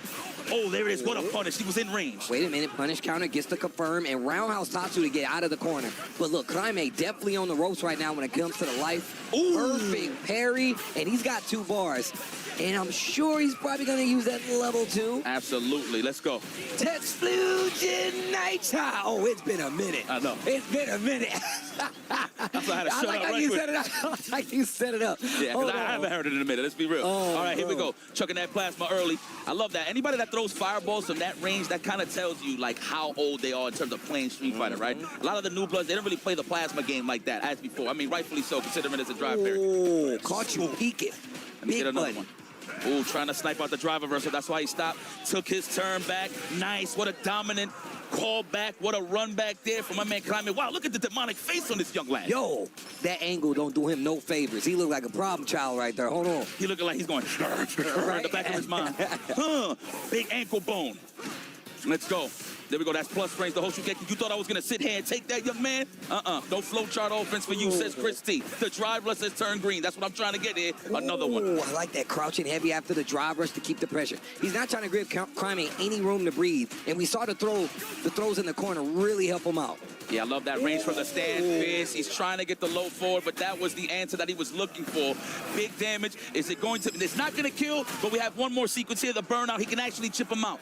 Oh, there it is. What a punish. He was in range. Wait a minute. Punish counter gets the confirm and roundhouse Tatsu to get out of the corner. But look, Climate definitely on the ropes right now when it comes to the life. Ooh. Perfect parry, and he's got 2 bars. And I'm sure he's probably going to use that level 2. Absolutely. Let's go. Texflugen Nitra. Oh, it's been a minute. I know. It's been a minute. I like how you set it up. I like you set it up. Yeah, because I haven't heard it in a minute. Let's be real. Oh, all right, here we go. Chucking that plasma early. I love that. Anybody that throws fireballs from that range, that kind of tells you, like, how old they are in terms of playing Street Fighter, right? A lot of the new bloods, they don't really play the plasma game like that as before. I mean, rightfully so, considering it's a drive parry. Oh, caught you peeking. Let me get another one. Ooh, trying to snipe out the drive reversal. That's why he stopped. Took his turn back. Nice. What a dominant call back. What a run back there from my man Climate. Wow, look at the demonic face on this young lad. Yo, that angle don't do him no favors. He look like a problem child right there. Hold on. He looking like he's going in the back of his mind. Big ankle bone. Let's go. There we go. That's plus range. The Hoshugeki. You thought I was going to sit here and take that, young man? No flow chart offense for you, says Chris T. The drive rush has turned green. That's what I'm trying to get here. Another one. I like that crouching heavy after the drive rush to keep the pressure. He's not trying to give Climate any room to breathe. And we saw the throws in the corner really help him out. Yeah, I love that range from the stand fist. He's trying to get the low forward, but that was the answer that he was looking for. Big damage. Is it going to... It's not going to kill, but we have one more sequence here. The burnout. He can actually chip him out.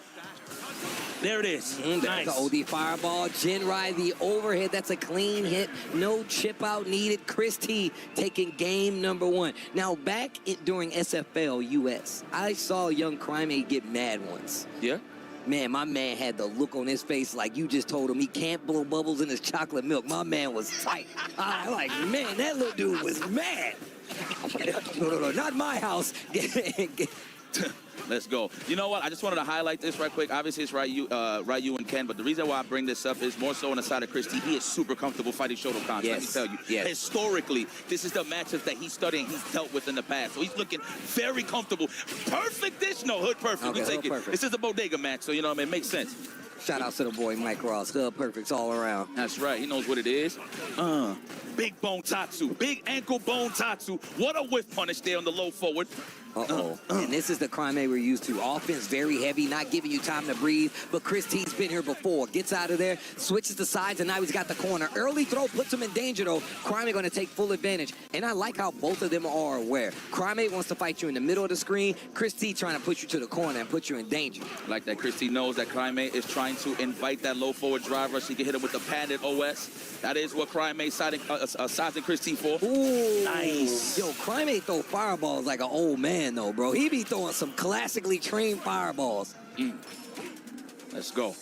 There it is. Nice. The OD fireball. Jinrai, the overhead. That's a clean hit. No chip out needed. Chris T taking game number 1. Now, back during SFL US, I saw young Crimate get mad once. Yeah? Man, my man had the look on his face like you just told him he can't blow bubbles in his chocolate milk. My man was tight. I'm like, man, that little dude was mad. No, not my house. Let's go. You know what? I just wanted to highlight this right quick. Obviously, it's Ryu and Ken, but the reason why I bring this up is more so on the side of Chris T. He is super comfortable fighting Shotokan. Yes. Let me tell you. Historically, this is the matchup that he's studying, he's dealt with in the past. So he's looking very comfortable. Perfect dish. No, hood perfect. Okay, we take it. perfect. This is a bodega match, so you know what I mean? It makes sense. Shout out to the boy Mike Ross. Hood perfects all around. That's right. He knows what it is. Big bone Tatsu. Big ankle bone Tatsu. What a whiff punish there on the low forward. And this is the Crimate we're used to. Offense very heavy, not giving you time to breathe. But Chris T's been here before. Gets out of there, switches the sides, and now he's got the corner. Early throw puts him in danger, though. Crimate going to take full advantage. And I like how both of them are aware. Crimate wants to fight you in the middle of the screen. Chris T trying to push you to the corner and put you in danger. Like that, Chris T knows that Crimate is trying to invite that low forward drive rush. He can hit him with the padded OS. That is what Crimate sizing Chris T for. Ooh. Nice. Yo, Crimate throw fireballs like an old man, though, bro. He be throwing some classically trained fireballs. Let's go.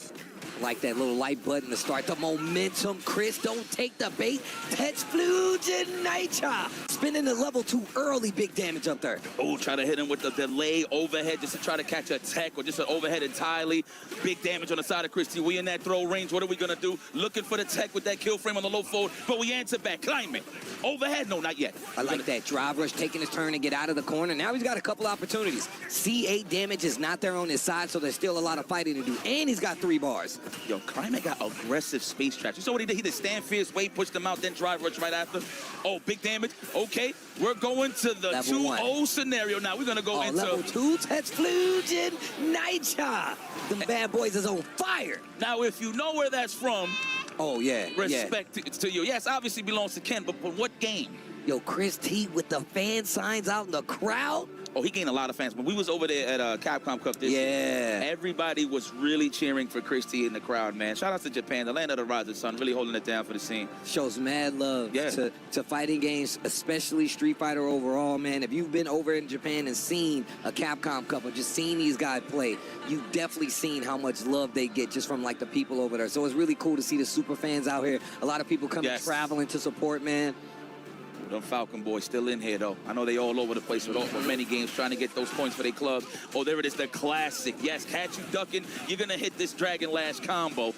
Like that little light button to start the momentum. Chris, don't take the bait. Texflugen Nitra. Spinning the level 2 early, big damage up there. Oh, try to hit him with the delay overhead just to try to catch a tech or just an overhead entirely. Big damage on the side of Chris T. We in that throw range. What are we going to do? Looking for the tech with that kill frame on the low forward, but we answer back. Climate. Overhead? No, not yet. I like that drive rush, taking his turn and get out of the corner. Now he's got a couple opportunities. C8 damage is not there on his side, so there's still a lot of fighting to do. And he's got 3 bars. Yo, Climate got aggressive space traps. You saw what he did? He did stand fierce, weight, pushed him out, then drive rush right after. Oh, big damage. Okay, we're going to the 2-0 scenario now. We're going to go into... level 2, Texflugen Nitra. Them bad boys is on fire. Now, if you know where that's from... Oh, yeah. Respect to you. Yes, obviously belongs to Ken, but what game? Yo, Chris T with the fan signs out in the crowd. Oh, he gained a lot of fans. When we was over there at Capcom Cup this year, everybody was really cheering for Chris T in the crowd, man. Shout out to Japan, the land of the rising sun, really holding it down for the scene. Shows mad love to fighting games, especially Street Fighter overall, man. If you've been over in Japan and seen a Capcom Cup or just seen these guys play, you've definitely seen how much love they get just from like the people over there. So it's really cool to see the super fans out here. A lot of people coming traveling to support, man. Them Falcon boys still in here, though. I know they all over the place with many games trying to get those points for their club. Oh, there it is, the classic. Yes, catch you ducking. You're going to hit this Dragon Lash combo.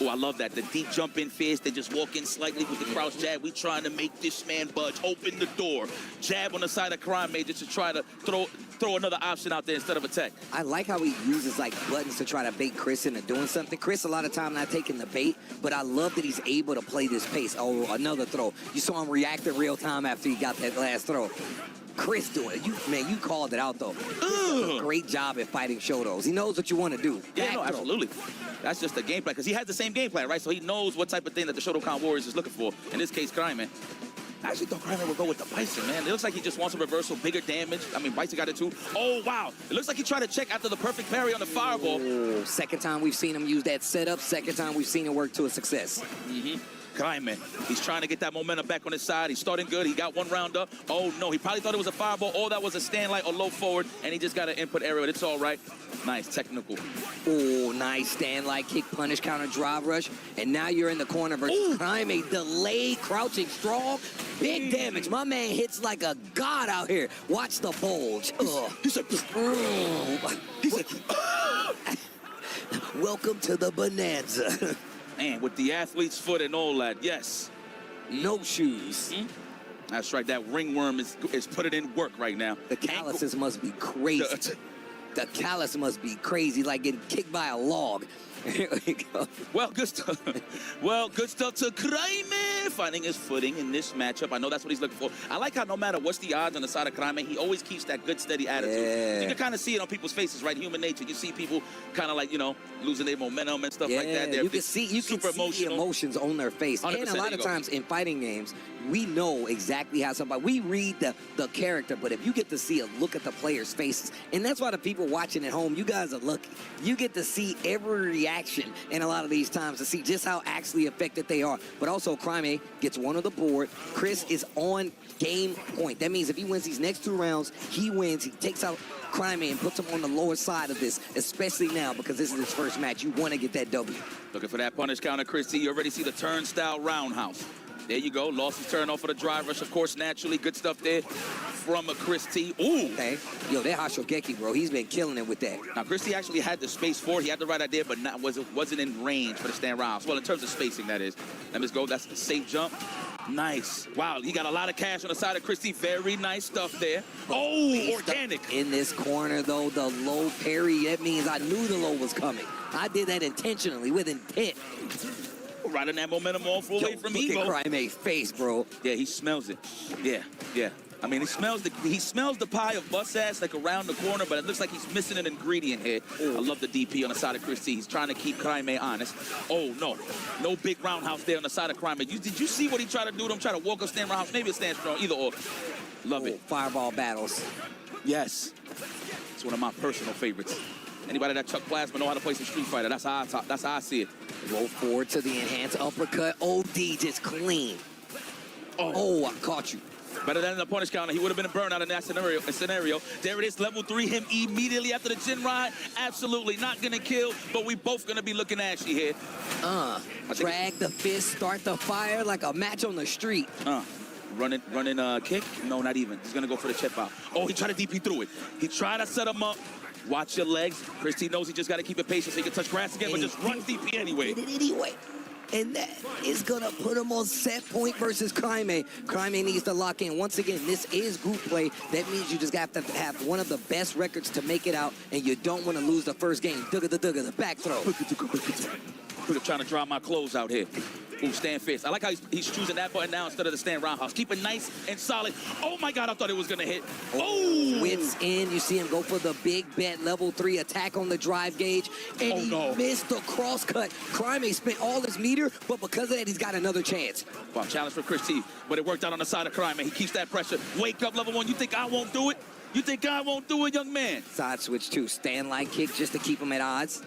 Oh, I love that. The deep jump in fierce. They just walk in slightly with the crouch jab. We trying to make this man budge. Open the door. Jab on the side of Crime Major to try to throw another option out there instead of attack. I like how he uses like buttons to try to bait Chris into doing something. Chris a lot of time not taking the bait, but I love that he's able to play this pace. Oh, another throw. You saw him react in real time after he got that last throw. Chris doing it. You called it out though. Great job at fighting Shotos. He knows what you want to do. Yeah, no, absolutely. That's just the game plan because he has the same game plan, right? So he knows what type of thing that the Shotokan Warriors is looking for. In this case, Crime Man. I actually thought Crime Man would go with the Bison, man. It looks like he just wants a reversal, bigger damage. I mean, Bison got it too. Oh, wow. It looks like he tried to check after the perfect parry on the fireball. Oh, second time we've seen him use that setup. Second time we've seen it work to a success. Crime Man, he's trying to get that momentum back on his side. He's starting good. He got one round up. Oh, no. He probably thought it was a fireball. Or that was a stand light or low forward. And he just got an input arrow. It's all right. Nice, technical. Oh, nice stand light, kick, punish, counter, drive rush. And now you're in the corner versus Crime, a delayed, crouching, strong, big damage. My man hits like a god out here. Watch the bulge. He said, welcome to the bonanza. Man, with the athlete's foot and all that, yes. No shoes. That's right, that ringworm is putting in work right now. The calluses must be crazy. The callus must be crazy, like getting kicked by a log. Here we go. Well, good stuff. Well, good stuff to Crime, finding his footing in this matchup. I know that's what he's looking for. I like how no matter what's the odds on the side of Crime, he always keeps that good, steady attitude. You can kind of see it on people's faces, right? Human nature. You see people kind of like, you know, losing their momentum and stuff like that. They're you can see the emotions on their face. And a lot of times in fighting games, we know exactly how somebody, we read the character, but if you get to see a look at the players' faces, and that's why the people watching at home, you guys are lucky. You get to see every reaction in a lot of these times to see just how actually affected they are. But also, Crime gets one on the board. Chris is on game point. That means if he wins these next 2 rounds, he wins. He takes out Crime and puts him on the lower side of this, especially now because this is his first match. You want to get that W. Looking for that punish counter, Chris T. You already see the turnstile roundhouse. There you go. Lost his turn off of the drive rush, of course, naturally. Good stuff there from a Chris T. Ooh. Okay. Yo, that Hashogeki, bro. He's been killing it with that. Now, Chris T actually had the space for it. He had the right idea, but wasn't in range for the stand rounds. Well, in terms of spacing, that is. Let me just go. That's a safe jump. Nice. Wow, he got a lot of cash on the side of Chris T. Very nice stuff there. Oh, organic. In this corner, though, the low parry, that means I knew the low was coming. I did that intentionally, with intent. Riding that momentum all full away from Evo. Look at Crime's face, bro. Yeah, he smells it. Yeah. I mean, he smells the pie of bus ass like around the corner, but it looks like he's missing an ingredient here. I love the DP on the side of Chris T. He's trying to keep Crime honest. Oh, no big roundhouse there on the side of Crime. Did you see what he tried to do to him? Try to walk up stand roundhouse, maybe a stand strong, either or. Love it. Fireball battles. Yes. It's one of my personal favorites. Anybody that Chuck Plasma know how to play some Street Fighter, that's how I see it. Roll forward to the enhanced uppercut. OD just clean. Oh, I caught you. Better than the punish counter. He would have been a burnout in that scenario. There it is, level 3, him immediately after the chin ride. Absolutely not going to kill, but we both going to be looking ashy here. Drag the fist, start the fire like a match on the street. Running kick? No, not even. He's going to go for the chip out. Oh, he tried to DP through it. He tried to set him up. Watch your legs. Chris T knows he just got to keep it patient so he can touch grass again, but just run DP anyway. And that is going to put him on set point versus Crime. Crime needs to lock in. Once again, this is group play. That means you just have to have one of the best records to make it out, and you don't want to lose the first game. The back throw. I'm trying to dry my clothes out here. Ooh, stand fist. I like how he's choosing that button now instead of the stand roundhouse. Keep it nice and solid. Oh, my God, I thought it was going to hit. Oh! Whips in. You see him go for the big bet level 3 attack on the drive gauge. And he missed the cross cut. Crime spent all his meter, but because of that, he's got another chance. Wow, challenge for Chris T. But it worked out on the side of Crime, and he keeps that pressure. Wake up, level 1. You think I won't do it? You think God won't do it, young man? Side switch too. Stand light kick just to keep him at odds.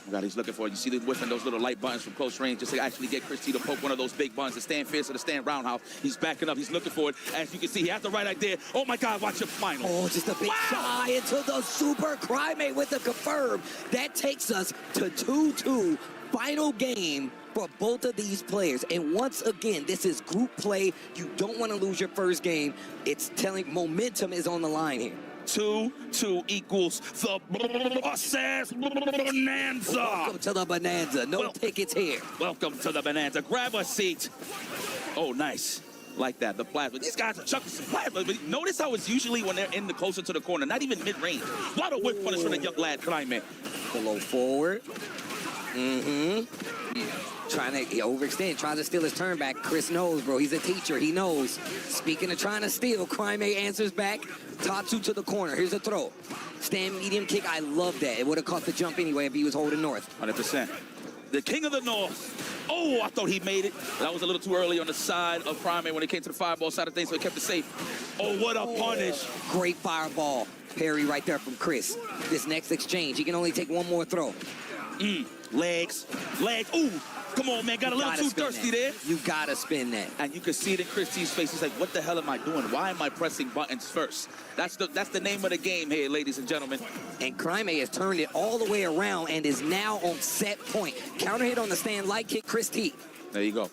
God, he's looking for it. You see the whiffing those little light buttons from close range just to actually get Chris T to poke one of those big buttons, to stand fierce or to stand roundhouse. He's backing up. He's looking for it. As you can see, he has the right idea. Oh, my God, watch your final. Oh, just a big shy into the super Crimate with the confirm. That takes us to 2-2. Final game for both of these players. And once again, this is group play. You don't want to lose your first game. It's telling momentum is on the line here. 2-2 equals the process bonanza. Welcome to the bonanza. No tickets here. Welcome to the bonanza. Grab a seat. Oh, nice. Like that, the plasma. These guys are chucking some plasma. But notice how it's usually when they're in the closer to the corner, not even mid-range. What a whip punish for the young lad, Climate. Below forward. Trying to overextend, trying to steal his turn back. Chris knows, bro. He's a teacher. He knows. Speaking of trying to steal, Crimate answers back. Tatsu to the corner. Here's a throw. Stand medium kick. I love that. It would have caught the jump anyway if he was holding north. 100%. The king of the north. Oh, I thought he made it. That was a little too early on the side of Crimate when it came to the fireball side of things, so he kept it safe. Oh, what a punish. Great fireball. Parry right there from Chris. This next exchange, he can only take one more throw. Legs. Ooh. Come on, man. Got a little too thirsty there. You gotta spin that. And you can see it in Chris T's face. He's like, what the hell am I doing? Why am I pressing buttons first? That's the name of the game here, ladies and gentlemen. And Crimate has turned it all the way around and is now on set point. Counter hit on the stand, light kick, Chris T. There you go.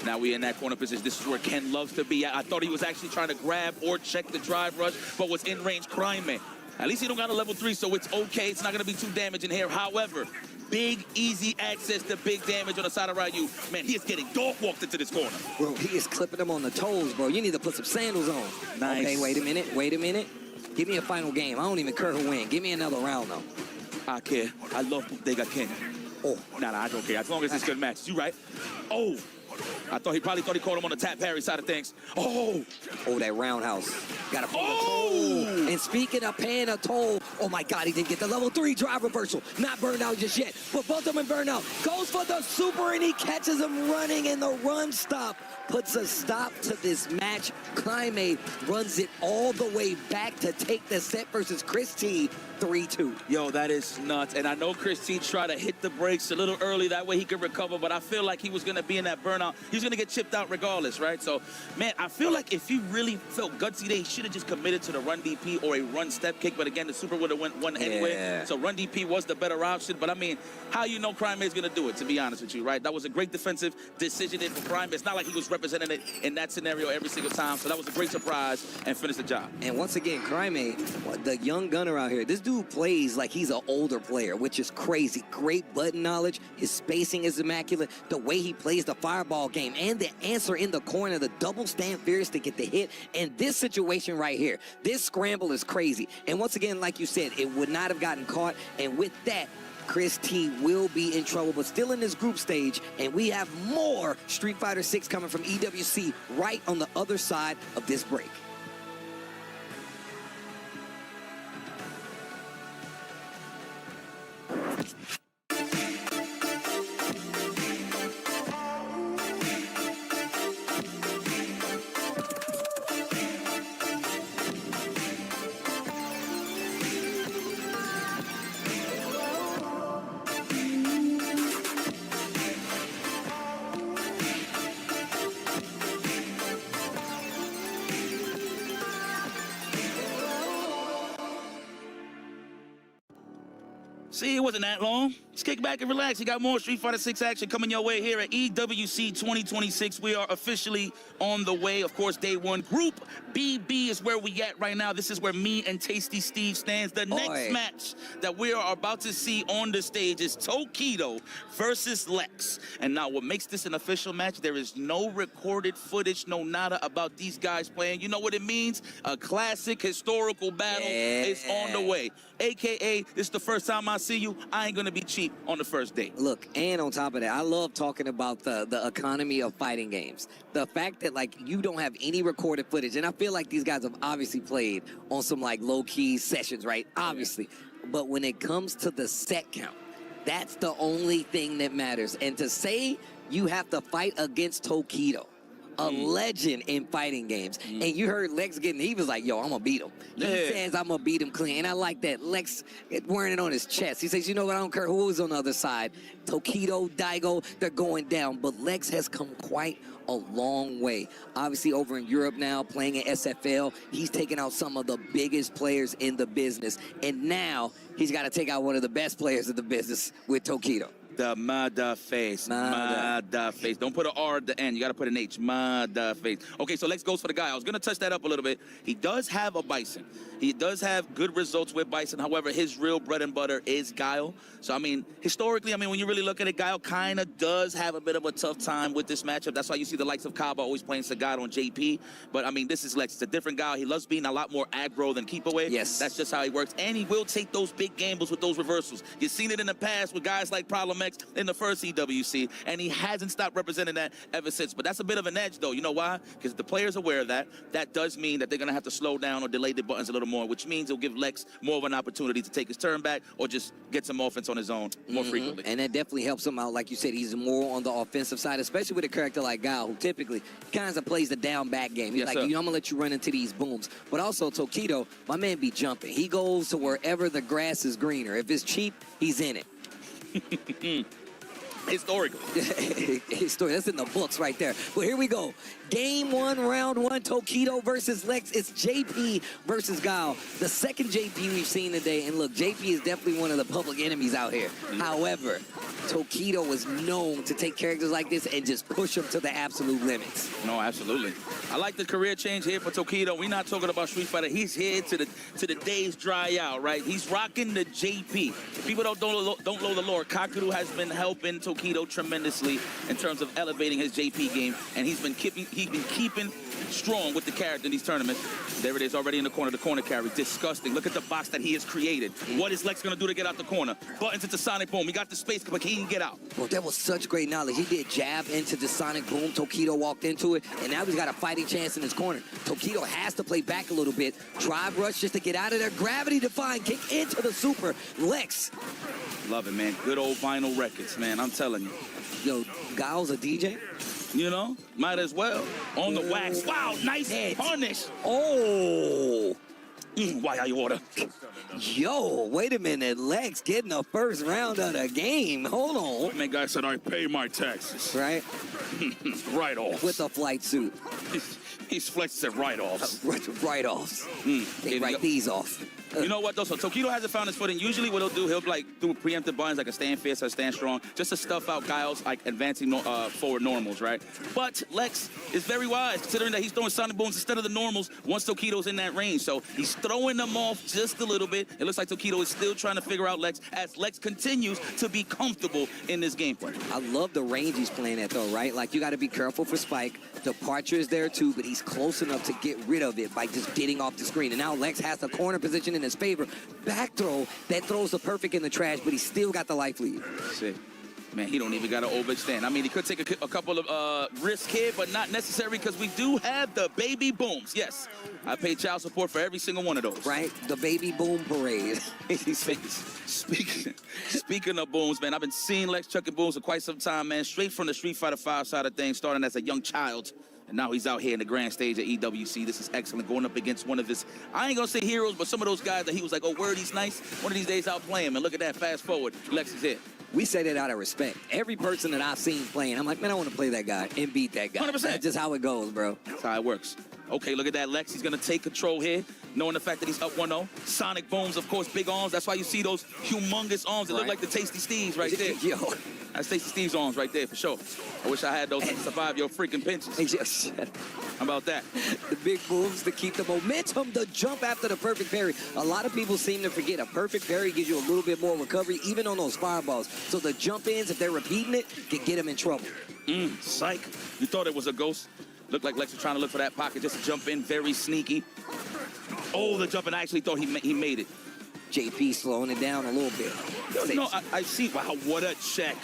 Now we're in that corner position. This is where Ken loves to be. I thought he was actually trying to grab or check the drive rush, but was in range Crimate. At least he don't got a level 3, so it's okay. It's not going to be too damaging here. However, big, easy access to big damage on the side of Ryu. Man, he is getting dog walked into this corner. Bro, he is clipping him on the toes, bro. You need to put some sandals on. Nice. Okay, wait a minute. Give me a final game. I don't even care who win. Give me another round, though. I care. I love Bodega Ken. Oh, nah, I don't care. As long as it's good match. You right? Oh. I thought he probably thought he caught him on the tap parry side of things. Oh, that roundhouse. Got to pay a toll. And speaking of paying a toll, oh my God, he didn't get the level 3 drive reversal. Not burned out just yet, but both of them burned out. Goes for the super and he catches him running, and the run stop puts a stop to this match. Climate runs it all the way back to take the set versus Chris T. 3-2. Yo, that is nuts. And I know Chris T tried to hit the brakes a little early. That way he could recover. But I feel like he was going to be in that burnout. He's going to get chipped out regardless, right? So, man, I feel like if he really felt gutsy there, he should have just committed to the run DP or a run step kick. But again, the super would have won anyway. So run DP was the better option. But I mean, how you know Crimate going to do it, to be honest with you, right? That was a great defensive decision in for Crimate. It's not like he was representing it in that scenario every single time. So that was a great surprise and finished the job. And once again, Crimate, the young gunner out here, this dude plays like he's an older player, which is crazy. Great button knowledge. His spacing is immaculate. The way he plays the fireball game and the answer in the corner, the double stand fierce to get the hit. And this situation right here, this scramble is crazy. And once again, like you said, it would not have gotten caught. And with that, Chris T will be in trouble, but still in this group stage. And we have more Street Fighter 6 coming from EWC right on the other side of this break. See, it wasn't that long. Just kick back and relax. You got more Street Fighter 6 action coming your way here at EWC 2026. We are officially on the way. Of course, day one. Group BB is where we at right now. This is where me and Tasty Steve stands. The next match that we are about to see on the stage is Tokido versus Lex. And now what makes this an official match, there is no recorded footage, no nada about these guys playing. You know what it means? A classic historical battle is on the way. AKA, this is the first time I see you. I ain't gonna be cheap on the first day. Look, and on top of that, I love talking about the economy of fighting games. The fact that, like, you don't have any recorded footage, and I feel like these guys have obviously played on some, like, low-key sessions, right? Obviously. But when it comes to the set count, that's the only thing that matters. And to say you have to fight against Tokido a legend in fighting games. And you heard Lex he was like, yo, I'm going to beat him. He says, I'm going to beat him clean. And I like that. Lex wearing it on his chest. He says, you know what, I don't care who is on the other side. Tokido, Daigo, they're going down. But Lex has come quite a long way. Obviously over in Europe now, playing in SFL, he's taking out some of the biggest players in the business. And now he's got to take out one of the best players in the business with Tokido. The Mada face. Mada face. Don't put an R at the end. You got to put an H. Mada face. Okay, so Lex goes for the guy. I was going to touch that up a little bit. He does have a Bison. He does have good results with Bison. However, his real bread and butter is Guile. So, I mean, historically, when you really look at it, Guile kind of does have a bit of a tough time with this matchup. That's why you see the likes of Kaba always playing Sagat on JP. But, this is Lex. It's a different guy. He loves being a lot more aggro than keep away. Yes. That's just how he works. And he will take those big gambles with those reversals. You've seen it in the past with guys like Problem X in the first EWC, and he hasn't stopped representing that ever since. But that's a bit of an edge, though. You know why? Because the player's aware of that. That does mean that they're going to have to slow down or delay the buttons a little more, which means it'll give Lex more of an opportunity to take his turn back or just get some offense on his own more frequently. And that definitely helps him out. Like you said, he's more on the offensive side, especially with a character like Guile, who typically kind of plays the down-back game. He's Yes, like, sir. I'm going to let you run into these booms. But also, Tokido, my man be jumping. He goes to wherever the grass is greener. If it's cheap, he's in it. Historically. That's in the books right there. Well, here we go. Game 1, round 1, Tokido versus Lex. It's JP versus Guile. The second JP we've seen today. And look, JP is definitely one of the public enemies out here. However, Tokido is known to take characters like this and just push them to the absolute limits. No, absolutely. I like the career change here for Tokido. We're not talking about Street Fighter. He's here to the days dry out, right? He's rocking the JP. If people don't know the lore, Kakuru has been helping Tokido tremendously in terms of elevating his JP game, and he's been keeping strong with the character in these tournaments. There it is already in the corner carry. Disgusting. Look at the box that he has created. What is Lex going to do to get out the corner? Buttons into Sonic Boom. He got the space, but he didn't get out. Well, that was such great knowledge. He did jab into the Sonic Boom. Tokido walked into it, and now he's got a fighting chance in his corner. Tokido has to play back a little bit. Drive rush just to get out of there. Gravity defying kick into the super. Lex. Love it, man. Good old vinyl records, man. I'm telling you. Yo, Guile's a DJ? You know, might as well. On the wax. Wow, nice punish. Oh. Why are you order? Yo, wait a minute. Lex getting the first round of the game. Hold on. Man, guy said, I pay my taxes. Right? Write-offs. With a flight suit. He's flexed at write-offs. Write-offs. They write these off. You know what, though? So Tokido hasn't found his footing. Usually what he'll do, he'll do preemptive buttons like a stand fierce or stand strong, just to stuff out Guile's advancing forward normals, right? But Lex is very wise, considering that he's throwing Sonic Booms instead of the normals once Tokido's in that range. So he's throwing them off just a little bit. It looks like Tokido is still trying to figure out Lex as Lex continues to be comfortable in this gameplay. I love the range he's playing at, though, right? Like, you got to be careful for Spike. Departure is there, too, but he's close enough to get rid of it by just getting off the screen. And now Lex has the corner position in his favor. Back throw that throws the perfect in the trash, but he's still got the life lead. Sick. Man, he don't even got to overextend. He could take a couple of risks here, but not necessary because we do have the baby booms. Yes, I pay child support for every single one of those. Right, the baby boom parade. Speaking of booms, man, I've been seeing Lex chucking booms for quite some time, man. Straight from the Street Fighter V side of things, starting as a young child. And now he's out here in the grand stage at EWC. This is excellent, going up against one of his, I ain't gonna say heroes, but some of those guys that he was like, oh, word, he's nice. One of these days I'll play him. And look at that, fast forward, Lex is here. We say that out of respect. Every person that I've seen playing, I'm like, man, I want to play that guy and beat that guy. 100%. That's just how it goes, bro. That's how it works. Okay, look at that, Lex. He's going to take control here, knowing the fact that he's up 1-0. Sonic Booms, of course, big arms. That's why you see those humongous arms that look like the Tasty Steves right there. Yo. That's Tasty Steve's arms right there, for sure. I wish I had those to survive your freaking pinches. How about that? The big moves to keep the momentum, the jump after the perfect parry. A lot of people seem to forget a perfect parry gives you a little bit more recovery, even on those fireballs. So the jump-ins, if they're repeating it, can get them in trouble. Psych. You thought it was a ghost. Looked like Lex was trying to look for that pocket just to jump in, very sneaky. Oh, the jump, and I actually thought he made it. JP slowing it down a little bit. No, I see. Wow, what a check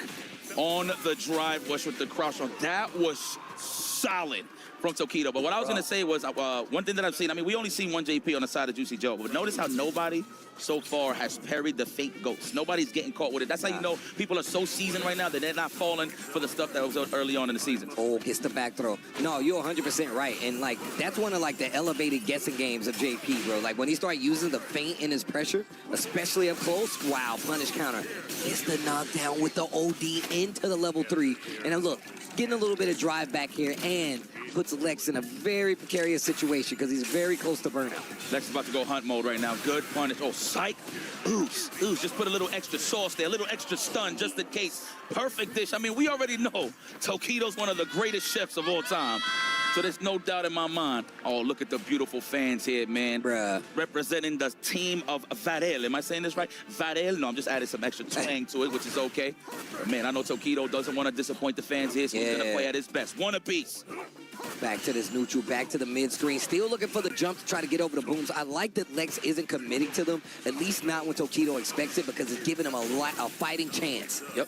on the drive rush with the crouch on. That was solid. from Tokido. But what I was going to say was one thing that I've seen, I mean, we only seen one JP on the side of Juicy Joe, but notice how nobody so far has parried the fake ghost. Nobody's getting caught with it. That's how you know people are so seasoned right now that they're not falling for the stuff that was early on in the season. Oh, gets the back throw. No, you're 100% right. And, like, that's one of, like, the elevated guessing games of JP, bro. Like, when he started using the feint in his pressure, especially up close, wow, punish counter. Gets the knockdown with the OD into the level 3. And then, look, getting a little bit of drive back here and puts Lex in a very precarious situation because he's very close to burnout. Lex is about to go hunt mode right now. Good punish. Oh, psych. Ooze. Just put a little extra sauce there, a little extra stun just in case. Perfect dish. I mean, we already know Tokido's one of the greatest chefs of all time. So there's no doubt in my mind. Oh, look at the beautiful fans here, man. Bruh. Representing the team of Varel. Am I saying this right? Varel? No, I'm just adding some extra twang to it, which is okay. But man, I know Tokido doesn't want to disappoint the fans here, so he's going to play at his best. One apiece. Back to this neutral, back to the mid-screen. Still looking for the jump to try to get over the booms. I like that Lex isn't committing to them, at least not when Tokido expects it, because it's giving him a fighting chance. Yep.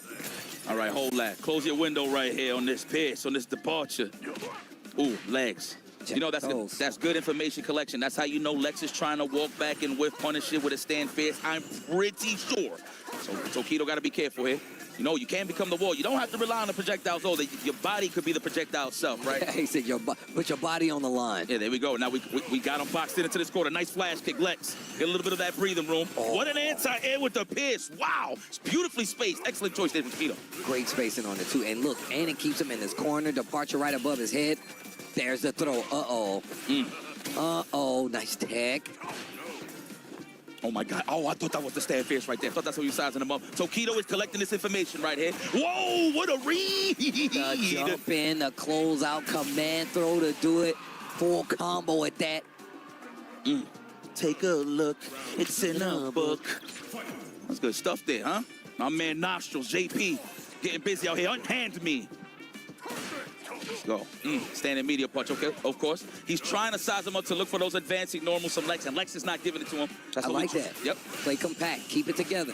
All right, hold that. Close your window right here on this pierce, on this departure. Ooh, legs. You know, that's good information collection. That's how you know Lex is trying to walk back and whiff punish it with a stand fierce. I'm pretty sure. So Tokido got to be careful here. You know, you can become the wall. You don't have to rely on the projectiles. Oh, your body could be the projectile itself, right? He said, put your body on the line. Yeah, there we go. Now we got him boxed into this corner. Nice flash kick, Lex. Get a little bit of that breathing room. Oh. What an anti-air with the pierce. Wow. It's beautifully spaced. Excellent choice there from Tokido. Great spacing on it, too. And look, and it keeps him in this corner. Departure right above his head. There's the throw. Uh-oh. Uh-oh. Nice tag. Oh, my God. Oh, I thought that was the stand fierce right there. I thought that's what you were sizing him up. Tokido is collecting this information right here. Whoa, what a read. The jump in, the close out, command throw to do it. Full combo at that. Take a look. It's in a book. That's good stuff there, huh? My man Nostrils, JP, getting busy out here. Unhand me. Let's go. Standing media punch, okay, of course. He's trying to size him up to look for those advancing normals from Lex, and Lex is not giving it to him. I like that. Yep. Play compact. Keep it together.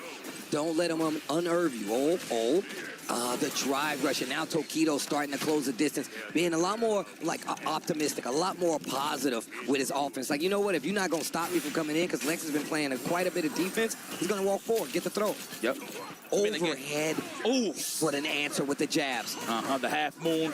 Don't let him unnerve you. The drive rush, and now Tokido starting to close the distance, being a lot more like optimistic, a lot more positive with his offense. Like, you know what? If you're not going to stop me from coming in, because Lex has been playing quite a bit of defense, he's going to walk forward, get the throw. Yep. Overhead. Oh, what an answer with the jabs. The half moon.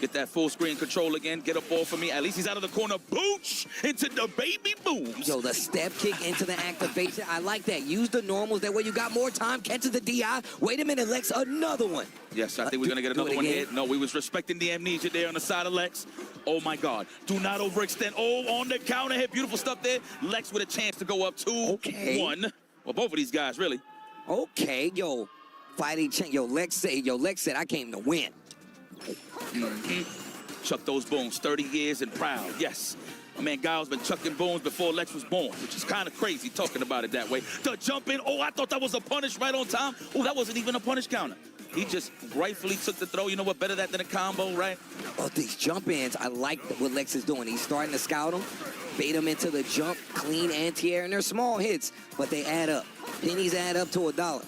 Get that full screen control again. Get a ball for me. At least he's out of the corner. Booch into the baby booms. Yo, the step kick into the activation. I like that. Use the normals. That way you got more time. Catches the DI. Wait a minute, Lex. Another one. Yes, I think we're going to get another one here. No, we was respecting the amnesia there on the side of Lex. Oh, my God. Do not overextend. Oh, on the counter hit. Beautiful stuff there. Lex with a chance to go up 2-1. Well, both of these guys, really. Okay, yo. Fighting chance. Yo, Lex said, I came to win. Chuck those booms, 30 years and proud. Yes. My man Giles been chucking booms before Lex was born, which is kind of crazy talking about it that way. The jump in. Oh, I thought that was a punish right on time. Oh, that wasn't even a punish counter. He just rightfully took the throw. You know what? Better that than a combo, right? Oh, these jump ins. I like what Lex is doing. He's starting to scout them, bait them into the jump, clean anti-air, and they're small hits, but they add up. Pennies add up to $1.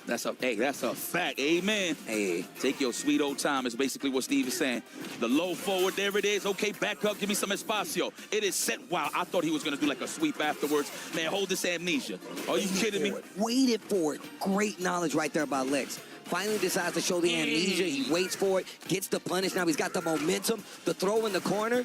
That's a fact. Amen. Hey. Take your sweet old time is basically what Steve is saying. The low forward, there it is. Okay, back up. Give me some espacio. It is set. Wow, I thought he was going to do like a sweep afterwards. Man, hold this amnesia. Are you kidding me? Waited for it. Great knowledge right there by Lex. Finally decides to show the amnesia. He waits for it, gets the punish. Now he's got the momentum. The throw in the corner.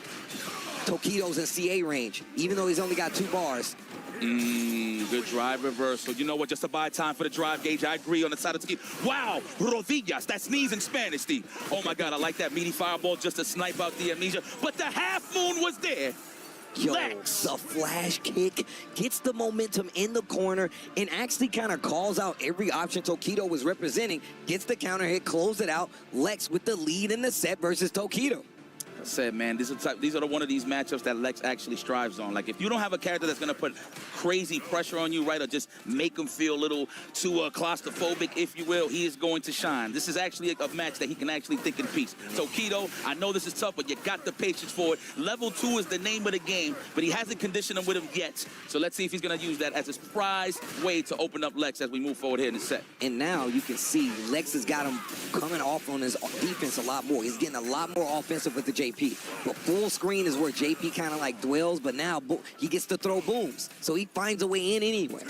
Tokido's in CA range, even though he's only got 2 bars. Good drive reversal. You know what? Just to buy time for the drive gauge. I agree on the side of Steve. Wow, rodillas. That's knees in Spanish, Steve. Oh, my God. I like that meaty fireball just to snipe out the amnesia. But the half moon was there. Yo, Lex. The flash kick gets the momentum in the corner and actually kind of calls out every option Tokido was representing. Gets the counter hit, close it out. Lex with the lead in the set versus Tokido. I said, man, these are one of these matchups that Lex actually strives on. Like, if you don't have a character that's going to put crazy pressure on you, right, or just make him feel a little too claustrophobic, if you will, he is going to shine. This is actually a match that he can actually think in peace. Tokido, I know this is tough, but you got the patience for it. Level 2 is the name of the game, but he hasn't conditioned him with him yet. So let's see if he's going to use that as his prized way to open up Lex as we move forward here in the set. And now you can see Lex has got him coming off on his defense a lot more. He's getting a lot more offensive with the JP. JP. But full screen is where JP kind of like dwells, but now he gets to throw booms. So he finds a way in anyway.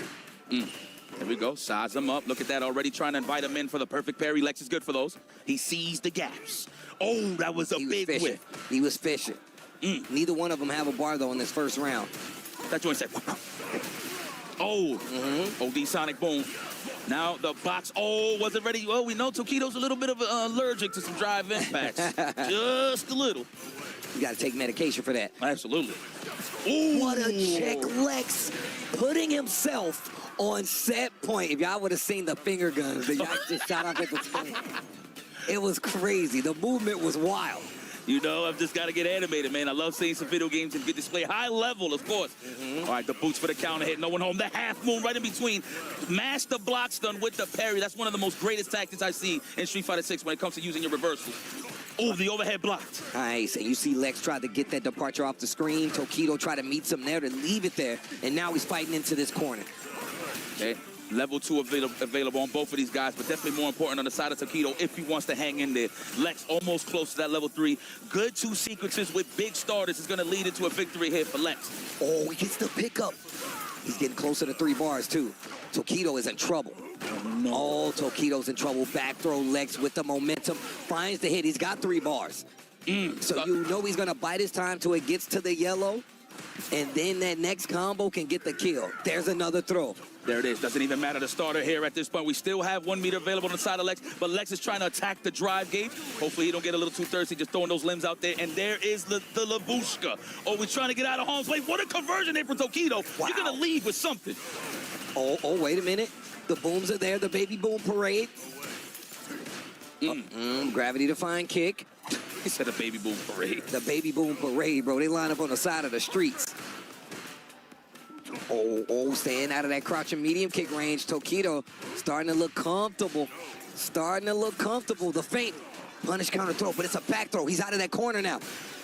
There we go. Size him up. Look at that, already trying to invite him in for the perfect parry. Lex is good for those. He sees the gaps. Oh, that was a big whiff. He was fishing. Neither one of them have a bar, though, in this first round. That joint said, oh, OD Sonic Boom. Now the box, was it ready? Well, we know Tokido's a little bit of allergic to some drive impacts. Just a little. You got to take medication for that. Absolutely. Ooh. What a check, Lex, putting himself on set point. If y'all would have seen the finger guns that y'all just shot off at the time, it was crazy. The movement was wild. You know, I've just got to get animated, man. I love seeing some video games and good display. High level, of course. All right, the boots for the counter hit. No one home. The half moon right in between. Master blocks done with the parry. That's one of the most greatest tactics I've seen in Street Fighter 6 when it comes to using your reversals. Oh, the overhead blocked. Nice, and you see Lex try to get that departure off the screen. Tokido try to meet some there to leave it there, and now he's fighting into this corner. Okay, level 2 available on both of these guys, but definitely more important on the side of Tokido if he wants to hang in there. Lex almost close to that level 3. Good 2 sequences with big starters is going to lead into a victory here for Lex. Oh, he gets the pickup. He's getting closer to 3 bars, too. Tokido is in trouble. Oh, Tokido's in trouble. Back throw, Lex with the momentum. Finds the hit. He's got 3 bars. So you know he's going to bite his time till it gets to the yellow. And then that next combo can get the kill. There's another throw. There it is. Doesn't even matter the starter here at this point. We still have 1 meter available on the side of Lex, but Lex is trying to attack the drive gate. Hopefully he don't get a little too thirsty, just throwing those limbs out there. And there is the Labushka. Oh, we're trying to get out of harm's way. What a conversion there for Tokido. Wow. You're going to leave with something. Oh, wait a minute. The booms are there. The baby boom parade. Gravity defying kick. He said a baby boom parade. The baby boom parade, bro. They line up on the side of the streets. Staying out of that crouching medium kick range. Tokido starting to look comfortable. The feint. Punish counter throw, but it's a back throw. He's out of that corner now.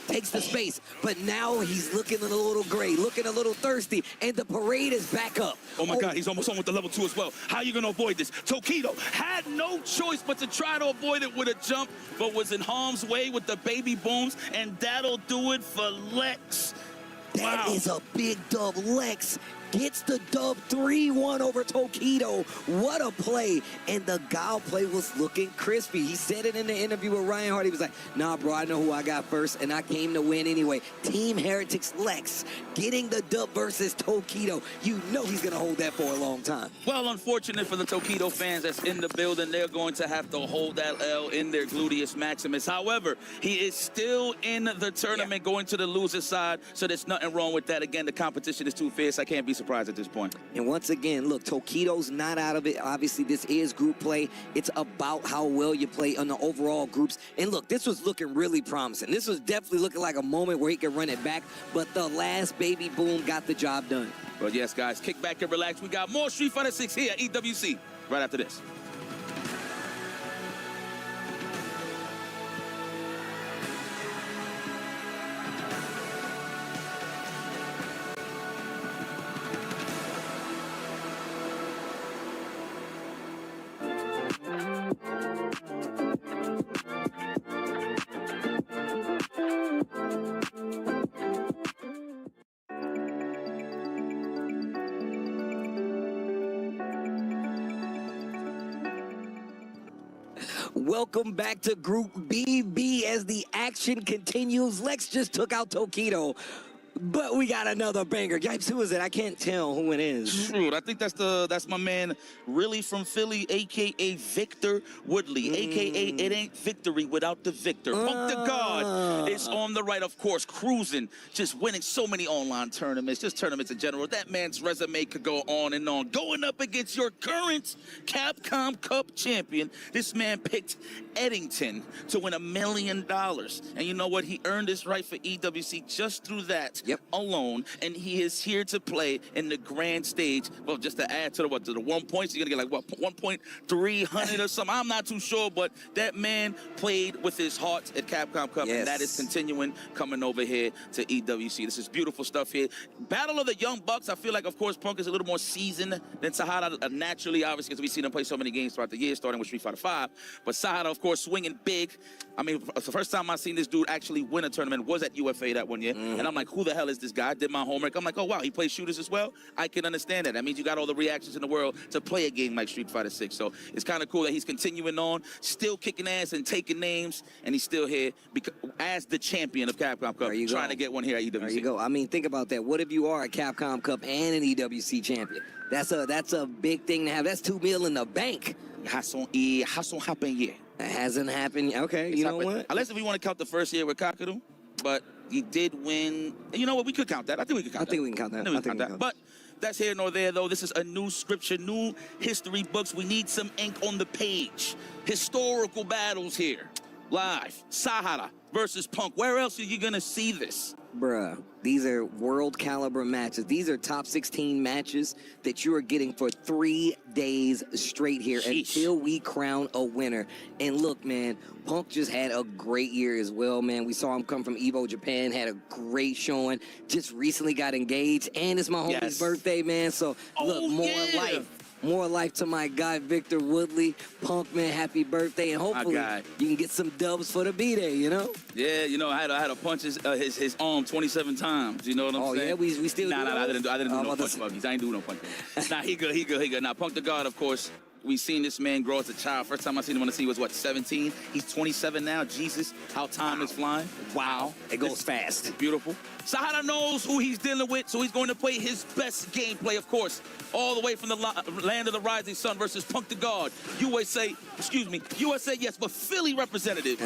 Takes the space, but now he's looking a little gray, looking a little thirsty, and the parade is back up. Oh my God, he's almost on with the level 2 as well. How are you gonna avoid this? Tokido had no choice but to try to avoid it with a jump, but was in harm's way with the baby booms, and that'll do it for Lex. That is a big dub. Lex gets the dub 3-1 over Tokido. What a play. And the Gao play was looking crispy. He said it in the interview with Ryan Hart. He was like, nah, bro, I know who I got first, and I came to win anyway. Team Heretics Lex getting the dub versus Tokido. You know he's going to hold that for a long time. Well, unfortunate for the Tokido fans that's in the building. They're going to have to hold that L in their gluteus maximus. However, he is still in the tournament going to the loser side, so there's nothing wrong with that. Again, the competition is too fierce. I can't be surprised at this point. And once again, look, Tokido's not out of it. Obviously, this is group play. It's about how well you play on the overall groups. And look, this was looking really promising. This was definitely looking like a moment where he could run it back, but the last baby boom got the job done. But yes, guys, kick back and relax. We got more Street Fighter 6 here at EWC right after this. Welcome back to Group BB as the action continues. Lex just took out Tokido, but we got another banger. Yipes, who is it? I can't tell who it is. Shoot, I think that's my man, really from Philly, a.k.a. Victor Woodley, a.k.a. It ain't victory without the victor. Punk the God is on the right, of course, cruising, just winning so many online tournaments, just tournaments in general. That man's resume could go on and on. Going up against your current Capcom Cup champion, this man picked Eddington to win $1 million. And you know what? He earned his right for EWC just through that alone. And he is here to play in the grand stage. Well, just to add to the 1 point, so you're going to get like, what, 1.300 or something? I'm not too sure, but that man played with his heart at Capcom Cup, and that is continuing continuing coming over here to EWC. This is beautiful stuff here. Battle of the Young Bucks. I feel like, of course, Punk is a little more seasoned than Sahara, naturally, obviously, because we've seen him play so many games throughout the year, starting with Street Fighter V. But Sahara, of course, swinging big. I mean, the first time I seen this dude actually win a tournament was at UFA that one year. And I'm like, who the hell is this guy? I did my homework. I'm like, oh, wow, he plays shooters as well? I can understand that. That means you got all the reactions in the world to play a game like Street Fighter 6. So it's kind of cool that he's continuing on, still kicking ass and taking names, and he's still here as the champion of Capcom Cup, trying to get one here at EWC. There you go. I mean, think about that. What if you are a Capcom Cup and an EWC champion? That's a big thing to have. That's $2 million in the bank. It hasn't happened yet. It hasn't happened. Okay, you know what? Unless if we want to count the first year with Kakaru, but he did win. You know what? We could count that. I think we could count that. I think we can count that. I think we can count that. But that's here nor there, though. This is a new scripture, new history books. We need some ink on the page. Historical battles here. Live. Sahara versus Punk. Where else are you going to see this? Bruh, these are world caliber matches. These are top 16 matches that you are getting for 3 days straight here until we crown a winner. And look, man, Punk just had a great year as well, man. We saw him come from Evo Japan, had a great showing, just recently got engaged, and it's my homie's birthday, man. So look, more life to my guy, Victor Woodley. Punk, man, happy birthday. And hopefully you can get some dubs for the B-Day, you know? Yeah, you know, I had to punch his arm 27 times. You know what I'm saying? Oh, yeah, we still do I didn't do no punch buggies. I ain't do no punch buggies. Nah, he good. Now, Punk the God, of course, we've seen this man grow as a child. First time I seen him on the scene was, what, 17? He's 27 now. Jesus, how time is flying. Wow. It goes fast. Beautiful. Sahara knows who he's dealing with, so he's going to play his best gameplay, of course, all the way from the land of the rising sun versus Punk the God. USA, yes, but Philly representative.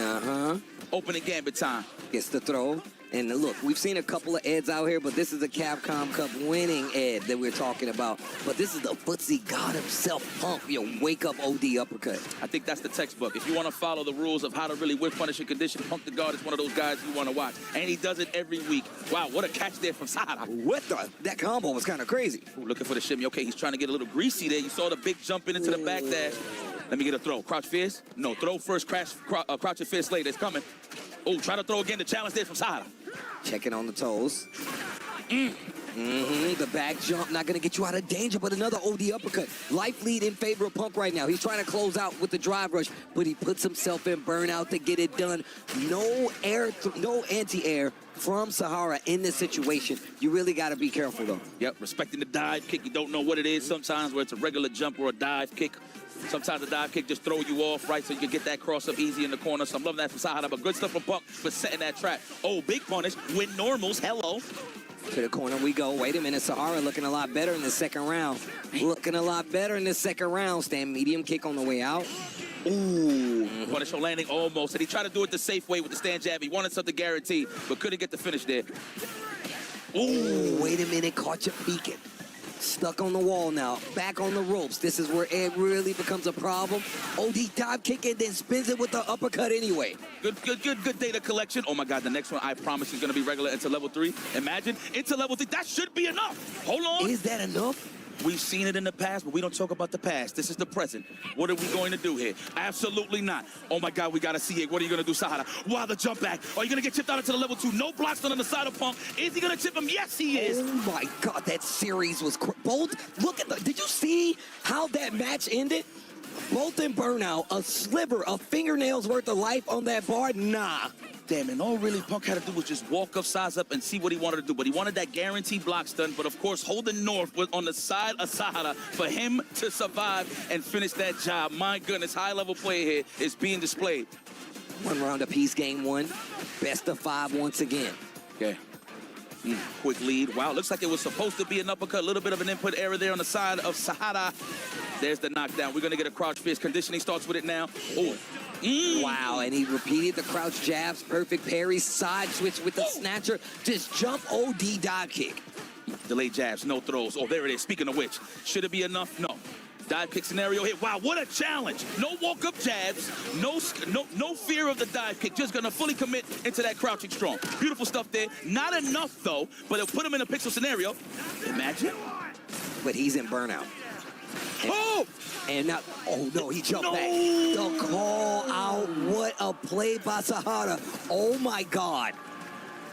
Opening gambit time. Gets the throw. And look, we've seen a couple of Eds out here, but this is a Capcom Cup winning Ed that we're talking about. But this is the footsie god himself, Punk. Wake up OD uppercut. I think that's the textbook. If you want to follow the rules of how to really whip punish a condition, Punk the God is one of those guys you want to watch. And he does it every week. Wow, what a catch there from Sahara. That combo was kind of crazy. Ooh, looking for the shimmy. Okay, he's trying to get a little greasy there. You saw the big jump into the back dash. Let me get a throw. Crouch fierce? No, throw first, crouch and fierce later. It's coming. Oh, try to throw again. The challenge there from Sahara. Checking on the toes. The back jump, not going to get you out of danger, but another OD uppercut. Life lead in favor of Punk right now. He's trying to close out with the drive rush, but he puts himself in burnout to get it done. No anti-air from Sahara in this situation. You really got to be careful, though. Yep, respecting the dive kick. You don't know what it is sometimes, where it's a regular jump or a dive kick. Sometimes the dive kick just throw you off, right, so you can get that cross up easy in the corner. So I'm loving that from Sahara, but good stuff from Punk for setting that trap. Oh, big punish. Win normals. Hello. To the corner we go. Wait a minute. Sahara looking a lot better in the second round. Stand medium kick on the way out. Ooh. Punish on landing almost. And he tried to do it the safe way with the stand jab. He wanted something guaranteed, but couldn't get the finish there. Ooh. Wait a minute. Caught you peeking. Stuck on the wall now. Back on the ropes. This is where it really becomes a problem. OD dive kick and then spins it with the uppercut anyway. Good data collection. Oh my God, the next one I promise is going to be regular into level 3. Imagine into level 3. That should be enough. Hold on. Is that enough? We've seen it in the past, but we don't talk about the past. This is the present. What are we going to do here? Absolutely not. Oh my God, we got to see it. What are you going to do, Sahara? Wow, the jump back. Are you going to get chipped out into the level 2? No blocks on the side of Punk. Is he going to chip him? Yes, he is. Oh my God, that series was bold. Look at did you see how that match ended? Both in burnout, a sliver of fingernails worth of life on that bar. Nah. Damn, and all really Punk had to do was just walk up, size up, and see what he wanted to do. But he wanted that guaranteed block stun. But of course, holding North was on the side of Sahara for him to survive and finish that job. My goodness, high-level play here is being displayed. 1 round apiece, game 1. Best of 5 once again. Okay. Quick lead. Wow, looks like it was supposed to be an uppercut. A little bit of an input error there on the side of Sahara. There's the knockdown. We're going to get a crouch fist. Conditioning starts with it now. Oh. Wow, and he repeated the crouch jabs, perfect parry, side switch with the snatcher, just jump OD dive kick. Delayed jabs, no throws. Oh, there it is. Speaking of which, should it be enough? No. Dive kick scenario here. Wow, what a challenge. No walk-up jabs, no fear of the dive kick. Just going to fully commit into that crouching strong. Beautiful stuff there. Not enough, though, but it'll put him in a pixel scenario. Imagine. But he's in burnout. And now, oh no, he jumped back. The call out, what a play by Sahara. Oh my God.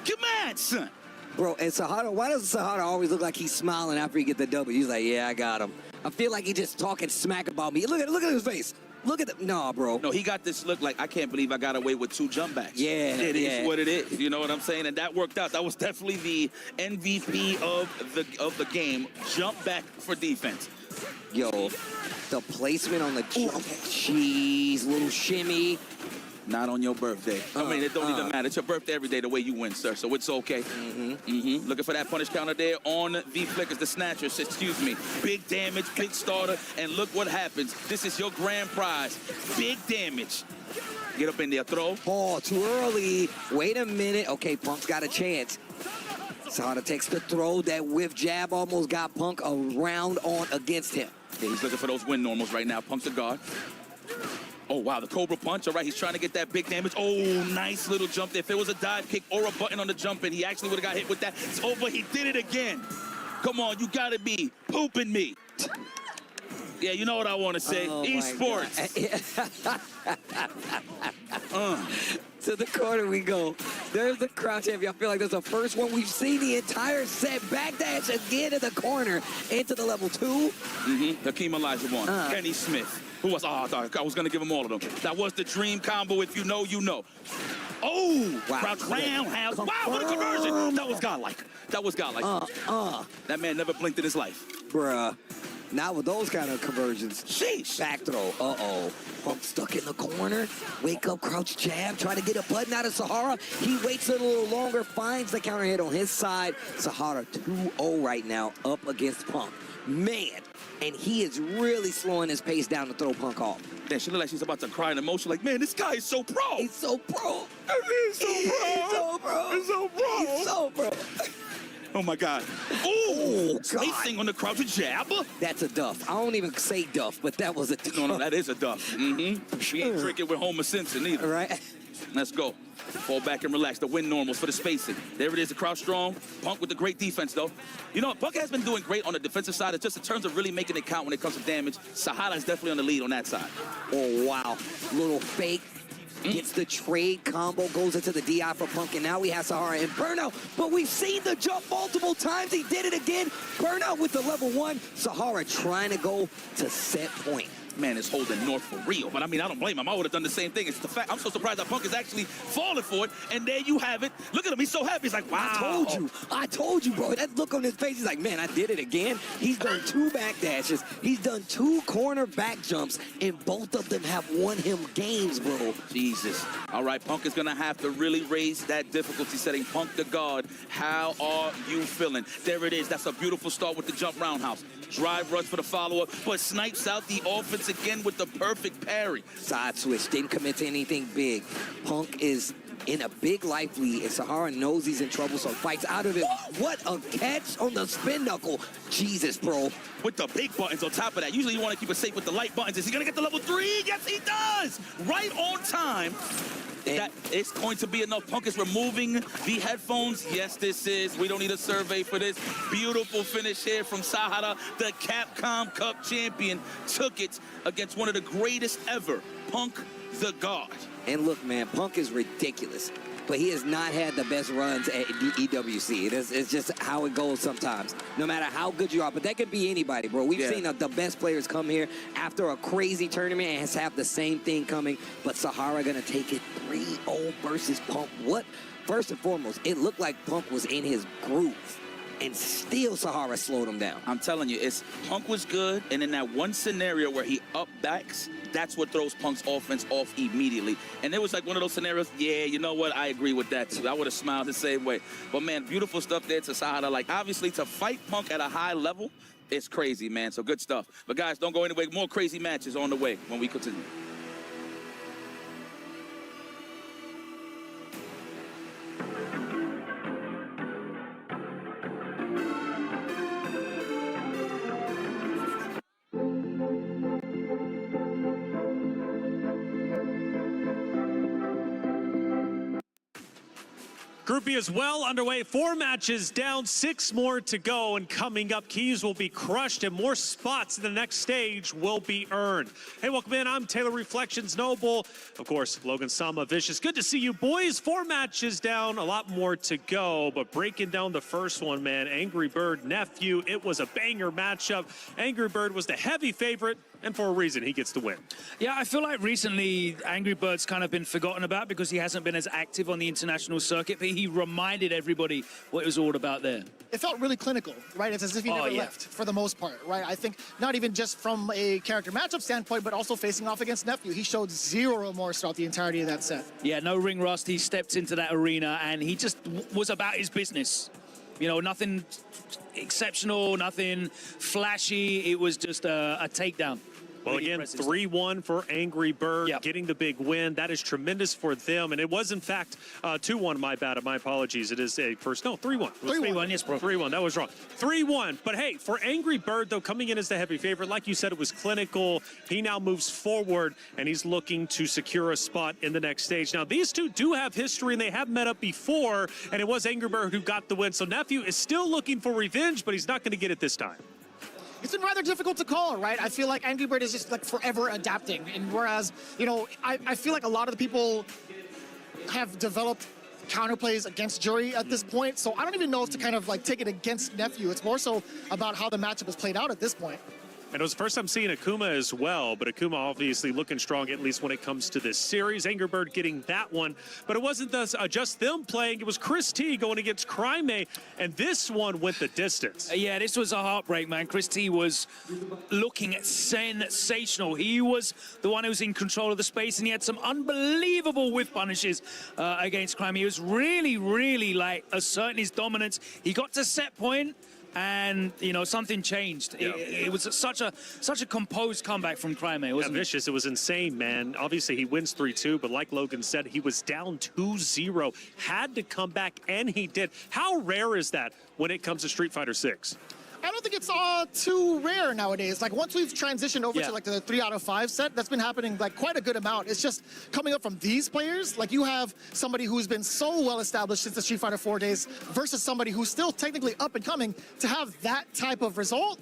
Get mad, son. Bro, and Sahara, why does Sahara always look like he's smiling after he get the W? He's like, yeah, I got him. I feel like he just talking smack about me. Look at his face. Look at the, nah, bro. No, he got this look like, I can't believe I got away with 2 jump backs. Yeah, It is what it is. You know what I'm saying? And that worked out. That was definitely the MVP of the game. Jump back for defense. Yo, the placement on the jump. Jeez, little shimmy. Not on your birthday. I mean, it don't even matter. It's your birthday every day the way you win, sir. So it's okay. Looking for that punish counter there on the flickers, the snatchers, excuse me. Big damage, big starter, and look what happens. This is your grand prize. Big damage. Get up in there, throw. Oh, too early. Wait a minute. Okay, Punk's got a chance. Sahara takes the throw. That whiff jab almost got Punk a round on against him. Yeah, he's looking for those win normals right now. Punk's a guard. Oh, wow, the Cobra punch. All right, he's trying to get that big damage. Oh, nice little jump there. If it was a dive kick or a button on the jump in, he actually would have got hit with that. Oh, but he did it again. Come on, you got to be pooping me. Yeah, you know what I want to say. Esports. To the corner we go. There's the crown champion. I feel like that's the first one we've seen the entire set. Backdash again to the corner into the level 2. Hakeem Olajuwon, Kenny Smith. Who was, I was going to give him all of them. That was the dream combo. If you know, you know. Oh, wow. Crouch roundhouse. Wow, what a conversion. That was godlike. That was godlike. That man never blinked in his life. Bruh. Not with those kind of conversions. Sheesh. Back throw. Uh-oh. Punk stuck in the corner. Wake up, crouch jab. Try to get a button out of Sahara. He waits a little longer, finds the counter hit on his side. Sahara 2-0 right now up against Punk. Man. And he is really slowing his pace down to throw Punk off. Damn, she look like she's about to cry in emotion. Like, man, this guy is so pro. He's so pro. He's so pro. He's so pro. He's so pro. Oh, my God. Oh, placing on the crouch jab. That's a duff. I don't even say duff, but that was a duff. No, that is a duff. She ain't drinking with Homer Simpson either. Right. Let's go. Fall back and relax. The win normals for the spacing. There it is, the crouch strong. Punk with the great defense, though. You know, Punk has been doing great on the defensive side. It's just in terms of really making it count when it comes to damage. Sahara is definitely on the lead on that side. Oh, wow. Little fake. Gets the trade combo, goes into the DI for Punk, and now we have Sahara in burnout. But we've seen the jump multiple times. He did it again. Burnout with the level 1. Sahara trying to go to set point. Man is holding North for real. But I mean, I don't blame him. I would have done the same thing. It's the fact. I'm so surprised that Punk is actually falling for it. And there you have it. Look at him. He's so happy. He's like, wow. I told you, bro. That look on his face, he's like, man, I did it again. He's done 2 back dashes. He's done 2 corner back jumps, and both of them have won him games, bro. Jesus. All right, Punk is going to have to really raise that difficulty setting. Punk the guard. How are you feeling? There it is. That's a beautiful start with the jump roundhouse. Drive rush for the follow-up, but snipes out the offense again with the perfect parry. Side switch, didn't commit to anything big. Punk is in a big life lead, and Sahara knows he's in trouble, so fights out of it. What a catch on the spin knuckle. Jesus, bro. With the big buttons on top of that. Usually you want to keep it safe with the light buttons. Is he going to get the level 3? Yes, he does. Right on time. That it's going to be enough. Punk is removing the headphones. Yes, this is. We don't need a survey for this. Beautiful finish here from Sahara. The Capcom Cup champion took it against one of the greatest ever, Punk the God. And look, man, Punk is ridiculous. But he has not had the best runs at EWC. It's just how it goes sometimes, no matter how good you are. But that could be anybody, bro. We've seen the best players come here after a crazy tournament and have the same thing coming. But Sahara going to take it 3-0 versus Punk. What? First and foremost, it looked like Punk was in his groove. And still Sahara slowed him down. I'm telling you, Punk was good, and in that one scenario where he up backs, that's what throws Punk's offense off immediately. And it was like one of those scenarios, yeah, you know what, I agree with that too. I would have smiled the same way. But man, beautiful stuff there to Sahara. Like, obviously, to fight Punk at a high level, it's crazy, man. So good stuff. But guys, don't go anywhere. More crazy matches on the way when we continue. Group B is well underway. 4 matches down, 6 more to go. And coming up, keys will be crushed and more spots in the next stage will be earned. Hey, welcome in. I'm Taylor Reflections Noble. Of course, Logan Sama Vicious. Good to see you, boys. 4 matches down, a lot more to go. But breaking down the first one, man, Angry Bird Nephew. It was a banger matchup. Angry Bird was the heavy favorite, and for a reason, he gets the win. Yeah, I feel like recently Angry Bird's kind of been forgotten about because he hasn't been as active on the international circuit, but he reminded everybody what it was all about there. It felt really clinical, right? It's as if he never left for the most part, right? I think not even just from a character matchup standpoint, but also facing off against Nephew. He showed zero remorse throughout the entirety of that set. Yeah, no ring rust. He stepped into that arena and he just was about his business. You know, nothing exceptional, nothing flashy. It was just a takedown. Well, again, 3-1 for Angry Bird, getting the big win. That is tremendous for them. And it was, in fact, 2-1, my bad. My apologies. It is a first. No, 3-1. 3-1, yes, bro. 3-1. That was wrong. 3-1. But, hey, for Angry Bird, though, coming in as the heavy favorite, like you said, it was clinical. He now moves forward, and he's looking to secure a spot in the next stage. Now, these two do have history, and they have met up before, and it was Angry Bird who got the win. So Nephew is still looking for revenge, but he's not going to get it this time. It's been rather difficult to call, right? I feel like Angry Bird is just like forever adapting. And whereas, you know, I feel like a lot of the people have developed counterplays against Jury at this point. So I don't even know if to kind of like take it against Nephew. It's more so about how the matchup has played out at this point. And it was the first time seeing Akuma as well, but Akuma obviously looking strong, at least when it comes to this series. Angry Bird getting that one, but it wasn't just them playing. It was Chris T going against Crimea, and this one went the distance. Yeah, this was a heartbreak, man. Chris T was looking sensational. He was the one who was in control of the space, and he had some unbelievable whiff punishes against Crimea. He was really, really like asserting his dominance. He got to set point, and you know something changed. It was such a composed comeback from Crimea, wasn't it? Vicious. It was insane, man. Obviously he wins 3-2, but like Logan said, he was down 2-0, had to come back, and he did. How rare is that when it comes to Street Fighter 6? I don't think it's too rare nowadays. Like once we've transitioned over to like the 3 out of 5 set, that's been happening like quite a good amount. It's just coming up from these players. Like you have somebody who's been so well established since the Street Fighter 4 days versus somebody who's still technically up and coming. To have that type of result,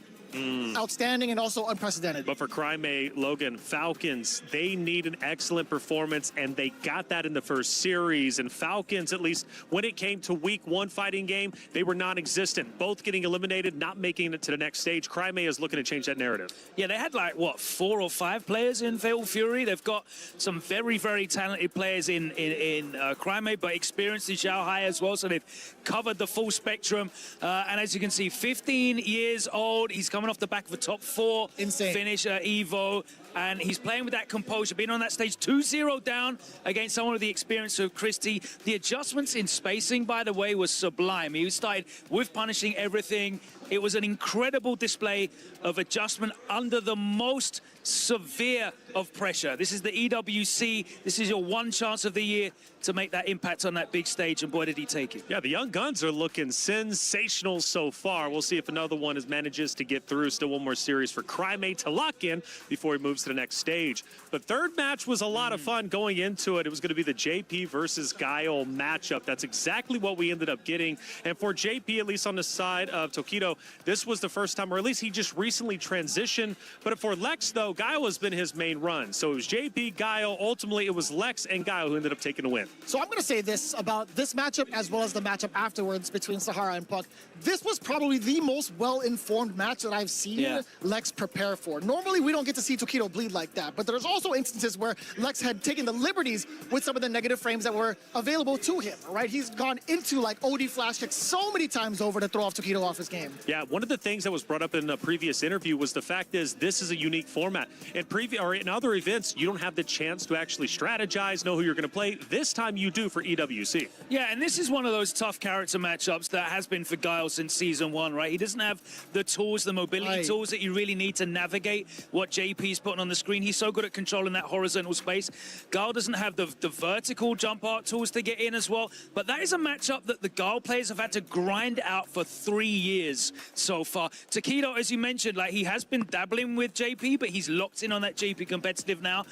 outstanding and also unprecedented. But for Crimea, Logan, Falcons, they need an excellent performance, and they got that in the first series. And Falcons, at least when it came to week 1 fighting game, they were non-existent. Both getting eliminated, not making it to the next stage. Crimea is looking to change that narrative. Yeah, they had like, what, 4 or 5 players in Fatal Fury. They've got some very, very talented players in Crimea, but experienced in Shanghai as well, so they've covered the full spectrum. And as you can see, 15 years old. He's coming off the back of a top 4 finish at Evo, and he's playing with that composure, being on that stage 2-0 down against someone with the experience of Christie. The adjustments in spacing, by the way, was sublime. He started with punishing everything. It was an incredible display of adjustment under the most severe of pressure. This is the EWC. This is your one chance of the year to make that impact on that big stage, and boy, did he take it. Yeah, the Young Guns are looking sensational so far. We'll see if another one manages to get through. Still one more series for Crimea to lock in before he moves to the next stage. But third match was a lot of fun going into it. It was going to be the JP versus Guile matchup. That's exactly what we ended up getting. And for JP, at least on the side of Tokido, this was the first time, or at least he just recently transitioned. But for Lex, though, Guile has been his main run. So it was JP, Guile. Ultimately, it was Lex and Guile who ended up taking the win. So I'm going to say this about this matchup as well as the matchup afterwards between Sahara and Puck. This was probably the most well-informed match that I've seen Lex prepare for. Normally, we don't get to see Tokido bleed like that, but there's also instances where Lex had taken the liberties with some of the negative frames that were available to him, right? He's gone into like OD flash kicks so many times over to throw off Tokido off his game. Yeah, one of the things that was brought up in a previous interview was the fact is this is a unique format. In other events, you don't have the chance to actually strategize, know who you're going to play. This time you do for EWC. Yeah, and this is one of those tough character matchups that has been for Guile since Season 1, right? He doesn't have the tools, the mobility tools that you really need to navigate what JP's putting on the screen. He's so good at controlling that horizontal space. Guile doesn't have the vertical jump art tools to get in as well. But that is a matchup that the Guile players have had to grind out for 3 years so far. Tokido, as you mentioned, like he has been dabbling with JP, but he's locked in on that JP competitive now.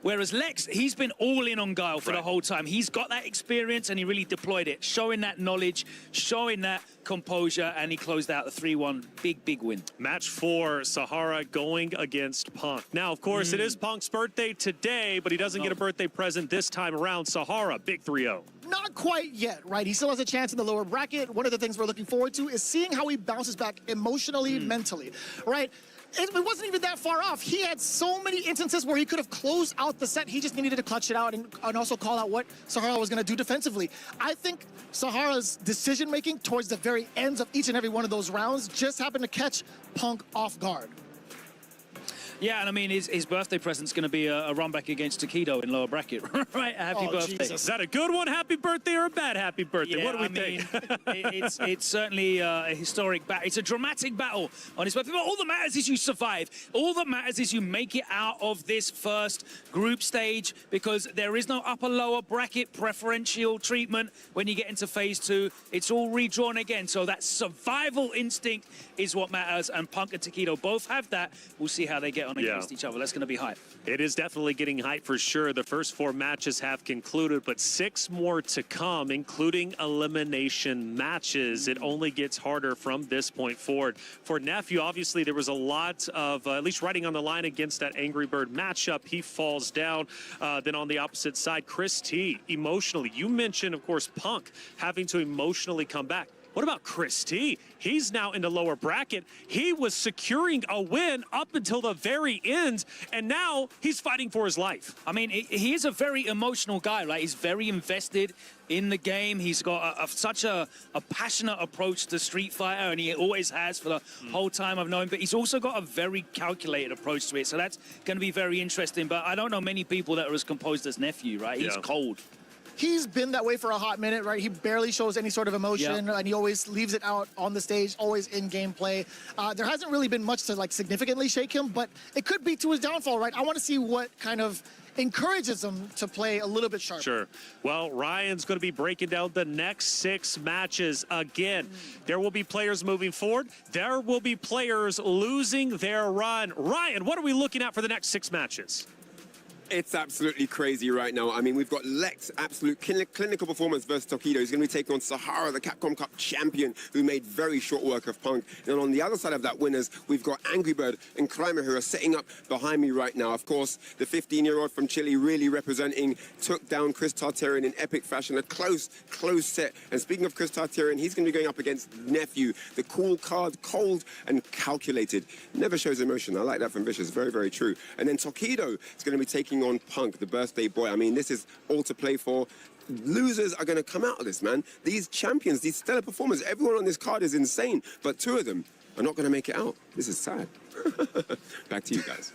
Whereas Lex, he's been all in on Guile for the whole time. He's got that experience and he really deployed it, showing that knowledge, showing that composure, and he closed out the 3-1. Big win. Match 4, Sahara going against Punk. Now, of course, it is Punk's birthday today, but he doesn't get a birthday present this time around. Sahara, big 3-0. Not quite yet, right? He still has a chance in the lower bracket. One of the things we're looking forward to is seeing how he bounces back emotionally, mentally, right? It wasn't even that far off. He had so many instances where he could have closed out the set. He just needed to clutch it out and also call out what Sahara was going to do defensively. I think Sahara's decision-making towards the very ends of each and every one of those rounds just happened to catch Punk off guard. Yeah, and I mean, his birthday present's going to be a run back against Takedo in lower bracket, right? Happy birthday. Jesus. Is that a good one, happy birthday, or a bad happy birthday? Yeah, What do we think? It's certainly a historic battle. It's a dramatic battle on his birthday. But all that matters is you survive. All that matters is you make it out of this first group stage, because there is no upper-lower bracket preferential treatment when you get into phase 2. It's all redrawn again. So that survival instinct is what matters, and Punk and Takedo both have that. We'll see how they get on against each other. That's going to be hype. It is definitely getting hype for sure. The first 4 matches have concluded, but 6 more to come, including elimination matches. It only gets harder from this point forward. For Nephew, obviously, there was a lot of, at least writing on the line against that Angry Bird matchup. He falls down. Then on the opposite side, Chris T, emotionally. You mentioned, of course, Punk having to emotionally come back. What about Chris T? He's now in the lower bracket. He was securing a win up until the very end, and now he's fighting for his life. I mean, he is a very emotional guy, right? He's very invested in the game. He's got such a passionate approach to Street Fighter, and he always has for the whole time I've known him. But he's also got a very calculated approach to it, so that's going to be very interesting. But I don't know many people that are as composed as Nephew, right? He's cold. He's been that way for a hot minute, right? He barely shows any sort of emotion, and he always leaves it out on the stage, always in gameplay. There hasn't really been much to like significantly shake him, but it could be to his downfall, right? I want to see what kind of encourages him to play a little bit sharper. Sure. Well, Ryan's going to be breaking down the next 6 matches again. There will be players moving forward. There will be players losing their run. Ryan, what are we looking at for the next 6 matches? It's absolutely crazy right now. I mean, we've got Lex, absolute clinical performance versus Takedo. He's going to be taking on Sahara, the Capcom Cup champion, who made very short work of Punk. And on the other side of that winners, we've got Angry Bird and Kramer, who are setting up behind me right now. Of course, the 15-year-old from Chile really representing, took down Chris Tartarian in epic fashion. A close set. And speaking of Chris Tartarian, he's going to be going up against Nephew, the cool card, cold and calculated. Never shows emotion. I like that from Vicious. Very, very true. And then Takedo is going to be taking on Punk, the birthday boy. I mean, this is all to play for. Losers are going to come out of this, man. These champions, these stellar performers, everyone on this card is insane, but 2 of them are not going to make it out. This is sad. Back to you guys.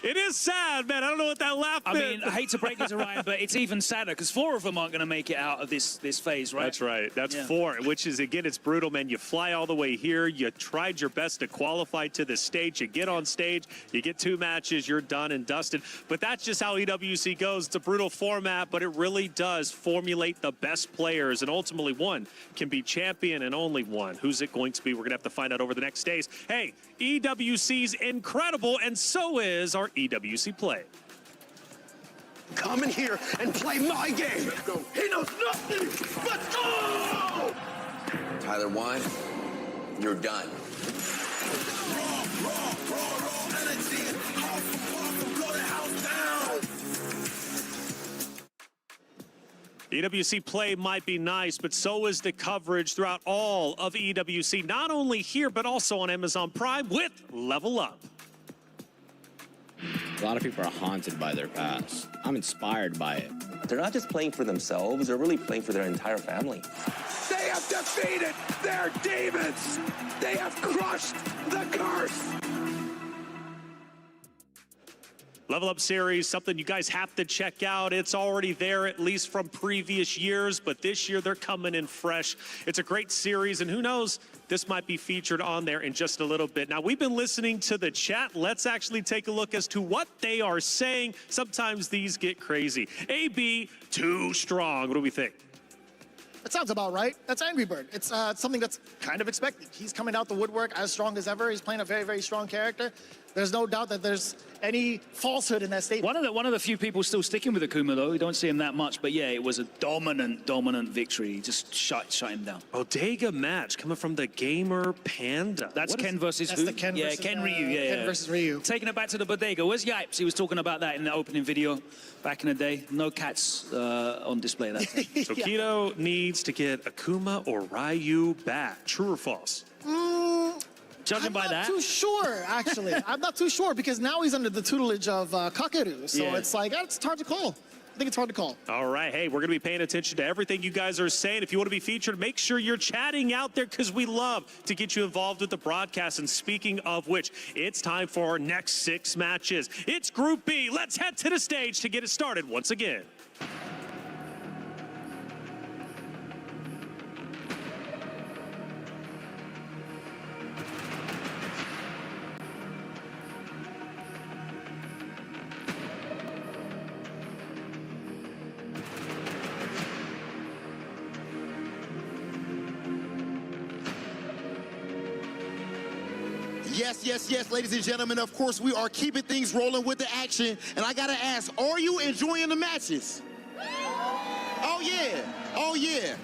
It is sad, man. I don't know what that laugh I mean, I hate to break it to Ryan, but it's even sadder because 4 of them aren't going to make it out of this phase, right? That's right. That's 4, which is, again, it's brutal, man. You fly all the way here. You tried your best to qualify to the stage. You get on stage. You get 2 matches. You're done and dusted. But that's just how EWC goes. It's a brutal format, but it really does formulate the best players. And ultimately, one can be champion and only one. Who's it going to be? We're going to have to find out over the next days. Hey, EWC's incredible, and so is our EWC play. Come in here and play my game. He knows nothing. Let's go! Tyler 1, you're done. EWC play might be nice, but so is the coverage throughout all of EWC, not only here, but also on Amazon Prime with Level Up. A lot of people are haunted by their past. I'm inspired by it. They're not just playing for themselves, they're really playing for their entire family. They have defeated their demons. They have crushed the curse. Level Up Series, something you guys have to check out. It's already there, at least from previous years, but this year they're coming in fresh. It's a great series, and who knows, this might be featured on there in just a little bit. Now, we've been listening to the chat. Let's actually take a look as to what they are saying. Sometimes these get crazy. AB, too strong. What do we think? That sounds about right. That's Angry Bird. It's something that's kind of expected. He's coming out the woodwork as strong as ever. He's playing a very, very strong character. There's no doubt that there's any falsehood in that statement. One of the few people still sticking with Akuma, though. We don't see him that much, but yeah, it was a dominant victory. He just shut him down. Bodega match coming from the Gamer Panda. That's Ken versus who? The Ken versus, Ken Ryu. Yeah, Ken versus Ryu. Taking it back to the Bodega. Where's Yipes? He was talking about that in the opening video back in the day. No cats on display that time. So Kito needs to get Akuma or Ryu back. True or false? Judging by that, I'm not too sure, actually. I'm not too sure because now he's under the tutelage of Kakeru. So it's like, it's hard to call. I think it's hard to call. All right, hey, we're going to be paying attention to everything you guys are saying. If you want to be featured, make sure you're chatting out there because we love to get you involved with the broadcast. And speaking of which, it's time for our next 6 matches. It's Group B. Let's head to the stage to get it started once again. Yes, ladies and gentlemen, of course, we are keeping things rolling with the action. And I gotta ask, are you enjoying the matches? Oh, yeah.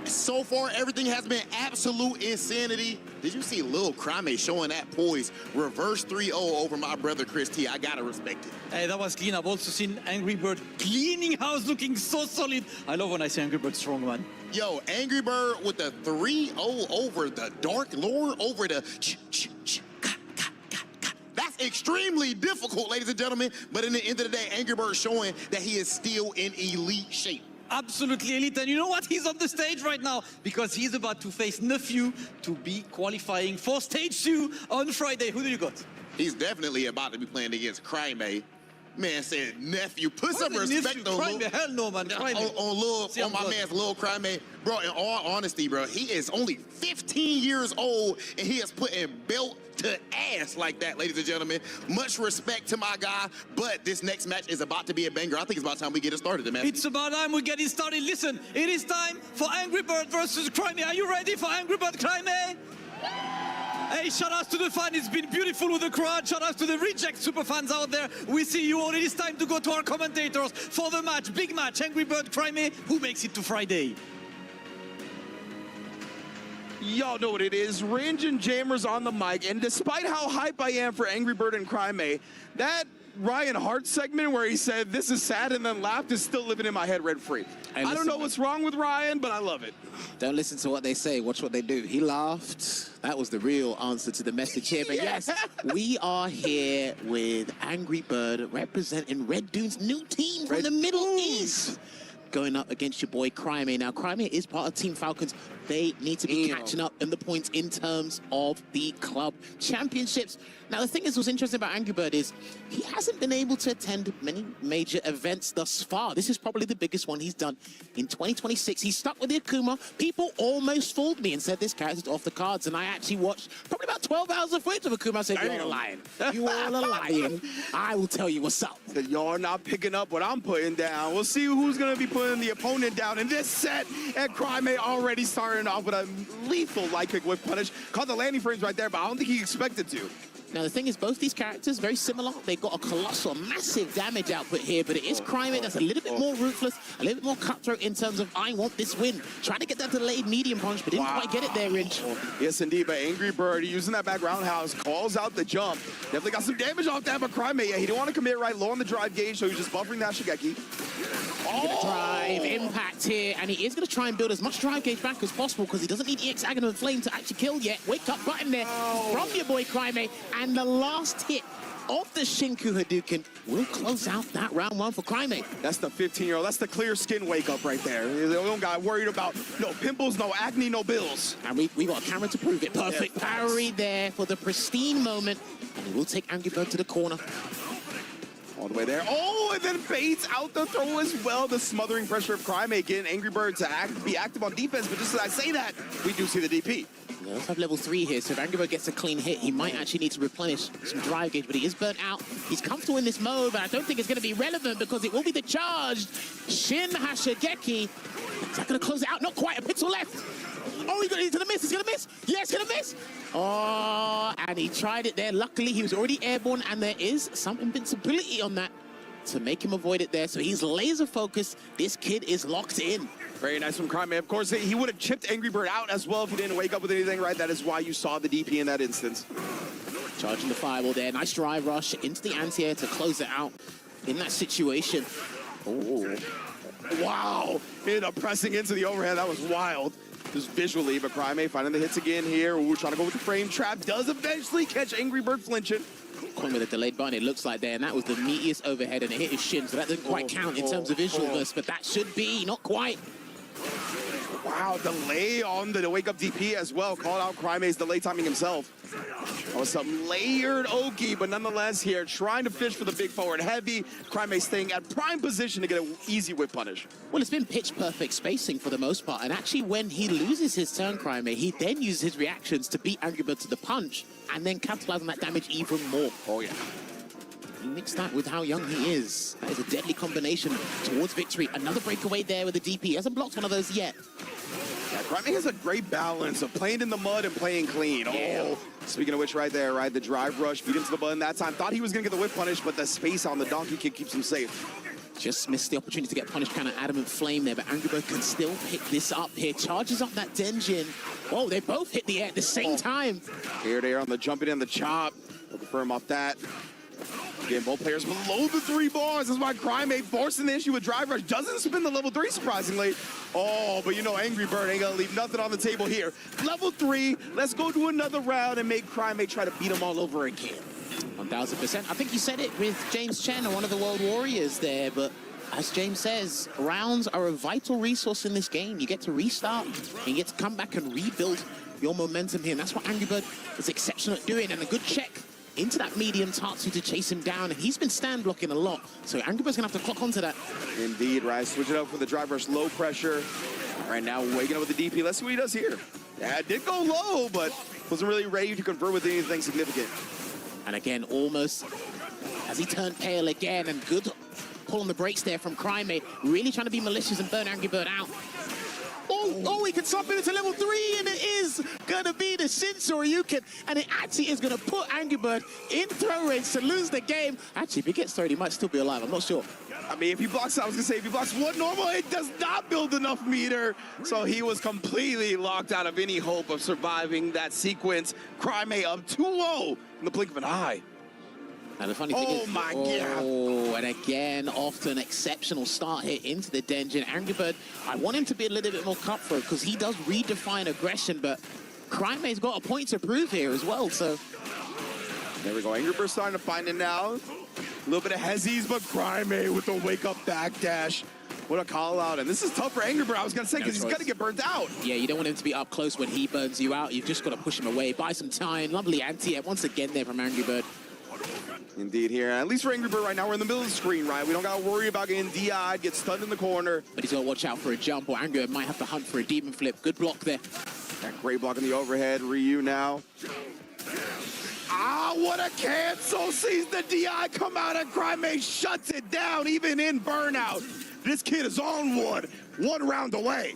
So far, everything has been absolute insanity. Did you see Lil Crime showing that poise? Reverse 3-0 over my brother Chris T. I gotta respect it. Hey, that was clean. I've also seen Angry Bird cleaning house, looking so solid. I love when I see Angry Bird strong, man. Yo, Angry Bird with the 3-0 over the Dark Lord, over the That's extremely difficult, ladies and gentlemen. But in the end of the day, Angry Bird showing that he is still in elite shape. Absolutely elite. And you know what? He's on the stage right now because he's about to face Nephew to be qualifying for stage 2 on Friday. Who do you got? He's definitely about to be playing against Crime. Man said Nephew. Put some respect on Crime. Hell no, man. On my man's Lil Crime. Bro, in all honesty, bro, he is only 15 years old and he is putting belt to ass like that, ladies and gentlemen. Much respect to my guy, but this next match is about to be a banger. I think it's about time we get it started, man. It's about time we get it started. Listen, it is time for Angry Bird versus Crime. Are you ready for Angry Bird Crime? Hey, shout out to the fans. It's been beautiful with the crowd. Shout out to the Reject super fans out there. We see you all. It is time to go to our commentators for the match. Big match, Angry Bird Crime. Who makes it to Friday? Y'all know what it is. Ringe and Jammers on the mic. And despite how hype I am for Angry Bird and Crime, that Ryan Hart segment where he said, "This is sad," and then laughed is still living in my head rent-free. Hey, I don't know what's wrong with Ryan, but I love it. Don't listen to what they say. Watch what they do. He laughed. That was the real answer to the message here. But yes, we are here with Angry Bird representing Red Dune's new team from the Middle East. Going up against your boy Crime. Now, Crime is part of Team Falcons. They need to be catching up in the points in terms of the club championships. Now, the thing is, what's interesting about Angry Bird is he hasn't been able to attend many major events thus far. This is probably the biggest one he's done in 2026. He's stuck with the Akuma. People almost fooled me and said this character's off the cards, and I actually watched probably about 12 hours of footage of Akuma. I said, "You're all lying. You all are lying. I will tell you what's up." Y'all not picking up what I'm putting down. We'll see who's going to be putting the opponent down in this set. And Crime already starting off with a lethal light kick with punish. Caught the landing frames right there, but I don't think he expected to. Now, the thing is, both these characters, very similar. They've got a colossal, massive damage output here, but it is Crime that's a little bit more ruthless, a little bit more cutthroat in terms of, I want this win. Trying to get that delayed medium punch, but didn't quite get it there, Ridge. Yes, indeed, but Angry Bird, using that back roundhouse, calls out the jump. Definitely got some damage off that, but Crime, he didn't want to commit right low on the drive gauge, so he's just buffering that Shigeki. Gonna drive impact here, and he is going to try and build as much drive gauge back as possible because he doesn't need EX Aghanim and Flame to actually kill yet. Wake up button there from your boy Crime, and the last hit of the Shinku Hadouken will close out that round 1 for Crime. That's the 15-year-old. That's the clear skin wake up right there. They don't got worried about no pimples, no acne, no bills. And we got a camera to prove it. Perfect parry there for the pristine moment, and he will take Angry Bird to the corner. All the way there. Oh, and then baits out the throw as well. The smothering pressure of Crime getting Angry Bird to be active on defense. But just as I say that, we do see the DP. We also have level 3 here, so if Angry Bird gets a clean hit, he might actually need to replenish some drive gauge, but he is burnt out. He's comfortable in this mode, but I don't think it's going to be relevant because it will be the charged Shin Hashigeki. Is that going to close it out? Not quite. A pixel left. Oh, he's going to miss. He's going to miss. Yes, going to miss. Oh, and he tried it there. Luckily, he was already airborne, and there is some invincibility on that to make him avoid it there. So he's laser focused. This kid is locked in. Very nice from Crime. Of course, he would have chipped Angry Bird out as well if he didn't wake up with anything, right? That is why you saw the DP in that instance. Charging the fireball there. Nice drive rush into the anti-air to close it out in that situation. Oh, wow. He ended up pressing into the overhead. That was wild. Just visually, but Crime finding the hits again here. Ooh, trying to go with the frame trap. Does eventually catch Angry Bird flinching. Going with a delayed button, it looks like there, and that was the meatiest overhead, and it hit his shin, so that didn't quite count in terms of visualness, but that should be, not quite. Wow, delay on the wake-up DP as well. Called out Crime's delay timing himself. That was some layered Oki, but nonetheless here, trying to fish for the big forward heavy. Crime staying at prime position to get an easy whip punish. Well, it's been pitch-perfect spacing for the most part, and actually when he loses his turn, Crime, he then uses his reactions to beat Angry Bird to the punch, and then capitalize on that damage even more. Oh, yeah. You mix that with how young he is. That is a deadly combination towards victory. Another breakaway there with the DP. He hasn't blocked one of those yet. Yeah, Crime has a great balance of playing in the mud and playing clean. Oh, speaking of which, right there, right, the drive rush, beat him to the button that time. Thought he was going to get the whip punish, but the space on the donkey kick keeps him safe. Just missed the opportunity to get punished, kind of Adamant Flame there, but Angry Bird can still pick this up here. Charges up that Denjin. Oh, they both hit the air at the same time. Here they are on the jumping and the chop. We'll confirm off that. Again, both players below the 3 bars. That's why Crime forcing the issue with drive rush. Doesn't spin the level 3, surprisingly. Oh, but you know Angry Bird ain't gonna leave nothing on the table here. Level 3, let's go to another round and make Crime try to beat him all over again. 1000%. I think you said it with James Chen, one of the World Warriors there, but as James says, rounds are a vital resource in this game. You get to restart, and you get to come back and rebuild your momentum here. And that's what Angry Bird is exceptional at doing, and a good check into that medium Tatsu to chase him down, and he's been stand blocking a lot, so Angry Bird's gonna have to clock onto that. Indeed, right. Switch it up for the drive rush, low pressure. Right now, waking up with the DP. Let's see what he does here. Yeah, it did go low, but wasn't really ready to convert with anything significant. And again, almost as he turned pale again, and good pull on the brakes there from Crime, really trying to be malicious and burn Angry Bird out. Oh, he can swap it into level 3, and it is going to be the Shinsoryuken, and it actually is going to put Angry Bird in throw range to lose the game. Actually, if he gets thrown, he might still be alive. I'm not sure. I mean, if he blocks, I was going to say, if he blocks one normal, it does not build enough meter. So he was completely locked out of any hope of surviving that sequence. Crime up 2-0 in the blink of an eye. And the funny thing is, my God. Oh, and again, off to an exceptional start here into the Denjin. Angry Bird, I want him to be a little bit more cutthroat because he does redefine aggression, but Crime's got a point to prove here as well, so. There we go. Angry Bird starting to find it now. A little bit of hezzies, but Crime with the wake-up backdash. What a call-out. And this is tough for Angry Bird, I was going to say, because he's going to get burnt out. Yeah, you don't want him to be up close when he burns you out. You've just got to push him away, buy some time. Lovely anti-air once again there from Angry Bird. Indeed here. At least for Angry Bird right now, we're in the middle of the screen, right? We don't got to worry about getting DI'd, get stunned in the corner. But he's got to watch out for a jump, or Angry Bird might have to hunt for a demon flip. Good block there. That great block in the overhead. Ryu now. Ah, what a cancel! Sees the DI come out, and Crime shuts it down, even in burnout. This kid is on one round away.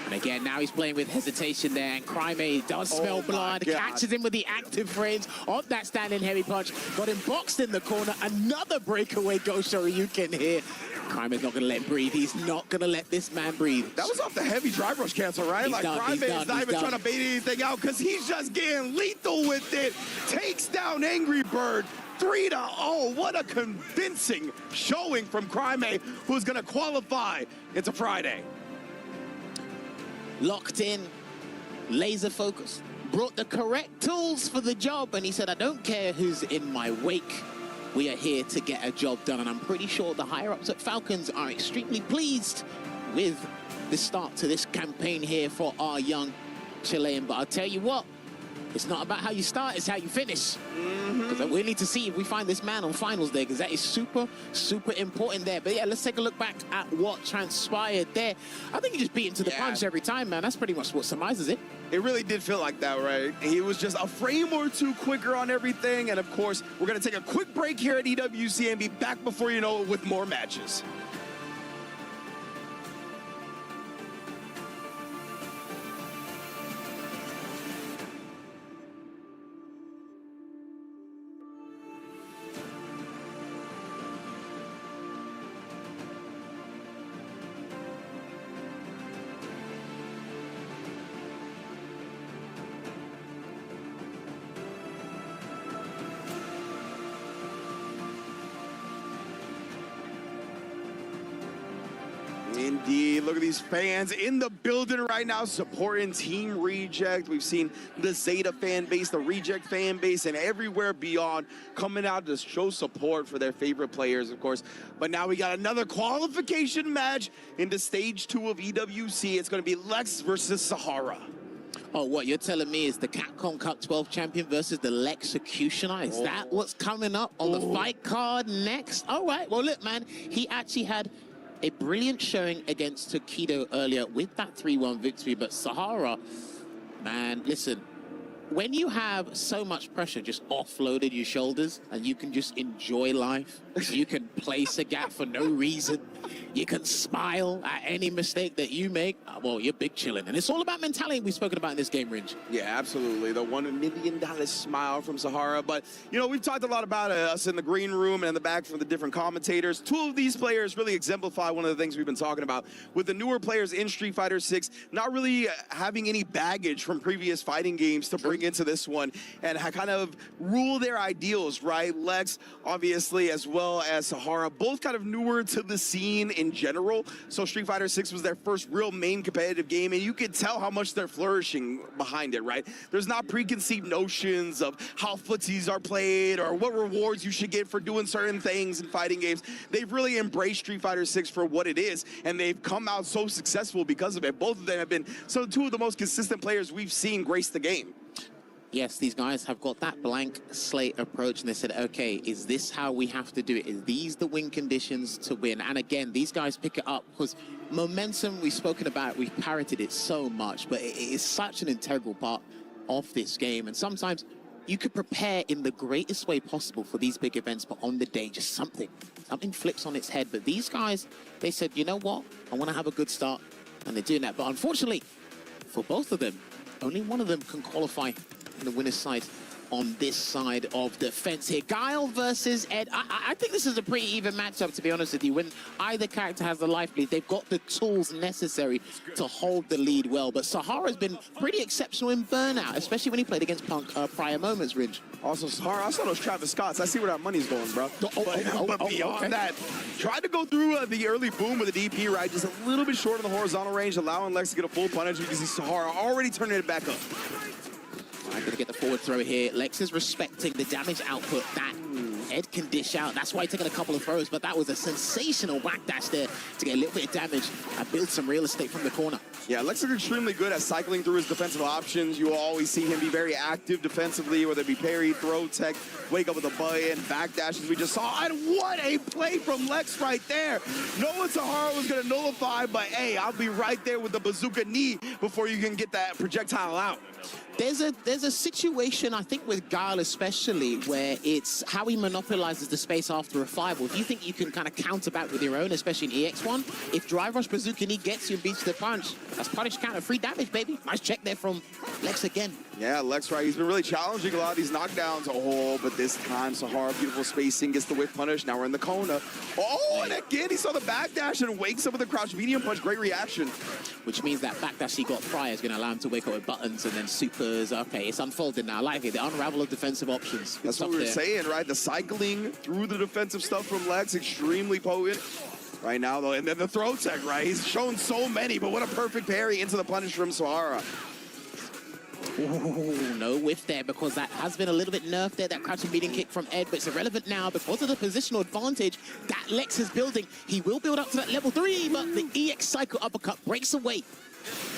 And again, now he's playing with hesitation there, and Crime does smell blood, catches him with the active frames of that standing heavy punch, got him boxed in the corner, another breakaway Ghost Shoryuken here. Crime is not going to let him breathe. He's not going to let this man breathe. That was off the heavy drive rush cancel, right? He's done, Crime is not even trying to bait anything out because he's just getting lethal with it. Takes down Angry Bird. 3-0. What a convincing showing from Crime, who's going to qualify into Friday. Locked in, laser focus, brought the correct tools for the job, and he said, I don't care who's in my wake. We are here to get a job done, and I'm pretty sure the higher-ups at Falcons are extremely pleased with the start to this campaign here for our young Chilean. But I'll tell you what, it's not about how you start, it's how you finish. Because we need to see if we find this man on finals day, because that is super, super important there. But yeah, let's take a look back at what transpired there. I think he just beat him to the punch every time, man. That's pretty much what surmises it. It really did feel like that, right? He was just a frame or two quicker on everything. And of course, we're going to take a quick break here at EWC and be back before you know it with more matches. Indeed. Look at these fans in the building right now supporting Team Reject. We've seen the Zeta fan base, the Reject fan base, and everywhere beyond coming out to show support for their favorite players, of course. But now we got another qualification match into stage 2 of EWC. It's going to be Lex versus Sahara. Oh, what you're telling me is the Capcom Cup 12 champion versus the Lexecutioner? Is that what's coming up on the fight card next? All right, well, look, man, he actually had a brilliant showing against Takedo earlier with that 3-1 victory, but Sahara, man, listen, when you have so much pressure just offloaded your shoulders and you can just enjoy life, you can play Sagat for no reason, you can smile at any mistake that you make, well, you're big chilling. And it's all about mentality we've spoken about in this game, Ringe. Yeah, absolutely. The $1 million smile from Sahara. But, you know, we've talked a lot about us in the green room and in the back from the different commentators. 2 of these players really exemplify one of the things we've been talking about. With the newer players in Street Fighter 6, not really having any baggage from previous fighting games to bring into this one and kind of rule their ideals, right? Lex, obviously, as well as Sahara, both kind of newer to the scene in general. So Street Fighter 6 was their first real main competitive game, and you could tell how much they're flourishing behind it, right? There's not preconceived notions of how footsies are played or what rewards you should get for doing certain things in fighting games. They've really embraced Street Fighter 6 for what it is, and they've come out so successful because of it. Both of them have been 2 of the most consistent players we've seen grace the game. Yes, these guys have got that blank slate approach, and they said, okay, is this how we have to do it? Is these the win conditions to win? And again, these guys pick it up because momentum, we've spoken about, we've parroted it so much, but it is such an integral part of this game. And sometimes you could prepare in the greatest way possible for these big events, but on the day, just something flips on its head. But these guys, they said, you know what? I want to have a good start, and they're doing that. But unfortunately, for both of them, only one of them can qualify the winner's side on this side of the fence here. Guile versus Ed. I think this is a pretty even matchup, to be honest with you. When either character has the life lead, they've got the tools necessary to hold the lead well. But Sahara's been pretty exceptional in Burnout, especially when he played against Punk prior moments, Ridge. Also, Sahara, I saw those Travis Scotts. I see where that money's going, bro. But beyond that, tried to go through the early boom with the DP, right? Just a little bit short on the horizontal range, allowing Lex to get a full punish. You can see Sahara already turning it back up. I'm going to get the forward throw here. Lex is respecting the damage output that Ed can dish out. That's why he's taking a couple of throws, but that was a sensational backdash there to get a little bit of damage and build some real estate from the corner. Yeah, Lex is extremely good at cycling through his defensive options. You will always see him be very active defensively, whether it be parry, throw, tech, wake up with a button, backdash as we just saw. And what a play from Lex right there. Knowing Sahara was going to nullify, but hey, I'll be right there with the bazooka knee before you can get that projectile out. There's a situation, I think, with Guile especially, where it's how he monopolizes the space after a 5. If you think you can kind of counter back with your own, especially in EX1, if Drive Rush Bazooka Knee gets you and beats the punch, that's punish counter, free damage, baby. Nice check there from Lex again. Yeah, Lex, right, he's been really challenging a lot of these knockdowns. Oh, but this time, Sahara, beautiful spacing, gets the whiff punish. Now we're in the Kona. Oh, and again, he saw the backdash and wakes up with the crouch medium punch. Great reaction. Which means that backdash he got prior is going to allow him to wake up with buttons and then supers. Okay, it's unfolding now. I like it. The unravel of defensive options. That's what we were saying, right? The cycling through the defensive stuff from Lex, extremely potent. Right now, though, and then the throw tech, right? He's shown so many, but what a perfect parry into the punish from Sahara. Ooh, no whiff there because that has been a little bit nerfed there, that crouching medium kick from Ed, but it's irrelevant now because of the positional advantage that Lex is building. He will build up to that level 3, but the EX cycle uppercut breaks away.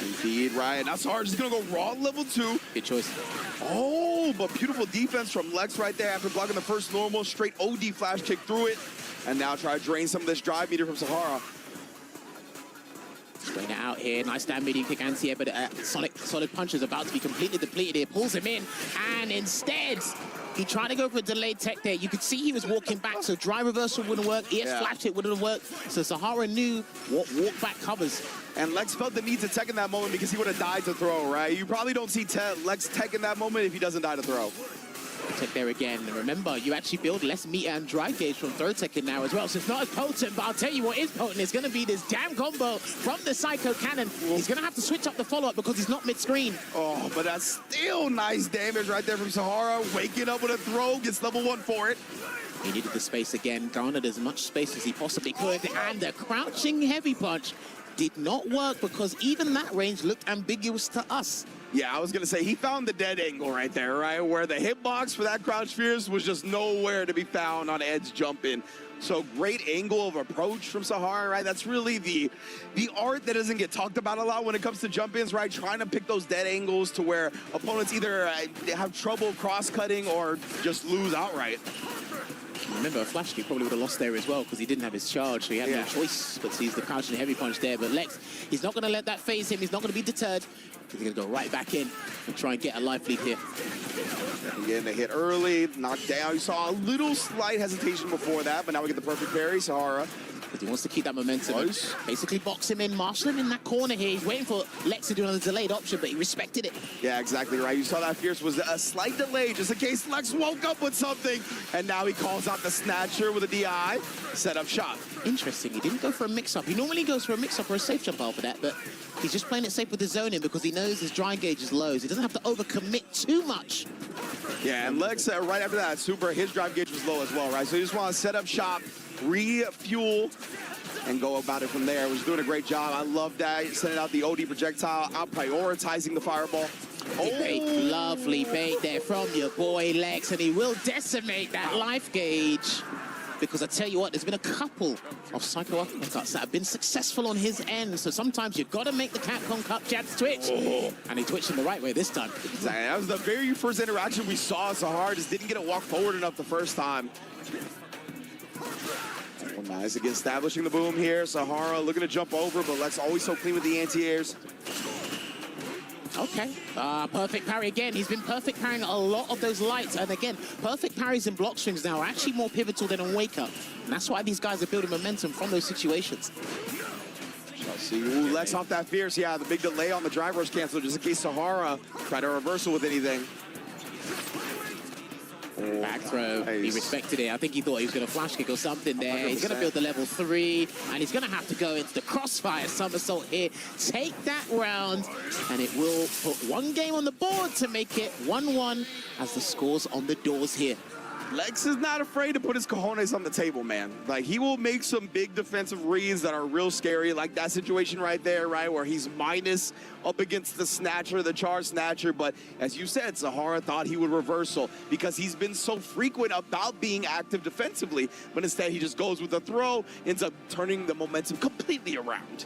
Indeed, right. Now Sahara's just going to go raw level 2. Good choice. Oh, but beautiful defense from Lex right there after blocking the first normal, straight OD flash kick through it. And now try to drain some of this drive meter from Sahara. Straight it out here. Nice down medium kick anti-air, but solid punch is about to be completely depleted here. Pulls him in, and instead, he tried to go for a delayed tech there. You could see he was walking back, so drive reversal wouldn't work. ES flash hit wouldn't work. So Sahara knew what walk back covers. And Lex felt the need to tech in that moment because he would have died to throw, right? You probably don't see Lex tech in that moment if he doesn't die to throw. Tech there again. And remember, you actually build less meter and drive gauge from throw tech in now as well. So it's not as potent, but I'll tell you what is potent. It's going to be this damn combo from the Psycho Cannon. He's going to have to switch up the follow-up because he's not mid-screen. Oh, but that's still nice damage right there from Sahara. Waking up with a throw, gets level 1 for it. He needed the space again, garnered as much space as he possibly could, and a crouching heavy punch did not work because even that range looked ambiguous to us. Yeah, I was going to say, he found the dead angle right there, right? Where the hitbox for that crouch fierce was just nowhere to be found on Ed's jump in. So great angle of approach from Sahara, right? That's really the art that doesn't get talked about a lot when it comes to jump-ins, right? Trying to pick those dead angles to where opponents either have trouble cross-cutting or just lose outright. Remember, Flash Kick probably would have lost there as well because he didn't have his charge, so he had no choice but to use the crouch and heavy punch there. But Lex, he's not going to let that phase him. He's not going to be deterred. He's going to go right back in and try and get a life lead here. Getting a hit early, knocked down. You saw a little slight hesitation before that, but now we get the perfect parry, Sahara. Because he wants to keep that momentum. Basically box him in, marshal him in that corner here. He's waiting for Lex to do another delayed option, but he respected it. Yeah, exactly right. You saw that fierce was a slight delay, just in case Lex woke up with something. And now he calls out the snatcher with a DI, set up shot. Interesting, he didn't go for a mix-up. He normally goes for a mix-up or a safe jump out for that, but he's just playing it safe with the zoning because he knows his dry gauge is low, so he doesn't have to overcommit too much. Yeah, and Lex, right after that, his drive gauge was low as well, right? So you just want to set up shop, refuel, and go about it from there. Was doing a great job. I love that. Sending out the OD projectile, out prioritizing the fireball. Bait, lovely bait there from your boy Lex, and he will decimate that life gauge. Because I tell you what, there's been a couple of psycho uppercuts that have been successful on his end. So sometimes you've got to make the Capcom Cup jabs twitch. And he twitched in the right way this time. Exactly. That was the very first interaction we saw. Sahara just didn't get a walk forward enough the first time. Oh, nice again, establishing the boom here. Sahara looking to jump over, but Lex always so clean with the anti-airs. Okay, perfect parry again. He's been perfect parrying a lot of those lights. And again, perfect parries in block strings now are actually more pivotal than on Wake Up. And that's why these guys are building momentum from those situations. See, ooh, Lex off that fierce. Yeah, the big delay on the drive rush cancel just in case Sahara tried a reversal with anything. Back throw, nice. He respected it. I think he thought he was going to flash kick or something there. 100%. He's going to build the level 3, and he's going to have to go into the crossfire somersault here. Take that round, and it will put one game on the board to make it 1-1 as the score's on the doors here. Lex is not afraid to put his cojones on the table, man. Like, he will make some big defensive reads that are real scary, like that situation right there, right, where he's minus up against the snatcher, the charge snatcher. But as you said, Sahara thought he would reversal because he's been so frequent about being active defensively, but instead he just goes with a throw, ends up turning the momentum completely around.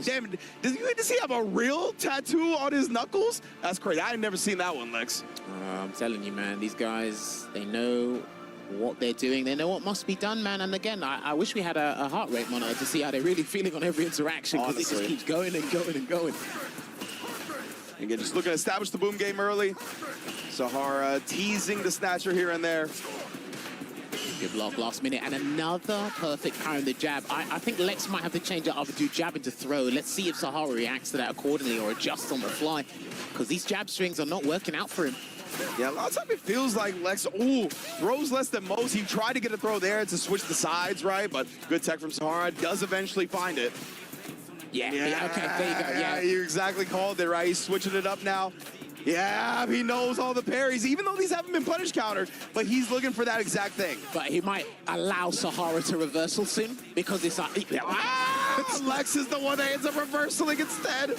Damn, does you get to see have a real tattoo on his knuckles? That's crazy. I ain't never seen that one, Lex. I'm telling you, man, these guys, they know what they're doing. They know what must be done, man. And again, I wish we had a heart rate monitor to see how they're really feeling on every interaction, because it just keeps going and going and going. Again, just looking to establish the boom game early. Sahara teasing the snatcher here and there. Good block last minute, and another perfect parry on the jab. I think Lex might have to change it up and do jab into throw. Let's see if Sahara reacts to that accordingly or adjusts on the fly, because these jab strings are not working out for him. Yeah, a lot of time it feels like Lex, throws less than most. He tried to get a throw there to switch the sides, right? But good tech from Sahara, does eventually find it. Yeah, okay, there you go, yeah. You exactly called it, right? He's switching it up now. Yeah, he knows all the parries, even though these haven't been punish countered, but he's looking for that exact thing. But he might allow Sahara to reversal soon, because it's like... Lex is the one that ends up reversaling instead.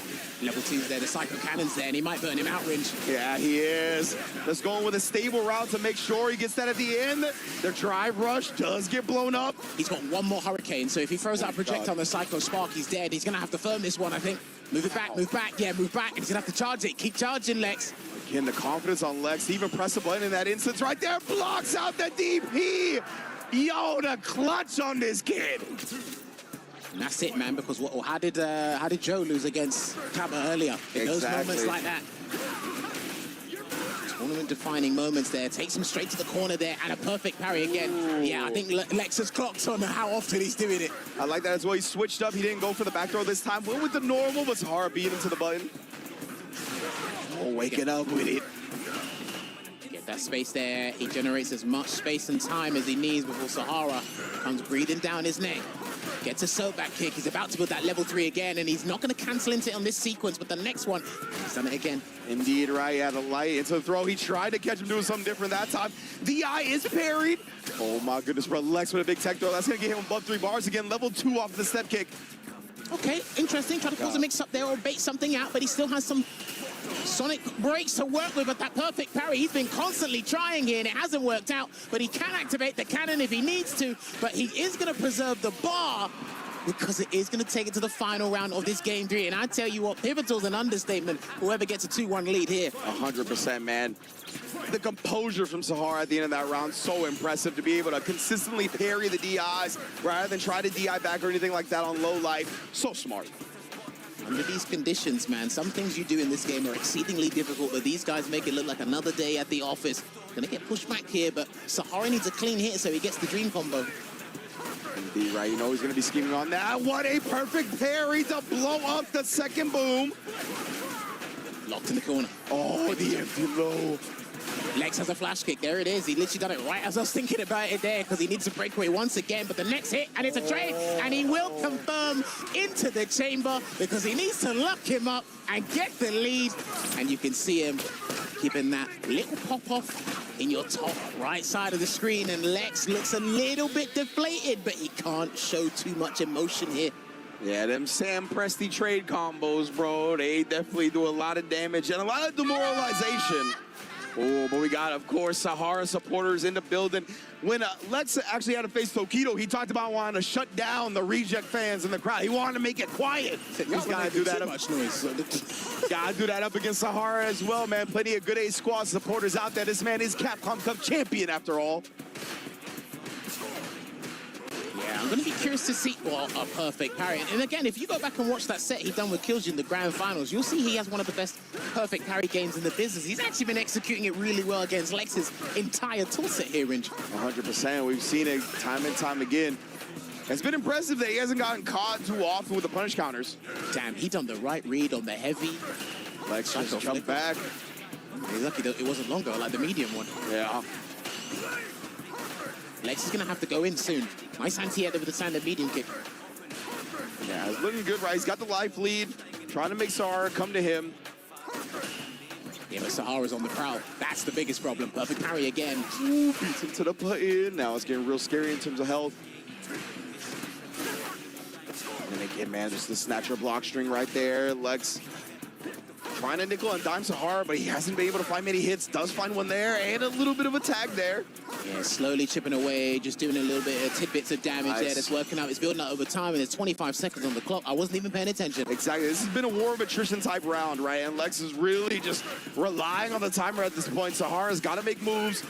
Level 2's there, the Psycho Cannon's there, and he might burn him out, Ringe. Yeah, he is. Let's go with a stable route to make sure he gets that at the end. The drive rush does get blown up. He's got one more Hurricane, so if he throws out a projectile on the Psycho Spark, he's dead. He's going to have to firm this one, I think. Move it back, move back. Yeah, move back. And he's going to have to charge it. Keep charging, Lex. Again, the confidence on Lex. He even press a button in that instance right there. Blocks out the DP. Yo, the clutch on this kid. And that's it, man, because how did Joe lose against Kaba earlier? In those moments like that. Tournament-defining moments there. Takes him straight to the corner there, and a perfect parry again. Ooh. Yeah, I think Lex has clocked on how often he's doing it. I like that as well. He switched up. He didn't go for the back throw this time. Went with the normal, but Sahara beat him to the button. Oh, waking up with it. Get that space there. He generates as much space and time as he needs before Sahara comes breathing down his neck. Gets a soap back kick. He's about to build that level 3 again, and he's not going to cancel into it on this sequence, but the next one, he's done it again. Indeed, right. Yeah, the light into the throw. He tried to catch him doing something different that time. The eye is parried. Oh, my goodness, bro. Lex with a big tech throw. That's going to get him above 3 bars again. Level 2 off the step kick. Okay, interesting. Trying to cause a mix-up there or bait something out, but he still has some Sonic breaks to work with. But that perfect parry, he's been constantly trying here, and it hasn't worked out. But he can activate the cannon if he needs to, but he is going to preserve the bar because it is going to take it to the final round of this Game 3. And I tell you what, pivotal's an understatement. Whoever gets a 2-1 lead here. 100%, man. The composure from Sahara at the end of that round, so impressive to be able to consistently parry the DIs rather than try to DI back or anything like that on low life. So smart. Under these conditions, man, some things you do in this game are exceedingly difficult, but these guys make it look like another day at the office. Gonna get pushed back here, but Sahara needs a clean hit so he gets the dream combo. Indeed, right? You know he's gonna be scheming on that. What a perfect parry to blow up the second boom. Locked in the corner. Oh, the empty low. Lex has a flash kick. There it is. He literally done it right as I was thinking about it there because he needs a breakaway once again. But the next hit, and it's a trade, and he will confirm into the chamber because he needs to lock him up and get the lead. And you can see him keeping that little pop-off in your top right side of the screen. And Lex looks a little bit deflated, but he can't show too much emotion here. Yeah, them Sam Presti trade combos, bro, they definitely do a lot of damage and a lot of demoralization. Oh, but we got, of course, Sahara supporters in the building. When Lex actually had to face Tokido, he talked about wanting to shut down the reject fans in the crowd. He wanted to make it quiet. He's got to do that. Much noise. Got to do that up against Sahara as well, man. Plenty of good A squad supporters out there. This man is Capcom Cup champion after all. Yeah, I'm going to be curious to see, well, a perfect parry. And again, if you go back and watch that set he done with Killjoy in the grand finals, you'll see he has one of the best perfect parry games in the business. He's actually been executing it really well against Lex's entire tool set here, Ringe. 100%. We've seen it time and time again. It's been impressive that he hasn't gotten caught too often with the punish counters. Damn, he done the right read on the heavy. Lex just jumped back. He's lucky that it wasn't longer, like the medium one. Yeah. Lex is going to have to go in soon. Nice anti-header with the standard medium kick. Yeah, it's looking good, right? He's got the life lead, trying to make Sahara come to him. Yeah, but Sahara's on the prowl. That's the biggest problem. Perfect parry again. Ooh, beats him to the button. Now it's getting real scary in terms of health. And then again, man, just the snatcher block string right there. Lex trying to nickel and dime Sahara, but he hasn't been able to find many hits. Does find one there, and a little bit of a tag there. Yeah, slowly chipping away, just doing a little bit of tidbits of damage there that's working out. It's building up over time, and there's 25 seconds on the clock. I wasn't even paying attention. Exactly. This has been a war of attrition type round, right? And Lex is really just relying on the timer at this point. Sahara's got to make moves,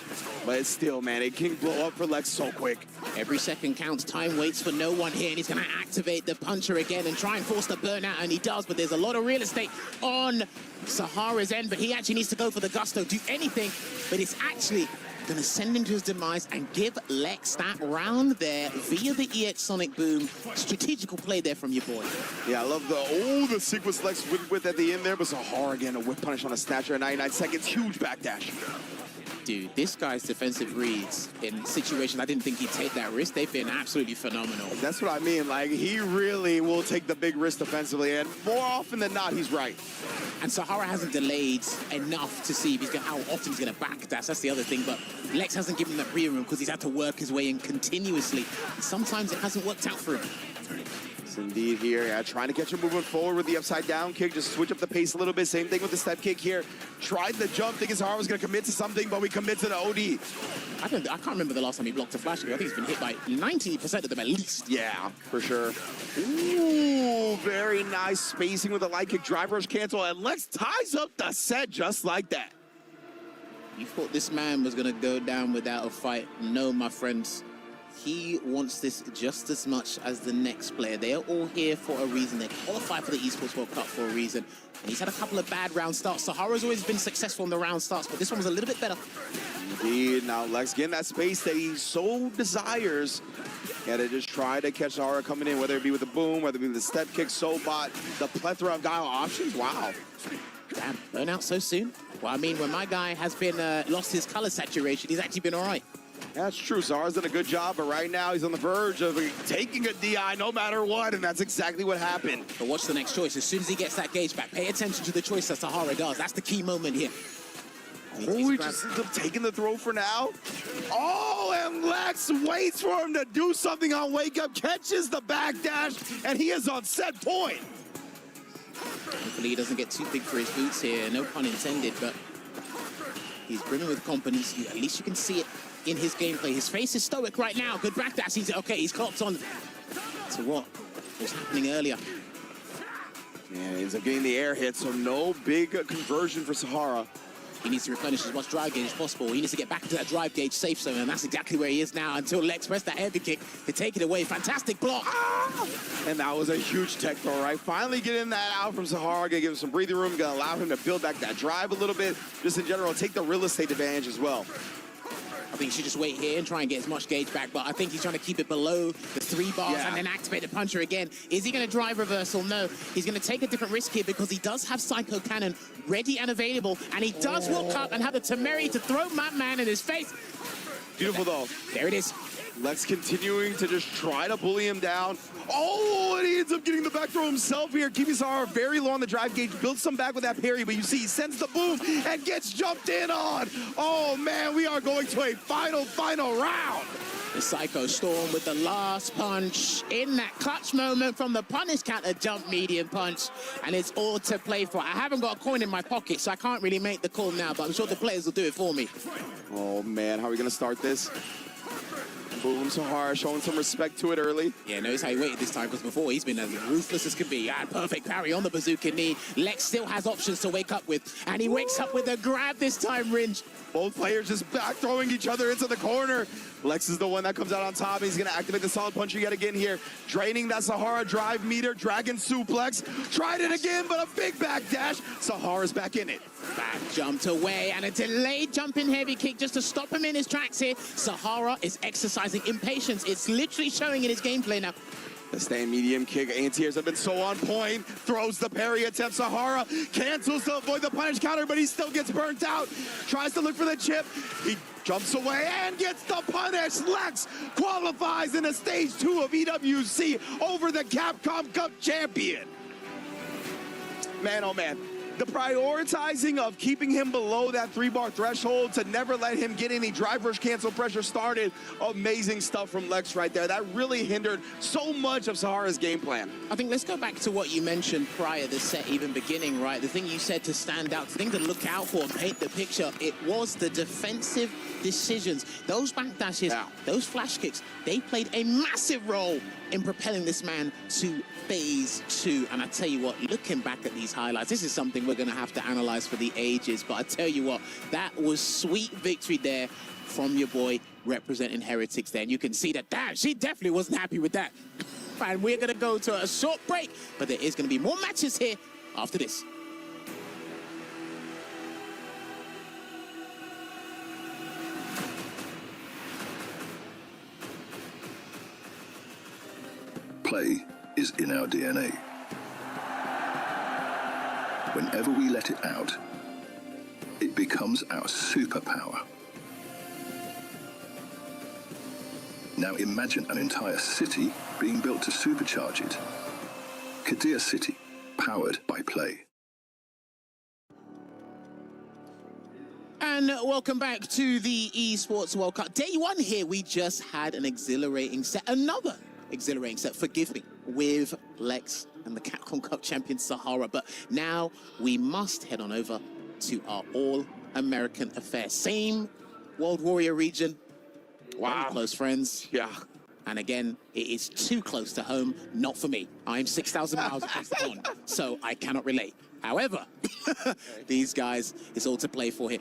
but it's still, man, it can blow up for Lex so quick. Every second counts. Time waits for no one here, and he's going to activate the puncher again and try and force the burnout, and he does, but there's a lot of real estate on Sahara's end, but he actually needs to go for the gusto, do anything, but it's actually going to send him to his demise and give Lex that round there via the EX Sonic Boom. Strategical play there from your boy. Yeah, I love the sequence Lex with at the end there, but Sahara again, a whip punish on a snatcher at 99 seconds, huge backdash. Dude, this guy's defensive reads in situations I didn't think he'd take that risk, they've been absolutely phenomenal. That's what I mean, like, he really will take the big risk defensively, and more often than not, he's right. And Sahara hasn't delayed enough to see if he's how often he's going to backdash. That's the other thing, but Lex hasn't given him that breathing room because he's had to work his way in continuously. And sometimes it hasn't worked out for him. Indeed here, yeah, trying to catch him moving forward with the upside down kick, just switch up the pace a little bit. Same thing with the step kick here. Tried the jump, thinking Sahara was going to commit to something, but we commit to the OD. I can't remember the last time he blocked a flash kick. I think he's been hit by 90% of them at least. Yeah, for sure. Ooh, very nice spacing with the light kick, drive rush cancel, and Lex ties up the set just like that. You thought this man was going to go down without a fight? No, my friends. He wants this just as much as the next player. They are all here for a reason. They qualified for the Esports World Cup for a reason. And he's had a couple of bad round starts. Sahara's always been successful in the round starts, but this one was a little bit better. Indeed. Now Lex getting that space that he so desires. Yeah, to just try to catch Sahara coming in, whether it be with the boom, whether it be with the step kick, Sobot, the plethora of guile options. Wow. Damn, burnout so soon. Well, I mean, when my guy has been lost his color saturation, he's actually been all right. That's true. Sahara's done a good job, but right now he's on the verge of taking a DI no matter what, and that's exactly what happened. But watch the next choice. As soon as he gets that gauge back, pay attention to the choice that Sahara does. That's the key moment here. Oh, he just ends up taking the throw for now. Oh, And Lex waits for him to do something on wake up, catches the backdash, and he is on set point. Hopefully he doesn't get too big for his boots here, no pun intended, but he's brimming with confidence. At least you can see it in his gameplay. His face is stoic right now. Good backdash. He's okay, he's clocked on to what was happening earlier. Yeah, he ends up getting the air hit, so no big conversion for Sahara. He needs to replenish as much drive gauge as possible. He needs to get back into that drive gauge safe zone, and that's exactly where he is now until Lex pressed that heavy kick to take it away. Fantastic block. And that was a huge tech throw, right? Finally getting that out from Sahara, gonna give him some breathing room, gonna allow him to build back that drive a little bit. Just in general, take the real estate advantage as well. I think he should just wait here and try and get as much gauge back, but I think he's trying to keep it below the 3 bars and then activate the puncher again. Is he going to drive reversal? No. He's going to take a different risk here because he does have Psycho Cannon ready and available, and he does walk up and have the temerity to throw Madman in his face. Beautiful, though. There it is. Lex continuing to just try to bully him down. Oh, and he ends up getting the back throw himself here. Keeping Sahara very low on the drive gauge, builds some back with that parry, but you see he sends the boom and gets jumped in on. Oh, man, we are going to a final round. The Psycho Storm with the last punch in that clutch moment from the punish counter jump medium punch, and it's all to play for. I haven't got a coin in my pocket, so I can't really make the call now, but I'm sure the players will do it for me. Oh, man, how are we going to start this? Boom, Sahara showing some respect to it early. Yeah, notice how he waited this time, because before he's been as ruthless as can be. Perfect parry on the bazooka knee. Lex still has options to wake up with, and he wakes up with a grab this time, Ringe. Both players just back throwing each other into the corner. Lex is the one that comes out on top. He's going to activate the solid puncher yet again here. Draining that Sahara drive meter. Dragon suplex. Tried it again, but a big backdash. Sahara's back in it. Back jumped away, and a delayed jumping heavy kick just to stop him in his tracks here. Sahara is exercising impatience. It's literally showing in his gameplay now. The stand medium kick. Anti-airs have been so on point. Throws the parry attempt. Sahara cancels to avoid the punish counter, but he still gets burnt out. Tries to look for the chip. He jumps away and gets the punish. Lex qualifies in a stage 2 of EWC over the Capcom Cup champion. Man, oh man. The prioritizing of keeping him below that 3-bar threshold to never let him get any drive rush cancel pressure started. Amazing stuff from Lex right there. That really hindered so much of Sahara's game plan. I think let's go back to what you mentioned prior to the set even beginning, right? The thing you said to stand out, the thing to look out for, paint the picture, it was the defensive decisions. Those backdashes, those flash kicks, they played a massive role in propelling this man to phase 2. And I tell you what, looking back at these highlights, this is something we're going to have to analyze for the ages. But I tell you what, that was sweet victory there from your boy representing Heretics there. And you can see that, damn, she definitely wasn't happy with that. And we're going to go to a short break, but there is going to be more matches here after this. Play is in our DNA. Whenever we let it out, it becomes our superpower. Now imagine an entire city being built to supercharge it. Kadir City, powered by Play. And welcome back to the Esports World Cup. Day 1 here, we just had an exhilarating set, another exhilarating set, forgive me, with Lex and the Capcom Cup champion Sahara. But now we must head on over to our All-American affair. Same World Warrior region. Wow. Close friends. Yeah. And again, it is too close to home, not for me. I'm 6,000 miles across the pond, so I cannot relate. However, these guys, it's all to play for here.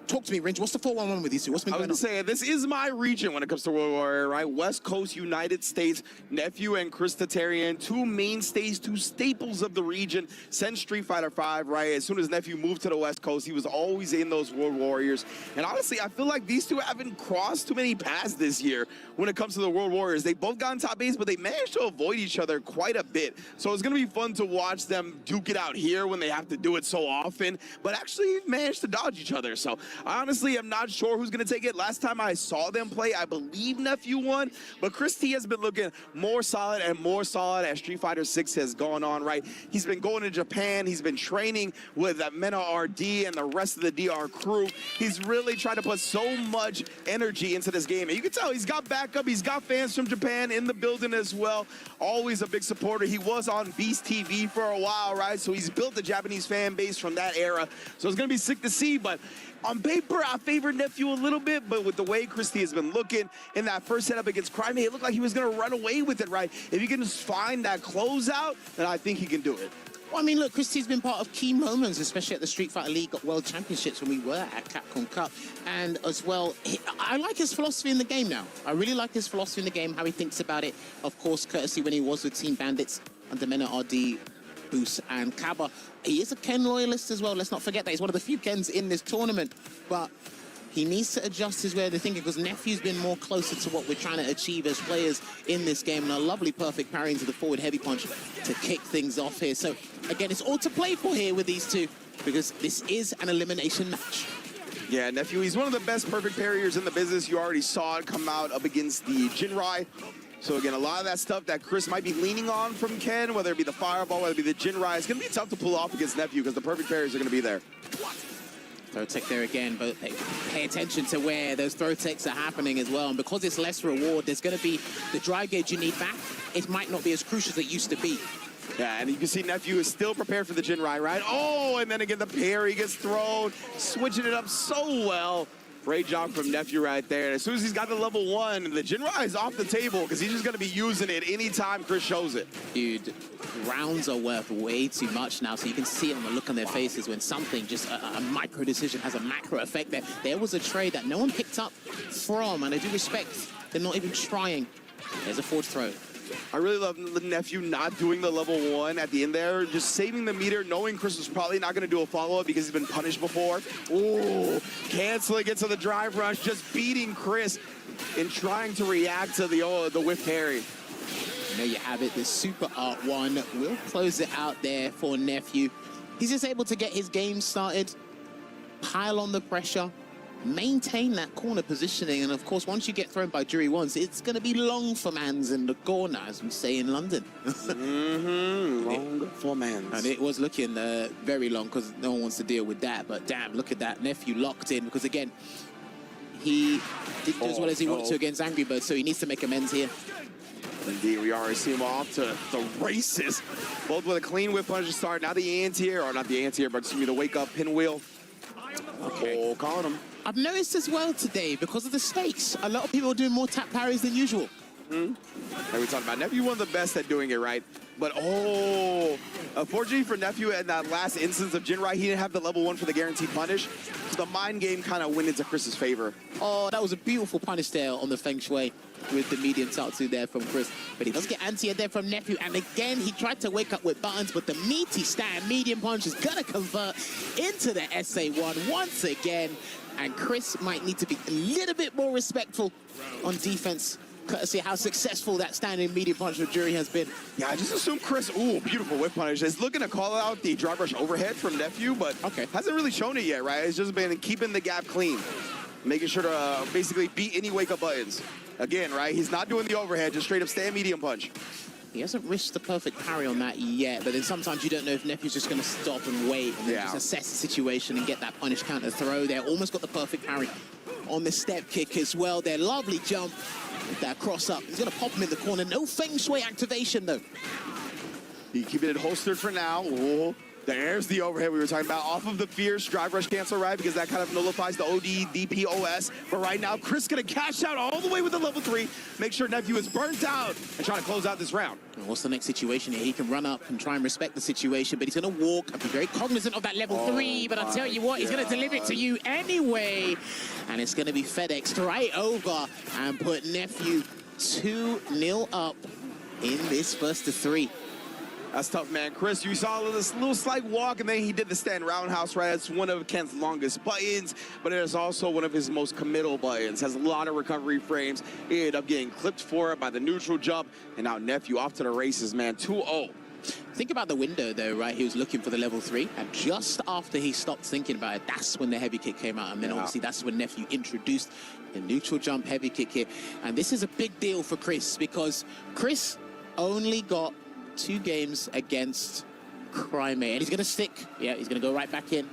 Talk to me, Ringe. What's the 4-1-1 with these two? What's been going on? I was going to say, this is my region when it comes to World Warrior, right? West Coast, United States, Nephew and Krista Tarian, 2 mainstays, 2 staples of the region since Street Fighter V, right? As soon as Nephew moved to the West Coast, he was always in those World Warriors. And honestly, I feel like these two haven't crossed too many paths this year when it comes to the World Warriors. They both gotten top 8s, but they managed to avoid each other quite a bit. So it's going to be fun to watch them duke it out here when they have to do it so often, but actually managed to dodge each other. So I honestly am not sure who's going to take it. Last time I saw them play, I believe Nephew won, but Chris T has been looking more solid and more solid as Street Fighter 6 has gone on, right? He's been going to Japan. He's been training with Mena RD and the rest of the DR crew. He's really tried to put so much energy into this game. And you can tell he's got backup. He's got fans from Japan in the building as well. Always a big supporter. He was on Beast TV for a while, right? So he's built the Japanese fan base from that era. So it's going to be sick to see, but on paper, I favor Nephew a little bit, but with the way Christie has been looking in that first setup against Crimea, it looked like he was going to run away with it, right? If he can just find that closeout, then I think he can do it. Well, I mean, look, Christie's been part of key moments, especially at the Street Fighter League World Championships when we were at Capcom Cup. And as well, I like his philosophy in the game now. I really like his philosophy in the game, how he thinks about it. Of course, courtesy when he was with Team Bandits under Mena RD, Boost, and Kaba. He is a Ken loyalist as well. Let's not forget that. He's one of the few Kens in this tournament. But he needs to adjust his way of thinking because Nephew's been more closer to what we're trying to achieve as players in this game. And a lovely perfect parry into the forward heavy punch to kick things off here. So, again, it's all to play for here with these two because this is an elimination match. Yeah, Nephew, he's one of the best perfect parriers in the business. You already saw it come out up against the Jinrai. So, again, a lot of that stuff that Chris might be leaning on from Ken, whether it be the Fireball, whether it be the Jinrai, it's going to be tough to pull off against Nephew because the perfect parries are going to be there. Throw tech there again, but pay attention to where those throw techs are happening as well. And because it's less reward, there's going to be the drive gauge you need back. It might not be as crucial as it used to be. Yeah, and you can see Nephew is still prepared for the Jinrai, right? Oh, and then again, the parry gets thrown, switching it up so well. Great job from Nephew right there. And as soon as he's got the level 1, the Jinrai is off the table because he's just going to be using it anytime Chris shows it. Dude, rounds are worth way too much now, so you can see it on the look on their faces when something, just a micro decision has a macro effect there. There was a trade that no one picked up from, and I do respect they're not even trying. There's a forward throw. I really love the Nephew not doing the level 1 at the end there, just saving the meter, knowing Chris was probably not going to do a follow-up because he's been punished before. Ooh, canceling it to the drive rush, just beating Chris and trying to react to the whiff parry. There you have it, the Super Art 1 will close it out there for Nephew. He's just able to get his game started, pile on the pressure, maintain that corner positioning, and of course, once you get thrown by Jury once, it's going to be long for mans in the corner, as we say in London. Long for mans. And it was looking very long because no one wants to deal with that, but damn, look at that. Nephew locked in because, again, he didn't do as well as he wanted to against Angry Birds, so he needs to make amends here. Indeed, we already see him off to the races. Both with a clean whip punch to start. Now the anti-air, or not the anti-air, but excuse me, the wake-up pinwheel. Okay. Oh, caught him. I've noticed as well today, because of the stakes, a lot of people are doing more tap parries than usual. And we talked about Nephew, one of the best at doing it, right? But, unfortunately for Nephew, in that last instance of Jinrai, he didn't have the level 1 for the guaranteed punish. So the mind game kind of went into Chris's favor. Oh, that was a beautiful punish there on the Feng Shui with the medium Tatsu there from Chris. But he does get anti-air there from Nephew. And again, he tried to wake up with buttons, but the meaty stand medium punch is going to convert into the SA1 once again. And Chris might need to be a little bit more respectful on defense, courtesy how successful that standing medium punch with Jury has been. Yeah, I just assume Chris, beautiful whip punish, is looking to call out the drive rush overhead from Nephew, but hasn't really shown it yet, right? It's just been keeping the gap clean, making sure to basically beat any wake-up buttons. Again, right, he's not doing the overhead, just straight up stand medium punch. He hasn't risked the perfect parry on that yet, but then sometimes you don't know if Nephew's just going to stop and wait and then just assess the situation and get that punish counter throw there. Almost got the perfect parry on the step kick as well. Their lovely jump with that cross up. He's going to pop him in the corner. No Feng Shui activation, though. He keeping it holstered for now. Ooh. There's the overhead we were talking about. Off of the fierce drive rush cancel, right? Because that kind of nullifies the OD, DPOS. But right now, Chris going to cash out all the way with the level 3. Make sure Nephew is burnt out and try to close out this round. And what's the next situation here? He can run up and try and respect the situation, but he's going to walk and be very cognizant of that level 3. But I'll tell you what, he's going to deliver it to you anyway. And it's going to be FedEx right over and put Nephew 2-0 up in this first of 3. That's tough, man. Chris, you saw this little slight walk, and then he did the stand roundhouse, right? That's one of Ken's longest buttons, but it is also one of his most committal buttons. Has a lot of recovery frames. He ended up getting clipped for it by the neutral jump, and now Nephew off to the races, man. 2-0. Think about the window, though, right? He was looking for the level 3, and just after he stopped thinking about it, that's when the heavy kick came out, and then obviously that's when Nephew introduced the neutral jump heavy kick here. And this is a big deal for Chris, because Chris only got 2 games against Crimea, and he's going to stick. Yeah, he's going to go right back in,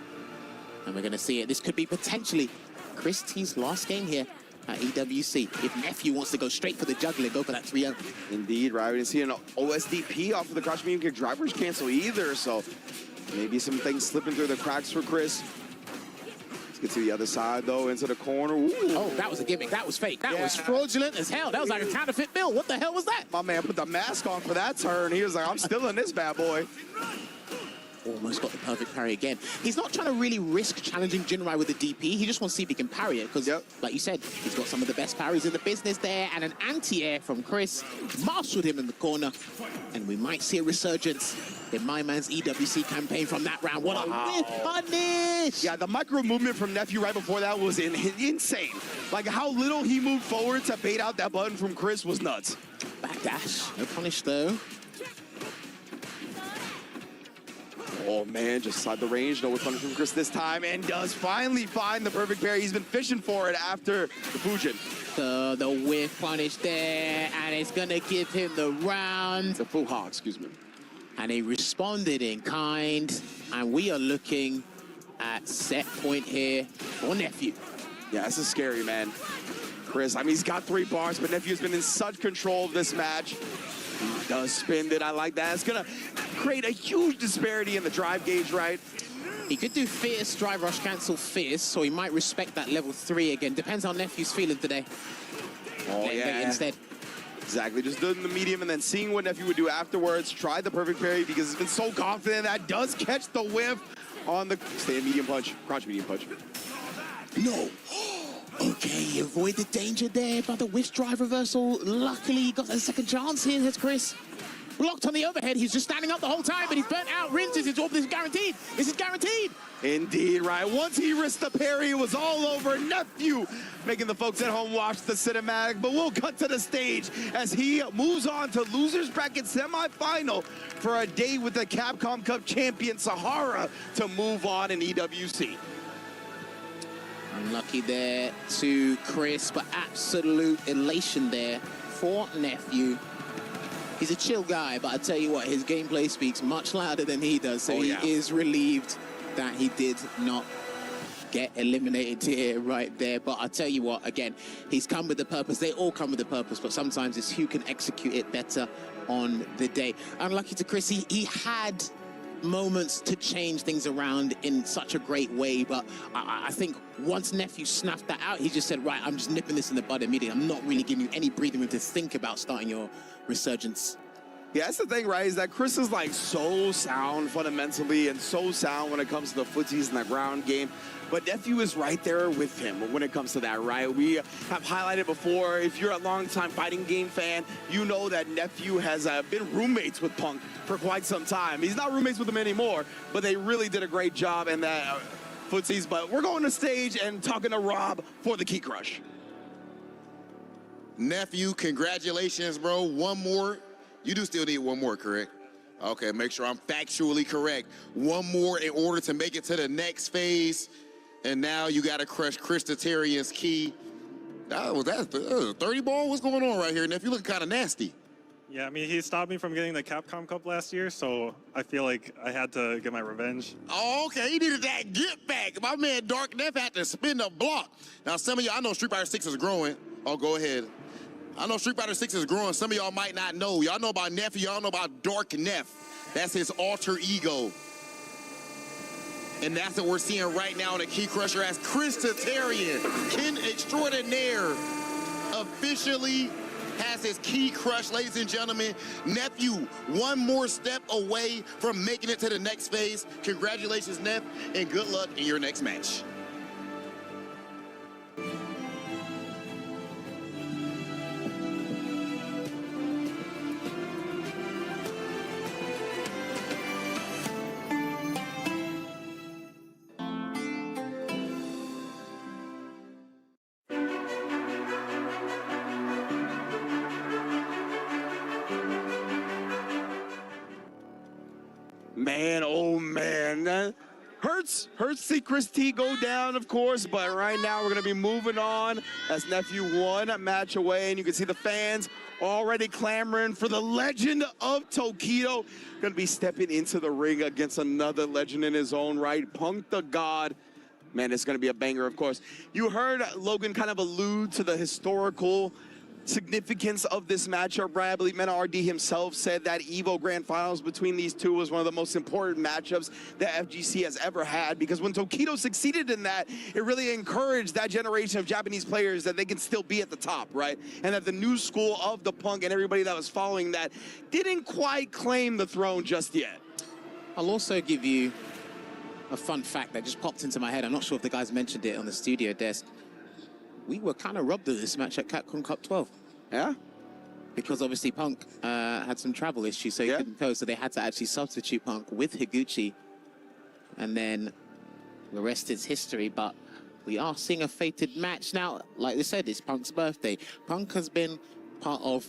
and we're going to see it. This could be potentially Chris T's last game here at EWC. If Nephew wants to go straight for the juggler, go for that 3-0. Indeed, right? We didn't see an OSDP off of the crouch medium kick drivers cancel either, so maybe some things slipping through the cracks for Chris. Let's get to the other side, though, into the corner. Ooh. Oh, that was a gimmick. That was fake. That was fraudulent as hell. That was like a counterfeit bill. What the hell was that? My man put the mask on for that turn. He was like, I'm still in this bad boy. Almost got the perfect parry again. He's not trying to really risk challenging Jinrai with a DP. He just wants to see if he can parry it, because, like you said, he's got some of the best parries in the business there, and an anti-air from Chris marshaled him in the corner, and we might see a resurgence in my man's EWC campaign from that round. What a whiff punish! Yeah, the micro movement from Nephew right before that was insane. Like, how little he moved forward to bait out that button from Chris was nuts. Backdash, no punish though. Oh, man, just slide the range. No punish from Chris this time, and does finally find the perfect parry. He's been fishing for it after the Fujin. The whiff punish there, and it's going to give him the round. The Fuha, excuse me. And he responded in kind, and we are looking at set point here for Nephew. Yeah, this is scary, man. Chris, I mean, he's got 3 bars, but Nephew's been in such control of this match. He does spin it. I like that. It's going to create a huge disparity in the drive gauge, right? He could do fierce, drive rush cancel fierce, so he might respect that level 3 again. Depends how Nephew's feeling today. Oh, yeah. Instead. Exactly, just doing the medium and then seeing what Nephew would do afterwards. Tried the perfect parry because he's been so confident that does catch the whiff on the stand medium punch, crouch medium punch. No. Okay, he avoided danger there by the whiff drive reversal. Luckily, he got a second chance here. That's Chris. Blocked on the overhead. He's just standing up the whole time, but he's burnt out. Rinses. This is guaranteed. This is guaranteed. Indeed, right. Once he risked the parry, it was all over. Nephew making the folks at home watch the cinematic, but we'll cut to the stage as he moves on to losers bracket semifinal for a day with the Capcom Cup champion Sahara to move on in EWC. Unlucky there to Chris, but absolute elation there for Nephew. He's a chill guy, but I tell you what, his gameplay speaks much louder than he does, so he is relieved that he did not get eliminated here, right there. But I tell you what, again, he's come with a purpose. They all come with a purpose, but sometimes it's who can execute it better on the day. Unlucky to Chris, he had moments to change things around in such a great way, but I think once Nephew snuffed that out, he just said, right, I'm just nipping this in the bud immediately. I'm not really giving you any breathing room to think about starting your resurgence. Yeah, that's the thing, right, is that Chris is like so sound fundamentally and so sound when it comes to the footsies and the ground game. But Nephew is right there with him when it comes to that, right? We have highlighted before, if you're a longtime fighting game fan, you know that Nephew has been roommates with Punk for quite some time. He's not roommates with him anymore, but they really did a great job in that footsies. But we're going to stage and talking to Rob for the Key Crush. Nephew, congratulations, bro. One more. You do still need one more, correct? Okay, make sure I'm factually correct. One more in order to make it to the next phase. And now you got to crush Chris Tatarian's key. That was a 30 ball? What's going on right here, Nephew? You look kind of nasty. Yeah, I mean, he stopped me from getting the Capcom Cup last year, so I feel like I had to get my revenge. Oh, okay, he needed that get back. My man Dark Neff had to spin the block. Now, some of y'all, I know Street Fighter 6 is growing. Oh, go ahead. I know Street Fighter 6 is growing. Some of y'all might not know. Y'all know about Nephew. Y'all know about Dark Neff. That's his alter ego. And that's what we're seeing right now in the Key Crusher as Chris Tatarian, Ken Extraordinaire, officially has his Key Crush, ladies and gentlemen. Nephew, one more step away from making it to the next phase. Congratulations, Neff, and good luck in your next match. man, oh man. Hurts to see Chris T go down, of course, but right now we're going to be moving on as Nephew one match away, and you can see the fans already clamoring for the legend of Tokido. Going to be stepping into the ring against another legend in his own right, Punk the God. Man, it's going to be a banger, of course. You heard Logan kind of allude to the historical significance of this matchup, right? I believe Mena RD himself said that EVO Grand Finals between these two was one of the most important matchups that FGC has ever had, because when Tokido succeeded in that, it really encouraged that generation of Japanese players that they can still be at the top, right? And that the new school of the Punk and everybody that was following that didn't quite claim the throne just yet. I'll also give you a fun fact that just popped into my head. I'm not sure if the guys mentioned it on the studio desk. We were kind of robbed of this match at Capcom Cup 12. Yeah? Because obviously Punk had some travel issues, so he couldn't go, so they had to actually substitute Punk with Higuchi. And then the rest is history, but we are seeing a fated match. Now, like they said, it's Punk's birthday. Punk has been part of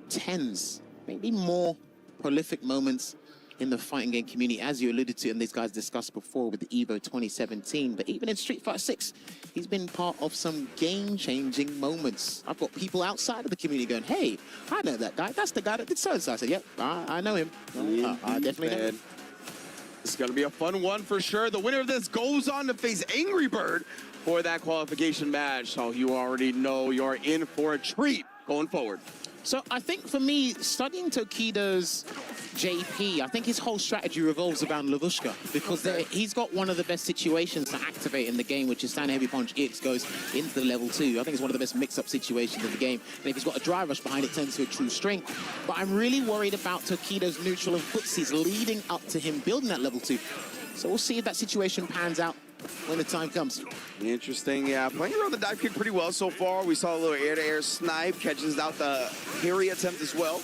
tens, maybe more prolific moments in the fighting game community, as you alluded to and these guys discussed before with the EVO 2017. But even in Street Fighter 6, he's been part of some game-changing moments. I've got people outside of the community going, hey, I know that guy. That's the guy that did so-and-so. I said, yep, I know him. I definitely know him. It's going to be a fun one for sure. The winner of this goes on to face Angry Bird for that qualification match. So you already know you're in for a treat going forward. So I think for me, studying Tokido's JP, I think his whole strategy revolves around Lavushka, because he's got one of the best situations to activate in the game, which is stand heavy punch X goes into the level 2. I think it's one of the best mix-up situations in the game. And if he's got a dry rush behind it, turns to a true strength. But I'm really worried about Tokido's neutral and footsies leading up to him building that level 2. So we'll see if that situation pans out when the time comes. Interesting, yeah. Playing around the dive kick pretty well so far. We saw a little air-to-air snipe, catches out the parry attempt as well.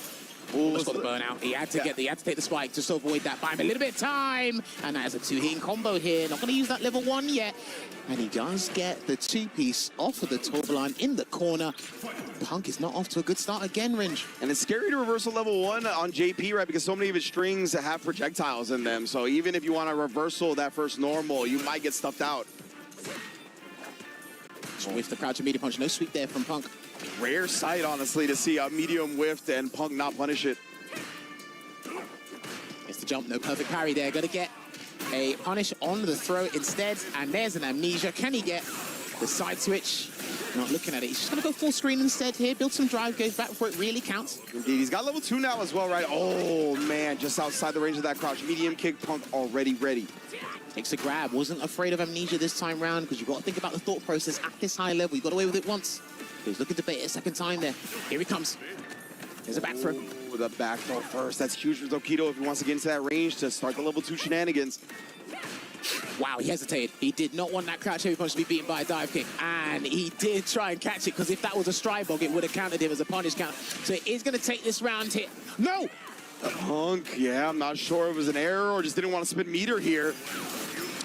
Almost got the burnout. He had to take the spike just to avoid that. Buy him a little bit of time. And that is a two-hitting combo here. Not going to use that level 1 yet. And he does get the two-piece off of the top line in the corner. Punk is not off to a good start again, Ringe. And it's scary to reverse a level 1 on JP, right? Because so many of his strings have projectiles in them. So even if you want a reversal of that first normal, you might get stuffed out. With the crouching medium punch. No sweep there from Punk. Rare sight, honestly, to see a medium whiffed and Punk not punish it. It's the jump, no perfect parry there. Got to get a punish on the throw instead. And there's an amnesia. Can he get the side switch? Not looking at it. He's just going to go full screen instead here. Build some drive, goes back before it really counts. Indeed, he's got level 2 now as well, right? Oh, man, just outside the range of that crouch. Medium kick, Punk already ready. Takes a grab. Wasn't afraid of amnesia this time round, because you've got to think about the thought process at this high level. You got away with it once. He's looking to bait it a second time there. Here he comes. There's a back throw. Ooh, the back throw first. That's huge for Tokido if he wants to get into that range to start the level 2 shenanigans. Wow, he hesitated. He did not want that crouch heavy punch to be beaten by a dive kick. And he did try and catch it, because if that was a stride bog, it would have counted him as a punish count. So he is going to take this round hit. No! Punk, yeah, I'm not sure if it was an error or just didn't want to spend meter here.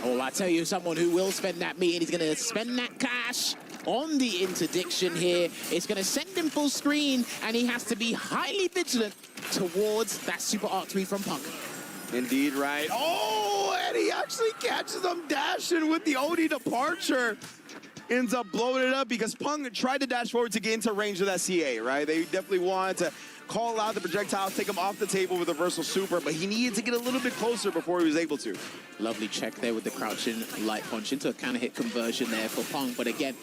Oh, I tell you, someone who will spend that meter, he's going to spend that cash on the interdiction here. It's going to send him full screen, and he has to be highly vigilant towards that super arc 3 from Punk. Indeed, right. Oh, and he actually catches him dashing with the OD departure. Ends up blowing it up because Punk tried to dash forward to get into range of that CA, right? They definitely wanted to call out the projectiles, take him off the table with a reversal super, but he needed to get a little bit closer before he was able to. Lovely check there with the crouching light punch into a counter hit conversion there for Punk, but again,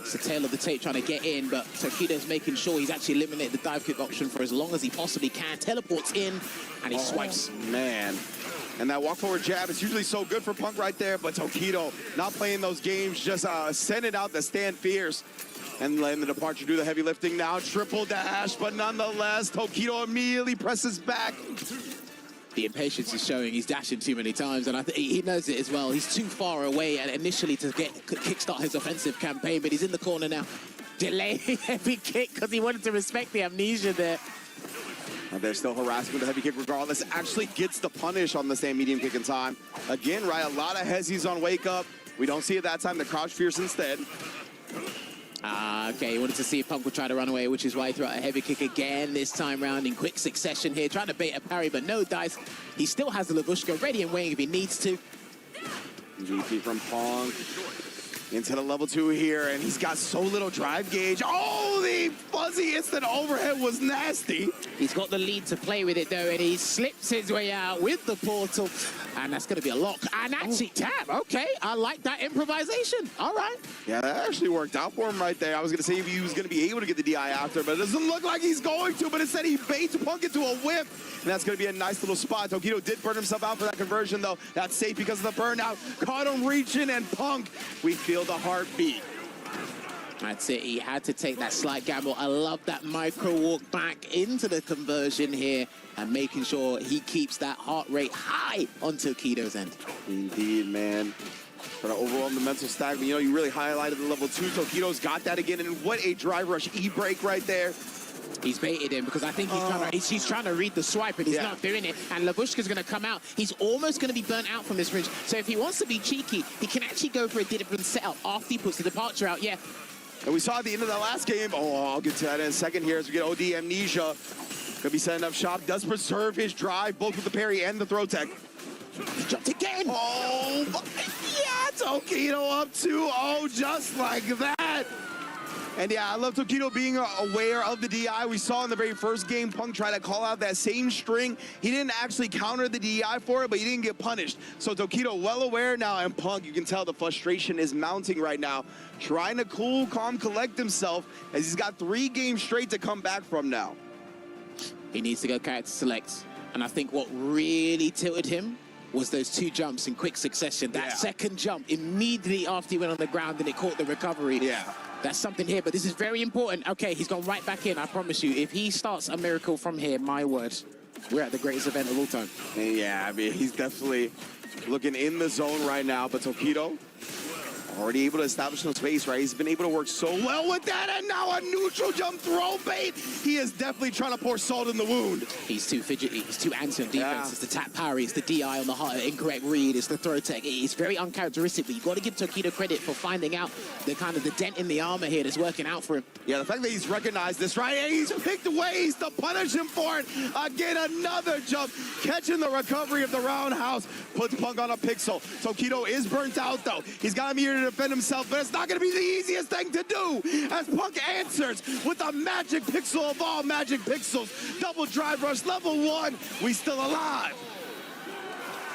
it's the tail of the tape trying to get in, but Tokido's making sure he's actually eliminated the dive kick option for as long as he possibly can. Teleports in, and he swipes. Man. And that walk forward jab is usually so good for Punk right there, but Tokido not playing those games, just sending out the stand fierce and letting the departure do the heavy lifting now. Triple dash, but nonetheless, Tokido immediately presses back. The impatience is showing. He's dashing too many times, and I think he knows it as well. He's too far away and initially to kickstart his offensive campaign, but he's in the corner now. Delaying heavy kick because he wanted to respect the amnesia there. And they're still harassing with the heavy kick regardless. Actually gets the punish on the same medium kick in time. Again, right, a lot of hezzies on wake up. We don't see it that time. The crouch fierce instead. Okay, he wanted to see if Punk would try to run away, which is why he threw out a heavy kick again this time round in quick succession here, trying to bait a parry, but no dice. He still has the Labushka ready and waiting if he needs to. GP from Pong into the level 2 here, and he's got so little drive gauge. Oh, the fuzzy instant overhead was nasty. He's got the lead to play with it, though, and he slips his way out with the portal, and that's going to be a lock. And actually, damn, okay, I like that improvisation. All right. Yeah, that actually worked out for him right there. I was going to say if he was going to be able to get the DI after, but it doesn't look like he's going to, but instead he baits Punk into a whip, and that's going to be a nice little spot. Tokido did burn himself out for that conversion, though. That's safe because of the burnout. Caught him reaching, and Punk, we feel the heartbeat. That's it. He had to take that slight gamble. I love that micro walk back into the conversion here and making sure he keeps that heart rate high on Tokido's end. Indeed, man. Trying to overwhelm the mental stack, but you know, you really highlighted the level 2. Tokido's got that again, and what a drive rush E-break right there. He's baited him because I think he's trying to read the swipe, and he's not doing it. And Labushka's going to come out. He's almost going to be burnt out from this ridge. So if he wants to be cheeky, he can actually go for a different setup after he puts the departure out. Yeah. And we saw at the end of that last game, I'll get to that in a second here as we get OD Amnesia. Gonna be setting up shop, does preserve his drive, both with the parry and the throw tech. He jumped again. Oh, yeah, Tokido up 2-0 just like that. And yeah, I love Tokido being aware of the DI. We saw in the very first game, Punk try to call out that same string. He didn't actually counter the DI for it, but he didn't get punished. So Tokido well aware now, and Punk, you can tell the frustration is mounting right now. Trying to cool, calm, collect himself, as he's got 3 games straight to come back from now. He needs to go character select. And I think what really tilted him was those 2 jumps in quick succession. That second jump immediately after he went on the ground and it caught the recovery. Yeah. That's something here, but this is very important. Okay, he's gone right back in, I promise you. If he starts a miracle from here, my word, we're at the greatest event of all time. Yeah, I mean, he's definitely looking in the zone right now, but Tokido already able to establish some space, right? He's been able to work so well with that, and now a neutral jump throw bait. He is definitely trying to pour salt in the wound. He's too fidgety. He's too antsy on defense. It's the tap parry. It's the DI on the incorrect read. It's the throw tech. It's very uncharacteristic, but you've got to give Tokido credit for finding out the kind of the dent in the armor here that's working out for him. Yeah, the fact that he's recognized this, right? And he's picked ways to punish him for it. Again, another jump, catching the recovery of the roundhouse, puts Punk on a pixel. Tokido is burnt out, though. He's got to be here to defend himself, but it's not going to be the easiest thing to do, as Punk answers with a magic pixel of all magic pixels. Double drive rush, level 1. We still alive.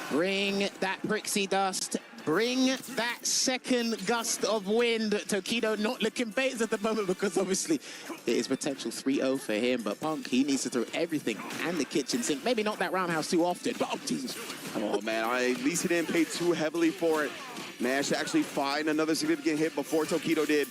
Bring that Prixie dust. Bring that second gust of wind. Tokido not looking phased at the moment because obviously it is potential 3-0 for him. But Punk, he needs to throw everything and the kitchen sink. Maybe not that roundhouse too often, but oh, Jesus. Oh, man, at least he didn't pay too heavily for it. Managed to actually find another significant hit before Tokido did.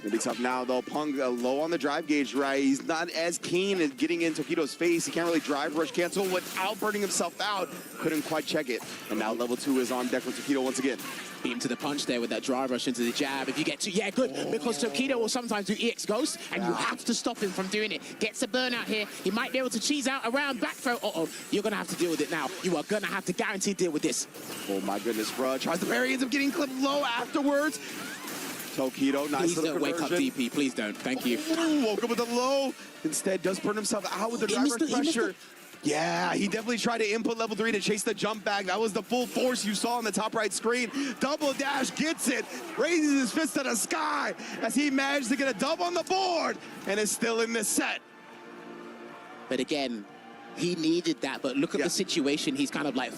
Maybe it's up now, though. Punk low on the drive gauge, right? He's not as keen as getting in Tokido's face. He can't really drive rush cancel without burning himself out. Couldn't quite check it. And now level 2 is on deck for Tokido once again. Beat him to the punch there with that drive rush into the jab. If you get to, yeah, good. Because Tokido will sometimes do EX Ghost, and you have to stop him from doing it. Gets a burnout here. He might be able to cheese out around back throw. Uh-oh, you're going to have to deal with it now. You are going to have to guarantee deal with this. Oh, my goodness, bro. Tries the parry, ends up getting clipped low afterwards. Tokido, nice little conversion. Please don't wake up DP, please don't. Thank you. Ooh, woke up with a low. Instead, does burn himself out with the driver pressure. Yeah, he definitely tried to input level 3 to chase the jump back. That was the full force you saw on the top right screen. Double dash, gets it, raises his fist to the sky as he managed to get a dub on the board and is still in this set. But again, he needed that, but look at the situation. He's kind of like...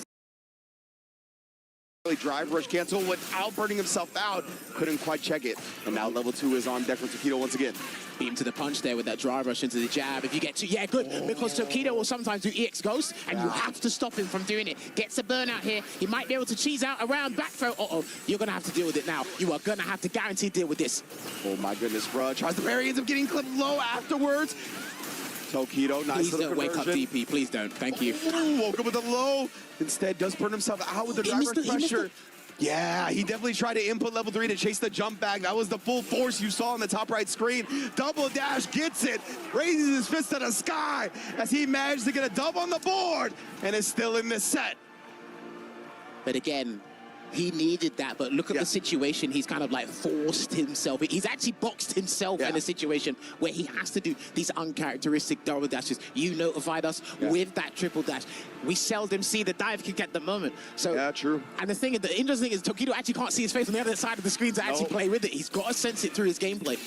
Drive rush cancel without burning himself out. Couldn't quite check it. And now level 2 is on deck for Tokido once again. Beat him to the punch there with that drive rush into the jab. If you get to, yeah, good. Because Tokido will sometimes do EX Ghost, and you have to stop him from doing it. Gets a burnout here. He might be able to cheese out around back throw. Uh-oh, you're going to have to deal with it now. You are going to have to guarantee deal with this. Oh, my goodness, bro. Tries the parry, ends up getting clipped low afterwards. Tokido, nice little conversion. Please don't wake up DP, please don't. Thank you. Ooh, woke up with a low. Instead, does burn himself out with the driver pressure. Yeah, he definitely tried to input level 3 to chase the jump back. That was the full force you saw on the top right screen. Double dash, gets it, raises his fist to the sky as he managed to get a dub on the board and is still in this set. But again, He needed that, but look at the situation. He's kind of like forced himself. He's actually boxed himself in a situation where he has to do these uncharacteristic double dashes. You notified us with that triple dash. We seldom see the dive kick at the moment. So yeah, true. And the interesting thing is Tokido actually can't see his face on the other side of the screen to actually play with it. He's got to sense it through his gameplay.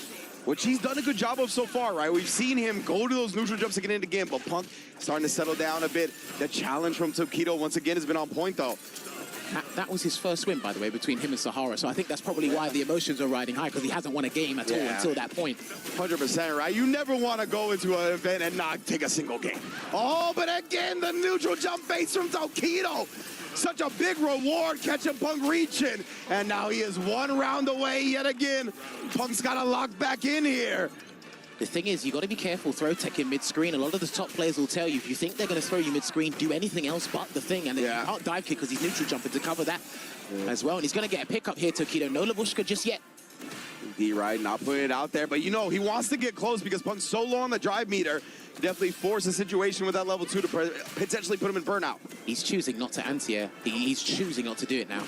Which he's done a good job of so far, right? We've seen him go to those neutral jumps again and again, but Punk starting to settle down a bit. The challenge from Tokido once again has been on point, though. That was his first win, by the way, between him and Sahara. So I think that's probably why the emotions are riding high, because he hasn't won a game at all until that point. 100%, right? You never want to go into an event and not take a single game. Oh, but again, the neutral jump face from Tokido. Such a big reward, catching Punk reaching. And now he is one round away yet again. Punk's got to lock back in here. The thing is, you got to be careful throw tech in mid-screen. A lot of the top players will tell you, if you think they're going to throw you mid-screen, do anything else but the thing. And then you can't dive kick because he's neutral jumping to cover that as well. And he's going to get a pickup here, Tokido. No Labushka just yet. D-Right, not putting it out there. But, you know, he wants to get close because Punk's so low on the drive meter. Definitely force a situation with that level 2 to potentially put him in burnout. He's choosing not to anti-air. He's choosing not to do it now.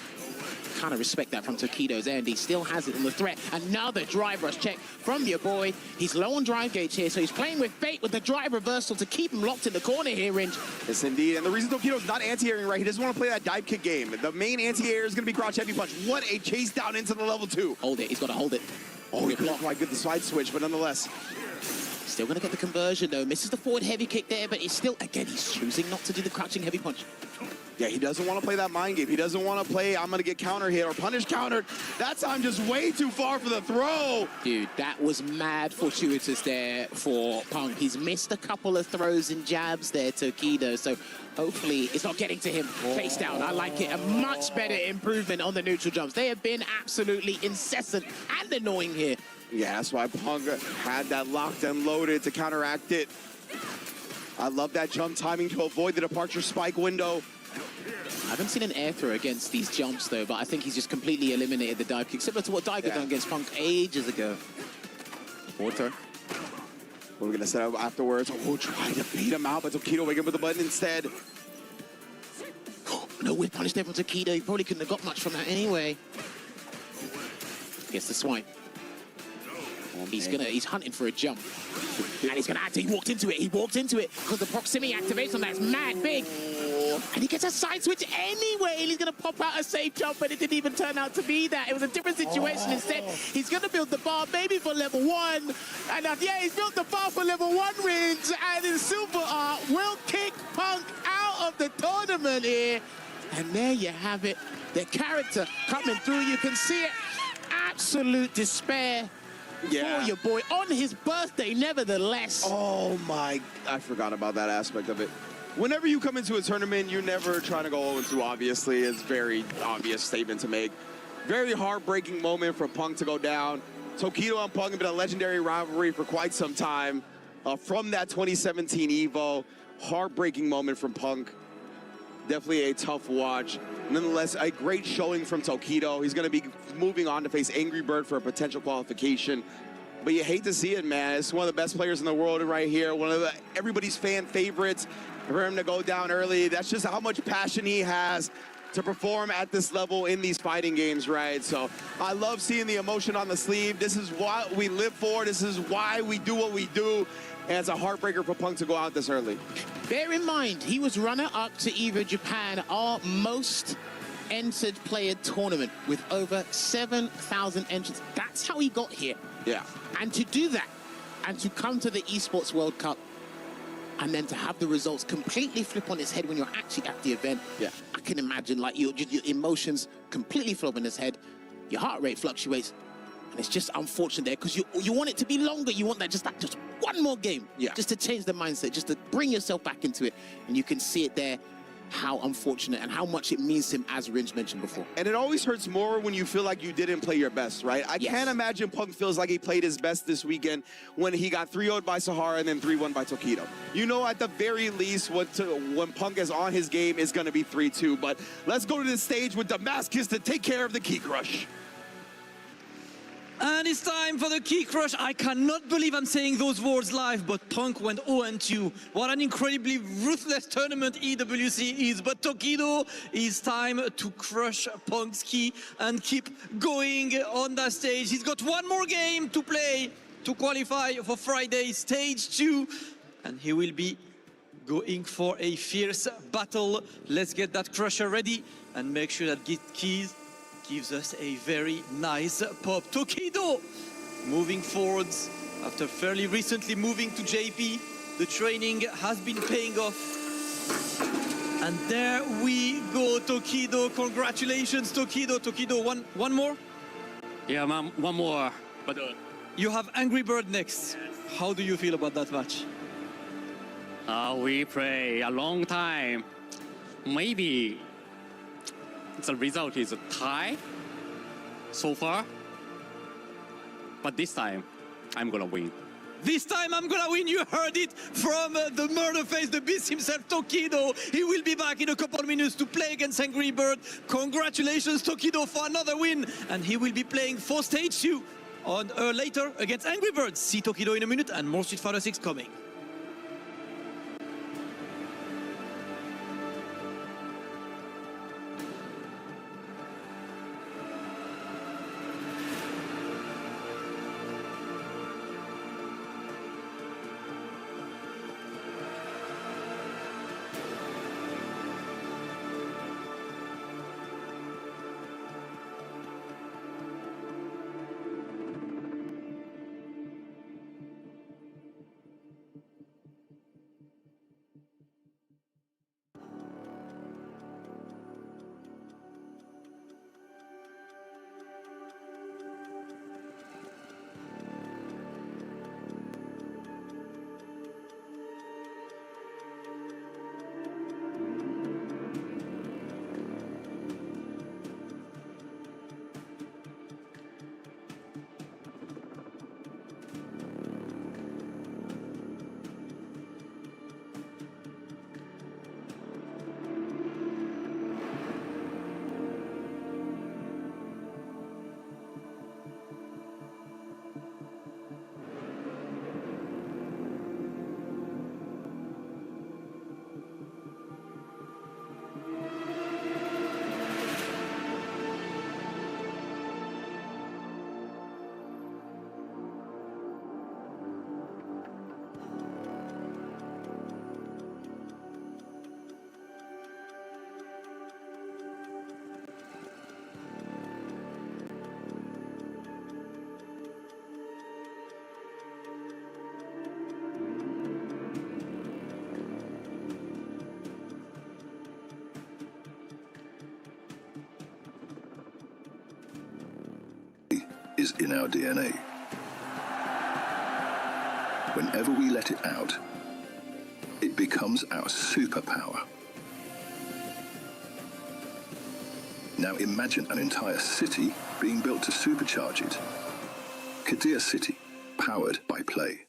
Kind of respect that from Tokido's end. He still has it in the threat. Another drive rush check from your boy. He's low on drive gauge here, so he's playing with bait with the drive reversal to keep him locked in the corner here, Ringe. Yes, indeed. And the reason Tokido's not anti-airing, right, he doesn't want to play that dive kick game. The main anti-air is going to be crouch heavy punch. What a chase down into the level 2. Hold it. He's got to hold it. Oh, he blocked right good the side switch, but nonetheless. Still going to get the conversion, though. Misses the forward heavy kick there, but it's still, again, he's choosing not to do the crouching heavy punch. Yeah, he doesn't want to play that mind game. He doesn't want to play, I'm going to get counter hit or punish countered. That time just way too far for the throw. Dude, that was mad fortuitous there for Punk. He's missed a couple of throws and jabs there, Tokido. So hopefully it's not getting to him face down. I like it. A much better improvement on the neutral jumps. They have been absolutely incessant and annoying here. Yeah, that's why Punk had that locked and loaded to counteract it. I love that jump timing to avoid the departure spike window. I haven't seen an air throw against these jumps, though, but I think he's just completely eliminated the dive kick, similar to what Daigo done against Punk ages ago. Forward turn. What are we going to set up afterwards? Oh, trying to beat him out, but Tokido waking up with the button instead. No whip punish there from Tokido. He probably couldn't have got much from that anyway. Gets the swipe. He's hunting for a jump. And he's gonna he walked into it. He walked into it because the proximity activation on that's mad big. And he gets a side switch anyway, and he's gonna pop out a safe jump, but it didn't even turn out to be that. It was a different situation instead. He's gonna build the bar maybe for level 1. And he's built the bar for level 1 Ringe, and in Super Art will kick Punk out of the tournament here. And there you have it. The character coming through. You can see it. Absolute despair. For your boy on his birthday, nevertheless. Oh my, I forgot about that aspect of it. Whenever you come into a tournament, you're never trying to go 0-2, obviously. It's a very obvious statement to make. Very heartbreaking moment for Punk to go down. Tokido and Punk have been a legendary rivalry for quite some time. From that 2017 EVO, heartbreaking moment from Punk. Definitely a tough watch. Nonetheless, a great showing from Tokido. He's going to be moving on to face Angry Bird for a potential qualification. But you hate to see it, man. It's one of the best players in the world right here. One of everybody's fan favorites. For him to go down early, that's just how much passion he has to perform at this level in these fighting games, right? So I love seeing the emotion on the sleeve. This is what we live for. This is why we do what we do. And it's a heartbreaker for Punk to go out this early. Bear in mind, he was runner-up to EVO Japan, our most entered player tournament with over 7,000 entrants. That's how he got here. Yeah. And to do that, and to come to the Esports World Cup, and then to have the results completely flip on its head when you're actually at the event. Yeah. I can imagine, like, your emotions completely flip on its head. Your heart rate fluctuates. And it's just unfortunate there because you want it to be longer. You want that just one more game. Yeah. Just to change the mindset, just to bring yourself back into it. And you can see it there, how unfortunate and how much it means to him, as Ringe mentioned before. And it always hurts more when you feel like you didn't play your best, right? I can't imagine Punk feels like he played his best this weekend when he got 3-0'd by Sahara and then 3-1 by Tokido. You know, at the very least, when Punk is on his game, is going to be 3-2. But let's go to the stage with Damascus to take care of the key crush. And it's time for the key crush. I cannot believe I'm saying those words live, but Punk went 0-2. What an incredibly ruthless tournament EWC is. But Tokido, it's time to crush Punk's key and keep going on that stage. He's got one more game to play to qualify for Friday stage 2. And he will be going for a fierce battle. Let's get that crusher ready and make sure that Keys gives us a very nice pop. Tokido moving forwards after fairly recently moving to JP. The training has been paying off. And there we go, Tokido. Congratulations, Tokido. Tokido, one more? Yeah, one more. But you have Angry Bird next. How do you feel about that match? we play a long time. Maybe the result is a tie so far. But this time, I'm gonna win. This time I'm gonna win. You heard it from the murder face, the beast himself, Tokido. He will be back in a couple of minutes to play against Angry Bird. Congratulations, Tokido, for another win. And he will be playing for stage 2 on later against Angry Bird. See Tokido in a minute and more Street Fighter 6 coming. Is in our DNA. Whenever we let it out, it becomes our superpower. Now imagine an entire city being built to supercharge it. Kadir City, powered by play.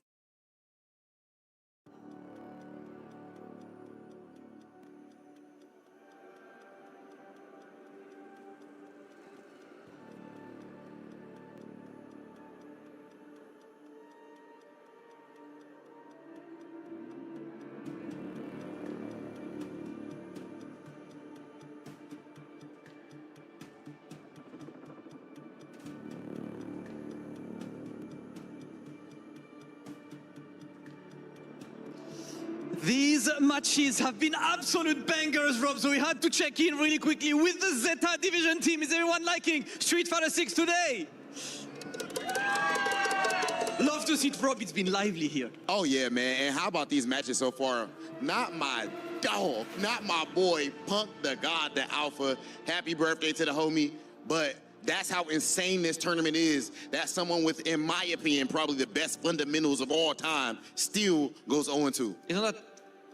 These matches have been absolute bangers, Rob, so we had to check in really quickly with the Zeta Division team. Is everyone liking Street Fighter 6 today? Love to see it, Rob. It's been lively here. Oh, yeah, man. And how about these matches so far? Not my dog, not my boy, Punk the God, the Alpha. Happy birthday to the homie. But that's how insane this tournament is. That someone with, in my opinion, probably the best fundamentals of all time still goes 0-2.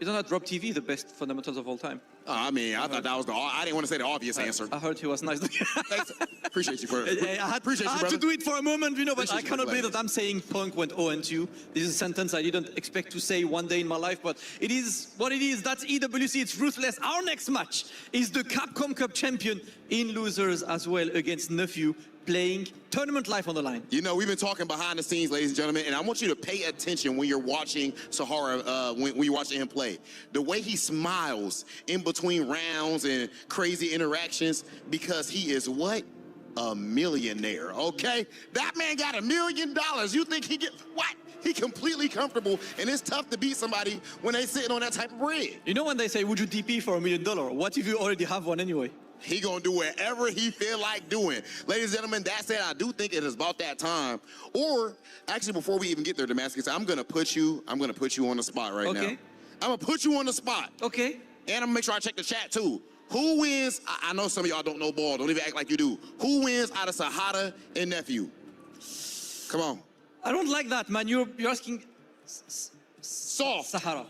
Isn't that Rob TV the best fundamentals of all time? I mean, I thought that was I didn't want to say the obvious answer. I heard he was nice. Thanks. Appreciate you, bro. I had to do it for a moment, you know, but I cannot believe that I'm saying Punk went 0-2. This is a sentence I didn't expect to say one day in my life, but it is what it is. That's EWC. It's ruthless. Our next match is the Capcom Cup champion in losers as well against Nephew. playing tournament life on the line. You know, we've been talking behind the scenes, ladies and gentlemen, and I want you to pay attention when you're watching Sahara, when you're watching him play. The way he smiles in between rounds and crazy interactions, because he is what? A millionaire, okay? That man got $1 million. You think he get what? He completely comfortable, and it's tough to beat somebody when they sitting on that type of bread. You know when they say, would you DP for $1 million? What if you already have one anyway? He gonna do whatever he feel like doing. Ladies and gentlemen, that said, I do think it is about that time. Or, actually, before we even get there, Damascus, I'm gonna put you on the spot right now. I'm gonna put you on the spot. Okay. And I'm gonna make sure I check the chat too. Who wins? I know some of y'all don't know ball. Don't even act like you do. Who wins out of Sahara and Nephew? Come on. I don't like that, man. You're asking soft. Sahara.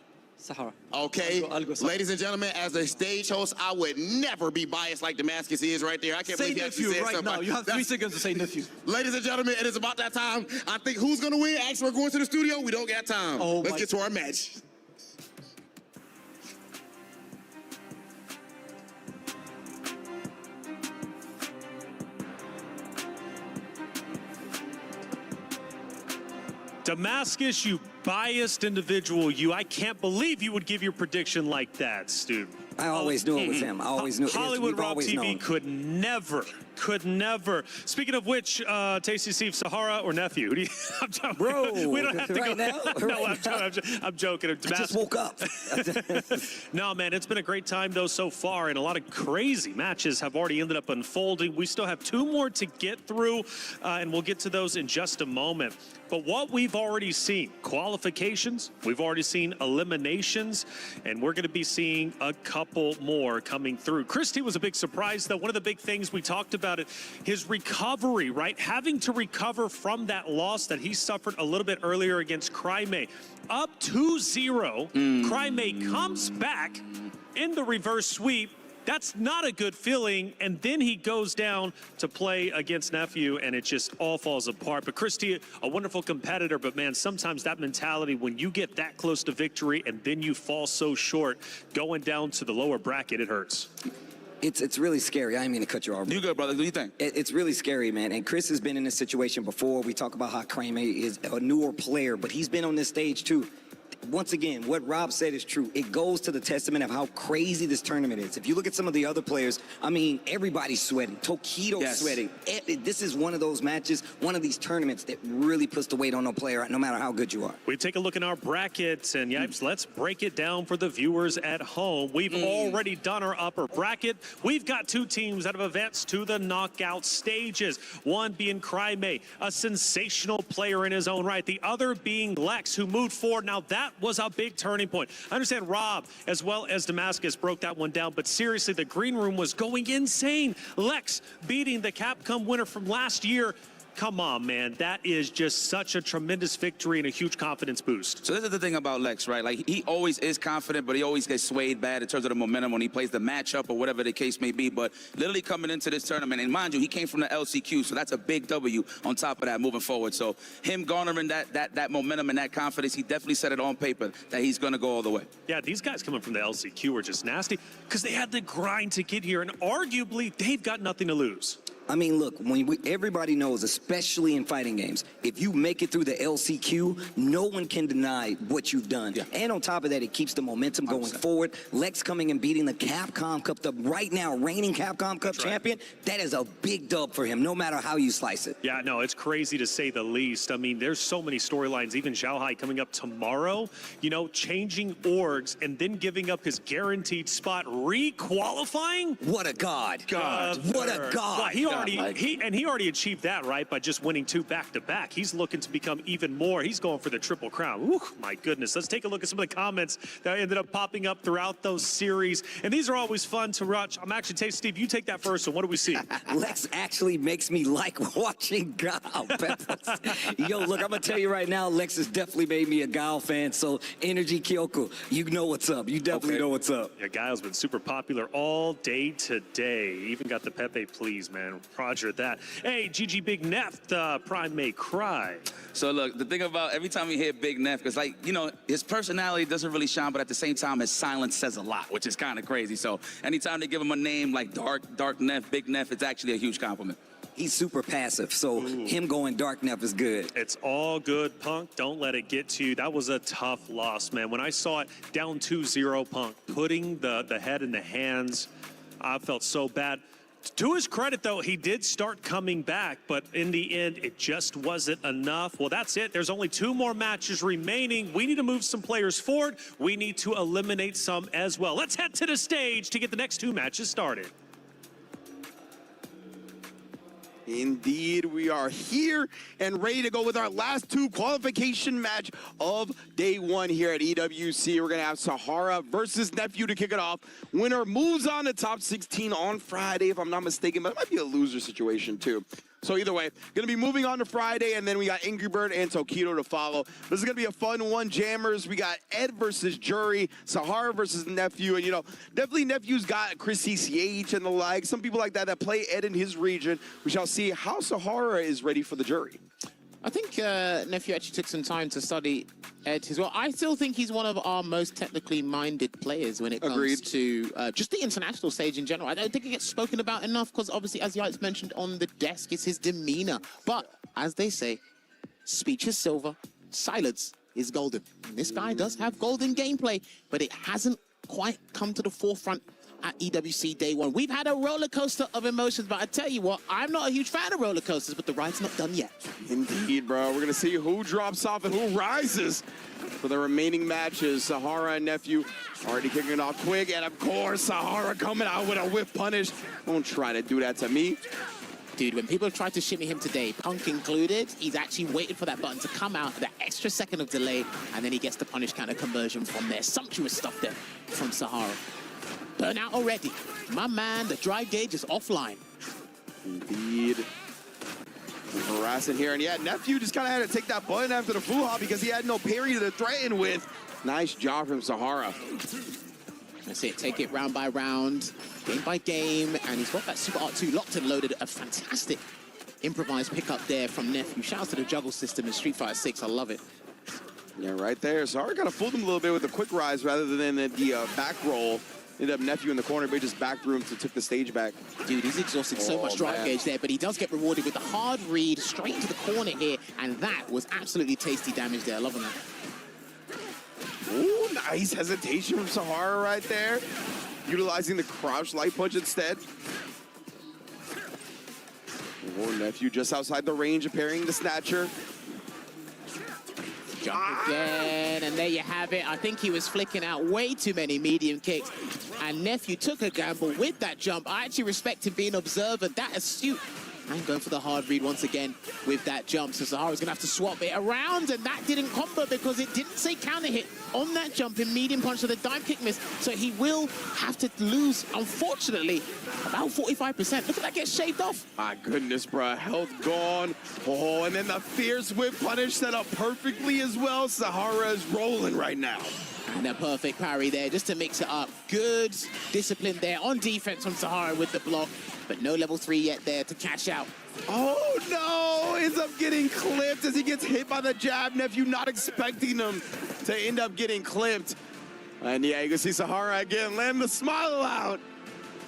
Okay, I'll go ladies and gentlemen, as a stage host, I would never be biased like Damascus is right there. I can't believe he actually said right something. now. You have 3 seconds to say nephew. Ladies and gentlemen, it is about that time. I think who's gonna win? Actually, we're going to the studio. We don't got time. Let's get to our match. Damascus, you biased individual, you. I can't believe you would give your prediction like that, Stu. I always knew it was him. I always knew it. Hollywood We've Rob always TV known. could never. Speaking of which, Tasty Steve, Sahara or Nephew? Bro, we don't have to right go. now? I'm joking. I just woke up. No, man, it's been a great time, though, so far, and a lot of crazy matches have already ended up unfolding. We still have 2 more to get through, and we'll get to those in just a moment. But what we've already seen, qualifications, we've already seen eliminations, and we're going to be seeing a couple more coming through. Christie was a big surprise, though. One of the big things we talked about, his recovery, right? Having to recover from that loss that he suffered a little bit earlier against Crimea. Up 2-0, Crimea comes back in the reverse sweep. That's not a good feeling, and then he goes down to play against Nephew, and it just all falls apart. But Christie, a wonderful competitor, but man, sometimes that mentality, when you get that close to victory and then you fall so short, going down to the lower bracket, it hurts. It's really scary. I didn't mean to cut you off. You good, brother. What do you think? It's really scary, man. And Chris has been in this situation before. We talk about how Crimea is a newer player, but he's been on this stage too. Once again, what Rob said is true. It goes to the testament of how crazy this tournament is. If you look at some of the other players, I mean, everybody's sweating. Tokido's sweating. This is one of those matches, one of these tournaments that really puts the weight on a player, no matter how good you are. We take a look at our brackets, and let's break it down for the viewers at home. We've already done our upper bracket. We've got 2 teams that have advanced to the knockout stages. One being Crimea, a sensational player in his own right. The other being Lex, who moved forward. Now that was a big turning point. I understand Rob, as well as Damascus, broke that one down, but seriously, the green room was going insane. Lex beating the Capcom winner from last year. Come on, man. That is just such a tremendous victory and a huge confidence boost. So this is the thing about Lex, right? Like, he always is confident, but he always gets swayed bad in terms of the momentum when he plays the matchup or whatever the case may be. But literally coming into this tournament, and mind you, he came from the LCQ, so that's a big W on top of that moving forward. So him garnering that momentum and that confidence, he definitely said it on paper that he's going to go all the way. Yeah, these guys coming from the LCQ were just nasty because they had the grind to get here, and arguably, they've got nothing to lose. I mean, look, everybody knows, especially in fighting games, if you make it through the LCQ, no one can deny what you've done. Yeah. And on top of that, it keeps the momentum going forward. Lex coming and beating the Capcom Cup, the right now reigning Capcom Cup champion, that is a big dub for him, no matter how you slice it. Yeah, no, it's crazy to say the least. I mean, there's so many storylines, even Xiaohai coming up tomorrow, changing orgs and then giving up his guaranteed spot, re-qualifying? What a god. What a god. Well, he already achieved that, right, by just winning 2 back-to-back. He's looking to become even more. He's going for the Triple Crown. Ooh, my goodness. Let's take a look at some of the comments that ended up popping up throughout those series. And these are always fun to watch. I'm actually, Steve, you take that first one. What do we see? Lex actually makes me like watching Gal. Yo, look, I'm going to tell you right now, Lex has definitely made me a Gal fan. So, Energy Kyoko, you know what's up. You definitely know what's up. Yeah, Gal's been super popular all day today. Even got the Pepe Please, man. Roger that. Hey, GG Big Neff, Prime may cry. So look, the thing about every time you hear Big Neff, because his personality doesn't really shine, but at the same time, his silence says a lot, which is kind of crazy. So anytime they give him a name like Dark Neff, Big Neff, it's actually a huge compliment. He's super passive, so him going dark Neff is good. It's all good, Punk. Don't let it get to you. That was a tough loss, man. When I saw it down 2-0, Punk putting the head in the hands, I felt so bad. To his credit, though, he did start coming back, but in the end, it just wasn't enough. Well, that's it. There's only 2 more matches remaining. We need to move some players forward. We need to eliminate some as well. Let's head to the stage to get the next 2 matches started. Indeed, we are here and ready to go with our last 2 qualification match of day 1 here at EWC. We're going to have Sahara versus Nephew to kick it off. Winner moves on to top 16 on Friday, if I'm not mistaken, but it might be a loser situation too. So either way, going to be moving on to Friday, and then we got Angry Bird and Tokido to follow. This is going to be a fun one, Jammers. We got Ed versus Jury, Sahara versus Nephew, and definitely Nephew's got Chris CCH and the like. Some people like that play Ed in his region. We shall see how Sahara is ready for the Jury. I think Nephew actually took some time to study Ed as well. I still think he's one of our most technically minded players when it comes to just the international stage in general. I don't think it gets spoken about enough because obviously, as Yates mentioned on the desk, it's his demeanor. But as they say, speech is silver, silence is golden. And this guy does have golden gameplay, but it hasn't quite come to the forefront at EWC day 1. We've had a roller coaster of emotions, but I tell you what, I'm not a huge fan of roller coasters, but the ride's not done yet. Indeed, bro. We're gonna see who drops off and who rises for the remaining matches. Sahara and Nephew already kicking it off quick, and of course, Sahara coming out with a whip punish. Don't try to do that to me. Dude, when people have tried to shimmy him today, Punk included, he's actually waited for that button to come out, that extra second of delay, and then he gets the punish counter conversion from there. Sumptuous stuff there from Sahara. Burnout already. My man, the drive gauge is offline. Indeed. Harassing here, and yeah, Nephew just kind of had to take that button after the Fuha because he had no parry to threaten with. Nice job from Sahara. That's it, take it round by round, game by game, and he's got that Super Art 2 locked and loaded. A fantastic improvised pickup there from Nephew. Shouts to the juggle system in Street Fighter 6, I love it. Yeah, right there. Sahara kind of fooled him a little bit with the quick rise rather than the back roll. Ended up Nephew in the corner, but he just back room to took the stage back. Dude, he's exhausted so much drive gauge there, but he does get rewarded with the hard read straight into the corner here, and that was absolutely tasty damage there. Loving that. Ooh, nice hesitation from Sahara right there. Utilizing the crouch light punch instead. Oh, Nephew just outside the range of parrying the snatcher. Jump again, and there you have it. I think he was flicking out way too many medium kicks, and Nephew took a gamble with that jump. I actually respect him being observant, that astute, and going for the hard read once again with that jump. So Sahara's gonna have to swap it around, and that didn't combo because it didn't say counter hit on that jump in medium punch, so the dive kick miss. So he will have to lose, unfortunately, about 45%. Look at that get shaved off. My goodness, bro. Health gone. Oh, and then the fierce whip punish set up perfectly as well. Sahara is rolling right now. And a perfect parry there just to mix it up. Good discipline there on defense from Sahara with the block, but no level 3 yet there to cash out. Oh no! Ends up getting clipped as he gets hit by the jab. Nephew not expecting him to end up getting clipped. And yeah, you can see Sahara again letting the smile out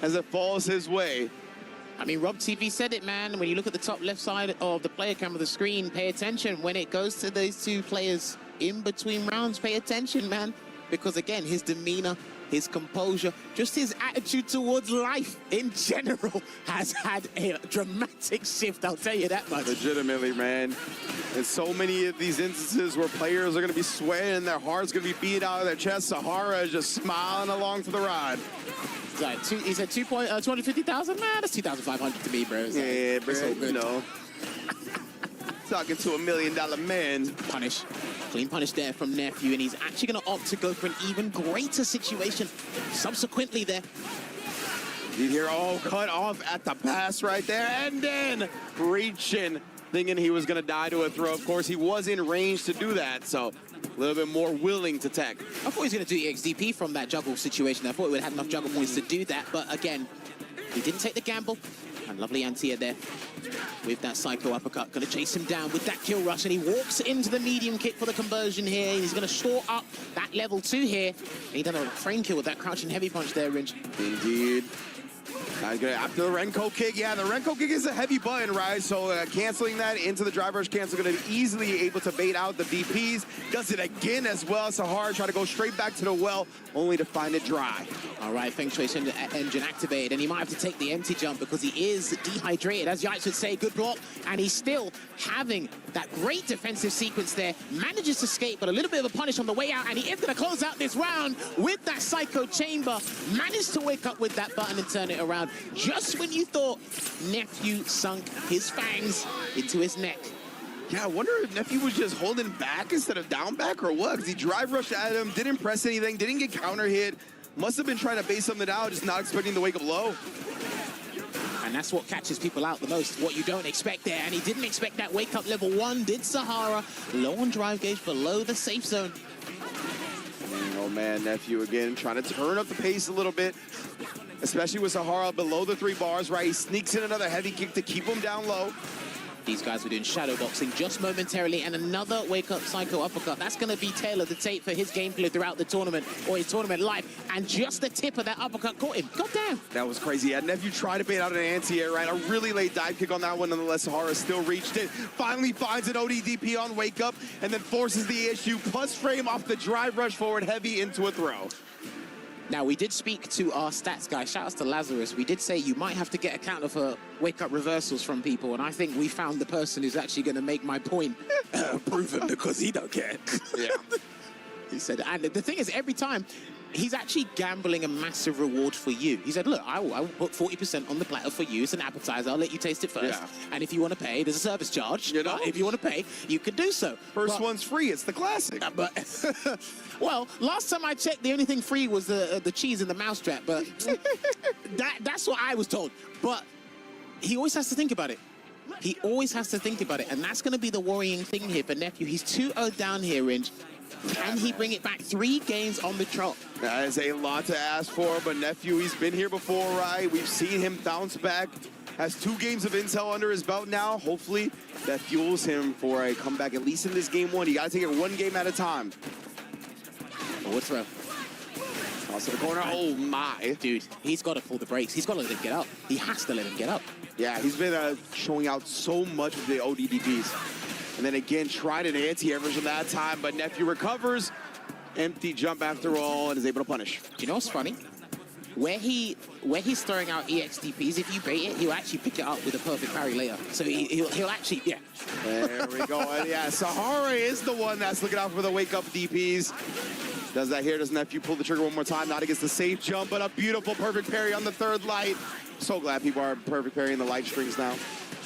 as it falls his way. I mean, Rob TV said it, man. When you look at the top left side of the player cam of the screen, pay attention when it goes to those 2 players in between rounds. Pay attention, man. Because again, his demeanor, his composure, just his attitude towards life in general has had a dramatic shift, I'll tell you that much. Legitimately, man. There's so many of these instances where players are going to be sweating and their heart's going to be beat out of their chest. Sahara is just smiling along for the ride. He said 250,000? Man, that's 2,500 to me, bro. Yeah, bro, you know. Talking to $1 million man. Punish. Clean punish there from Nephew, and he's actually going to opt to go for an even greater situation subsequently there. You hear, oh, cut off at the pass right there, and then reaching, thinking he was going to die to a throw. Of course, he was in range to do that, so a little bit more willing to tech. I thought he was going to do EXDP from that juggle situation. I thought he would have enough juggle points to do that, but again, he didn't take the gamble. And lovely anti-air there with that psycho uppercut. Going to chase him down with that kill rush, and he walks into the medium kick for the conversion here. He's going to store up that level 2 here. And he done a frame kill with that crouching heavy punch there, Ringe. Indeed. After the Renko kick, yeah, the Renko kick is a heavy button, right? So canceling that into the drive rush cancel, going to be easily able to bait out the DPs. Does it again as well. Sahara try to go straight back to the well, only to find it dry. All right, Feng Shui engine activated, and he might have to take the empty jump because he is dehydrated, as Yikes would say. Good block, and he's still having that great defensive sequence there. Manages to escape, but a little bit of a punish on the way out, and he is going to close out this round with that Psycho Chamber. Managed to wake up with that button and turn it around just when you thought Nephew sunk his fangs into his neck. Yeah, I wonder if Nephew was just holding back instead of down back or what, because he drive rushed at him, didn't press anything, didn't get counter hit. Must have been trying to base something out, just not expecting to wake up low. And that's what catches people out the most, what you don't expect there. And he didn't expect that wake up level 1, did Sahara. Low on drive gauge, below the safe zone. Oh man, Nephew again trying to turn up the pace a little bit, especially with Sahara below the 3 bars, right? He sneaks in another heavy kick to keep him down low. These guys were doing shadow boxing just momentarily, and another wake-up Psycho uppercut. That's going to be tail of the tape for his gameplay throughout the tournament, or his tournament life. And just the tip of that uppercut caught him. God damn. That was crazy. Yeah, Nephew tried to bait out an anti-air, right? A really late dive kick on that one. Nonetheless, Sahara still reached it. Finally finds an ODDP on wake up, and then forces the issue. Plus frame off the drive rush forward heavy into a throw. Now, we did speak to our stats guy. Shout out to Lazarus. We did say you might have to get a counter for wake-up reversals from people, and I think we found the person who's actually going to make my point proven because he don't care. Yeah. He said, and the thing is, every time, he's actually gambling a massive reward for you. He said, look, I will put 40% on the platter for you. It's an appetizer. I'll let you taste it first. Yeah. And if you want to pay, there's a service charge. You know? If you want to pay, you can do so. First one's free. It's the classic. But well, last time I checked, the only thing free was the cheese in the mousetrap. But that's what I was told. But he always has to think about it. He always has to think about it. And that's going to be the worrying thing here for Nephew. He's 2-0 down here, Ringe. Can he bring it back 3 games on the trot? That is a lot to ask for, but Nephew, he's been here before, right? We've seen him bounce back. Has 2 games of intel under his belt now. Hopefully, that fuels him for a comeback, at least in this game 1. You got to take it 1 game at a time. Forward throw. Toss to the corner. Oh, my. Dude, he's got to pull the brakes. He's got to let him get up. He has to let him get up. Yeah, he's been showing out so much with the ODDPs. And then again, tried an anti-air version that time, but Nephew recovers. Empty jump after all, and is able to punish. Do you know what's funny? Where he's throwing out EXDPs, if you bait it, he'll actually pick it up with a perfect parry later. So he'll actually, yeah. There we go. And yeah, Sahara is the one that's looking out for the wake-up DPs. Does that here. Does Nephew pull the trigger one more time? Not against the safe jump, but a beautiful perfect parry on the 3rd light. So glad people are perfect parrying the light strings now.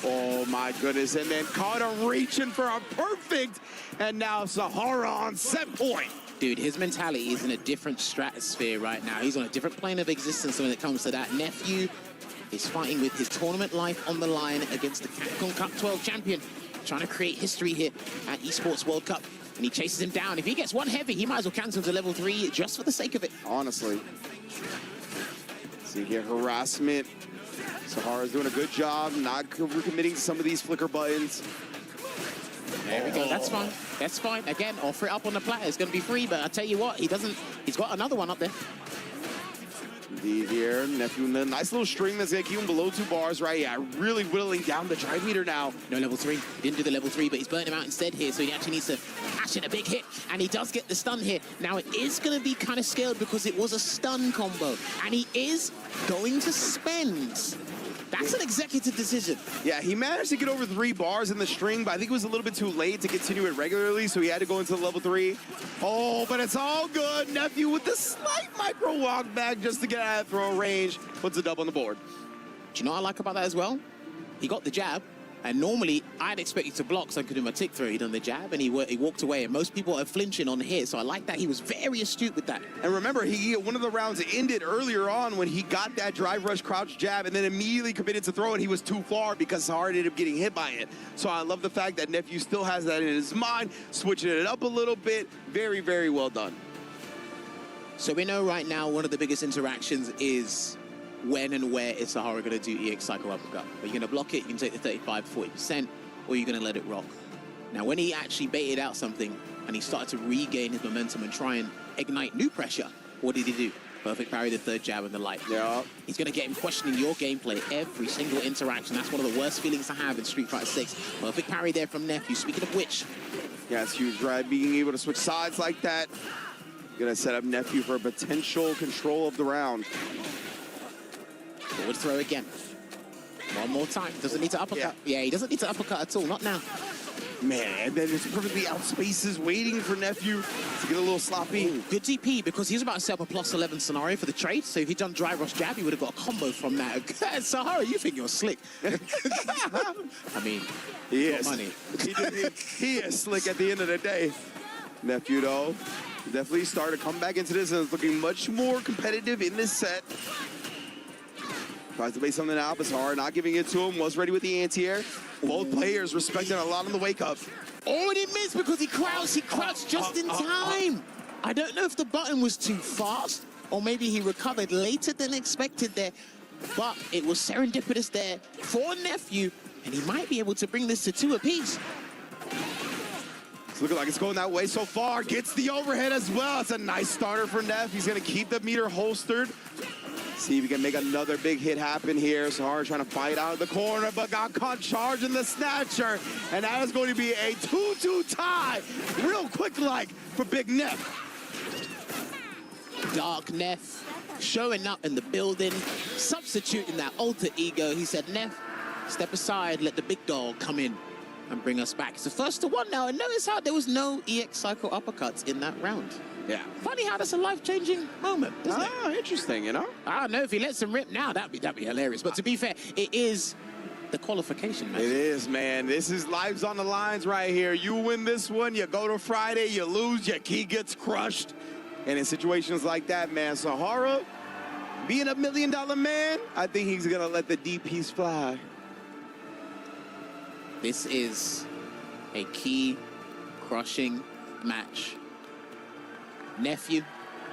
Oh my goodness, and then Carter reaching for a perfect, and now Sahara on set point. Dude, his mentality is in a different stratosphere right now. He's on a different plane of existence when it comes to that. Nephew is fighting with his tournament life on the line against the Capcom Cup 12 champion, trying to create history here at Esports World Cup, and he chases him down. If he gets one heavy, he might as well cancel to level 3 just for the sake of it. Honestly. See here, harassment. Sahara's doing a good job, not committing to some of these flicker buttons. There we go. That's fine. That's fine. Again, offer it up on the platter. It's going to be free, but I tell you what, he's got another one up there. Indeed here, Nephew, a nice little string that's going to keep him below 2 bars, right? Yeah, really whittling down the drive meter now. No level 3. He didn't do the level 3, but he's burning him out instead here, so he actually needs to cash in a big hit, and he does get the stun here. Now, it is going to be kind of scaled because it was a stun combo, and he is going to spend. That's an executive decision. Yeah, he managed to get over 3 bars in the string, but I think it was a little bit too late to continue it regularly, so he had to go into the level 3. Oh, but it's all good. Nephew with the slight micro walk back just to get out of throw range. Puts a dub on the board. Do you know what I like about that as well? He got the jab, and normally I'd expect you to block so I could do my tick throw. He done the jab, and he walked away, and most people are flinching on hit, so I like that. He was very astute with that. And remember, one of the rounds ended earlier on when he got that drive rush crouch jab and then immediately committed to throw it. He was too far because Sahara ended up getting hit by it. So I love the fact that Nephew still has that in his mind, switching it up a little bit. Very, very well done. So we know right now one of the biggest interactions is when and where is Sahara going to do EX Psycho Uppercut. Are you going to block it? You can take the 35 to 40%, or you're going to let it rock. Now, when he actually baited out something and he started to regain his momentum and try and ignite new pressure, what did he do? Perfect parry the third jab and the light. Yeah. He's going to get him questioning your gameplay every single interaction. That's one of the worst feelings to have in Street Fighter 6. Perfect parry there from Nephew. Speaking of which... Yeah, it's huge, right? Being able to switch sides like that. Gonna set up Nephew for a potential control of the round. Forward throw again. One more time. Doesn't need to uppercut. Yeah, he doesn't need to uppercut at all. Not now. Man, and then it's perfectly out spaces waiting for Nephew to get a little sloppy. Ooh, good DP because he's about to set up a +11 scenario for the trade. So if he'd done drive rush jab, he would have got a combo from that. Sahara, you think you're slick. I mean, he got is. money. He is slick at the end of the day. Nephew, though, definitely started to come back into this and is looking much more competitive in this set. Tries to base something out, but Sahara not giving it to him. Was ready with the anti-air. Both players respecting a lot on the wake-up. Already missed because he crouched just in time. I don't know if the button was too fast or maybe he recovered later than expected there, but it was serendipitous there for Nephew, and he might be able to bring this to 2 apiece. It's looking like it's going that way so far. Gets the overhead as well. It's a nice starter for Neff. He's going to keep the meter holstered. See if he can make another big hit happen here. Sahara trying to fight out of the corner, but got caught charging the snatcher. And that is going to be a 2-2 tie. Real quick like for Big Neff. Dark Neff showing up in the building, substituting that alter ego. He said, Neff, step aside, let the big dog come in and bring us back. It's the 1-1 now, and notice how there was no EX cycle uppercuts in that round. Yeah. Funny how that's a life-changing moment, isn't it? Oh, interesting, you know? I don't know, if he lets him rip now, that'd be hilarious. But to be fair, it is the qualification match. It is, man. This is lives on the lines right here. You win this one, you go to Friday, you lose, your key gets crushed. And in situations like that, man, Sahara, being $1 million man, I think he's gonna let the DPs fly. This is a key crushing match. Nephew,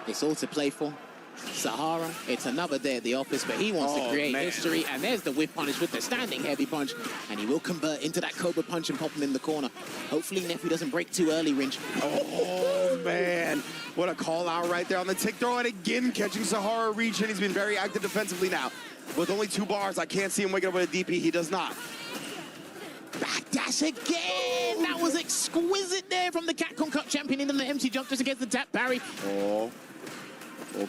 it's all to play for. Sahara, it's another day at the office, but he wants to create history. And there's the whip punish with the standing heavy punch. And he will convert into that Cobra punch and pop him in the corner. Hopefully Nephew doesn't break too early, Ringe. Oh, man. What a call out right there on the tick throw. And again, catching Sahara reaching. He's been very active defensively now. With only 2 bars, I can't see him waking up with a DP. He does not. Backdash again! That was exquisite there from the Capcom Cup champion in the empty jump just against the tap parry. Oh,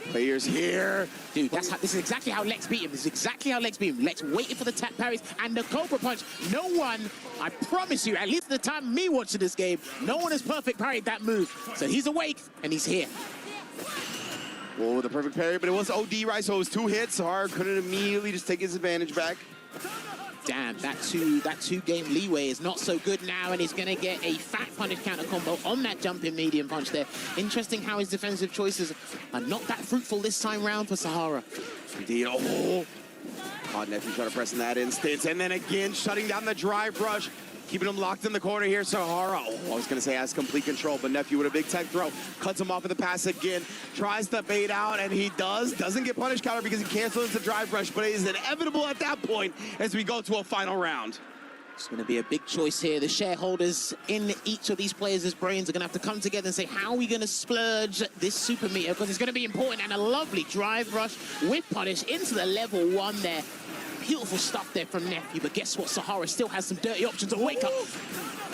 players here. Dude, this is exactly how Lex beat him. This is exactly how Lex beat him. Lex waited for the tap parries and the Cobra punch. No one, I promise you, at least at the time of me watching this game, no one has perfect parried that move. So he's awake and he's here. Well, with the perfect parry, but it was OD, right? So it was 2 hits. Sahara couldn't immediately just take his advantage back. Damn, that two game leeway is not so good now, and he's going to get a fat punish counter combo on that jumping medium punch there. Interesting how his defensive choices are not that fruitful this time round for Sahara. Indeed. Oh, hard Nephew trying to press in that instance, and then again shutting down the drive rush. Keeping him locked in the corner here, Sahara. Oh, I was going to say has complete control, but Nephew with a big tech throw. Cuts him off of the pass again. Tries to bait out, and he does. Doesn't get punish counter because he cancels the drive rush, but it is inevitable at that point as we go to a final round. It's going to be a big choice here. The shareholders in each of these players' brains are going to have to come together and say, how are we going to splurge this super meter? Because it's going to be important, and a lovely drive rush with punish into the level 1 there. Beautiful stuff there from Nephew, but guess what? Sahara still has some dirty options to wake up.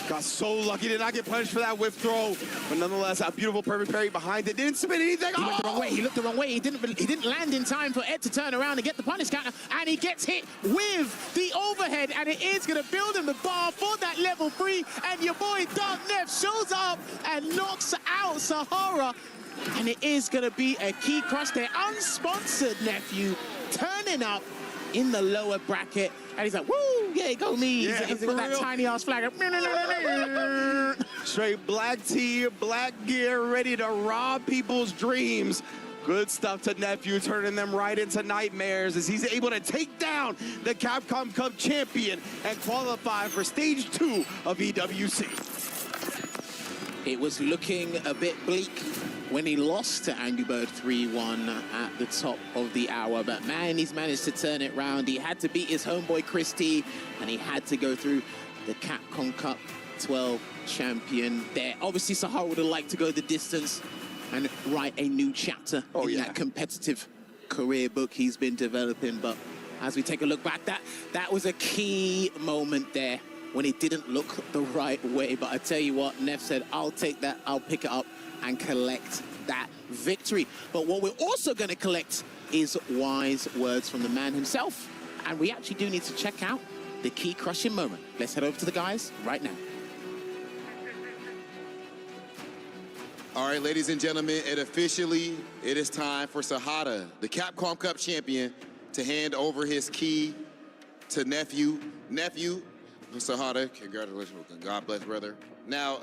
Got so lucky, did not get punished for that whip throw, but nonetheless, a beautiful perfect parry behind it. Didn't submit anything. He went the wrong way. He looked the wrong way. He didn't land in time for Ed to turn around and get the punish counter, and he gets hit with the overhead, and it is going to build him the bar for that level 3, and your boy Dark Neff shows up and knocks out Sahara, and it is going to be a key crush there. Unsponsored Nephew turning up in the lower bracket, and he's like, woo, yeah, go me. Yeah, he's got that tiny ass flag. Straight black tee, black gear, ready to rob people's dreams. Good stuff to Nephew, turning them right into nightmares as he's able to take down the Capcom Cup champion and qualify for stage 2 of EWC. It was looking a bit bleak when he lost to Angry Bird 3-1 at the top of the hour. But man, he's managed to turn it round. He had to beat his homeboy Chris T, and he had to go through the Capcom Cup 12 champion there. Obviously, Sahara would have liked to go the distance, and write a new chapter in that competitive career book he's been developing. But as we take a look back, that was a key moment there when it didn't look the right way. But I tell you what, Neff said, I'll take that, I'll pick it up and collect that victory. But what we're also going to collect is wise words from the man himself. And we actually do need to check out the key crushing moment. Let's head over to the guys right now. All right, ladies and gentlemen, it is time for Sahara, the Capcom Cup champion, to hand over his key to nephew. Sahara, congratulations. God bless, brother. Now,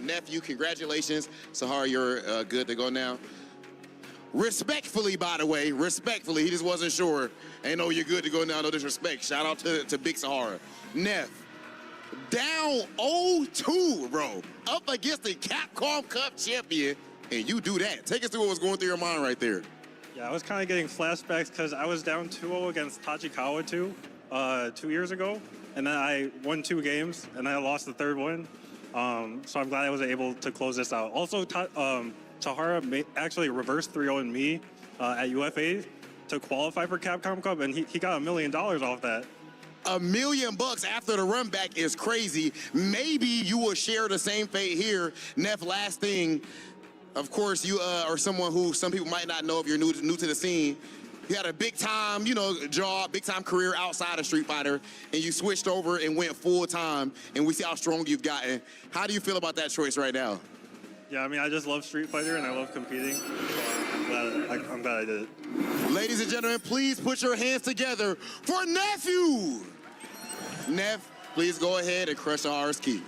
nephew, congratulations. Sahara, you're good to go now. Respectfully, by the way, respectfully, he just wasn't sure. Ain't no you're good to go now, no disrespect. Shout out to Big Sahara. Neff, down 0-2, bro. Up against the Capcom Cup champion, and you do that. Take us through what was going through your mind right there. Yeah, I was kind of getting flashbacks because I was down 2-0 against Tachikawa 2 years ago. And then I won 2 games, and then I lost the third one. So I'm glad I was able to close this out. Also, Tahara actually reversed 3-0 in me at UFA to qualify for Capcom Cup, and he got $1 million off that. $1 million after the run back is crazy. Maybe you will share the same fate here. Neff, last thing, of course, you are someone who some people might not know if you're new to the scene. You had a big time, job, big time career outside of Street Fighter, and you switched over and went full time, and we see how strong you've gotten. How do you feel about that choice right now? Yeah, I mean, I just love Street Fighter and I love competing. So I'm glad I did it. Ladies and gentlemen, please put your hands together for Nephew. Neff, please go ahead and crush Sahara's key.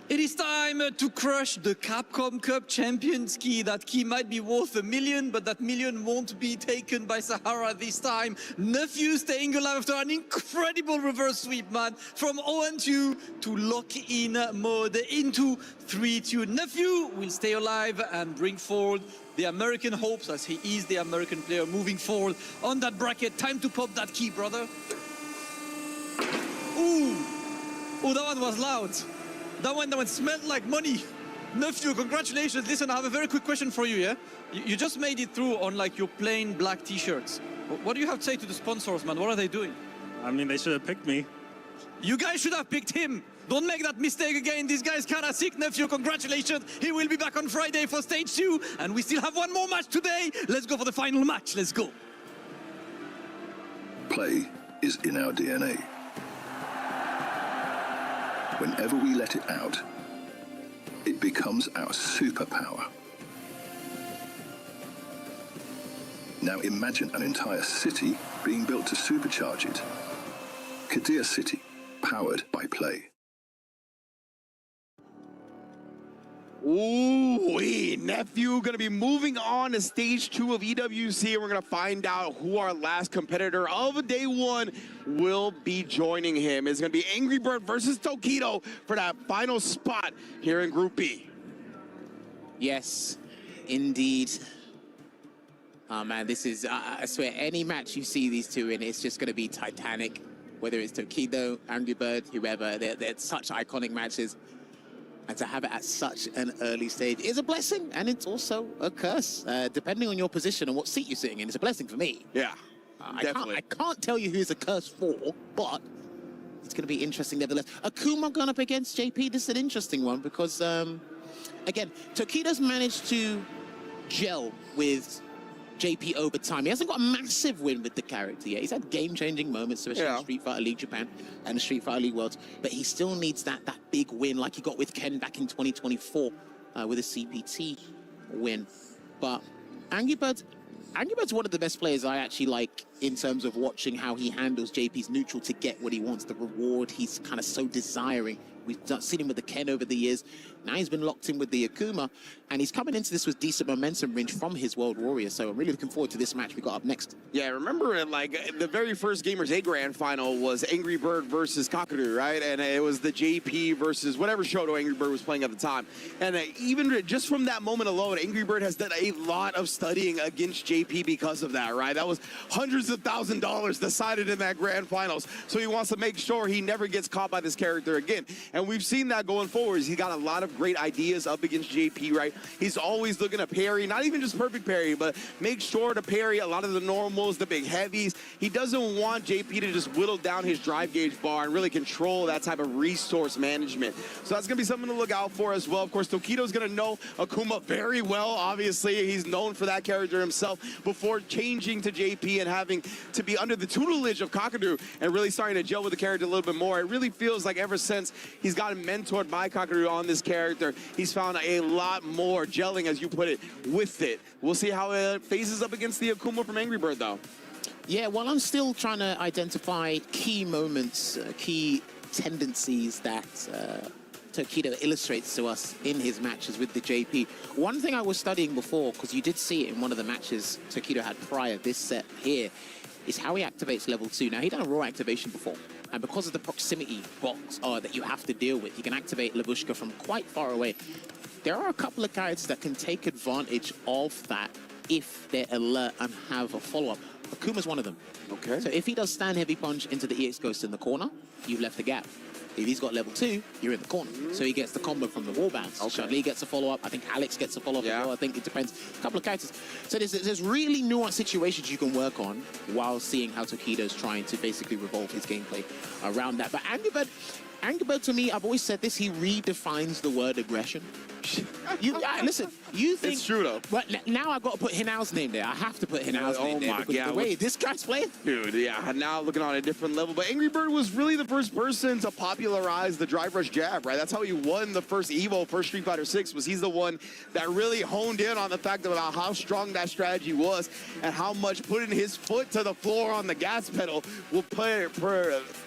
It is time to crush the Capcom Cup Champions key. That key might be worth $1 million, but that $1 million won't be taken by Sahara this time. Nephew staying alive after an incredible reverse sweep, man. From 0-2 to lock-in mode into 3-2. Nephew will stay alive and bring forward the American hopes as he is the American player moving forward on that bracket. Time to pop that key, brother. Ooh, that one was loud. That one smelled like money. Nephew, congratulations. Listen, I have a very quick question for you, yeah? You just made it through on like your plain black t-shirts. What do you have to say to the sponsors, man? What are they doing? I mean, they should have picked me. You guys should have picked him. Don't make that mistake again. This guy's kind of sick, Nephew. Congratulations. He will be back on Friday for stage 2. And we still have one more match today. Let's go for the final match. Let's go. Play is in our DNA. Whenever we let it out, it becomes our superpower. Now imagine an entire city being built to supercharge it. Kadir City, powered by Play. Ooh-wee, Nephew gonna be moving on to stage 2 of EWC, and we're gonna find out who our last competitor of day 1 will be joining him. It's gonna be Angry Bird versus Tokido for that final spot here in Group B. Yes, indeed. Oh man, this is, I swear, any match you see these two in, it's just gonna be titanic. Whether it's Tokido, Angry Bird, whoever, they're such iconic matches. And to have it at such an early stage is a blessing, and it's also a curse. Depending on your position and what seat you're sitting in, it's a blessing for me. Yeah, definitely. I can't tell you who it's a curse for, but it's going to be interesting nevertheless. Akuma going up against JP, this is an interesting one because, again, Tokido's managed to gel with JP over time. He hasn't got a massive win with the character yet. He's had game-changing moments, especially in Street Fighter League Japan and the Street Fighter League Worlds, but he still needs that big win like he got with Ken back in 2024 with a CPT win. But Angry Bird's one of the best players I actually like in terms of watching how he handles JP's neutral to get what he wants, the reward he's kind of so desiring. We've seen him with the Ken over the years. Now he's been locked in with the Akuma, and he's coming into this with decent momentum range from his World Warrior. So I'm really looking forward to this match we got up next. Yeah, remember, like, the very first Gamers A Grand Final was Angry Bird versus Kakadu, right? And it was the JP versus whatever Shoto Angry Bird was playing at the time. And even just from that moment alone, Angry Bird has done a lot of studying against JP because of that, right? That was hundreds of $1,000s decided in that Grand Finals. So he wants to make sure he never gets caught by this character again. And we've seen that going forward. He's got a lot of great ideas up against JP, right? He's always looking to parry, not even just perfect parry, but make sure to parry a lot of the normals, the big heavies. He doesn't want JP to just whittle down his drive gauge bar and really control that type of resource management. So that's going to be something to look out for as well. Of course, Tokido's going to know Akuma very well. Obviously, he's known for that character himself before changing to JP and having to be under the tutelage of Kakadu and really starting to gel with the character a little bit more. It really feels like ever since he's gotten mentored by Kakadu on this character, he's found a lot more gelling, as you put it, with it. We'll see how it phases up against the Akuma from Angry Bird, though. Yeah, well, I'm still trying to identify key moments, key tendencies that Tokido illustrates to us in his matches with the JP. One thing I was studying before, because you did see it in one of the matches Tokido had prior this set here, is how he activates level 2. Now, he'd done a raw activation before, and because of the proximity box that you have to deal with, you can activate Labushka from quite far away. There are a couple of characters that can take advantage of that if they're alert and have a follow-up. Akuma's one of them. Okay. So if he does stand heavy punch into the EX Ghost in the corner, you've left a gap. If he's got level 2, you're in the corner. So he gets the combo from the wall bounce. Okay. Chun-Li gets a follow-up. I think Alex gets a follow-up as well. I think it depends. A couple of characters. So there's really nuanced situations you can work on while seeing how Tokido's trying to basically revolve his gameplay around that. But Angry Bird, to me, I've always said this, he redefines the word aggression. Listen, you think... It's true, though. But now I've got to put Hinao's name there. I have to put Hinao's name there. Because the way this guy's playing... Dude, yeah, now looking on a different level. But Angry Bird was really the first person to popularize the drive rush jab, right? That's how he won the first EVO, first Street Fighter 6, was he's the one that really honed in on the fact about how strong that strategy was and how much putting his foot to the floor on the gas pedal will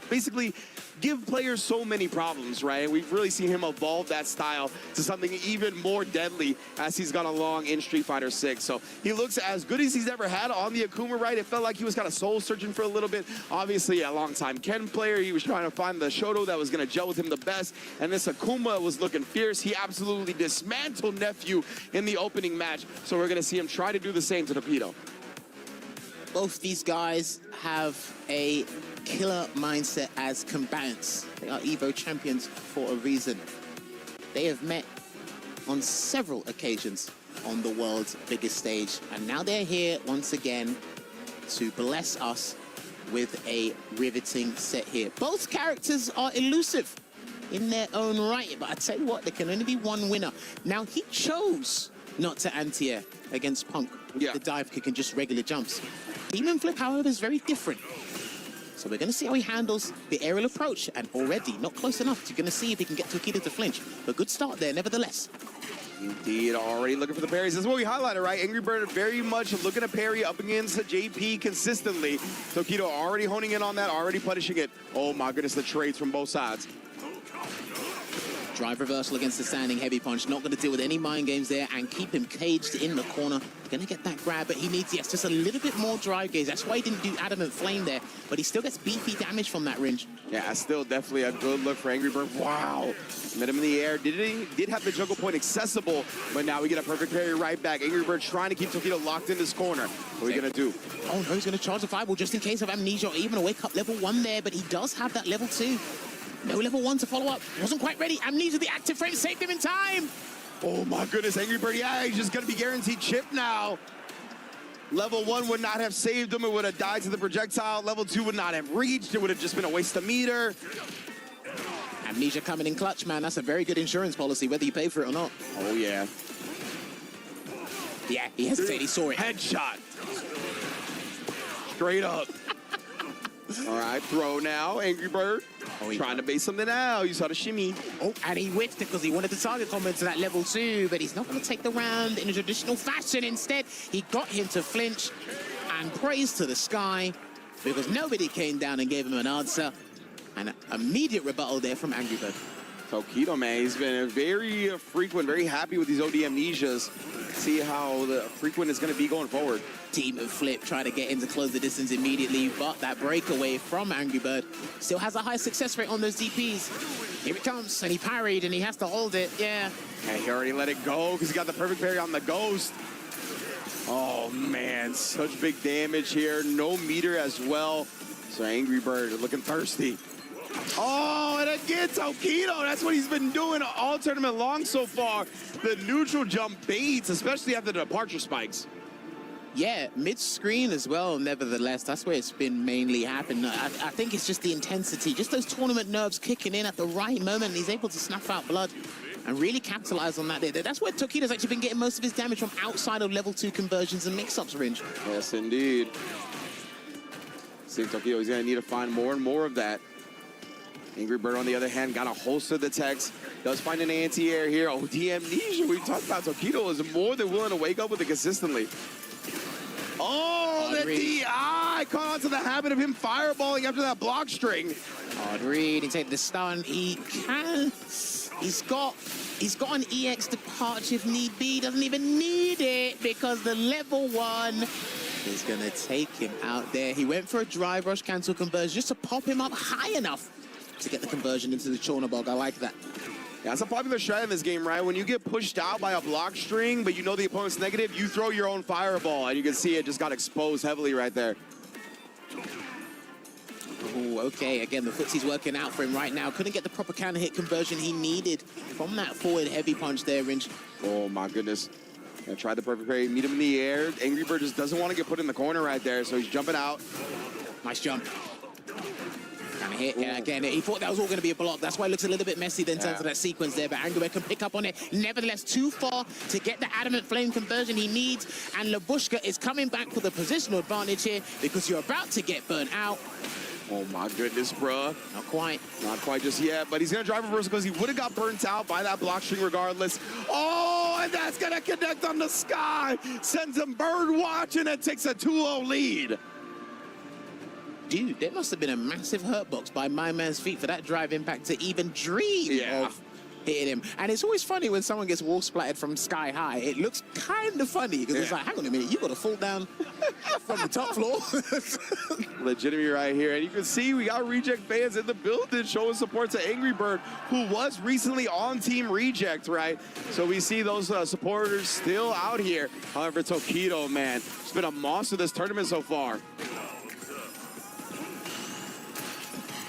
basically give players so many problems, right? And we've really seen him evolve that style to something even more deadly as he's gone along in Street Fighter 6. So he looks as good as he's ever had on the Akuma, right? It felt like he was kind of soul searching for a little bit. Obviously, a long-time Ken player. He was trying to find the Shoto that was going to gel with him the best. And this Akuma was looking fierce. He absolutely dismantled Nephew in the opening match. So we're going to see him try to do the same to Tokido. Both these guys have a killer mindset as combatants. They are EVO champions for a reason. They have met on several occasions on the world's biggest stage, and now they're here once again to bless us with a riveting set here. Both characters are elusive in their own right, but I tell you what, there can only be one winner. Now, he chose not to anti-air against Punk with the dive kick and just regular jumps. Demon Flip, however, is very different. So we're going to see how he handles the aerial approach, and already not close enough. You're going to see if he can get Tokido to flinch. But good start there, nevertheless. Indeed, already looking for the parries. That's what we highlighted, right? Angry Bird very much looking to parry up against JP consistently. Tokido already honing in on that, already punishing it. Oh my goodness, the trades from both sides. Drive reversal against the standing heavy punch. Not going to deal with any mind games there and keep him caged in the corner. Going to get that grab, but he needs, yes, just a little bit more drive gauge. That's why he didn't do Adamant Flame there, but he still gets beefy damage from that range. Yeah, still definitely a good look for Angry Bird. Wow. Met him in the air. Did have the juggle point accessible, but now we get a perfect parry right back. Angry Bird trying to keep Tokido locked in this corner. What are we going to do? Oh no, he's going to charge the fireball just in case of amnesia or even a wake up level 1 there, but he does have that level 2. No level 1 to follow up. Wasn't quite ready. Amnesia, the active frame, saved him in time. Oh my goodness, Angry Bird, yeah, he's just gonna be guaranteed chip now. Level 1 would not have saved him. It would have died to the projectile. Level 2 would not have reached. It would have just been a waste of meter. Amnesia coming in clutch, man. That's a very good insurance policy, whether you pay for it or not. Oh, yeah. Yeah, he hesitated. He saw it. Headshot. Straight up. All right, throw now, Angry Bird. Oh, trying to base something out. You saw the shimmy. Oh, and he whiffed it because he wanted the target combo to that level 2, but he's not going to take the round in a traditional fashion. Instead, he got him to flinch and praise to the sky because nobody came down and gave him an answer. And an immediate rebuttal there from Angry Bird. Tokido, man, he's been very frequent, very happy with these OD amnesias. See how frequent it's going to be going forward. Demon flip, trying to get him to close the distance immediately, but that breakaway from Angry Bird still has a high success rate on those DPs. Here it comes, and he parried, and he has to hold it, yeah. And he already let it go because he got the perfect parry on the Ghost. Oh, man, such big damage here. No meter as well. So Angry Bird looking thirsty. Oh, and again, Tokido. That's what he's been doing all tournament long so far. The neutral jump baits, especially after the departure spikes. Yeah, mid-screen as well, nevertheless. That's where it's been mainly happened. I think it's just the intensity, just those tournament nerves kicking in at the right moment. And he's able to snuff out blood and really capitalize on that. That's where Tokido's actually been getting most of his damage from outside of level 2 conversions and mix-ups range. Yes, indeed. See Tokido, he's going to need to find more and more of that. Angry Bird, on the other hand, got a host of the techs. Does find an anti-air here. Oh, the amnesia. We talked about Tokido is more than willing to wake up with it consistently. Oh, the DI caught onto the habit of him fireballing after that block string. Hard read, he take the stun. He can. He's got an EX departure if need be. Doesn't even need it because the level 1 is gonna take him out there. He went for a drive rush cancel conversion just to pop him up high enough to get the conversion into the Chornabog. I like that. Yeah, it's a popular strat in this game, right? When you get pushed out by a block string, but you know the opponent's negative, you throw your own fireball, and you can see it just got exposed heavily right there. Oh, okay. Again, the footsy's working out for him right now. Couldn't get the proper counter hit conversion he needed from that forward heavy punch there, Ringe. Oh, my goodness. Gonna try the perfect parry, meet him in the air. Angry Bird just doesn't want to get put in the corner right there, so he's jumping out. Nice jump. Hit. Yeah, again, he thought that was all going to be a block. That's why it looks a little bit messy in terms of that sequence there, but Angry Bird can pick up on it. Nevertheless, too far to get the Adamant Flame conversion he needs, and Labushka is coming back for the positional advantage here because you're about to get burnt out. Oh, my goodness, bruh. Not quite. Not quite just yet, but he's going to drive reversal because he would have got burnt out by that block string regardless. Oh, and that's going to connect on the sky. Sends him bird watching and takes a 2-0 lead. Dude, there must have been a massive hurt box by my man's feet for that drive impact to even dream of hitting him. And it's always funny when someone gets wall splattered from sky high. It looks kind of funny because it's like, hang on a minute, you got to fall down from the top floor. Legitimate right here. And you can see we got Reject fans in the building showing support to Angry Bird, who was recently on Team Reject, right? So we see those supporters still out here. However, Tokido, man, it's been a monster this tournament so far.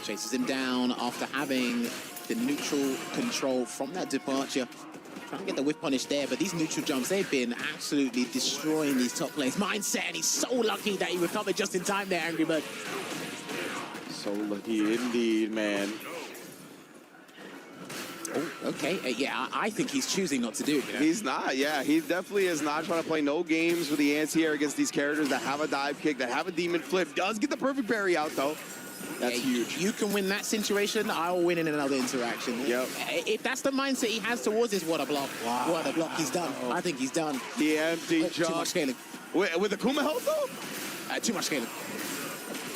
Chases him down after having the neutral control from that departure. Trying to get the whip punish there, but these neutral jumps, they've been absolutely destroying these top lanes. Mindset, and he's so lucky that he recovered just in time there, Angry Bird. So lucky indeed, man. Oh, okay. Yeah, I think he's choosing not to do it. You know? He's not, yeah. He definitely is not trying to play no games with the anti-air against these characters that have a dive kick, that have a demon flip. Does get the perfect parry out, though. That's huge. You can win that situation, I'll win in another interaction. Yep. If that's the mindset he has towards this, what a block. Wow. What a block. He's done. I think he's done. The empty jump. Too much scaling. With the Kuma health, though? Too much scaling.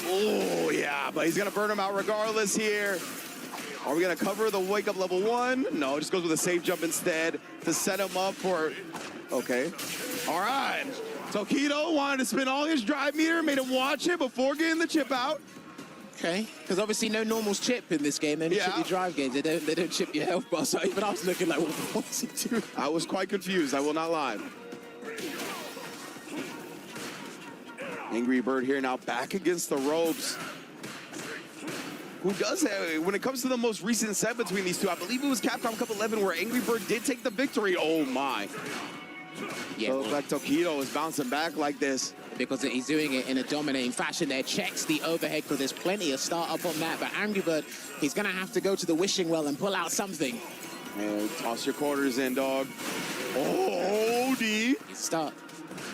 Oh, yeah, but he's going to burn him out regardless here. Are we going to cover the wake-up level 1? No, just goes with a safe jump instead to set him up for... Okay. All right. Tokido wanted to spin all his drive meter, made him watch it before getting the chip out. Okay, because obviously no normals chip in this game. They only chip your drive games. They don't chip your health bar. So even I was looking like, what is he doing? I was quite confused. I will not lie. Angry Bird here now back against the ropes. Who does have, when it comes to the most recent set between these two, I believe it was Capcom Cup 11 where Angry Bird did take the victory. Oh my. Yeah, so it looks like Tokido is bouncing back like this. Because he's doing it in a dominating fashion there. Checks the overhead because there's plenty of startup on that. But Angry Bird, he's going to have to go to the wishing well and pull out something. And toss your quarters in, dog. Oh, D. Start.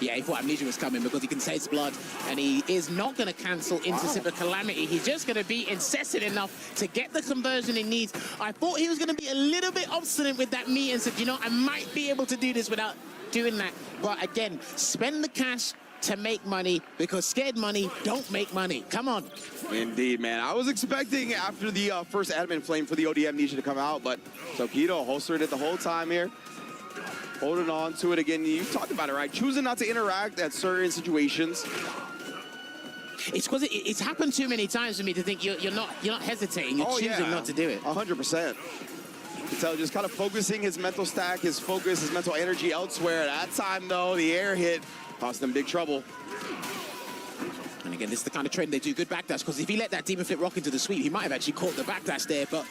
Yeah, he thought Amnesia was coming because he can taste blood. And he is not going to cancel into Super Calamity. He's just going to be incessant enough to get the conversion he needs. I thought he was going to be a little bit obstinate with that meat and said, you know, I might be able to do this without doing that. But again, spend the cash, to make money because scared money don't make money. Come on. Indeed, man. I was expecting after the first admin flame for the OD Amnesia to come out, but Tokido holstered it the whole time here. Holding on to it again. You talked about it, right? Choosing not to interact at certain situations. It's because it's happened too many times for me to think you're not hesitating. You're choosing not to do it. 100%. You can tell just kind of focusing his mental stack, his focus, his mental energy elsewhere. At that time, though, the air hit cost him big trouble. And again, this is the kind of trend they do good backdash, because if he let that Demon Flip rock into the sweep, he might have actually caught the backdash there, but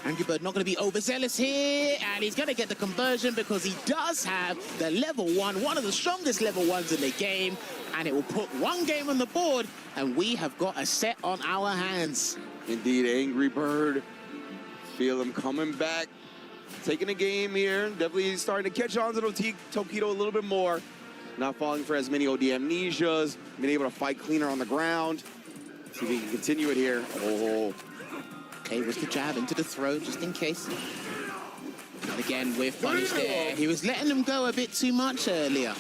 Angry Bird not going to be overzealous here, and he's going to get the conversion because he does have the level 1, one of the strongest level 1s in the game, and it will put one game on the board, and we have got a set on our hands. Indeed, Angry Bird. Feel him coming back, taking a game here. Definitely starting to catch on to Tokido a little bit more. Not falling for as many OD Amnesias, being able to fight cleaner on the ground. See if he can continue it here. Oh. Okay, was the jab into the throw, just in case. And again, with punish there. He was letting them go a bit too much earlier,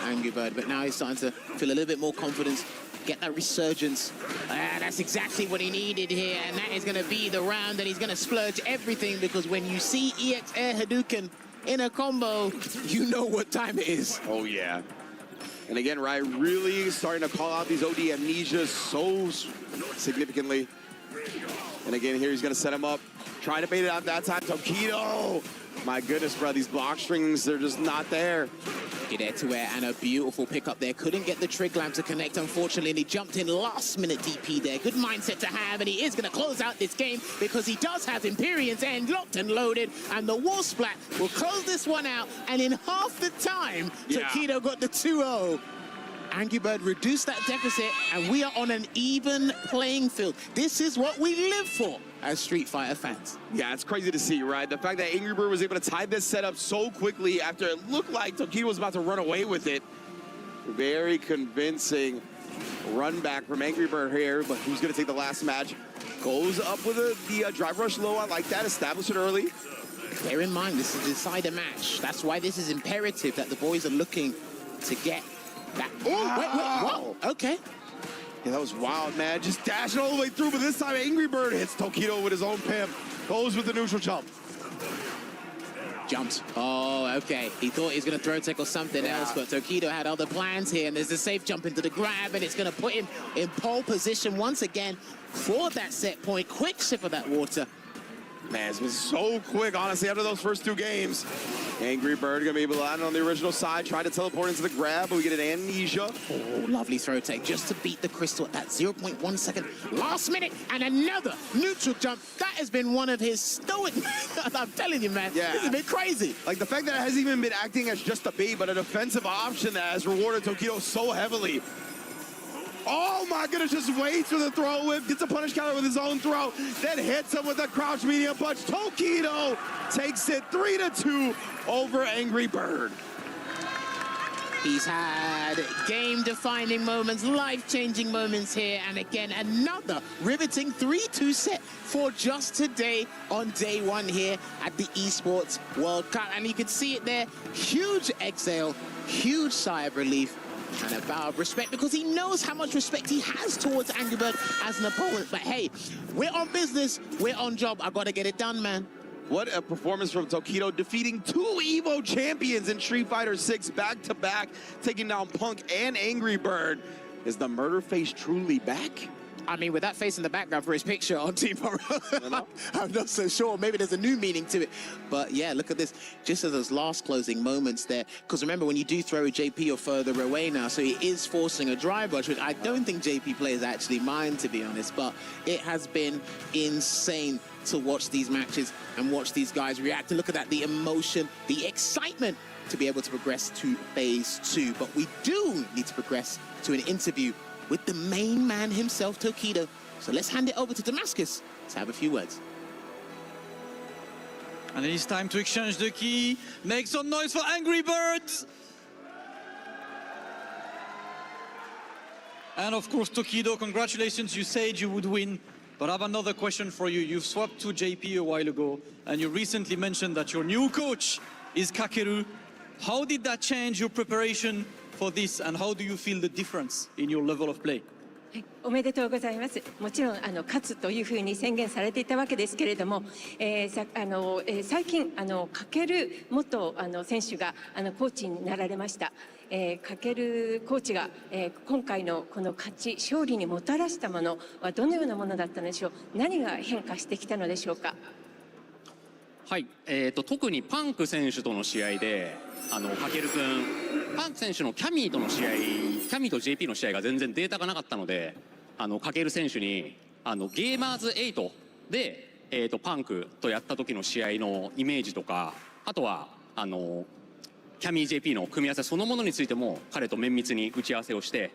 Angry Bird, but now he's starting to feel a little bit more confidence, get that resurgence. That's exactly what he needed here, and that is going to be the round that he's going to splurge everything, because when you see EX Air Hadouken in a combo, you know what time it is. Oh, yeah. And again, right, really starting to call out these OD Amnesias so significantly. And again, here he's going to set him up. Trying to bait it out that time. Tokido! My goodness, bro, these block strings, they're just not there. Get air to air and a beautiful pickup there. Couldn't get the trig lamp to connect, unfortunately, and he jumped in last minute DP there. Good mindset to have, and he is going to close out this game because he does have Empyrean's End locked and loaded, and the wall splat will close this one out, and in half the time, Tokido got the 2-0. Angry Bird reduced that deficit, and we are on an even playing field. This is what we live for as Street Fighter fans. Yeah, it's crazy to see, right? The fact that Angry Bird was able to tie this setup so quickly after it looked like Tokido was about to run away with it. Very convincing run back from Angry Bird here, but who's going to take the last match? Goes up with the drive rush low. I like that. Establish it early. Bear in mind, this is a decider match. That's why this is imperative that the boys are looking to get that. Oh, wait, what? Okay. Yeah, that was wild, man. Just dashing all the way through, but this time Angry Bird hits Tokido with his own pimp. Goes with the neutral jump. Jumped. Oh, okay. He thought he was going to throw tech or something else, but Tokido had other plans here, and there's a safe jump into the grab, and it's going to put him in pole position once again for that set point. Quick sip of that water. Man, it's been so quick, honestly, after those first two games. Angry Bird gonna be able to land on the original side, try to teleport into the grab, but we get an amnesia. Oh, lovely throw take just to beat the crystal at that 0.1 second. Last minute, and another neutral jump. That has been one of his stoic. I'm telling you, man, this has been crazy. Like the fact that it hasn't even been acting as just a bait, but a defensive option that has rewarded Tokido so heavily. Oh my goodness, just waits for the throw whip, gets a punish counter with his own throw, then hits him with a crouch medium punch. Tokido takes it 3-2 over Angry Bird. He's had game-defining moments, life-changing moments here, and again, another riveting 3-2 set for just today on day one here at the Esports World Cup. And you can see it there, huge exhale, huge sigh of relief, and a bow of respect, because he knows how much respect he has towards Angry Bird as an opponent. But hey, we're on business, we're on job. I've got to get it done, man. What a performance from Tokido, defeating 2 EVO champions in Street Fighter 6 back-to-back, taking down Punk and Angry Bird. Is the murder face truly back? I mean, with that face in the background for his picture on Team Morrow, I'm not so sure. Maybe there's a new meaning to it. But yeah, look at this. Just as those last closing moments there. Because remember, when you do throw JP, you're further away now. So he is forcing a drive rush, which I don't think JP players actually mind, to be honest. But it has been insane to watch these matches and watch these guys react. And look at that, the emotion, the excitement to be able to progress to phase 2. But we do need to progress to an interview with the main man himself, Tokido. So let's hand it over to Damascus to have a few words. And it's time to exchange the key. Make some noise for Angry Birds. And of course, Tokido, congratulations. You said you would win. But I have another question for you. You've swapped to JP a while ago, and you recently mentioned that your new coach is Kakeru. How did that change your preparation for this, and how do you feel the difference in your level of play? おめでとうございます。もちろん勝つというふうに宣言されていたわけですけれども、最近かける元選手がコーチになられました。かけるコーチが、今回のこの勝利にもたらしたものはどのようなものだったのでしょう。何が変化してきたのでしょうか。はい、特にパンク選手との試合でかける君、パンク選手のキャミーとの試合、キャミーと JP の試合が全然データがなかったので、かける選手にゲーマーズ8で、パンクとやった時の試合のイメージとか、あとはキャミー JP の組み合わせそのものについても彼と綿密に打ち合わせをして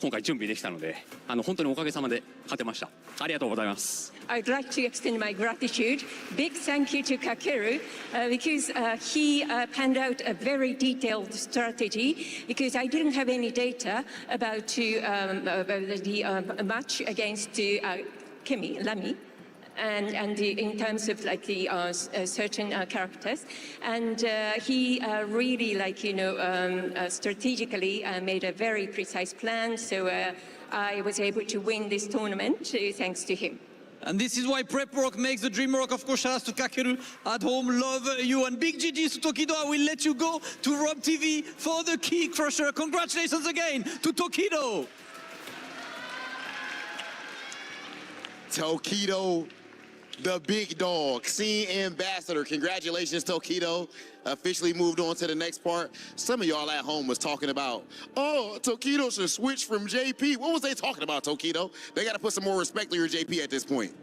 今回準備できたので、本当におかげさまで勝てました。ありがとうございます。I'd like to extend my gratitude. Big thank you to Kakeru because he panned out a very detailed strategy because I didn't have any data about the match against Kimi Lamy. And in terms of like the certain characters, and he really strategically made a very precise plan. So I was able to win this tournament thanks to him. And this is why prep work makes the dream work. Of course, shout out to Kakeru at home. Love you. And big GGs to Tokido. I will let you go to Rob TV for the key crusher. Congratulations again to Tokido. Tokido, the big dog, scene ambassador. Congratulations, Tokido. Officially moved on to the next part. Some of y'all at home was talking about, oh, Tokido should switch from JP. What was they talking about, Tokido? They got to put some more respect on your JP at this point.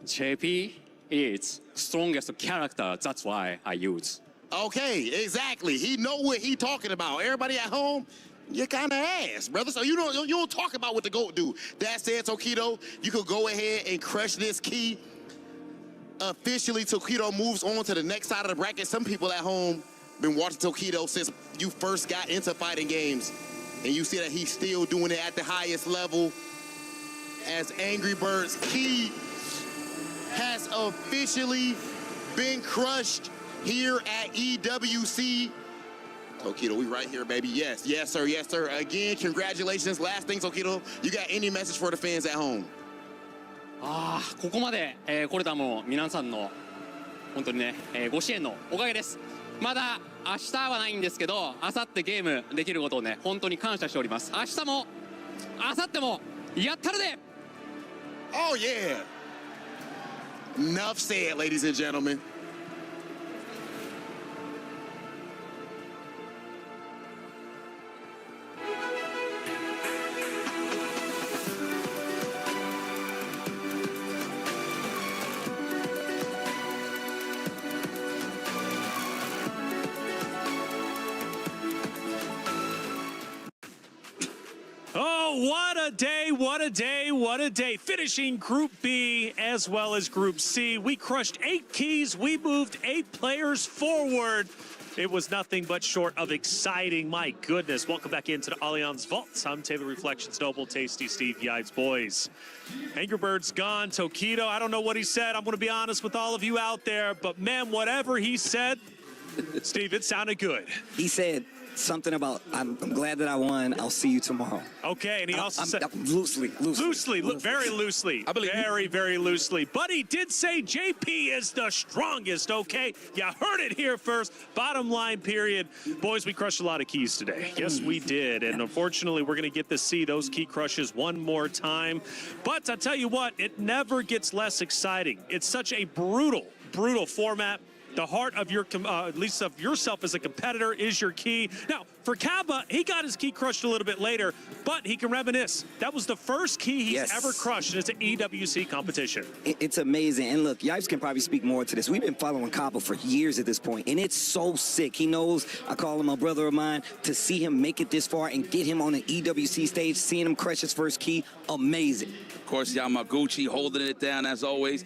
JP is strongest character. That's why I use. Okay, exactly. He know what he talking about. Everybody at home, you kind of ass, brother. So you don't talk about what the GOAT do. That said, Tokido, you could go ahead and crush this key. Officially, Tokido moves on to the next side of the bracket. Some people at home been watching Tokido since you first got into fighting games. And you see that he's still doing it at the highest level. As Angry Birds key has officially been crushed here at EWC. Tokido, we right here, baby. Yes, yes, sir, yes, sir. Again, congratulations. Last thing, Tokido, you got any message for the fans at home? ここまで、来れたも皆さんの本当にね、ご支援のおかげです。まだ明日はないんですけど、明後日ゲームできることをね、本当に感謝しております。明日も明後日もやったるで。Oh yeah. Enough said, ladies and gentlemen. Oh, what a day, what a day, what a day. Finishing Group B as well as Group C. We crushed 8 keys. We moved 8 players forward. It was nothing but short of exciting. My goodness. Welcome back into the Allianz Vaults. I'm Table Reflections Noble, Tasty Steve Yives, boys. Angry Bird's gone. Tokido, I don't know what he said. I'm going to be honest with all of you out there. But, man, whatever he said, Steve, it sounded good. He said something about, I'm glad that I won. I'll see you tomorrow. Okay, and he also said... Loosely. Very loosely. I believe very loosely. But he did say JP is the strongest, okay? You heard it here first. Bottom line, period. Boys, we crushed a lot of keys today. Yes, we did. And unfortunately, we're going to get to see those key crushes one more time. But I tell you what, it never gets less exciting. It's such a brutal format. The heart of your, at least of yourself as a competitor, is your key. Now, for Kaba, he got his key crushed a little bit later, but he can reminisce. That was the first key he's ever crushed, and it's an EWC competition. It's amazing. And look, Yipes can probably speak more to this. We've been following Kaba for years at this point, and it's so sick. He knows, I call him a brother of mine, to see him make it this far and get him on an EWC stage, seeing him crush his first key, amazing. Of course, Yamaguchi holding it down as always,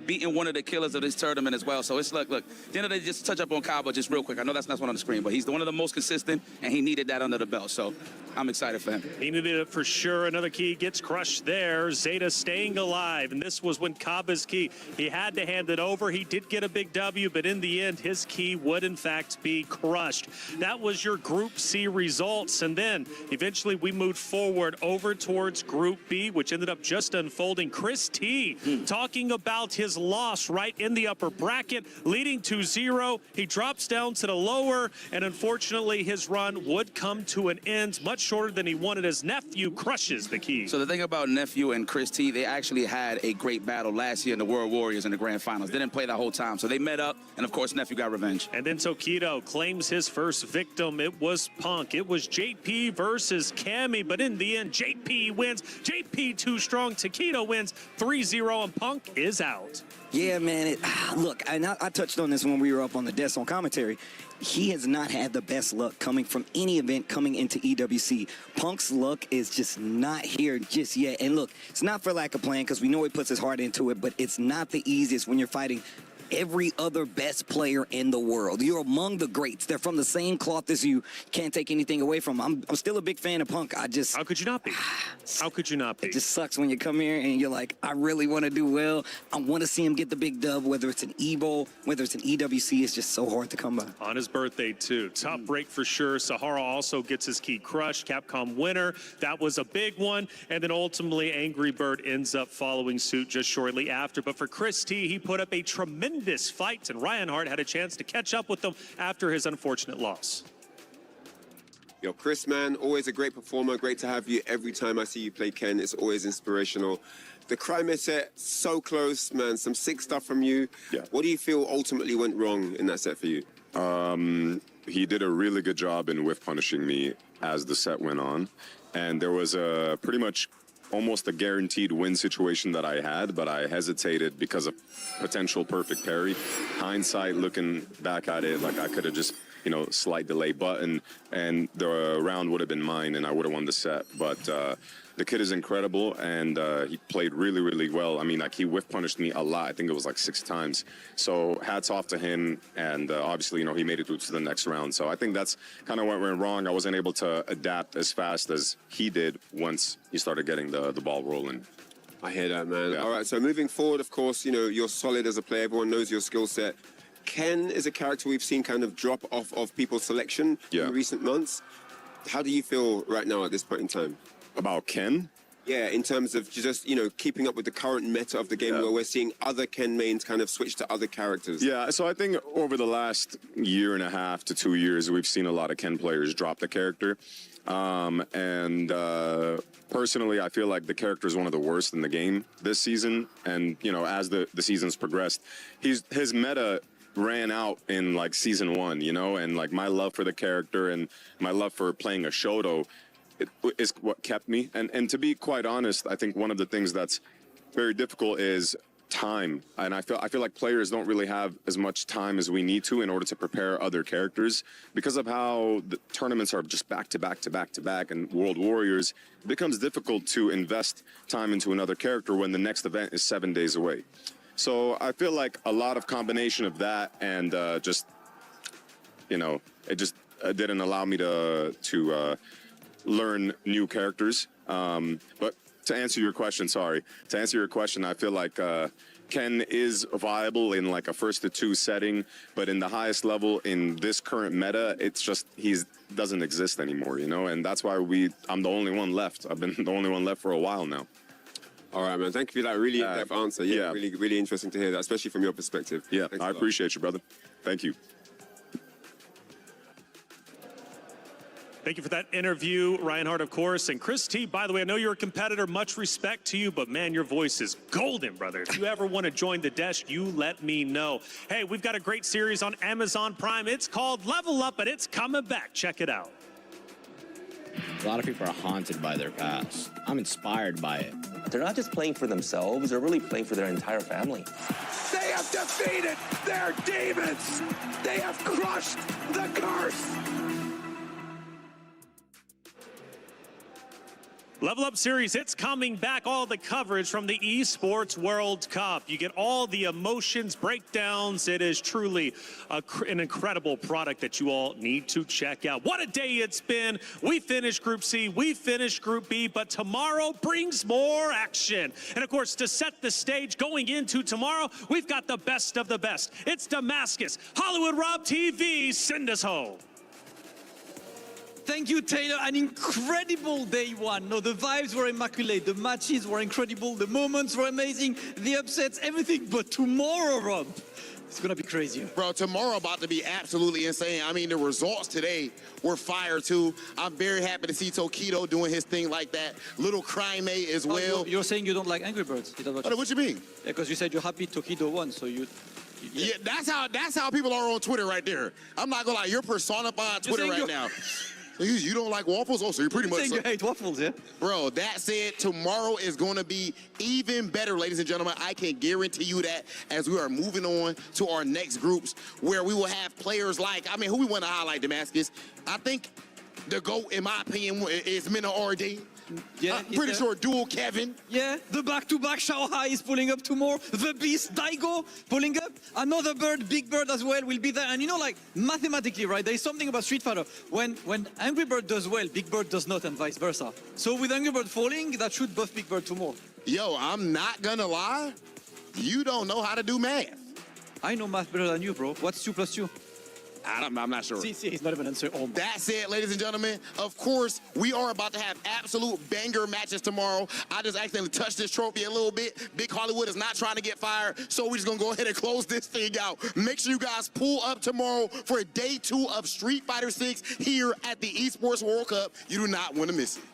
beating one of the killers of this tournament as well. So it's look, at the end of the day, just touch up on Kaba just real quick. I know that's not one on the screen, but he's one of the most consistent, and he needed that under the belt. So I'm excited for him. He needed it for sure. Another key gets crushed there. Zeta staying alive, and this was when Kaba's key. He had to hand it over. He did get a big W, but in the end, his key would in fact be crushed. That was your Group C results, and then eventually we moved forward over towards Group B, which ended up just unfolding. Chris T talking about his loss right in the upper bracket, leading to 0. He drops down to the lower, and unfortunately his run would come to an end much shorter than he wanted as Nephew crushes the key. So the thing about Nephew and Chris T, they actually had a great battle last year in the World Warriors in the Grand Finals. They didn't play that whole time, so they met up, and of course Nephew got revenge. And then Tokido claims his first victim. It was Punk. It was JP versus Cammy, but in the end JP wins. JP too strong. Tokido wins 3-0, and Punk is out. Yeah, man. Look, and I touched on this when we were up on the desk on commentary. He has not had the best luck coming from any event coming into EWC. Punk's luck is just not here just yet. And look, it's not for lack of playing because we know he puts his heart into it, but it's not the easiest when you're fighting every other best player in the world. You're among the greats. They're from the same cloth as you. Can't take anything away from them. I'm still a big fan of Punk. How could you not be? How could you not be? It just sucks when you come here and you're like, I really want to do well. I want to see him get the big dub, whether it's an EVO, whether it's an EWC. It's just so hard to come by. On his birthday, too. Top break for sure. Sahara also gets his key crushed. Capcom winner. That was a big one. And then ultimately, Angry Bird ends up following suit just shortly after. But for Chris T, he put up a tremendous fight, and Ryan Hart had a chance to catch up with him after his unfortunate loss. Yo, Chris, man, always a great performer. Great to have you. Every time I see you play Ken, it's always inspirational. The Crimea set, so close, man. Some sick stuff from you. Yeah. What do you feel ultimately went wrong in that set for you? He did a really good job in whiff punishing me as the set went on. And there was a pretty much almost a guaranteed win situation that I had, but I hesitated because of potential perfect parry. Hindsight, looking back at it, like I could have just, slight delay button and the round would have been mine and I would have won the set. But the kid is incredible and he played really, really well. I mean, like he whiff punished me a lot. I think it was like 6 times. So hats off to him. And obviously, he made it through to the next round. So I think that's kind of what went wrong. I wasn't able to adapt as fast as he did once he started getting the ball rolling. I hear that, man. Yeah. All right, so moving forward, of course, you're solid as a player. Everyone knows your skill set. Ken is a character we've seen kind of drop off of people's selection in recent months. How do you feel right now at this point in time? About Ken? Yeah, in terms of just, keeping up with the current meta of the game where we're seeing other Ken mains kind of switch to other characters. Yeah, so I think over the last 1.5 to 2 years, we've seen a lot of Ken players drop the character. Personally, I feel like the character is one of the worst in the game this season. And, as the season's progressed, his meta ran out in like season 1, and like my love for the character and my love for playing a Shoto is what kept me. And to be quite honest, I think one of the things that's very difficult is time. And I feel like players don't really have as much time as we need to in order to prepare other characters because of how the tournaments are just back to back to back to back and World Warriors. It becomes difficult to invest time into another character when the next event is 7 days away. So I feel like a lot of combination of that and it just didn't allow me to learn new characters. But to answer your question, I feel like Ken is viable in like a 1st to 2 setting, but in the highest level in this current meta, it's just doesn't exist anymore, and that's why I'm the only one left. I've been the only one left for a while now. All right, man. Thank you for that really in-depth answer. Yeah, really, really interesting to hear that, especially from your perspective. Yeah, Thanks I appreciate you, brother. Thank you. Thank you for that interview, Ryan Hart, of course. And Chris T, by the way, I know you're a competitor. Much respect to you, but man, your voice is golden, brother. If you ever want to join the desk, you let me know. Hey, we've got a great series on Amazon Prime. It's called Level Up, and it's coming back. Check it out. A lot of people are haunted by their past. I'm inspired by it. They're not just playing for themselves, they're really playing for their entire family. They have defeated their demons. They have crushed the curse. Level Up Series, it's coming back. All the coverage from the Esports World Cup. You get all the emotions, breakdowns. It is truly an incredible product that you all need to check out. What a day it's been. We finished Group C, we finished Group B, but tomorrow brings more action. And of course, to set the stage going into tomorrow, we've got the best of the best. It's Damascus. Hollywood Rob TV, send us home. Thank you, Taylor. An incredible day one. No, the vibes were immaculate. The matches were incredible. The moments were amazing. The upsets, everything. But tomorrow, Rob, it's going to be crazy. Bro, tomorrow about to be absolutely insane. I mean, the results today were fire, too. I'm very happy to see Tokido doing his thing like that. Little Crime as well. You're saying you don't like Angry Birds? What you mean? Yeah, because you said you're happy Tokido won, so you... Yeah, that's how people are on Twitter right there. I'm not going to lie. You're personified Twitter right now. You don't like waffles? Oh, so you're pretty much... You hate waffles, yeah? Bro, that said, tomorrow is going to be even better, ladies and gentlemen. I can guarantee you that as we are moving on to our next groups where we will have players like... I mean, who we want to highlight, Damascus? I think the GOAT, in my opinion, is Mina RD. Yeah, I'm pretty sure Dual Kevin. Yeah, the back-to-back Shanghai is pulling up tomorrow. The Beast Daigo pulling up. Another bird, Big Bird as well, will be there. And you know, like, mathematically, right, there is something about Street Fighter. When Angry Bird does well, Big Bird does not, and vice versa. So with Angry Bird falling, that should buff Big Bird tomorrow. Yo, I'm not gonna lie. You don't know how to do math. I know math better than you, bro. What's 2 plus 2? I'm not sure. See, he's not even answering. Oh, that's it, ladies and gentlemen. Of course, we are about to have absolute banger matches tomorrow. I just accidentally touched this trophy a little bit. Big Hollywood is not trying to get fired, so we're just going to go ahead and close this thing out. Make sure you guys pull up tomorrow for day 2 of Street Fighter 6 here at the Esports World Cup. You do not want to miss it.